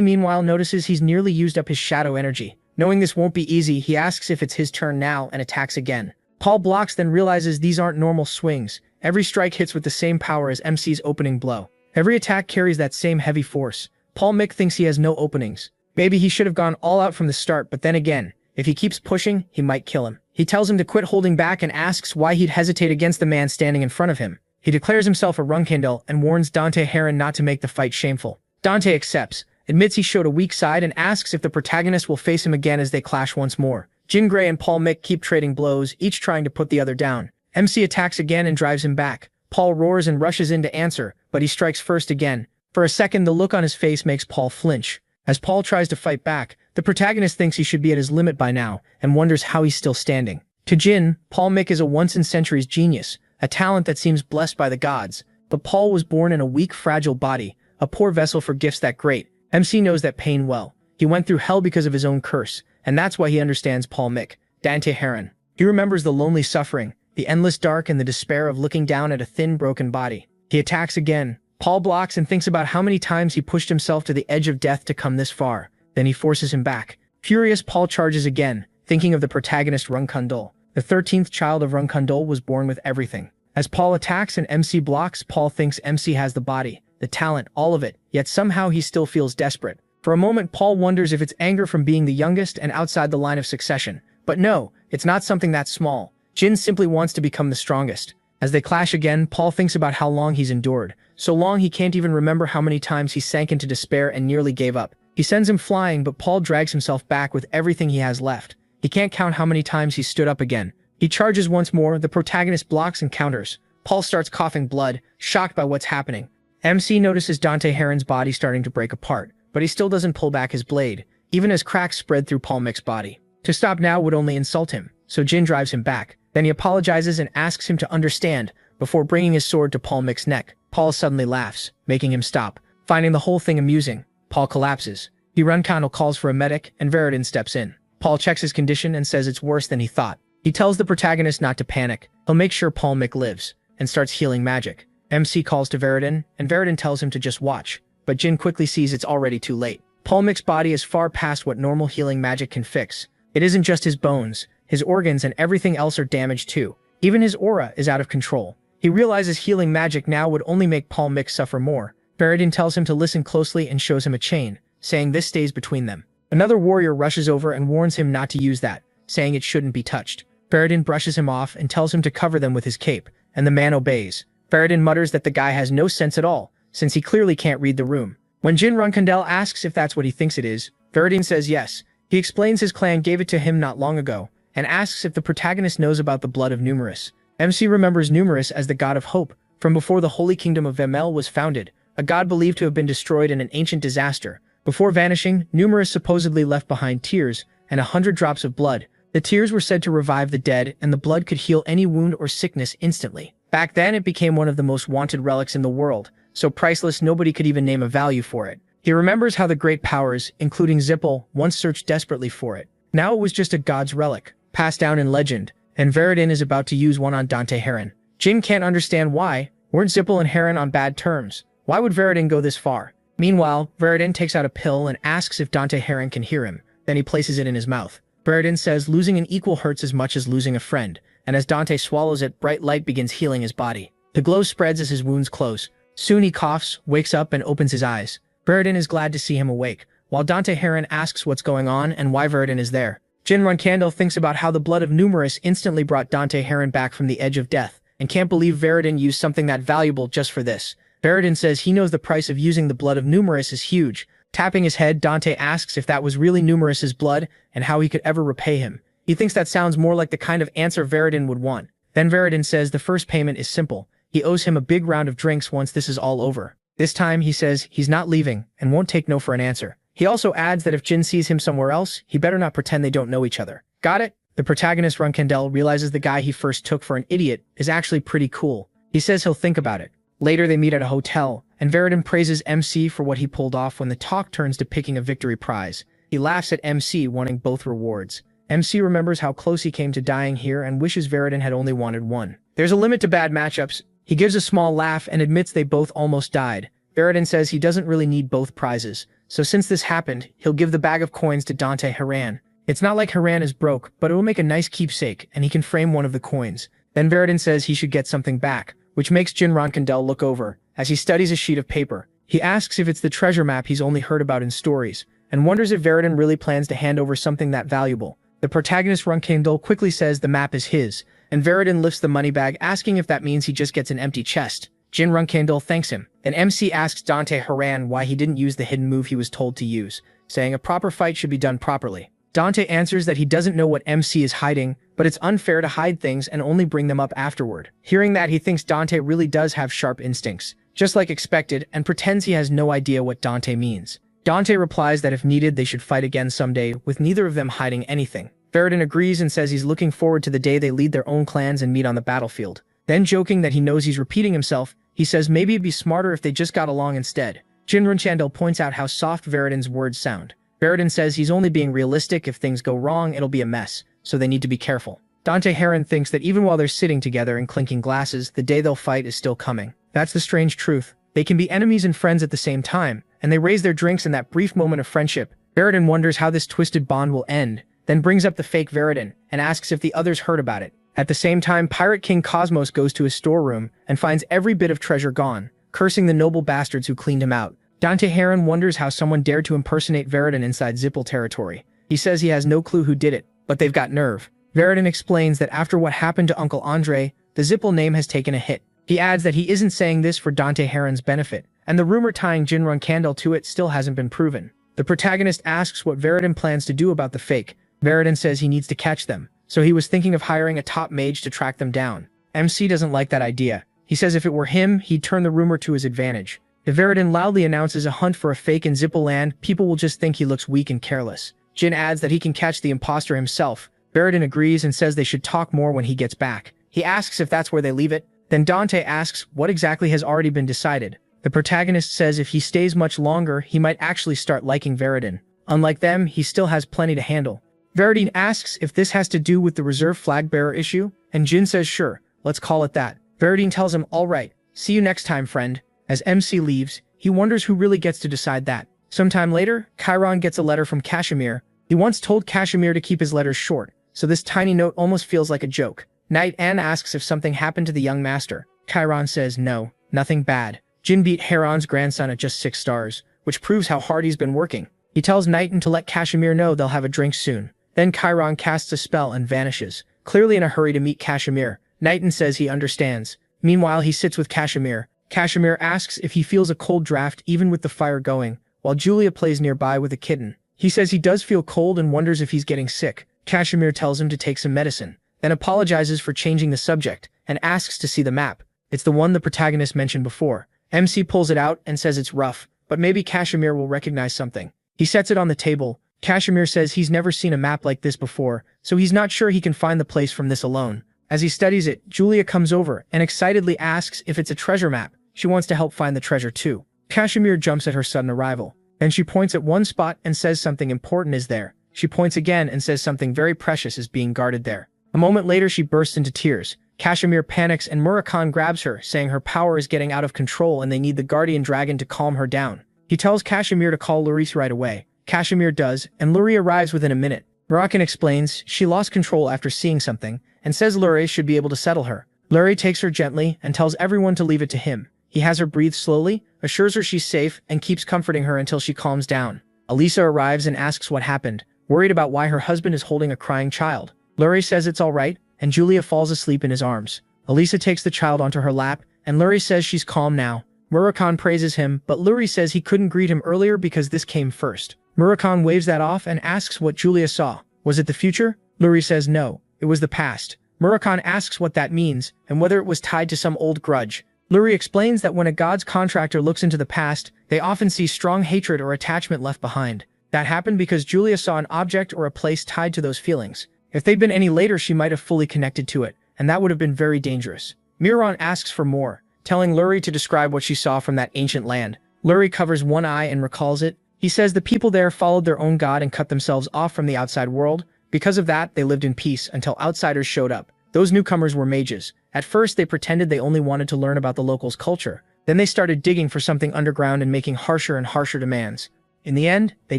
meanwhile notices he's nearly used up his shadow energy. Knowing this won't be easy, he asks if it's his turn now and attacks again. Paul blocks, then realizes these aren't normal swings. Every strike hits with the same power as MC's opening blow. Every attack carries that same heavy force. Paul Mick thinks he has no openings. Maybe he should have gone all out from the start, but then again, if he keeps pushing, he might kill him. He tells him to quit holding back and asks why he'd hesitate against the man standing in front of him. He declares himself a Runkindle and warns Dante Heron not to make the fight shameful. Dante accepts, admits he showed a weak side, and asks if the protagonist will face him again as they clash once more. Jin Gray and Paul Mick keep trading blows, each trying to put the other down. MC attacks again and drives him back. Paul roars and rushes in to answer, but he strikes first again. For a second, the look on his face makes Paul flinch. As Paul tries to fight back, the protagonist thinks he should be at his limit by now, and wonders how he's still standing. To Jin, Paul Mick is a once-in-centuries genius, a talent that seems blessed by the gods. But Paul was born in a weak, fragile body, a poor vessel for gifts that great. MC knows that pain well. He went through hell because of his own curse, and that's why he understands Paul Mick. Dante Heron. He remembers the lonely suffering, the endless dark, and the despair of looking down at a thin, broken body. He attacks again. Paul blocks and thinks about how many times he pushed himself to the edge of death to come this far. Then he forces him back. Furious, Paul charges again, thinking of the protagonist Runkundle. The 13th child of Runkundle was born with everything. As Paul attacks and MC blocks, Paul thinks MC has the body, the talent, all of it, yet somehow he still feels desperate. For a moment, Paul wonders if it's anger from being the youngest and outside the line of succession. But no, it's not something that small. Jin simply wants to become the strongest. As they clash again, Paul thinks about how long he's endured. So long he can't even remember how many times he sank into despair and nearly gave up. He sends him flying, but Paul drags himself back with everything he has left. He can't count how many times he stood up again. He charges once more, the protagonist blocks and counters. Paul starts coughing blood, shocked by what's happening. MC notices Dante Heron's body starting to break apart, but he still doesn't pull back his blade, even as cracks spread through Paul Mick's body. To stop now would only insult him, so Jin drives him back. Then he apologizes and asks him to understand, before bringing his sword to Paul Mick's neck. Paul suddenly laughs, making him stop. Finding the whole thing amusing, Paul collapses. Runkandel calls for a medic, and Veridin steps in. Paul checks his condition and says it's worse than he thought. He tells the protagonist not to panic. He'll make sure Paul Mick lives, and starts healing magic. MC calls to Veridin, and Veridin tells him to just watch. But Jin quickly sees it's already too late. Paul Mick's body is far past what normal healing magic can fix. It isn't just his bones, his organs and everything else are damaged too. Even his aura is out of control. He realizes healing magic now would only make Paul Mick suffer more. Veridin tells him to listen closely and shows him a chain, saying this stays between them. Another warrior rushes over and warns him not to use that, saying it shouldn't be touched. Veridin brushes him off and tells him to cover them with his cape, and the man obeys. Veridin mutters that the guy has no sense at all, since he clearly can't read the room. When Jin Runkandel asks if that's what he thinks it is, Veridin says yes. He explains his clan gave it to him not long ago, and asks if the protagonist knows about the blood of Numerous. MC remembers Numerous as the god of hope, from before the Holy Kingdom of Vemel was founded, a god believed to have been destroyed in an ancient disaster. Before vanishing, Numerous supposedly left behind tears and 100 drops of blood. The tears were said to revive the dead, and the blood could heal any wound or sickness instantly. Back then, it became one of the most wanted relics in the world, so priceless nobody could even name a value for it. He remembers how the great powers, including Zippel, once searched desperately for it. Now it was just a god's relic, passed down in legend, and Veridin is about to use one on Dante Heron. Jin can't understand why. Weren't Zippel and Heron on bad terms? Why would Veridin go this far? Meanwhile, Veridin takes out a pill and asks if Dante Heron can hear him. Then he places it in his mouth. Veridin says losing an equal hurts as much as losing a friend, and as Dante swallows it, bright light begins healing his body. The glow spreads as his wounds close. Soon he coughs, wakes up, and opens his eyes. Veridin is glad to see him awake, while Dante Heron asks what's going on and why Veridin is there. Jin Runkandel thinks about how the blood of Numerous instantly brought Dante Heron back from the edge of death, and can't believe Veridin used something that valuable just for this. Veridin says he knows the price of using the blood of Numerous is huge. Tapping his head, Dante asks if that was really Numerous's blood and how he could ever repay him. He thinks that sounds more like the kind of answer Veridin would want. Then Veridin says the first payment is simple. He owes him a big round of drinks once this is all over. This time, he says he's not leaving and won't take no for an answer. He also adds that if Jin sees him somewhere else, he better not pretend they don't know each other. Got it? The protagonist Runkandel realizes the guy he first took for an idiot is actually pretty cool. He says he'll think about it. Later, they meet at a hotel, and Veridin praises MC for what he pulled off when the talk turns to picking a victory prize. He laughs at MC, wanting both rewards. MC remembers how close he came to dying here and wishes Veridin had only wanted one. There's a limit to bad matchups. He gives a small laugh and admits they both almost died. Veridin says he doesn't really need both prizes, so since this happened, he'll give the bag of coins to Dante Heron. It's not like Heron is broke, but it will make a nice keepsake, and he can frame one of the coins. Then Veridin says he should get something back, which makes Jin Runkandel look over. As he studies a sheet of paper, he asks if it's the treasure map he's only heard about in stories, and wonders if Veridin really plans to hand over something that valuable. The protagonist Runkandel quickly says the map is his, and Veridin lifts the money bag, asking if that means he just gets an empty chest. Jin Runkandel thanks him, and MC asks Dante Heron why he didn't use the hidden move he was told to use, saying a proper fight should be done properly. Dante answers that he doesn't know what MC is hiding, but it's unfair to hide things and only bring them up afterward. Hearing that, he thinks Dante really does have sharp instincts, just like expected, and pretends he has no idea what Dante means. Dante replies that if needed, they should fight again someday, with neither of them hiding anything. Veridin agrees and says he's looking forward to the day they lead their own clans and meet on the battlefield. Then, joking that he knows he's repeating himself, he says maybe it'd be smarter if they just got along instead. Jin Runkandel points out how soft Veridin's words sound. Veridin says he's only being realistic. If things go wrong, it'll be a mess, so they need to be careful. Dante Heron thinks that even while they're sitting together and clinking glasses, the day they'll fight is still coming. That's the strange truth. They can be enemies and friends at the same time, and they raise their drinks in that brief moment of friendship. Veridin wonders how this twisted bond will end, then brings up the fake Veridin and asks if the others heard about it. At the same time, Pirate King Cosmos goes to his storeroom and finds every bit of treasure gone, cursing the noble bastards who cleaned him out. Dante Heron wonders how someone dared to impersonate Veridin inside Zippel territory. He says he has no clue who did it, but they've got nerve. Veridin explains that after what happened to Uncle Andre, the Zippel name has taken a hit. He adds that he isn't saying this for Dante Heron's benefit, and the rumor tying Jin Runkandel to it still hasn't been proven. The protagonist asks what Veridin plans to do about the fake, Veridin says he needs to catch them, so he was thinking of hiring a top mage to track them down. MC doesn't like that idea. He says if it were him, he'd turn the rumor to his advantage. If Veridin loudly announces a hunt for a fake in Zippo land, people will just think he looks weak and careless. Jin adds that he can catch the imposter himself. Veridin agrees and says they should talk more when he gets back. He asks if that's where they leave it. Then Dante asks what exactly has already been decided. The protagonist says if he stays much longer, he might actually start liking Veridin. Unlike them, he still has plenty to handle. Veridin asks if this has to do with the reserve flag bearer issue, and Jin says sure, let's call it that. Veridin tells him alright, see you next time friend. As MC leaves, he wonders who really gets to decide that. Sometime later, Chiron gets a letter from Kashmir. He once told Kashmir to keep his letters short, so this tiny note almost feels like a joke. Night Anne asks if something happened to the young master. Chiron says no, nothing bad. Jin beat Heron's grandson at just 6 stars, which proves how hard he's been working. He tells Knighton to let Kashmir know they'll have a drink soon. Then Chiron casts a spell and vanishes, clearly in a hurry to meet Kashmir. Knighton says he understands. Meanwhile, he sits with Kashmir. Kashmir asks if he feels a cold draft even with the fire going, while Julia plays nearby with a kitten. He says he does feel cold and wonders if he's getting sick. Kashmir tells him to take some medicine, then apologizes for changing the subject, and asks to see the map. It's the one the protagonist mentioned before. MC pulls it out and says it's rough, but maybe Kashmir will recognize something. He sets it on the table. Kashmir says he's never seen a map like this before, so he's not sure he can find the place from this alone. As he studies it, Julia comes over and excitedly asks if it's a treasure map. She wants to help find the treasure too. Kashmir jumps at her sudden arrival. Then she points at one spot and says something important is there. She points again and says something very precious is being guarded there. A moment later she bursts into tears. Kashmir panics and Murakhan grabs her, saying her power is getting out of control and they need the guardian dragon to calm her down. He tells Kashmir to call Luris right away. Kashmir does, and Luri arrives within a minute. Murakhan explains she lost control after seeing something, and says Luri should be able to settle her. Luri takes her gently and tells everyone to leave it to him. He has her breathe slowly, assures her she's safe, and keeps comforting her until she calms down. Elisa arrives and asks what happened, worried about why her husband is holding a crying child. Luri says it's alright, and Julia falls asleep in his arms. Elisa takes the child onto her lap, and Luri says she's calm now. Murakhan praises him, but Luri says he couldn't greet him earlier because this came first. Murakhan waves that off and asks what Julia saw. Was it the future? Luri says no, it was the past. Murakhan asks what that means, and whether it was tied to some old grudge. Luri explains that when a god's contractor looks into the past, they often see strong hatred or attachment left behind. That happened because Julia saw an object or a place tied to those feelings. If they'd been any later, she might have fully connected to it, and that would have been very dangerous. Miron asks for more, telling Luri to describe what she saw from that ancient land. Luri covers one eye and recalls it. He says the people there followed their own god and cut themselves off from the outside world. Because of that, they lived in peace until outsiders showed up. Those newcomers were mages. At first, they pretended they only wanted to learn about the locals' culture. Then they started digging for something underground and making harsher and harsher demands. In the end, they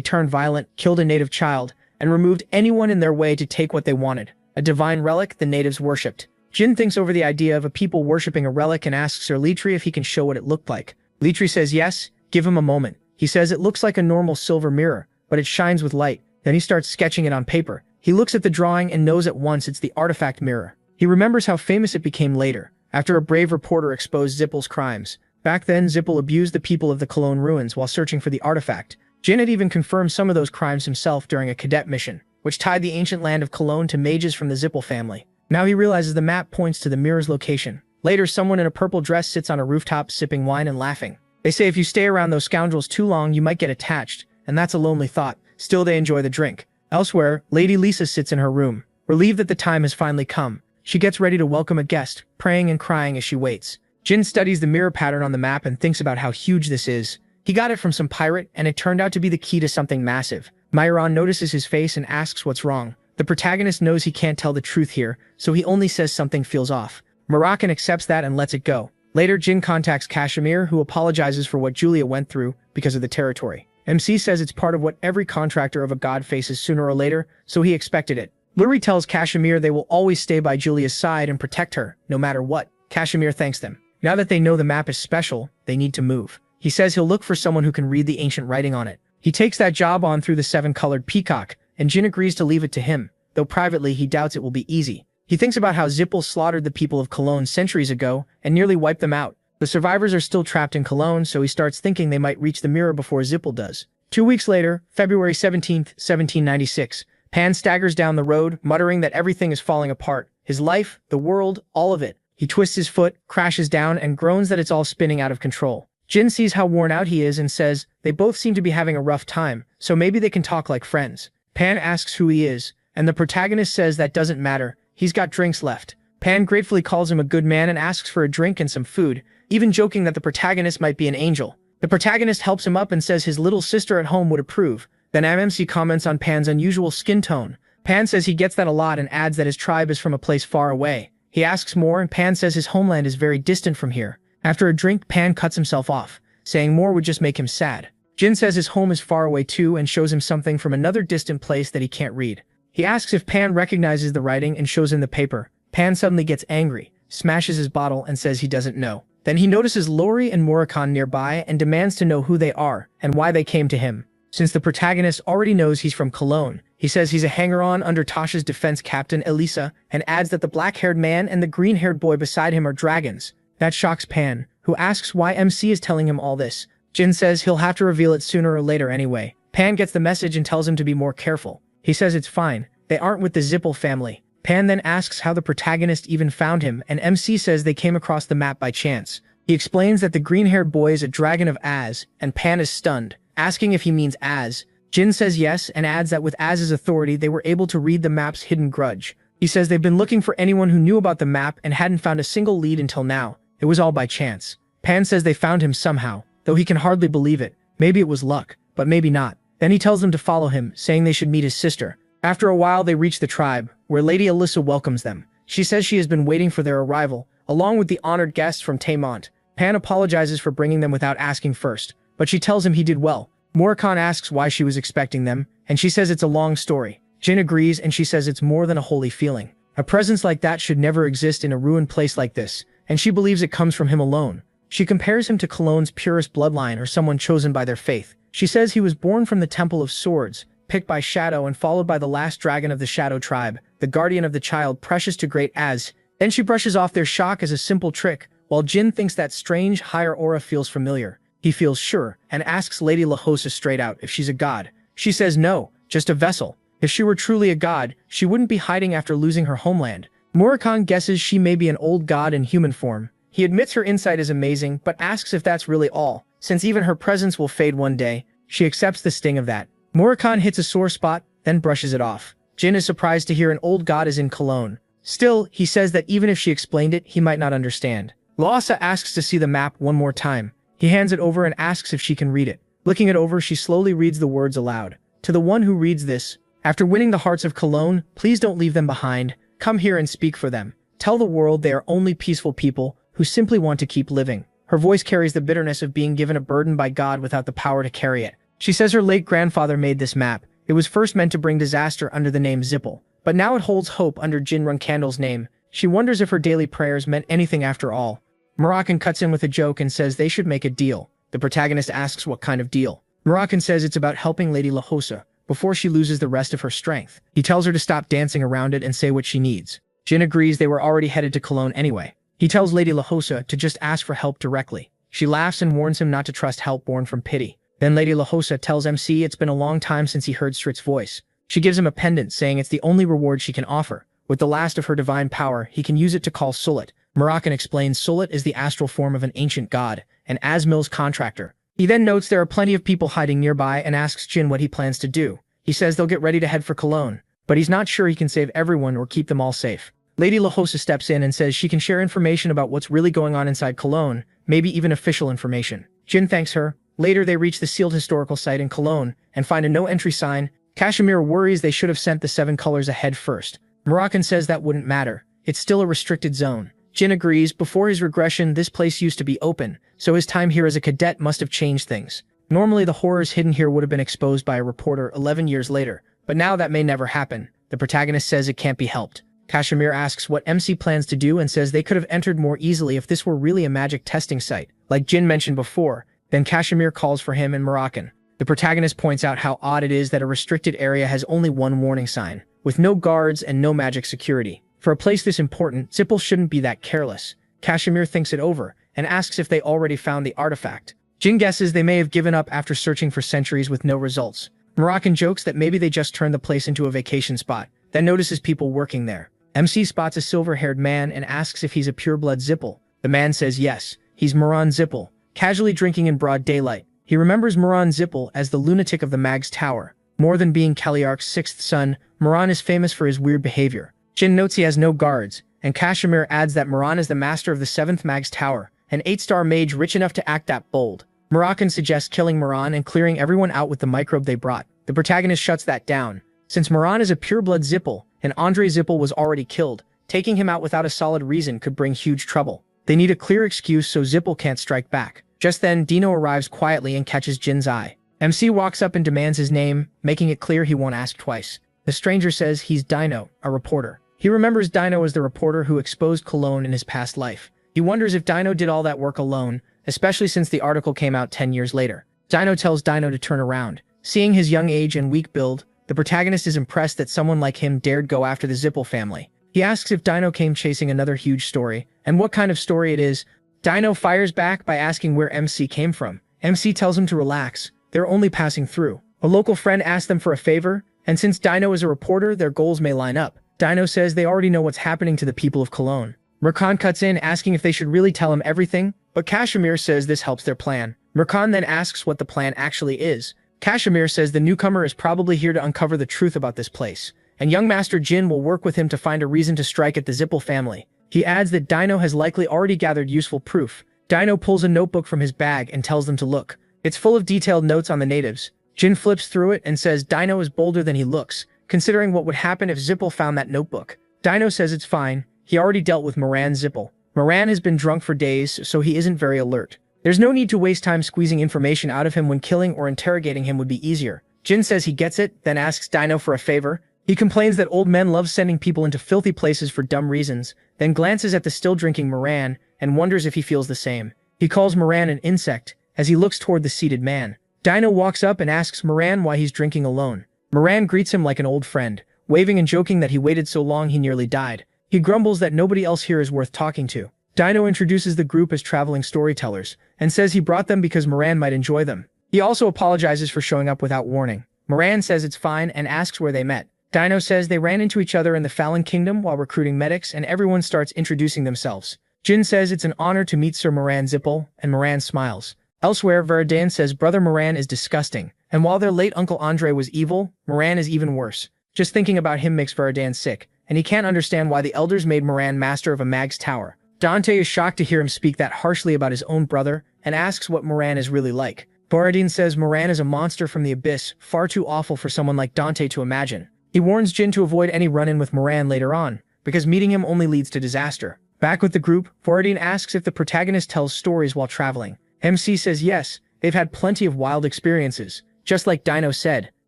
turned violent, killed a native child, and removed anyone in their way to take what they wanted. A divine relic the natives worshipped. Jin thinks over the idea of a people worshipping a relic and asks Sir Litri if he can show what it looked like. Litri says yes, give him a moment. He says it looks like a normal silver mirror, but it shines with light. Then he starts sketching it on paper. He looks at the drawing and knows at once it's the artifact mirror. He remembers how famous it became later, after a brave reporter exposed Zippel's crimes. Back then, Zippel abused the people of the Cologne ruins while searching for the artifact. Jin had even confirmed some of those crimes himself during a cadet mission, which tied the ancient land of Cologne to mages from the Zippel family. Now he realizes the map points to the mirror's location. Later, someone in a purple dress sits on a rooftop sipping wine and laughing. They say if you stay around those scoundrels too long, you might get attached, and that's a lonely thought. Still, they enjoy the drink. Elsewhere, Lady Lisa sits in her room, relieved that the time has finally come. She gets ready to welcome a guest, praying and crying as she waits. Jin studies the mirror pattern on the map and thinks about how huge this is. He got it from some pirate, and it turned out to be the key to something massive. Myron notices his face and asks what's wrong. The protagonist knows he can't tell the truth here, so he only says something feels off. Murakhan accepts that and lets it go. Later, Jin contacts Kashmir, who apologizes for what Julia went through because of the territory. MC says it's part of what every contractor of a god faces sooner or later, so he expected it. Luri tells Kashmir they will always stay by Julia's side and protect her, no matter what. Kashmir thanks them. Now that they know the map is special, they need to move. He says he'll look for someone who can read the ancient writing on it. He takes that job on through the 7-colored peacock, and Jin agrees to leave it to him, though privately he doubts it will be easy. He thinks about how Zippel slaughtered the people of Cologne centuries ago and nearly wiped them out. The survivors are still trapped in Cologne, so he starts thinking they might reach the mirror before Zippel does. 2 weeks later, February 17th, 1796, Pan staggers down the road, muttering that everything is falling apart. His life, the world, all of it. He twists his foot, crashes down, and groans that it's all spinning out of control. Jin sees how worn out he is and says, they both seem to be having a rough time, so maybe they can talk like friends. Pan asks who he is, and the protagonist says that doesn't matter, he's got drinks left. Pan gratefully calls him a good man and asks for a drink and some food, even joking that the protagonist might be an angel. The protagonist helps him up and says his little sister at home would approve. Then MC comments on Pan's unusual skin tone. Pan says he gets that a lot and adds that his tribe is from a place far away. He asks more and Pan says his homeland is very distant from here. After a drink, Pan cuts himself off, saying more would just make him sad. Jin says his home is far away too and shows him something from another distant place that he can't read. He asks if Pan recognizes the writing and shows him the paper. Pan suddenly gets angry, smashes his bottle and says he doesn't know. Then he notices Lori and Murakami nearby and demands to know who they are and why they came to him. Since the protagonist already knows he's from Cologne, he says he's a hanger-on under Tasha's defense captain Elisa and adds that the black-haired man and the green-haired boy beside him are dragons. That shocks Pan, who asks why MC is telling him all this. Jin says he'll have to reveal it sooner or later anyway. Pan gets the message and tells him to be more careful. He says it's fine, they aren't with the Zippel family. Pan then asks how the protagonist even found him and MC says they came across the map by chance. He explains that the green-haired boy is a dragon of Az, and Pan is stunned, asking if he means Az. Jin says yes and adds that with Az's authority they were able to read the map's hidden grudge. He says they've been looking for anyone who knew about the map and hadn't found a single lead until now. It was all by chance. Pan says they found him somehow, though he can hardly believe it. Maybe it was luck, but maybe not. Then he tells them to follow him, saying they should meet his sister. After a while they reach the tribe, where Lady Alyssa welcomes them. She says she has been waiting for their arrival, along with the honored guests from Taemont. Pan apologizes for bringing them without asking first, but she tells him he did well. Murakami asks why she was expecting them, and she says it's a long story. Jin agrees and she says it's more than a holy feeling. A presence like that should never exist in a ruined place like this, and she believes it comes from him alone. She compares him to Cologne's purest bloodline or someone chosen by their faith. She says he was born from the Temple of Swords, picked by Shadow and followed by the last dragon of the Shadow tribe, the guardian of the child precious to Great Az. Then she brushes off their shock as a simple trick, while Jin thinks that strange, higher aura feels familiar. He feels sure, and asks Lady Lahosa straight out if she's a god. She says no, just a vessel. If she were truly a god, she wouldn't be hiding after losing her homeland. Murakami guesses she may be an old god in human form. He admits her insight is amazing, but asks if that's really all. Since even her presence will fade one day, she accepts the sting of that. Murakami hits a sore spot, then brushes it off. Jin is surprised to hear an old god is in Cologne. Still, he says that even if she explained it, he might not understand. Laosa asks to see the map one more time. He hands it over and asks if she can read it. Looking it over, she slowly reads the words aloud. To the one who reads this, after winning the hearts of Cologne, please don't leave them behind. Come here and speak for them. Tell the world they are only peaceful people who simply want to keep living. Her voice carries the bitterness of being given a burden by God without the power to carry it. She says her late grandfather made this map. It was first meant to bring disaster under the name Zippel, but now it holds hope under Jin Runkandle's name. She wonders if her daily prayers meant anything after all. Murakami cuts in with a joke and says they should make a deal. The protagonist asks what kind of deal. Murakami says it's about helping Lady Lahosa before she loses the rest of her strength. He tells her to stop dancing around it and say what she needs. Jin agrees they were already headed to Cologne anyway. He tells Lady Lahosa to just ask for help directly. She laughs and warns him not to trust help born from pity. Then Lady Lahosa tells MC it's been a long time since he heard Strit's voice. She gives him a pendant saying it's the only reward she can offer. With the last of her divine power, he can use it to call Sulit. Murakami explains Sulit is the astral form of an ancient god, and Asmil's contractor. He then notes there are plenty of people hiding nearby and asks Jin what he plans to do. He says they'll get ready to head for Cologne, but he's not sure he can save everyone or keep them all safe. Lady Lahosa steps in and says she can share information about what's really going on inside Cologne, maybe even official information. Jin thanks her. Later they reach the sealed historical site in Cologne and find a no-entry sign. Kashmir worries they should have sent the 7 colors ahead first. Murakami says that wouldn't matter. It's still a restricted zone. Jin agrees. Before his regression, this place used to be open, so his time here as a cadet must have changed things. Normally the horrors hidden here would have been exposed by a reporter 11 years later, but now that may never happen. The protagonist says it can't be helped. Kashmir asks what MC plans to do and says they could have entered more easily if this were really a magic testing site, like Jin mentioned before. Then Kashmir calls for him and Murakami. The protagonist points out how odd it is that a restricted area has only one warning sign, with no guards and no magic security. For a place this important, Zippel shouldn't be that careless. Kashmir thinks it over and asks if they already found the artifact. Jin guesses they may have given up after searching for centuries with no results. Moroccan jokes that maybe they just turned the place into a vacation spot, then notices people working there. MC spots a silver-haired man and asks if he's a pureblood Zippel. The man says yes, he's Moran Zippel, casually drinking in broad daylight. He remembers Moran Zippel as the lunatic of the Mag's Tower. More than being Caligari's sixth son, Moran is famous for his weird behavior. Jin notes he has no guards, and Kashmir adds that Moran is the master of the 7th Mag's Tower, an 8-star mage rich enough to act that bold. Moroccan suggests killing Moran and clearing everyone out with the microbe they brought. The protagonist shuts that down. Since Moran is a pureblood Zippel, and Andre Zippel was already killed, taking him out without a solid reason could bring huge trouble. They need a clear excuse so Zippel can't strike back. Just then, Dino arrives quietly and catches Jin's eye. MC walks up and demands his name, making it clear he won't ask twice. The stranger says he's Dino, a reporter. He remembers Dino as the reporter who exposed Cologne in his past life. He wonders if Dino did all that work alone, especially since the article came out 10 years later. Dino tells Dino to turn around. Seeing his young age and weak build, the protagonist is impressed that someone like him dared go after the Zippel family. He asks if Dino came chasing another huge story, and what kind of story it is. Dino fires back by asking where MC came from. MC tells him to relax, they're only passing through. A local friend asks them for a favor, and since Dino is a reporter, their goals may line up. Dino says they already know what's happening to the people of Cologne. Merkan cuts in asking if they should really tell him everything, but Kashmir says this helps their plan. Merkan then asks what the plan actually is. Kashmir says the newcomer is probably here to uncover the truth about this place, and young Master Jin will work with him to find a reason to strike at the Zippel family. He adds that Dino has likely already gathered useful proof. Dino pulls a notebook from his bag and tells them to look. It's full of detailed notes on the natives. Jin flips through it and says Dino is bolder than he looks, considering what would happen if Zippel found that notebook. Dino says it's fine, he already dealt with Moran Zippel. Moran has been drunk for days, so he isn't very alert. There's no need to waste time squeezing information out of him when killing or interrogating him would be easier. Jin says he gets it, then asks Dino for a favor. He complains that old men love sending people into filthy places for dumb reasons, then glances at the still-drinking Moran and wonders if he feels the same. He calls Moran an insect as he looks toward the seated man. Dino walks up and asks Moran why he's drinking alone. Moran greets him like an old friend, waving and joking that he waited so long he nearly died. He grumbles that nobody else here is worth talking to. Dino introduces the group as traveling storytellers, and says he brought them because Moran might enjoy them. He also apologizes for showing up without warning. Moran says it's fine and asks where they met. Dino says they ran into each other in the Fallen Kingdom while recruiting medics, and everyone starts introducing themselves. Jin says it's an honor to meet Sir Moran Zippel, and Moran smiles. Elsewhere, Veridan says Brother Moran is disgusting, and while their late Uncle Andre was evil, Moran is even worse. Just thinking about him makes Veridan sick, and he can't understand why the elders made Moran master of a Mag's Tower. Dante is shocked to hear him speak that harshly about his own brother, and asks what Moran is really like. Borodin says Moran is a monster from the abyss, far too awful for someone like Dante to imagine. He warns Jin to avoid any run-in with Moran later on, because meeting him only leads to disaster. Back with the group, Borodin asks if the protagonist tells stories while traveling. MC says yes, they've had plenty of wild experiences, just like Dino said.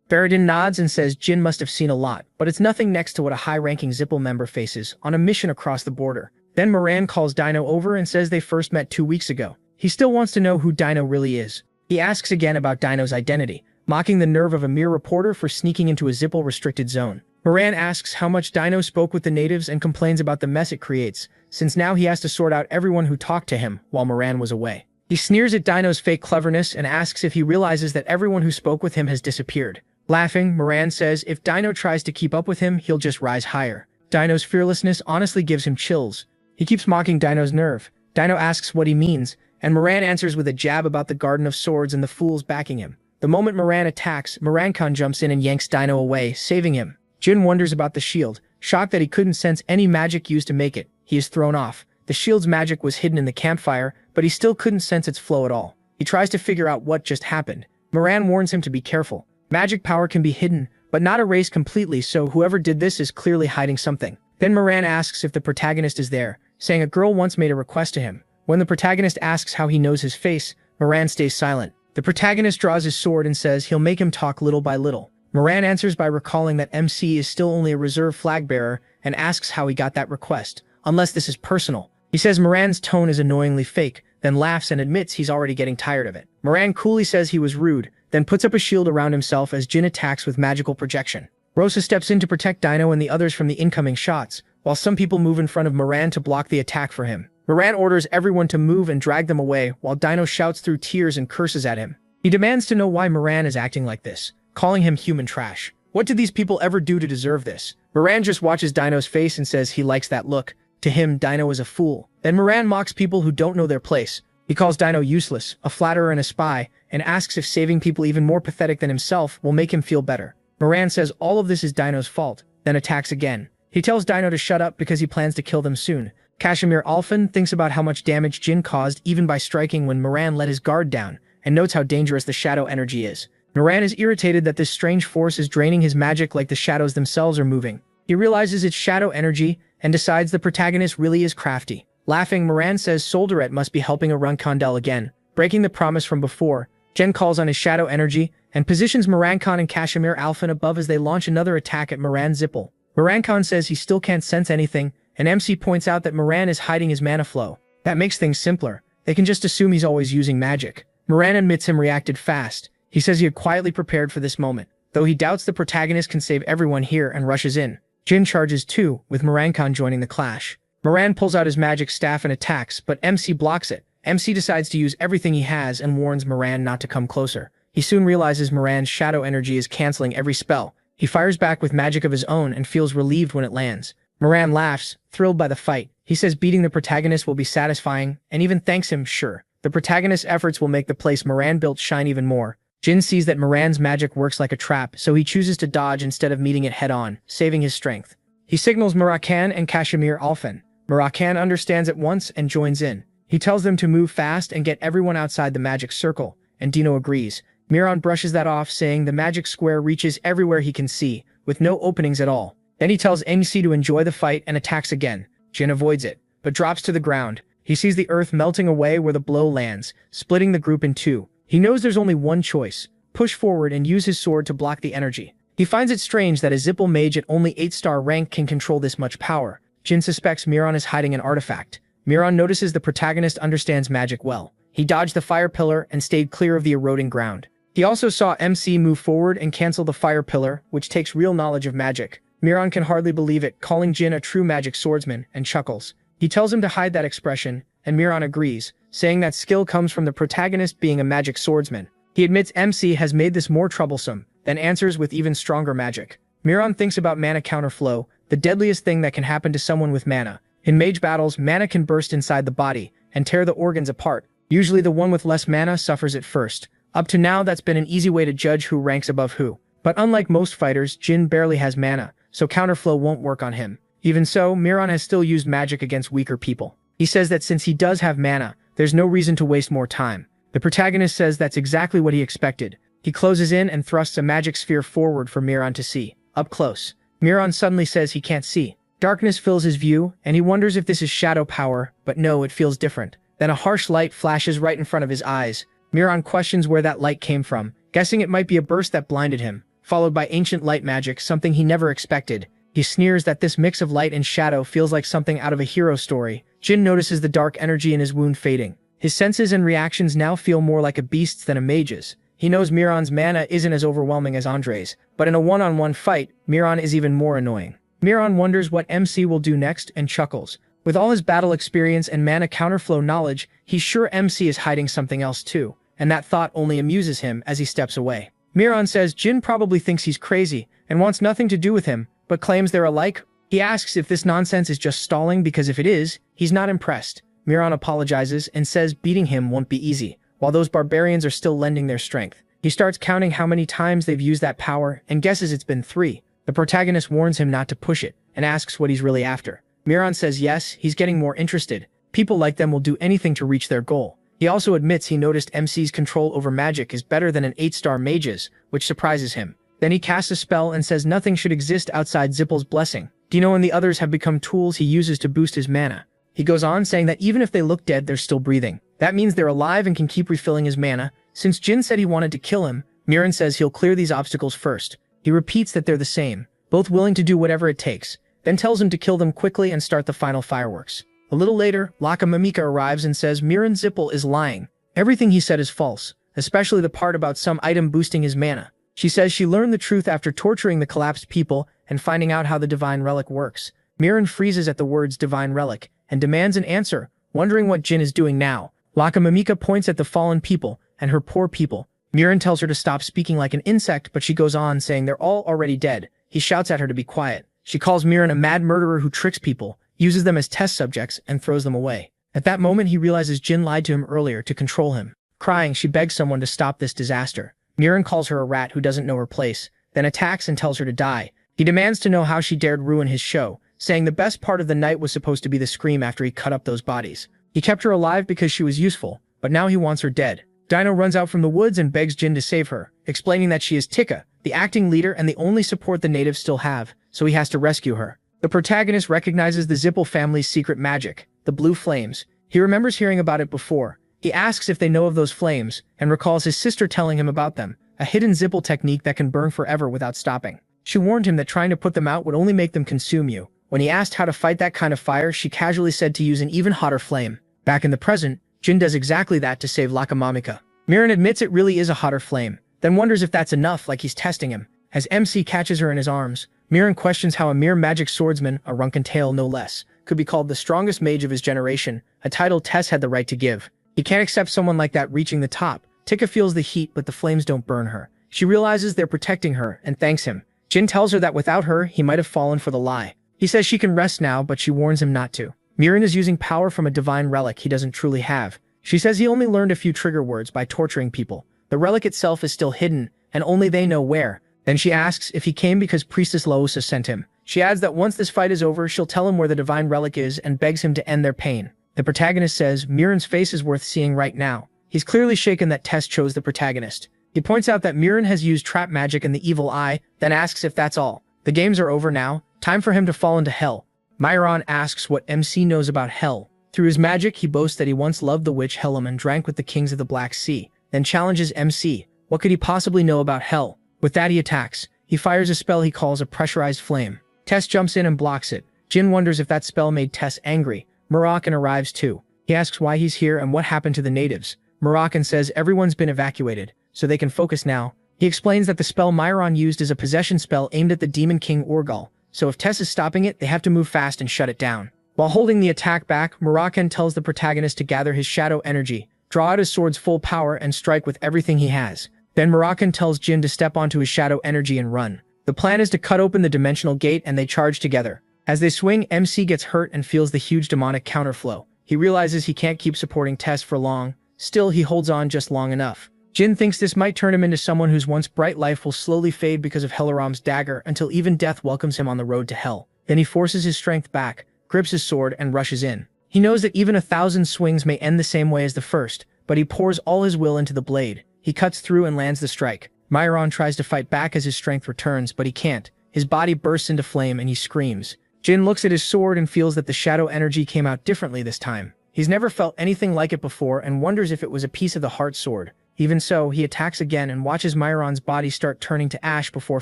Borodin nods and says Jin must have seen a lot, but it's nothing next to what a high-ranking Zippel member faces on a mission across the border. Then Moran calls Dino over and says they first met 2 weeks ago. He still wants to know who Dino really is. He asks again about Dino's identity, mocking the nerve of a mere reporter for sneaking into a Zippel-restricted zone. Moran asks how much Dino spoke with the natives and complains about the mess it creates, since now he has to sort out everyone who talked to him while Moran was away. He sneers at Dino's fake cleverness and asks if he realizes that everyone who spoke with him has disappeared. Laughing, Moran says if Dino tries to keep up with him, he'll just rise higher. Dino's fearlessness honestly gives him chills. He keeps mocking Dino's nerve. Dino asks what he means, and Moran answers with a jab about the Garden of Swords and the fools backing him. The moment Moran attacks, Morancon jumps in and yanks Dino away, saving him. Jin wonders about the shield, shocked that he couldn't sense any magic used to make it. He is thrown off. The shield's magic was hidden in the campfire, but he still couldn't sense its flow at all. He tries to figure out what just happened. Moran warns him to be careful. Magic power can be hidden, but not erased completely, so whoever did this is clearly hiding something. Then Moran asks if the protagonist is there, saying a girl once made a request to him. When the protagonist asks how he knows his face, Moran stays silent. The protagonist draws his sword and says he'll make him talk little by little. Moran answers by recalling that MC is still only a reserve flag bearer and asks how he got that request, unless this is personal. He says Moran's tone is annoyingly fake, then laughs and admits he's already getting tired of it. Moran coolly says he was rude, then puts up a shield around himself as Jin attacks with magical projection. Rosa steps in to protect Dino and the others from the incoming shots, while some people move in front of Moran to block the attack for him. Moran orders everyone to move and drag them away, while Dino shouts through tears and curses at him. He demands to know why Moran is acting like this, calling him human trash. What did these people ever do to deserve this? Moran just watches Dino's face and says he likes that look. To him, Dino is a fool. Then Moran mocks people who don't know their place. He calls Dino useless, a flatterer and a spy, and asks if saving people even more pathetic than himself will make him feel better. Moran says all of this is Dino's fault, then attacks again. He tells Dino to shut up because he plans to kill them soon. Kashmir Alphen thinks about how much damage Jin caused even by striking when Moran let his guard down, and notes how dangerous the shadow energy is. Moran is irritated that this strange force is draining his magic like the shadows themselves are moving. He realizes it's shadow energy and decides the protagonist really is crafty. Laughing, Moran says Soldaret must be helping Arunkhondel again, breaking the promise from before. Jen calls on his shadow energy and positions Morankhan and Kashmir Alphen above as they launch another attack at Moran Zippel. Morankhan says he still can't sense anything, and MC points out that Moran is hiding his mana flow. That makes things simpler. They can just assume he's always using magic. Moran admits him reacted fast. He says he had quietly prepared for this moment, though he doubts the protagonist can save everyone here and rushes in. Jin charges too, with Morankhan joining the clash. Moran pulls out his magic staff and attacks, but MC blocks it. MC decides to use everything he has and warns Moran not to come closer. He soon realizes Moran's shadow energy is canceling every spell. He fires back with magic of his own and feels relieved when it lands. Moran laughs, thrilled by the fight. He says beating the protagonist will be satisfying, and even thanks him, sure. The protagonist's efforts will make the place Moran built shine even more. Jin sees that Moran's magic works like a trap, so he chooses to dodge instead of meeting it head-on, saving his strength. He signals Murakhan and Kashmir Alphen. Murakhan understands at once and joins in. He tells them to move fast and get everyone outside the magic circle, and Dino agrees. Miran brushes that off, saying the magic square reaches everywhere he can see, with no openings at all. Then he tells MC to enjoy the fight and attacks again. Jin avoids it, but drops to the ground. He sees the earth melting away where the blow lands, splitting the group in two. He knows there's only one choice: push forward and use his sword to block the energy. He finds it strange that a Zippel mage at only 8-star rank can control this much power. Jin suspects Miran is hiding an artifact. Miran notices the protagonist understands magic well. He dodged the fire pillar and stayed clear of the eroding ground. He also saw MC move forward and cancel the fire pillar, which takes real knowledge of magic. Miran can hardly believe it, calling Jin a true magic swordsman, and chuckles. He tells him to hide that expression, and Miran agrees, saying that skill comes from the protagonist being a magic swordsman. He admits MC has made this more troublesome, then answers with even stronger magic. Miran thinks about mana counterflow, the deadliest thing that can happen to someone with mana. In mage battles, mana can burst inside the body and tear the organs apart. Usually the one with less mana suffers it first. Up to now, that's been an easy way to judge who ranks above who. But unlike most fighters, Jin barely has mana, so counterflow won't work on him. Even so, Miran has still used magic against weaker people. He says that since he does have mana, there's no reason to waste more time. The protagonist says that's exactly what he expected. He closes in and thrusts a magic sphere forward for Miran to see. Up close, Miran suddenly says he can't see. Darkness fills his view, and he wonders if this is shadow power, but no, it feels different. Then a harsh light flashes right in front of his eyes. Miran questions where that light came from, guessing it might be a burst that blinded him, followed by ancient light magic, something he never expected. He sneers that this mix of light and shadow feels like something out of a hero story. Jin notices the dark energy in his wound fading. His senses and reactions now feel more like a beast's than a mage's. He knows Miran's mana isn't as overwhelming as Andre's, but in a one-on-one fight, Miran is even more annoying. Miran wonders what MC will do next and chuckles. With all his battle experience and mana counterflow knowledge, he's sure MC is hiding something else too, and that thought only amuses him as he steps away. Miran says Jin probably thinks he's crazy and wants nothing to do with him, but claims they're alike. He asks if this nonsense is just stalling, because if it is, he's not impressed. Miran apologizes and says beating him won't be easy, while those barbarians are still lending their strength. He starts counting how many times they've used that power and guesses it's been 3. The protagonist warns him not to push it and asks what he's really after. Miran says yes, he's getting more interested. People like them will do anything to reach their goal. He also admits he noticed MC's control over magic is better than an 8-star mage's, which surprises him. Then he casts a spell and says nothing should exist outside Zippel's blessing. Dino and the others have become tools he uses to boost his mana. He goes on saying that even if they look dead, they're still breathing. That means they're alive and can keep refilling his mana. Since Jin said he wanted to kill him, Miran says he'll clear these obstacles first. He repeats that they're the same, both willing to do whatever it takes, then tells him to kill them quickly and start the final fireworks. A little later, Laka Mamika arrives and says Miran Zippel is lying. Everything he said is false, especially the part about some item boosting his mana. She says she learned the truth after torturing the collapsed people and finding out how the divine relic works. Miran freezes at the words divine relic and demands an answer, wondering what Jin is doing now. Laka Mamika points at the fallen people and her poor people. Miran tells her to stop speaking like an insect, but she goes on, saying they're all already dead. He shouts at her to be quiet. She calls Miran a mad murderer who tricks people, uses them as test subjects, and throws them away. At that moment, he realizes Jin lied to him earlier to control him. Crying, she begs someone to stop this disaster. Miran calls her a rat who doesn't know her place, then attacks and tells her to die. He demands to know how she dared ruin his show, saying the best part of the night was supposed to be the scream after he cut up those bodies. He kept her alive because she was useful, but now he wants her dead. Dino runs out from the woods and begs Jin to save her, explaining that she is Tikka, the acting leader and the only support the natives still have, so he has to rescue her. The protagonist recognizes the Zippel family's secret magic, the blue flames. He remembers hearing about it before. He asks if they know of those flames, and recalls his sister telling him about them, a hidden Zippel technique that can burn forever without stopping. She warned him that trying to put them out would only make them consume you. When he asked how to fight that kind of fire, she casually said to use an even hotter flame. Back in the present, Jin does exactly that to save Lakamamika. Miran admits it really is a hotter flame, then wonders if that's enough, like he's testing him. As MC catches her in his arms, Miran questions how a mere magic swordsman, a Runken Tail no less, could be called the strongest mage of his generation, a title Tess had the right to give. He can't accept someone like that reaching the top. Tikka feels the heat, but the flames don't burn her. She realizes they're protecting her and thanks him. Jin tells her that without her, he might have fallen for the lie. He says she can rest now, but she warns him not to. Miran is using power from a divine relic he doesn't truly have. She says he only learned a few trigger words by torturing people. The relic itself is still hidden, and only they know where. Then she asks if he came because Priestess Laosa sent him. She adds that once this fight is over, she'll tell him where the divine relic is and begs him to end their pain. The protagonist says Miran's face is worth seeing right now. He's clearly shaken that Tess chose the protagonist. He points out that Miran has used trap magic and the evil eye, then asks if that's all. The games are over now, time for him to fall into hell. Myron asks what MC knows about hell. Through his magic, he boasts that he once loved the witch Hellam and drank with the kings of the Black Sea, then challenges MC. What could he possibly know about hell? With that, he attacks. He fires a spell he calls a pressurized flame. Tess jumps in and blocks it. Jin wonders if that spell made Tess angry. Moroccan arrives too. He asks why he's here and what happened to the natives. Moroccan says everyone's been evacuated, so they can focus now. He explains that the spell Myron used is a possession spell aimed at the Demon King Orgal, so if Tess is stopping it, they have to move fast and shut it down. While holding the attack back, Moroccan tells the protagonist to gather his shadow energy, draw out his sword's full power, and strike with everything he has. Then Moroccan tells Jin to step onto his shadow energy and run. The plan is to cut open the dimensional gate and they charge together. As they swing, MC gets hurt and feels the huge demonic counterflow. He realizes he can't keep supporting Tess for long. Still, he holds on just long enough. Jin thinks this might turn him into someone whose once bright life will slowly fade because of Helaram's dagger until even death welcomes him on the road to hell. Then he forces his strength back, grips his sword, and rushes in. He knows that even 1,000 swings may end the same way as the first, but he pours all his will into the blade. He cuts through and lands the strike. Myron tries to fight back as his strength returns, but he can't. His body bursts into flame and he screams. Jin looks at his sword and feels that the shadow energy came out differently this time. He's never felt anything like it before and wonders if it was a piece of the heart sword. Even so, he attacks again and watches Myron's body start turning to ash before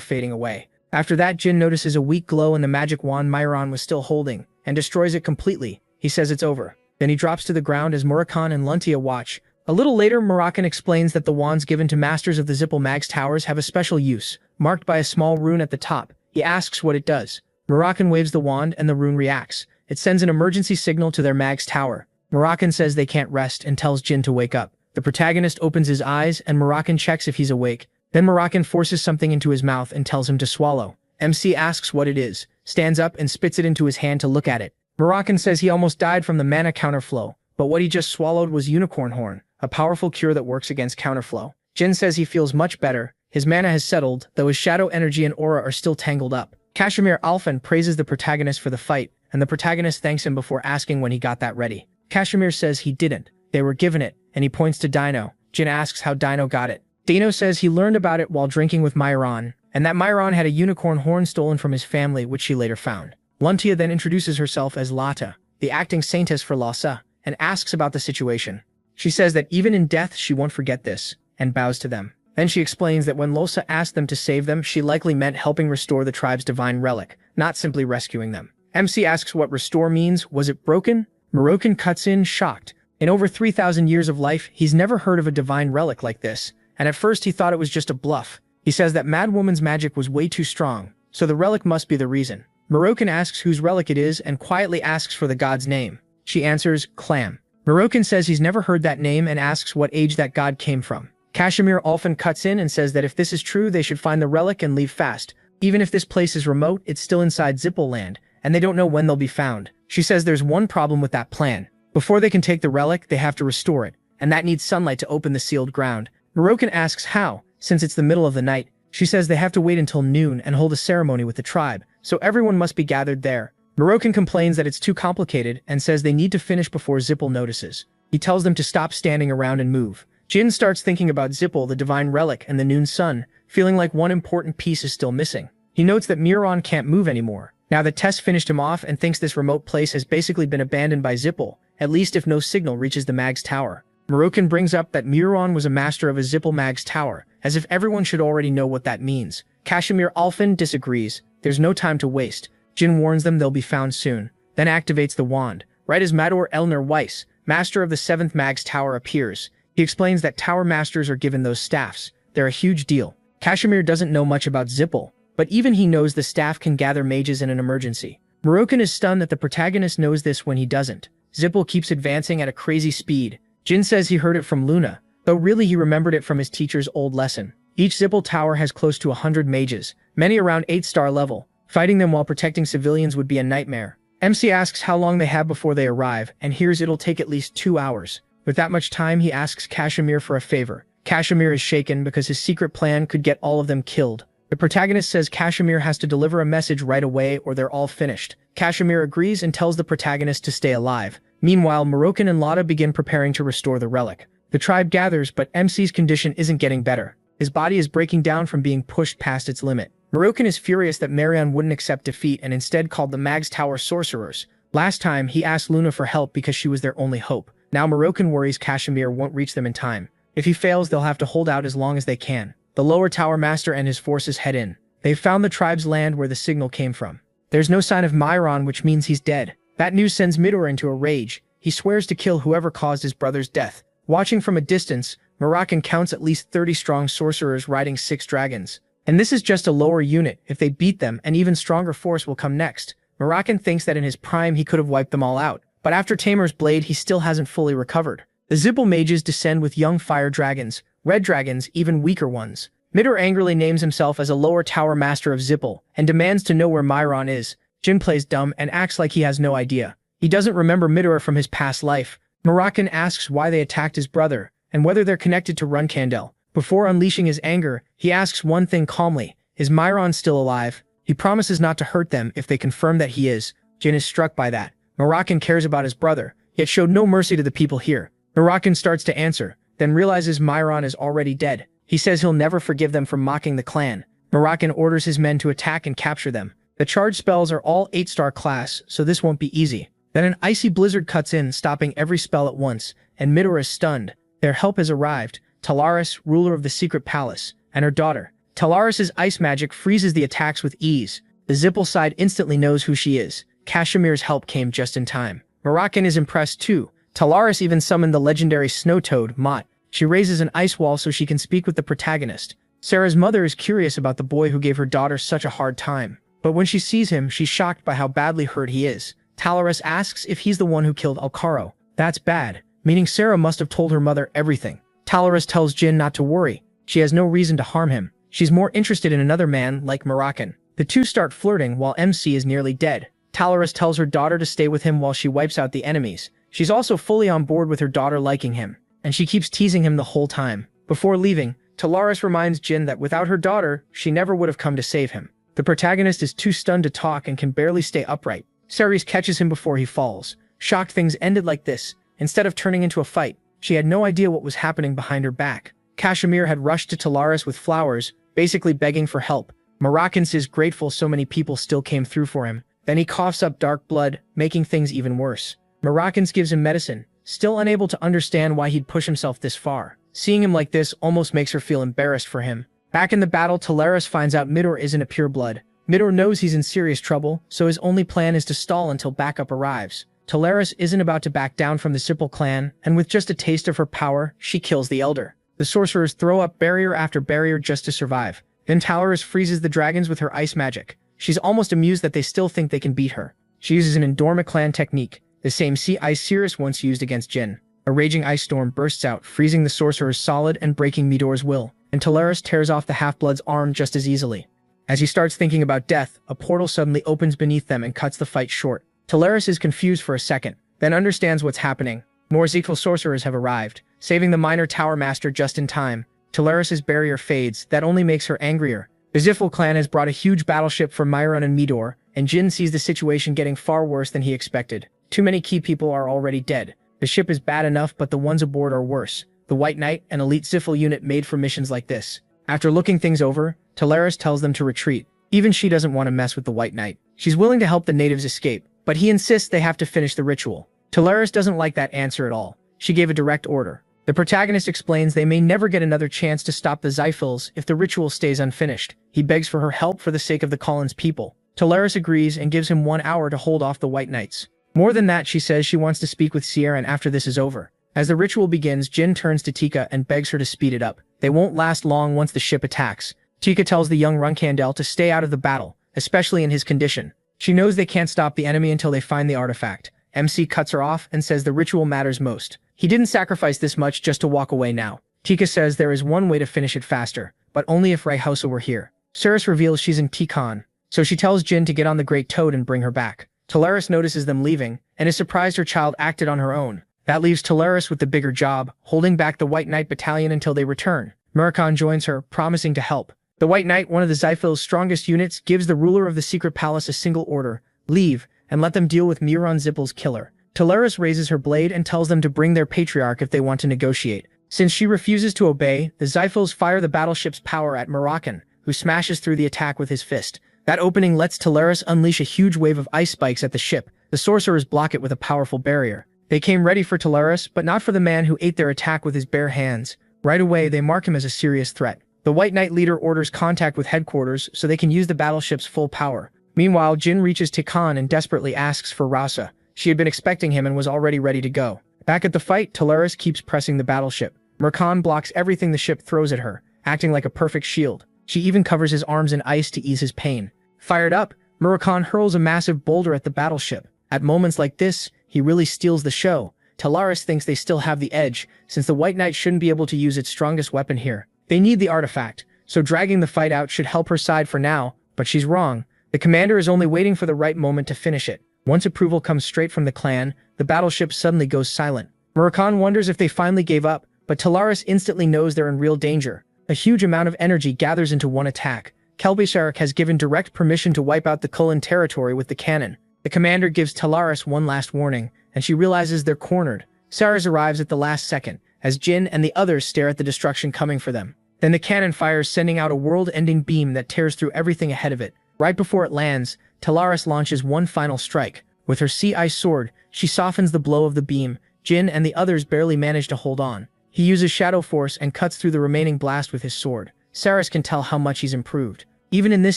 fading away. After that, Jin notices a weak glow in the magic wand Myron was still holding, and destroys it completely. He says it's over. Then he drops to the ground as Murakan and Luntia watch. A little later, Moroccan explains that the wands given to masters of the Zippel Mag's towers have a special use, marked by a small rune at the top. He asks what it does. Moroccan waves the wand and the rune reacts. It sends an emergency signal to their mag's tower. Moroccan says they can't rest and tells Jin to wake up. The protagonist opens his eyes and Moroccan checks if he's awake. Then Moroccan forces something into his mouth and tells him to swallow. MC asks what it is, stands up and spits it into his hand to look at it. Moroccan says he almost died from the mana counterflow, but what he just swallowed was unicorn horn, a powerful cure that works against counterflow. Jin says he feels much better. His mana has settled, though his shadow energy and aura are still tangled up. Kashmir Alphen praises the protagonist for the fight, and the protagonist thanks him before asking when he got that ready. Kashmir says he didn't. They were given it, and he points to Dino. Jin asks how Dino got it. Dino says he learned about it while drinking with Myron, and that Myron had a unicorn horn stolen from his family, which she later found. Luntia then introduces herself as Lata, the acting saintess for Lhasa, and asks about the situation. She says that even in death she won't forget this, and bows to them. Then she explains that when Lhasa asked them to save them, she likely meant helping restore the tribe's divine relic, not simply rescuing them. MC asks what restore means. Was it broken? Moroccan cuts in, shocked. In over 3,000 years of life, he's never heard of a divine relic like this, and at first he thought it was just a bluff. He says that Mad Woman's magic was way too strong, so the relic must be the reason. Moroccan asks whose relic it is and quietly asks for the god's name. She answers, Clam. Moroccan says he's never heard that name and asks what age that god came from. Kashmir Alphen cuts in and says that if this is true, they should find the relic and leave fast. Even if this place is remote, it's still inside Zipple land, and they don't know when they'll be found. She says there's one problem with that plan. Before they can take the relic, they have to restore it, and that needs sunlight to open the sealed ground. Murokan asks how, since it's the middle of the night. She says they have to wait until noon and hold a ceremony with the tribe, so everyone must be gathered there. Murokan complains that it's too complicated and says they need to finish before Zipple notices. He tells them to stop standing around and move. Jin starts thinking about Zipple, the divine relic, and the noon sun, feeling like one important piece is still missing. He notes that Miron can't move anymore, now that Tess finished him off, and thinks this remote place has basically been abandoned by Zipple, at least if no signal reaches the Mag's tower. Murokan brings up that Miron was a master of a Zipple Mag's tower, as if everyone should already know what that means. Kashmir Alphen disagrees. There's no time to waste. Jin warns them they'll be found soon, then activates the wand. Right as Mador Elner Weiss, master of the 7th Mag's tower, appears, he explains that tower masters are given those staffs. They're a huge deal. Kashmir doesn't know much about Zipple, but even he knows the staff can gather mages in an emergency. Murokan is stunned that the protagonist knows this when he doesn't. Zipple keeps advancing at a crazy speed. Jin says he heard it from Luna, though really he remembered it from his teacher's old lesson. Each Zipple tower has close to 100 mages, many around 8-star level. Fighting them while protecting civilians would be a nightmare. MC asks how long they have before they arrive, and hears it'll take at least 2 hours. With that much time, he asks Kashmir for a favor. Kashmir is shaken because his secret plan could get all of them killed. The protagonist says Kashmir has to deliver a message right away or they're all finished. Kashmir agrees and tells the protagonist to stay alive. Meanwhile, Murokan and Lada begin preparing to restore the relic. The tribe gathers, but MC's condition isn't getting better. His body is breaking down from being pushed past its limit. Murokan is furious that Marion wouldn't accept defeat and instead called the Mag's Tower sorcerers. Last time, he asked Luna for help because she was their only hope. Now Murokan worries Kashmir won't reach them in time. If he fails, they'll have to hold out as long as they can. The lower tower master and his forces head in. They've found the tribe's land where the signal came from. There's no sign of Myron, which means he's dead. That news sends Midor into a rage. He swears to kill whoever caused his brother's death. Watching from a distance, Murokan counts at least 30 strong sorcerers riding 6 dragons. And this is just a lower unit. If they beat them, an even stronger force will come next. Murokan thinks that in his prime he could have wiped them all out, but after Tamer's blade he still hasn't fully recovered. The Zipple mages descend with young fire dragons, red dragons, even weaker ones. Midor angrily names himself as a lower tower master of Zipple, and demands to know where Myron is. Jin plays dumb and acts like he has no idea. He doesn't remember Midor from his past life. Murokan asks why they attacked his brother, and whether they're connected to Runkandel. Before unleashing his anger, he asks one thing calmly: is Myron still alive? He promises not to hurt them if they confirm that he is. Jin is struck by that. Murokan cares about his brother, yet showed no mercy to the people here. Murokan starts to answer, then realizes Myron is already dead. He says he'll never forgive them for mocking the clan. Murokan orders his men to attack and capture them. The charge spells are all 8-star class, so this won't be easy. Then an icy blizzard cuts in, stopping every spell at once, and Midor is stunned. Their help has arrived. Talaris, ruler of the secret palace, and her daughter. Talaris' ice magic freezes the attacks with ease. The Zipple side instantly knows who she is. Kashmir's help came just in time. Murokan is impressed too. Talaris even summoned the legendary snow toad, Mott. She raises an ice wall so she can speak with the protagonist. Sarah's mother is curious about the boy who gave her daughter such a hard time. But when she sees him, she's shocked by how badly hurt he is. Talaris asks if he's the one who killed Alcaro. That's bad, meaning Sarah must have told her mother everything. Talaris tells Jin not to worry. She has no reason to harm him. She's more interested in another man like Murokan. The two start flirting while MC is nearly dead. Talaris tells her daughter to stay with him while she wipes out the enemies. She's also fully on board with her daughter liking him, and she keeps teasing him the whole time. Before leaving, Talaris reminds Jin that without her daughter, she never would have come to save him. The protagonist is too stunned to talk and can barely stay upright. Ceres catches him before he falls. Shocked things ended like this, instead of turning into a fight. She had no idea what was happening behind her back. Kashmir had rushed to Talaris with flowers, basically begging for help. Murokan is grateful so many people still came through for him. Then he coughs up dark blood, making things even worse. Murokan gives him medicine, still unable to understand why he'd push himself this far. Seeing him like this almost makes her feel embarrassed for him. Back in the battle, Talaris finds out Midor isn't a pureblood. Midor knows he's in serious trouble, so his only plan is to stall until backup arrives. Talaris isn't about to back down from the Zipple clan, and with just a taste of her power, she kills the Elder. The sorcerers throw up barrier after barrier just to survive. Then Talaris freezes the dragons with her ice magic. She's almost amused that they still think they can beat her. She uses an Endorma clan technique, the same sea ice Cirrus once used against Jin. A raging ice storm bursts out, freezing the sorcerer's solid and breaking Midor's will, and Talaris tears off the half-blood's arm just as easily. As he starts thinking about death, a portal suddenly opens beneath them and cuts the fight short. Talaris is confused for a second, then understands what's happening. More Zethal sorcerers have arrived, saving the minor tower master just in time. Talaris' barrier fades, that only makes her angrier. The Zithal clan has brought a huge battleship for Myron and Midor, and Jin sees the situation getting far worse than he expected. Too many key people are already dead. The ship is bad enough, but the ones aboard are worse. The White Knight, an elite Zithal unit made for missions like this. After looking things over, Talaris tells them to retreat. Even she doesn't want to mess with the White Knight. She's willing to help the natives escape, but he insists they have to finish the ritual. Talaris doesn't like that answer at all. She gave a direct order. The protagonist explains they may never get another chance to stop the Zyphils if the ritual stays unfinished. He begs for her help for the sake of the Collins people. Talaris agrees and gives him 1 hour to hold off the White Knights. More than that, she says she wants to speak with Sierra after this is over. As the ritual begins, Jin turns to Tika and begs her to speed it up. They won't last long once the ship attacks. Tika tells the young Runkandel to stay out of the battle, especially in his condition. She knows they can't stop the enemy until they find the artifact. MC cuts her off and says the ritual matters most. He didn't sacrifice this much just to walk away now. Tika says there is one way to finish it faster, but only if Rayhausa were here. Ceres reveals she's in Tikon, so she tells Jin to get on the Great Toad and bring her back. Talaris notices them leaving, and is surprised her child acted on her own. That leaves Talaris with the bigger job, holding back the White Knight battalion until they return. Murakhan joins her, promising to help. The White Knight, one of the Zyphil's strongest units, gives the ruler of the secret palace a single order: leave, and let them deal with Muron Zippel's killer. Talaris raises her blade and tells them to bring their patriarch if they want to negotiate. Since she refuses to obey, the Zyphils fire the battleship's power at Moroccan, who smashes through the attack with his fist. That opening lets Talaris unleash a huge wave of ice spikes at the ship. The sorcerers block it with a powerful barrier. They came ready for Talaris, but not for the man who ate their attack with his bare hands. Right away, they mark him as a serious threat. The White Knight leader orders contact with headquarters so they can use the battleship's full power. Meanwhile, Jin reaches Tikon and desperately asks for Rasa. She had been expecting him and was already ready to go. Back at the fight, Talaris keeps pressing the battleship. Murkan blocks everything the ship throws at her, acting like a perfect shield. She even covers his arms in ice to ease his pain. Fired up, Murakhan hurls a massive boulder at the battleship. At moments like this, he really steals the show. Talaris thinks they still have the edge, since the White Knight shouldn't be able to use its strongest weapon here. They need the artifact, so dragging the fight out should help her side for now, but she's wrong. The commander is only waiting for the right moment to finish it. Once approval comes straight from the clan, the battleship suddenly goes silent. Murakhan wonders if they finally gave up, but Talaris instantly knows they're in real danger. A huge amount of energy gathers into one attack. Kelbisharik has given direct permission to wipe out the Kulin territory with the cannon. The commander gives Talaris one last warning, and she realizes they're cornered. Saras arrives at the last second, as Jin and the others stare at the destruction coming for them. Then the cannon fires, sending out a world-ending beam that tears through everything ahead of it. Right before it lands, Talaris launches one final strike. With her sea ice sword, she softens the blow of the beam. Jin and the others barely manage to hold on. He uses Shadow Force and cuts through the remaining blast with his sword. Saras can tell how much he's improved. Even in this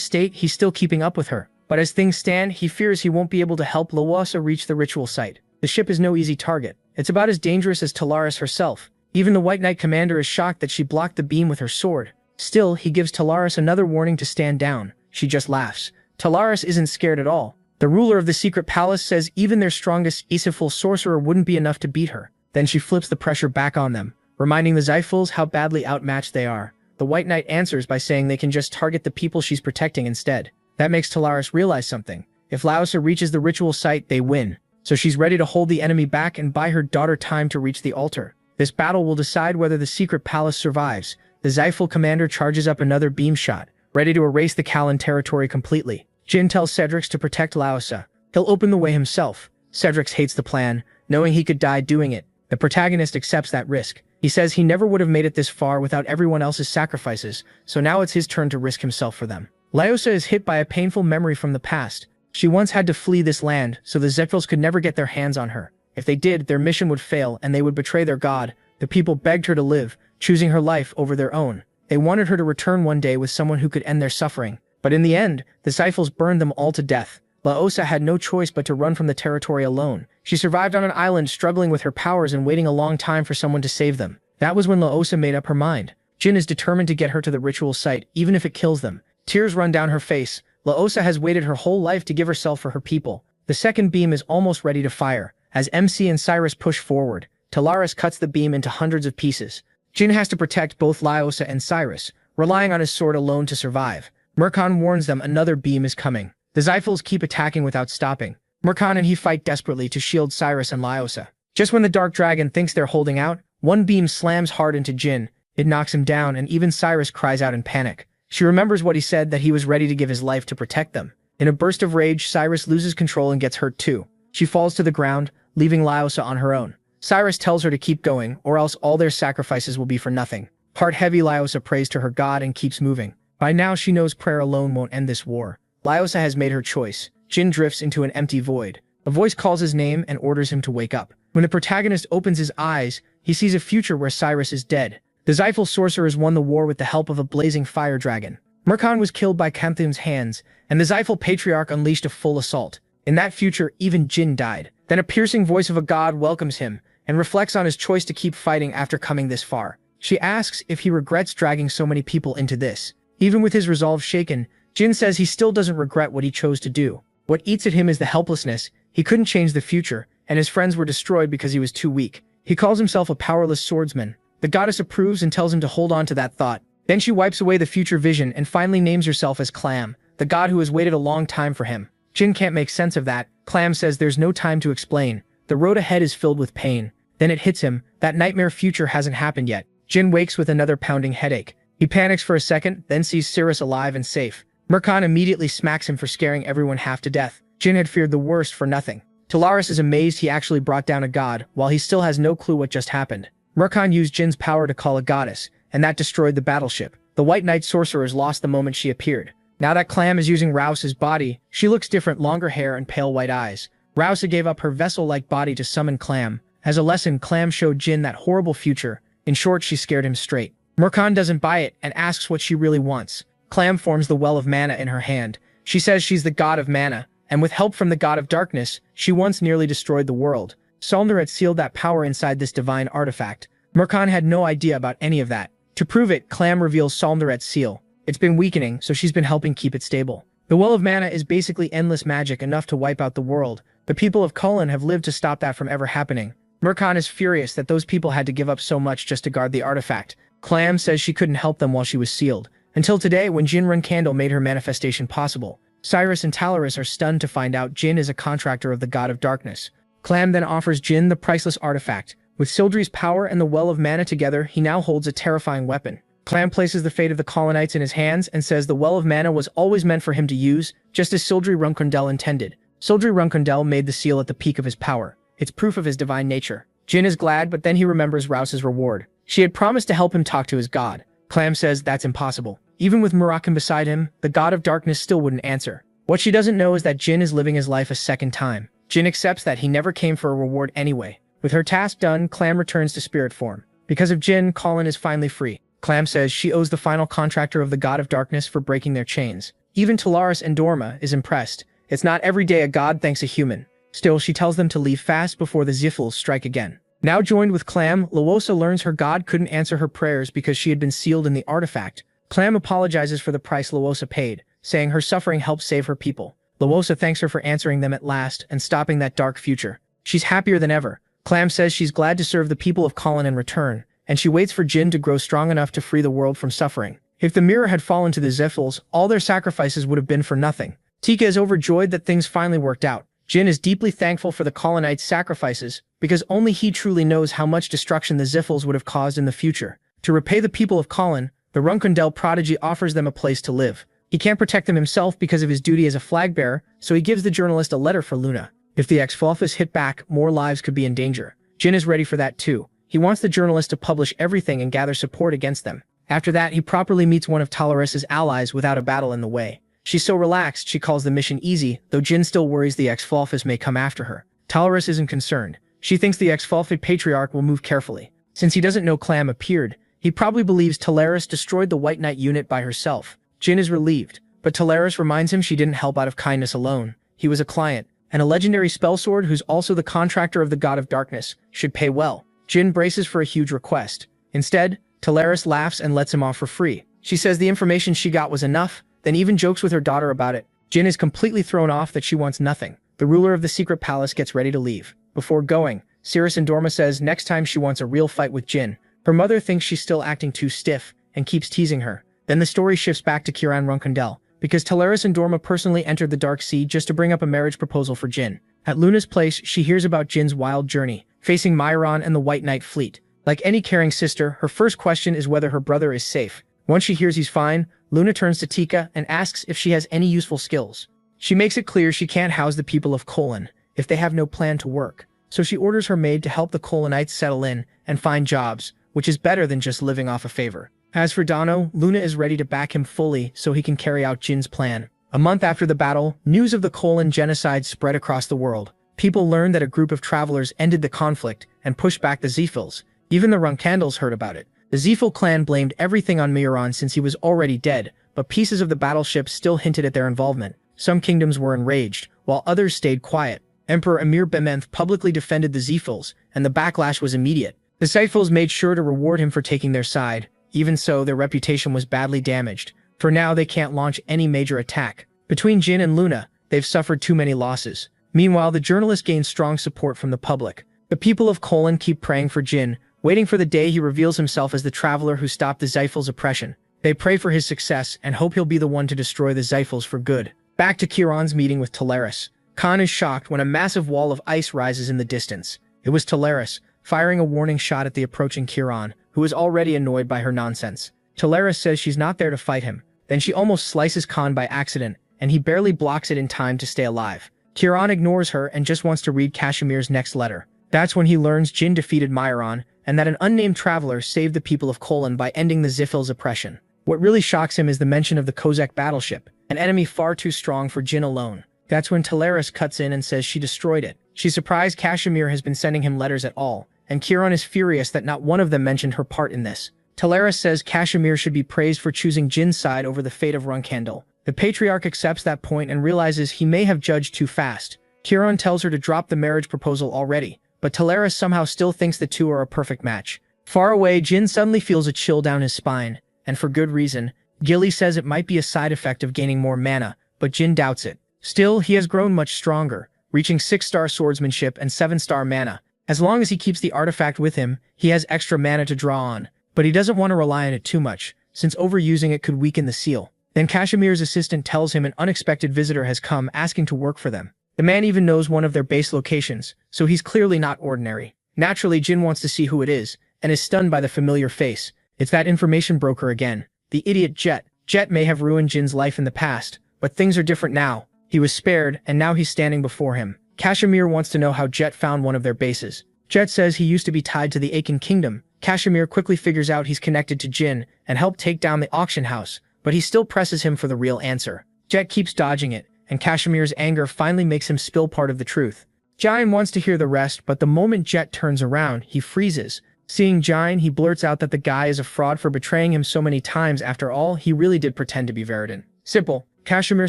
state, he's still keeping up with her. But as things stand, he fears he won't be able to help Lawasa reach the ritual site. The ship is no easy target. It's about as dangerous as Talaris herself. Even the White Knight commander is shocked that she blocked the beam with her sword. Still, he gives Talaris another warning to stand down. She just laughs. Talaris isn't scared at all. The ruler of the secret palace says even their strongest Isiful sorcerer wouldn't be enough to beat her. Then she flips the pressure back on them, reminding the Zyphils how badly outmatched they are. The White Knight answers by saying they can just target the people she's protecting instead. That makes Talaris realize something. If Laosa reaches the ritual site, they win. So she's ready to hold the enemy back and buy her daughter time to reach the altar. This battle will decide whether the secret palace survives. The Zyphil commander charges up another beam shot, ready to erase the Kalin territory completely. Jin tells Cedrix to protect Laosa. He'll open the way himself. Cedrix hates the plan, knowing he could die doing it. The protagonist accepts that risk. He says he never would have made it this far without everyone else's sacrifices, so now it's his turn to risk himself for them. Laosa is hit by a painful memory from the past. She once had to flee this land, so the Zephyrils could never get their hands on her. If they did, their mission would fail and they would betray their god. The people begged her to live, choosing her life over their own. They wanted her to return one day with someone who could end their suffering. But in the end, the Zyphils burned them all to death. Laosa had no choice but to run from the territory alone. She survived on an island, struggling with her powers and waiting a long time for someone to save them. That was when Laosa made up her mind. Jin is determined to get her to the ritual site, even if it kills them. Tears run down her face. Laosa has waited her whole life to give herself for her people. The second beam is almost ready to fire. As MC and Cyrus push forward, Talaris cuts the beam into hundreds of pieces. Jin has to protect both Lyosa and Cyrus, relying on his sword alone to survive. Mercon warns them another beam is coming. The Xiphals keep attacking without stopping. Mercon and he fight desperately to shield Cyrus and Lyosa. Just when the Dark Dragon thinks they're holding out, one beam slams hard into Jin. It knocks him down, and even Cyrus cries out in panic. She remembers what he said, that he was ready to give his life to protect them. In a burst of rage, Cyrus loses control and gets hurt too. She falls to the ground, leaving Lyosa on her own. Cyrus tells her to keep going, or else all their sacrifices will be for nothing. Heart-heavy, Lyosa prays to her god and keeps moving. By now she knows prayer alone won't end this war. Lyosa has made her choice. Jin drifts into an empty void. A voice calls his name and orders him to wake up. When the protagonist opens his eyes, he sees a future where Cyrus is dead. The Xiphal sorcerers won the war with the help of a blazing fire dragon. Mercon was killed by Canthum's hands, and the Xiphal patriarch unleashed a full assault. In that future, even Jin died. Then a piercing voice of a god welcomes him, and reflects on his choice to keep fighting after coming this far. She asks if he regrets dragging so many people into this. Even with his resolve shaken, Jin says he still doesn't regret what he chose to do. What eats at him is the helplessness. He couldn't change the future, and his friends were destroyed because he was too weak. He calls himself a powerless swordsman. The goddess approves and tells him to hold on to that thought. Then she wipes away the future vision and finally names herself as Clam, the god who has waited a long time for him. Jin can't make sense of that. Clam says there's no time to explain. The road ahead is filled with pain. Then it hits him. That nightmare future hasn't happened yet. Jin wakes with another pounding headache. He panics for a second, then sees Cyrus alive and safe. Mercon immediately smacks him for scaring everyone half to death. Jin had feared the worst for nothing. Talaris is amazed he actually brought down a god, while he still has no clue what just happened. Mercon used Jin's power to call a goddess, and that destroyed the battleship. The White Knight sorcerers lost the moment she appeared. Now that Clam is using Rouse's body, she looks different, longer hair and pale white eyes. Rouse gave up her vessel-like body to summon Clam. As a lesson, Clam showed Jin that horrible future. In short, she scared him straight. Mercon doesn't buy it and asks what she really wants. Clam forms the well of mana in her hand. She says she's the god of mana, and with help from the god of darkness, she once nearly destroyed the world. Solmner had sealed that power inside this divine artifact. Mercon had no idea about any of that. To prove it, Clam reveals Solmneret's seal. It's been weakening, so she's been helping keep it stable. The Well of Mana is basically endless magic, enough to wipe out the world. The people of Cullen have lived to stop that from ever happening. Mercon is furious that those people had to give up so much just to guard the artifact. Clam says she couldn't help them while she was sealed. Until today, when Jinrun Candle made her manifestation possible. Cyrus and Talaris are stunned to find out Jin is a contractor of the god of darkness. Clam then offers Jin the priceless artifact. With Sildri's power and the Well of Mana together, he now holds a terrifying weapon. Clam places the fate of the colonites in his hands and says the Well of Mana was always meant for him to use, just as Sildri Runkundel intended. Sildri Runkundel made the seal at the peak of his power. It's proof of his divine nature. Jin is glad, but then he remembers Rouse's reward. She had promised to help him talk to his god. Clam says that's impossible. Even with Murakan beside him, the god of darkness still wouldn't answer. What she doesn't know is that Jin is living his life a second time. Jin accepts that he never came for a reward anyway. With her task done, Clam returns to spirit form. Because of Jin, Colin is finally free. Clam says she owes the final contractor of the god of darkness for breaking their chains. Even Talaris and Dorma is impressed. It's not every day a god thanks a human. Still, she tells them to leave fast before the Xiphals strike again. Now joined with Clam, Lwosa learns her god couldn't answer her prayers because she had been sealed in the artifact. Clam apologizes for the price Lwosa paid, saying her suffering helped save her people. Lwosa thanks her for answering them at last and stopping that dark future. She's happier than ever. Clam says she's glad to serve the people of Colin in return, and she waits for Jin to grow strong enough to free the world from suffering. If the mirror had fallen to the Xiphals, all their sacrifices would have been for nothing. Tika is overjoyed that things finally worked out. Jin is deeply thankful for the Colonites' sacrifices, because only he truly knows how much destruction the Xiphals would have caused in the future. To repay the people of Colin, the Runkundel prodigy offers them a place to live. He can't protect them himself because of his duty as a flag bearer, so he gives the journalist a letter for Luna. If the ex-Flofus hit back, more lives could be in danger. Jin is ready for that too. He wants the journalist to publish everything and gather support against them. After that, he properly meets one of Talaris's allies without a battle in the way. She's so relaxed, she calls the mission easy, though Jin still worries the ex-Flofus may come after her. Talaris isn't concerned. She thinks the ex-Flofid patriarch will move carefully. Since he doesn't know Clam appeared, he probably believes Talaris destroyed the White Knight unit by herself. Jin is relieved, but Talaris reminds him she didn't help out of kindness alone. He was a client, and a legendary spellsword who's also the contractor of the God of Darkness should pay well. Jin braces for a huge request. Instead, Talaris laughs and lets him off for free. She says the information she got was enough, then even jokes with her daughter about it. Jin is completely thrown off that she wants nothing. The ruler of the secret palace gets ready to leave. Before going, Cirrus Endorma says next time she wants a real fight with Jin. Her mother thinks she's still acting too stiff and keeps teasing her. Then the story shifts back to Kiran Runkundel, because Teleris Endorma personally entered the Dark Sea just to bring up a marriage proposal for Jin. At Luna's place, she hears about Jin's wild journey, facing Myron and the White Knight fleet. Like any caring sister, her first question is whether her brother is safe. Once she hears he's fine, Luna turns to Tika and asks if she has any useful skills. She makes it clear she can't house the people of Colon if they have no plan to work, so she orders her maid to help the Colonites settle in and find jobs, which is better than just living off a favor. As for Dano, Luna is ready to back him fully so he can carry out Jin's plan. A month after the battle, news of the Colon genocide spread across the world. People learned that a group of travelers ended the conflict and pushed back the Zephils. Even the Runkandels heard about it. The Zephil clan blamed everything on Myron since he was already dead, but pieces of the battleship still hinted at their involvement. Some kingdoms were enraged, while others stayed quiet. Emperor Emir Bementh publicly defended the Zephils, and the backlash was immediate. The Zephils made sure to reward him for taking their side. Even so, their reputation was badly damaged. For now, they can't launch any major attack. Between Jin and Luna, they've suffered too many losses. Meanwhile, the journalist gains strong support from the public. The people of Colon keep praying for Jin, waiting for the day he reveals himself as the traveler who stopped the Zephils' oppression. They pray for his success and hope he'll be the one to destroy the Zephils for good. Back to Kiran's meeting with Teleris. Khan is shocked when a massive wall of ice rises in the distance. It was Teleris, firing a warning shot at the approaching Kiran, who is already annoyed by her nonsense. Teleris says she's not there to fight him. Then she almost slices Khan by accident, and he barely blocks it in time to stay alive. Kiran ignores her and just wants to read Kashimir's next letter. That's when he learns Jin defeated Myron, and that an unnamed traveler saved the people of Colon by ending the Zephils' oppression. What really shocks him is the mention of the Kozak battleship, an enemy far too strong for Jin alone. That's when Teleris cuts in and says she destroyed it. She's surprised Kashimir has been sending him letters at all, and Kiran is furious that not one of them mentioned her part in this. Teleris says Kashimir should be praised for choosing Jin's side over the fate of Runkandel. The Patriarch accepts that point and realizes he may have judged too fast. Kiran tells her to drop the marriage proposal already, but Teleris somehow still thinks the two are a perfect match. Far away, Jin suddenly feels a chill down his spine, and for good reason. Gilly says it might be a side effect of gaining more mana, but Jin doubts it. Still, he has grown much stronger, reaching 6-star swordsmanship and 7-star mana. As long as he keeps the artifact with him, he has extra mana to draw on, but he doesn't want to rely on it too much, since overusing it could weaken the seal. Then Kashimir's assistant tells him an unexpected visitor has come asking to work for them. The man even knows one of their base locations, so he's clearly not ordinary. Naturally, Jin wants to see who it is, and is stunned by the familiar face. It's that information broker again, the idiot Jet. Jet may have ruined Jin's life in the past, but things are different now. He was spared, and now he's standing before him. Kashimir wants to know how Jet found one of their bases. Jet says he used to be tied to the Akin Kingdom. Kashimir quickly figures out he's connected to Jin and helped take down the auction house, but he still presses him for the real answer. Jet keeps dodging it, and Kashimir's anger finally makes him spill part of the truth. Jain wants to hear the rest, but the moment Jet turns around, he freezes. Seeing Jain, he blurts out that the guy is a fraud for betraying him so many times. After all, he really did pretend to be Veridin. Simple. Kashimir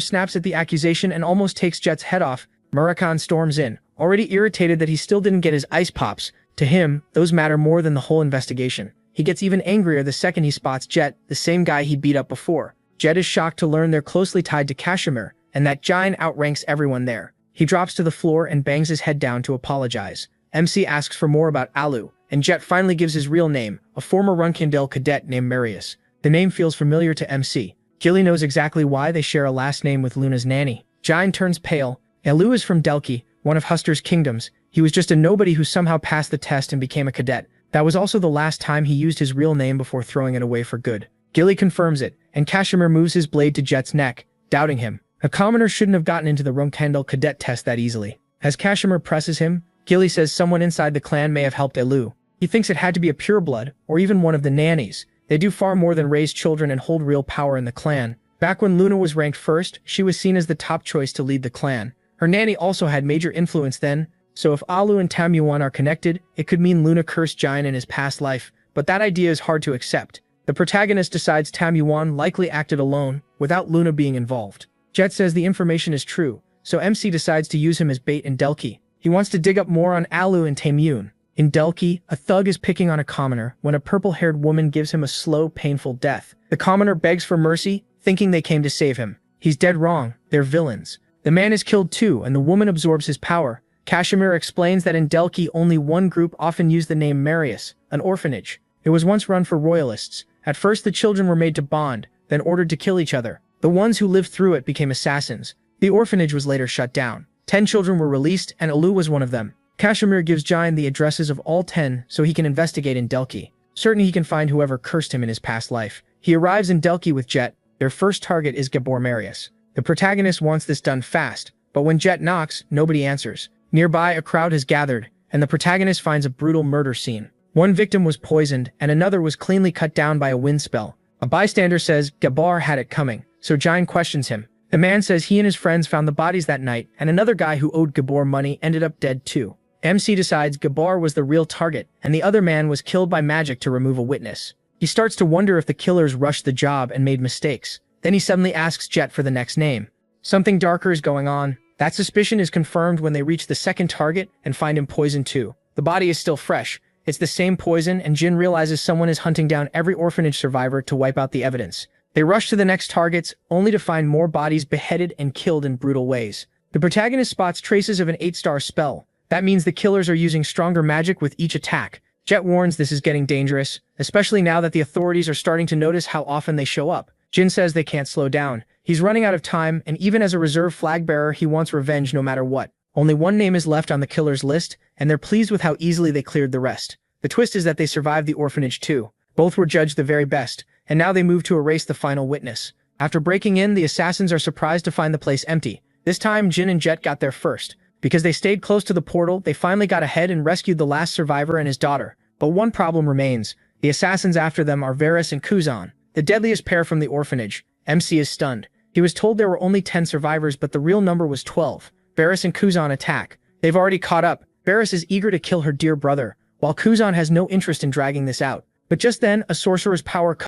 snaps at the accusation and almost takes Jet's head off. Murakan storms in, already irritated that he still didn't get his ice pops. To him, those matter more than the whole investigation. He gets even angrier the second he spots Jet, the same guy he beat up before. Jet is shocked to learn they're closely tied to Kashimir, and that Jain outranks everyone there. He drops to the floor and bangs his head down to apologize. MC asks for more about Alu, and Jet finally gives his real name, a former Runkindel cadet named Marius. The name feels familiar to MC. Gilly knows exactly why they share a last name with Luna's nanny. Jain turns pale. Alu is from Delki, one of Huster's kingdoms. He was just a nobody who somehow passed the test and became a cadet. That was also the last time he used his real name before throwing it away for good. Gilly confirms it, and Kashimir moves his blade to Jet's neck, doubting him. A commoner shouldn't have gotten into the Runkandel cadet test that easily. As Kashimir presses him, Gilly says someone inside the clan may have helped Alu. He thinks it had to be a pureblood, or even one of the nannies. They do far more than raise children and hold real power in the clan. Back when Luna was ranked first, she was seen as the top choice to lead the clan. Her nanny also had major influence then, so if Alu and Tamuan are connected, it could mean Luna cursed Jain in his past life, but that idea is hard to accept. The protagonist decides Tamuan likely acted alone, without Luna being involved. Jet says the information is true, so MC decides to use him as bait in Delki. He wants to dig up more on Alu and Tamuan. In Delki, a thug is picking on a commoner when a purple-haired woman gives him a slow, painful death. The commoner begs for mercy, thinking they came to save him. He's dead wrong, they're villains. The man is killed too, and the woman absorbs his power. Kashmir explains that in Delki only one group often used the name Marius, an orphanage. It was once run for royalists. At first the children were made to bond, then ordered to kill each other. The ones who lived through it became assassins. The orphanage was later shut down. 10 children were released, and Alu was one of them. Kashmir gives Jain the addresses of all 10 so he can investigate in Delki. Certain he can find whoever cursed him in his past life. He arrives in Delki with Jet. Their first target is Gabor Marius. The protagonist wants this done fast, but when Jet knocks, nobody answers. Nearby, a crowd has gathered, and the protagonist finds a brutal murder scene. One victim was poisoned, and another was cleanly cut down by a wind spell. A bystander says Gabor had it coming, so Jain questions him. The man says he and his friends found the bodies that night, and another guy who owed Gabor money ended up dead too. MC decides Gabor was the real target, and the other man was killed by magic to remove a witness. He starts to wonder if the killers rushed the job and made mistakes. Then he suddenly asks Jet for the next name. Something darker is going on. That suspicion is confirmed when they reach the second target and find him poisoned too. The body is still fresh. It's the same poison, and Jin realizes someone is hunting down every orphanage survivor to wipe out the evidence. They rush to the next targets, only to find more bodies beheaded and killed in brutal ways. The protagonist spots traces of an 8-star spell. That means the killers are using stronger magic with each attack. Jet warns this is getting dangerous, especially now that the authorities are starting to notice how often they show up. Jin says they can't slow down. He's running out of time, and even as a reserve flag bearer, he wants revenge no matter what. Only one name is left on the killer's list, and they're pleased with how easily they cleared the rest. The twist is that they survived the orphanage too. Both were judged the very best, and now they move to erase the final witness. After breaking in, the assassins are surprised to find the place empty. This time, Jin and Jet got there first. Because they stayed close to the portal, they finally got ahead and rescued the last survivor and his daughter. But one problem remains. The assassins after them are Varys and Kuzan, the deadliest pair from the orphanage. MC is stunned. He was told there were only 10 survivors, but the real number was 12. Varys and Kuzan attack. They've already caught up. Varys is eager to kill her dear brother, while Kuzan has no interest in dragging this out. But just then, a sorcerer's power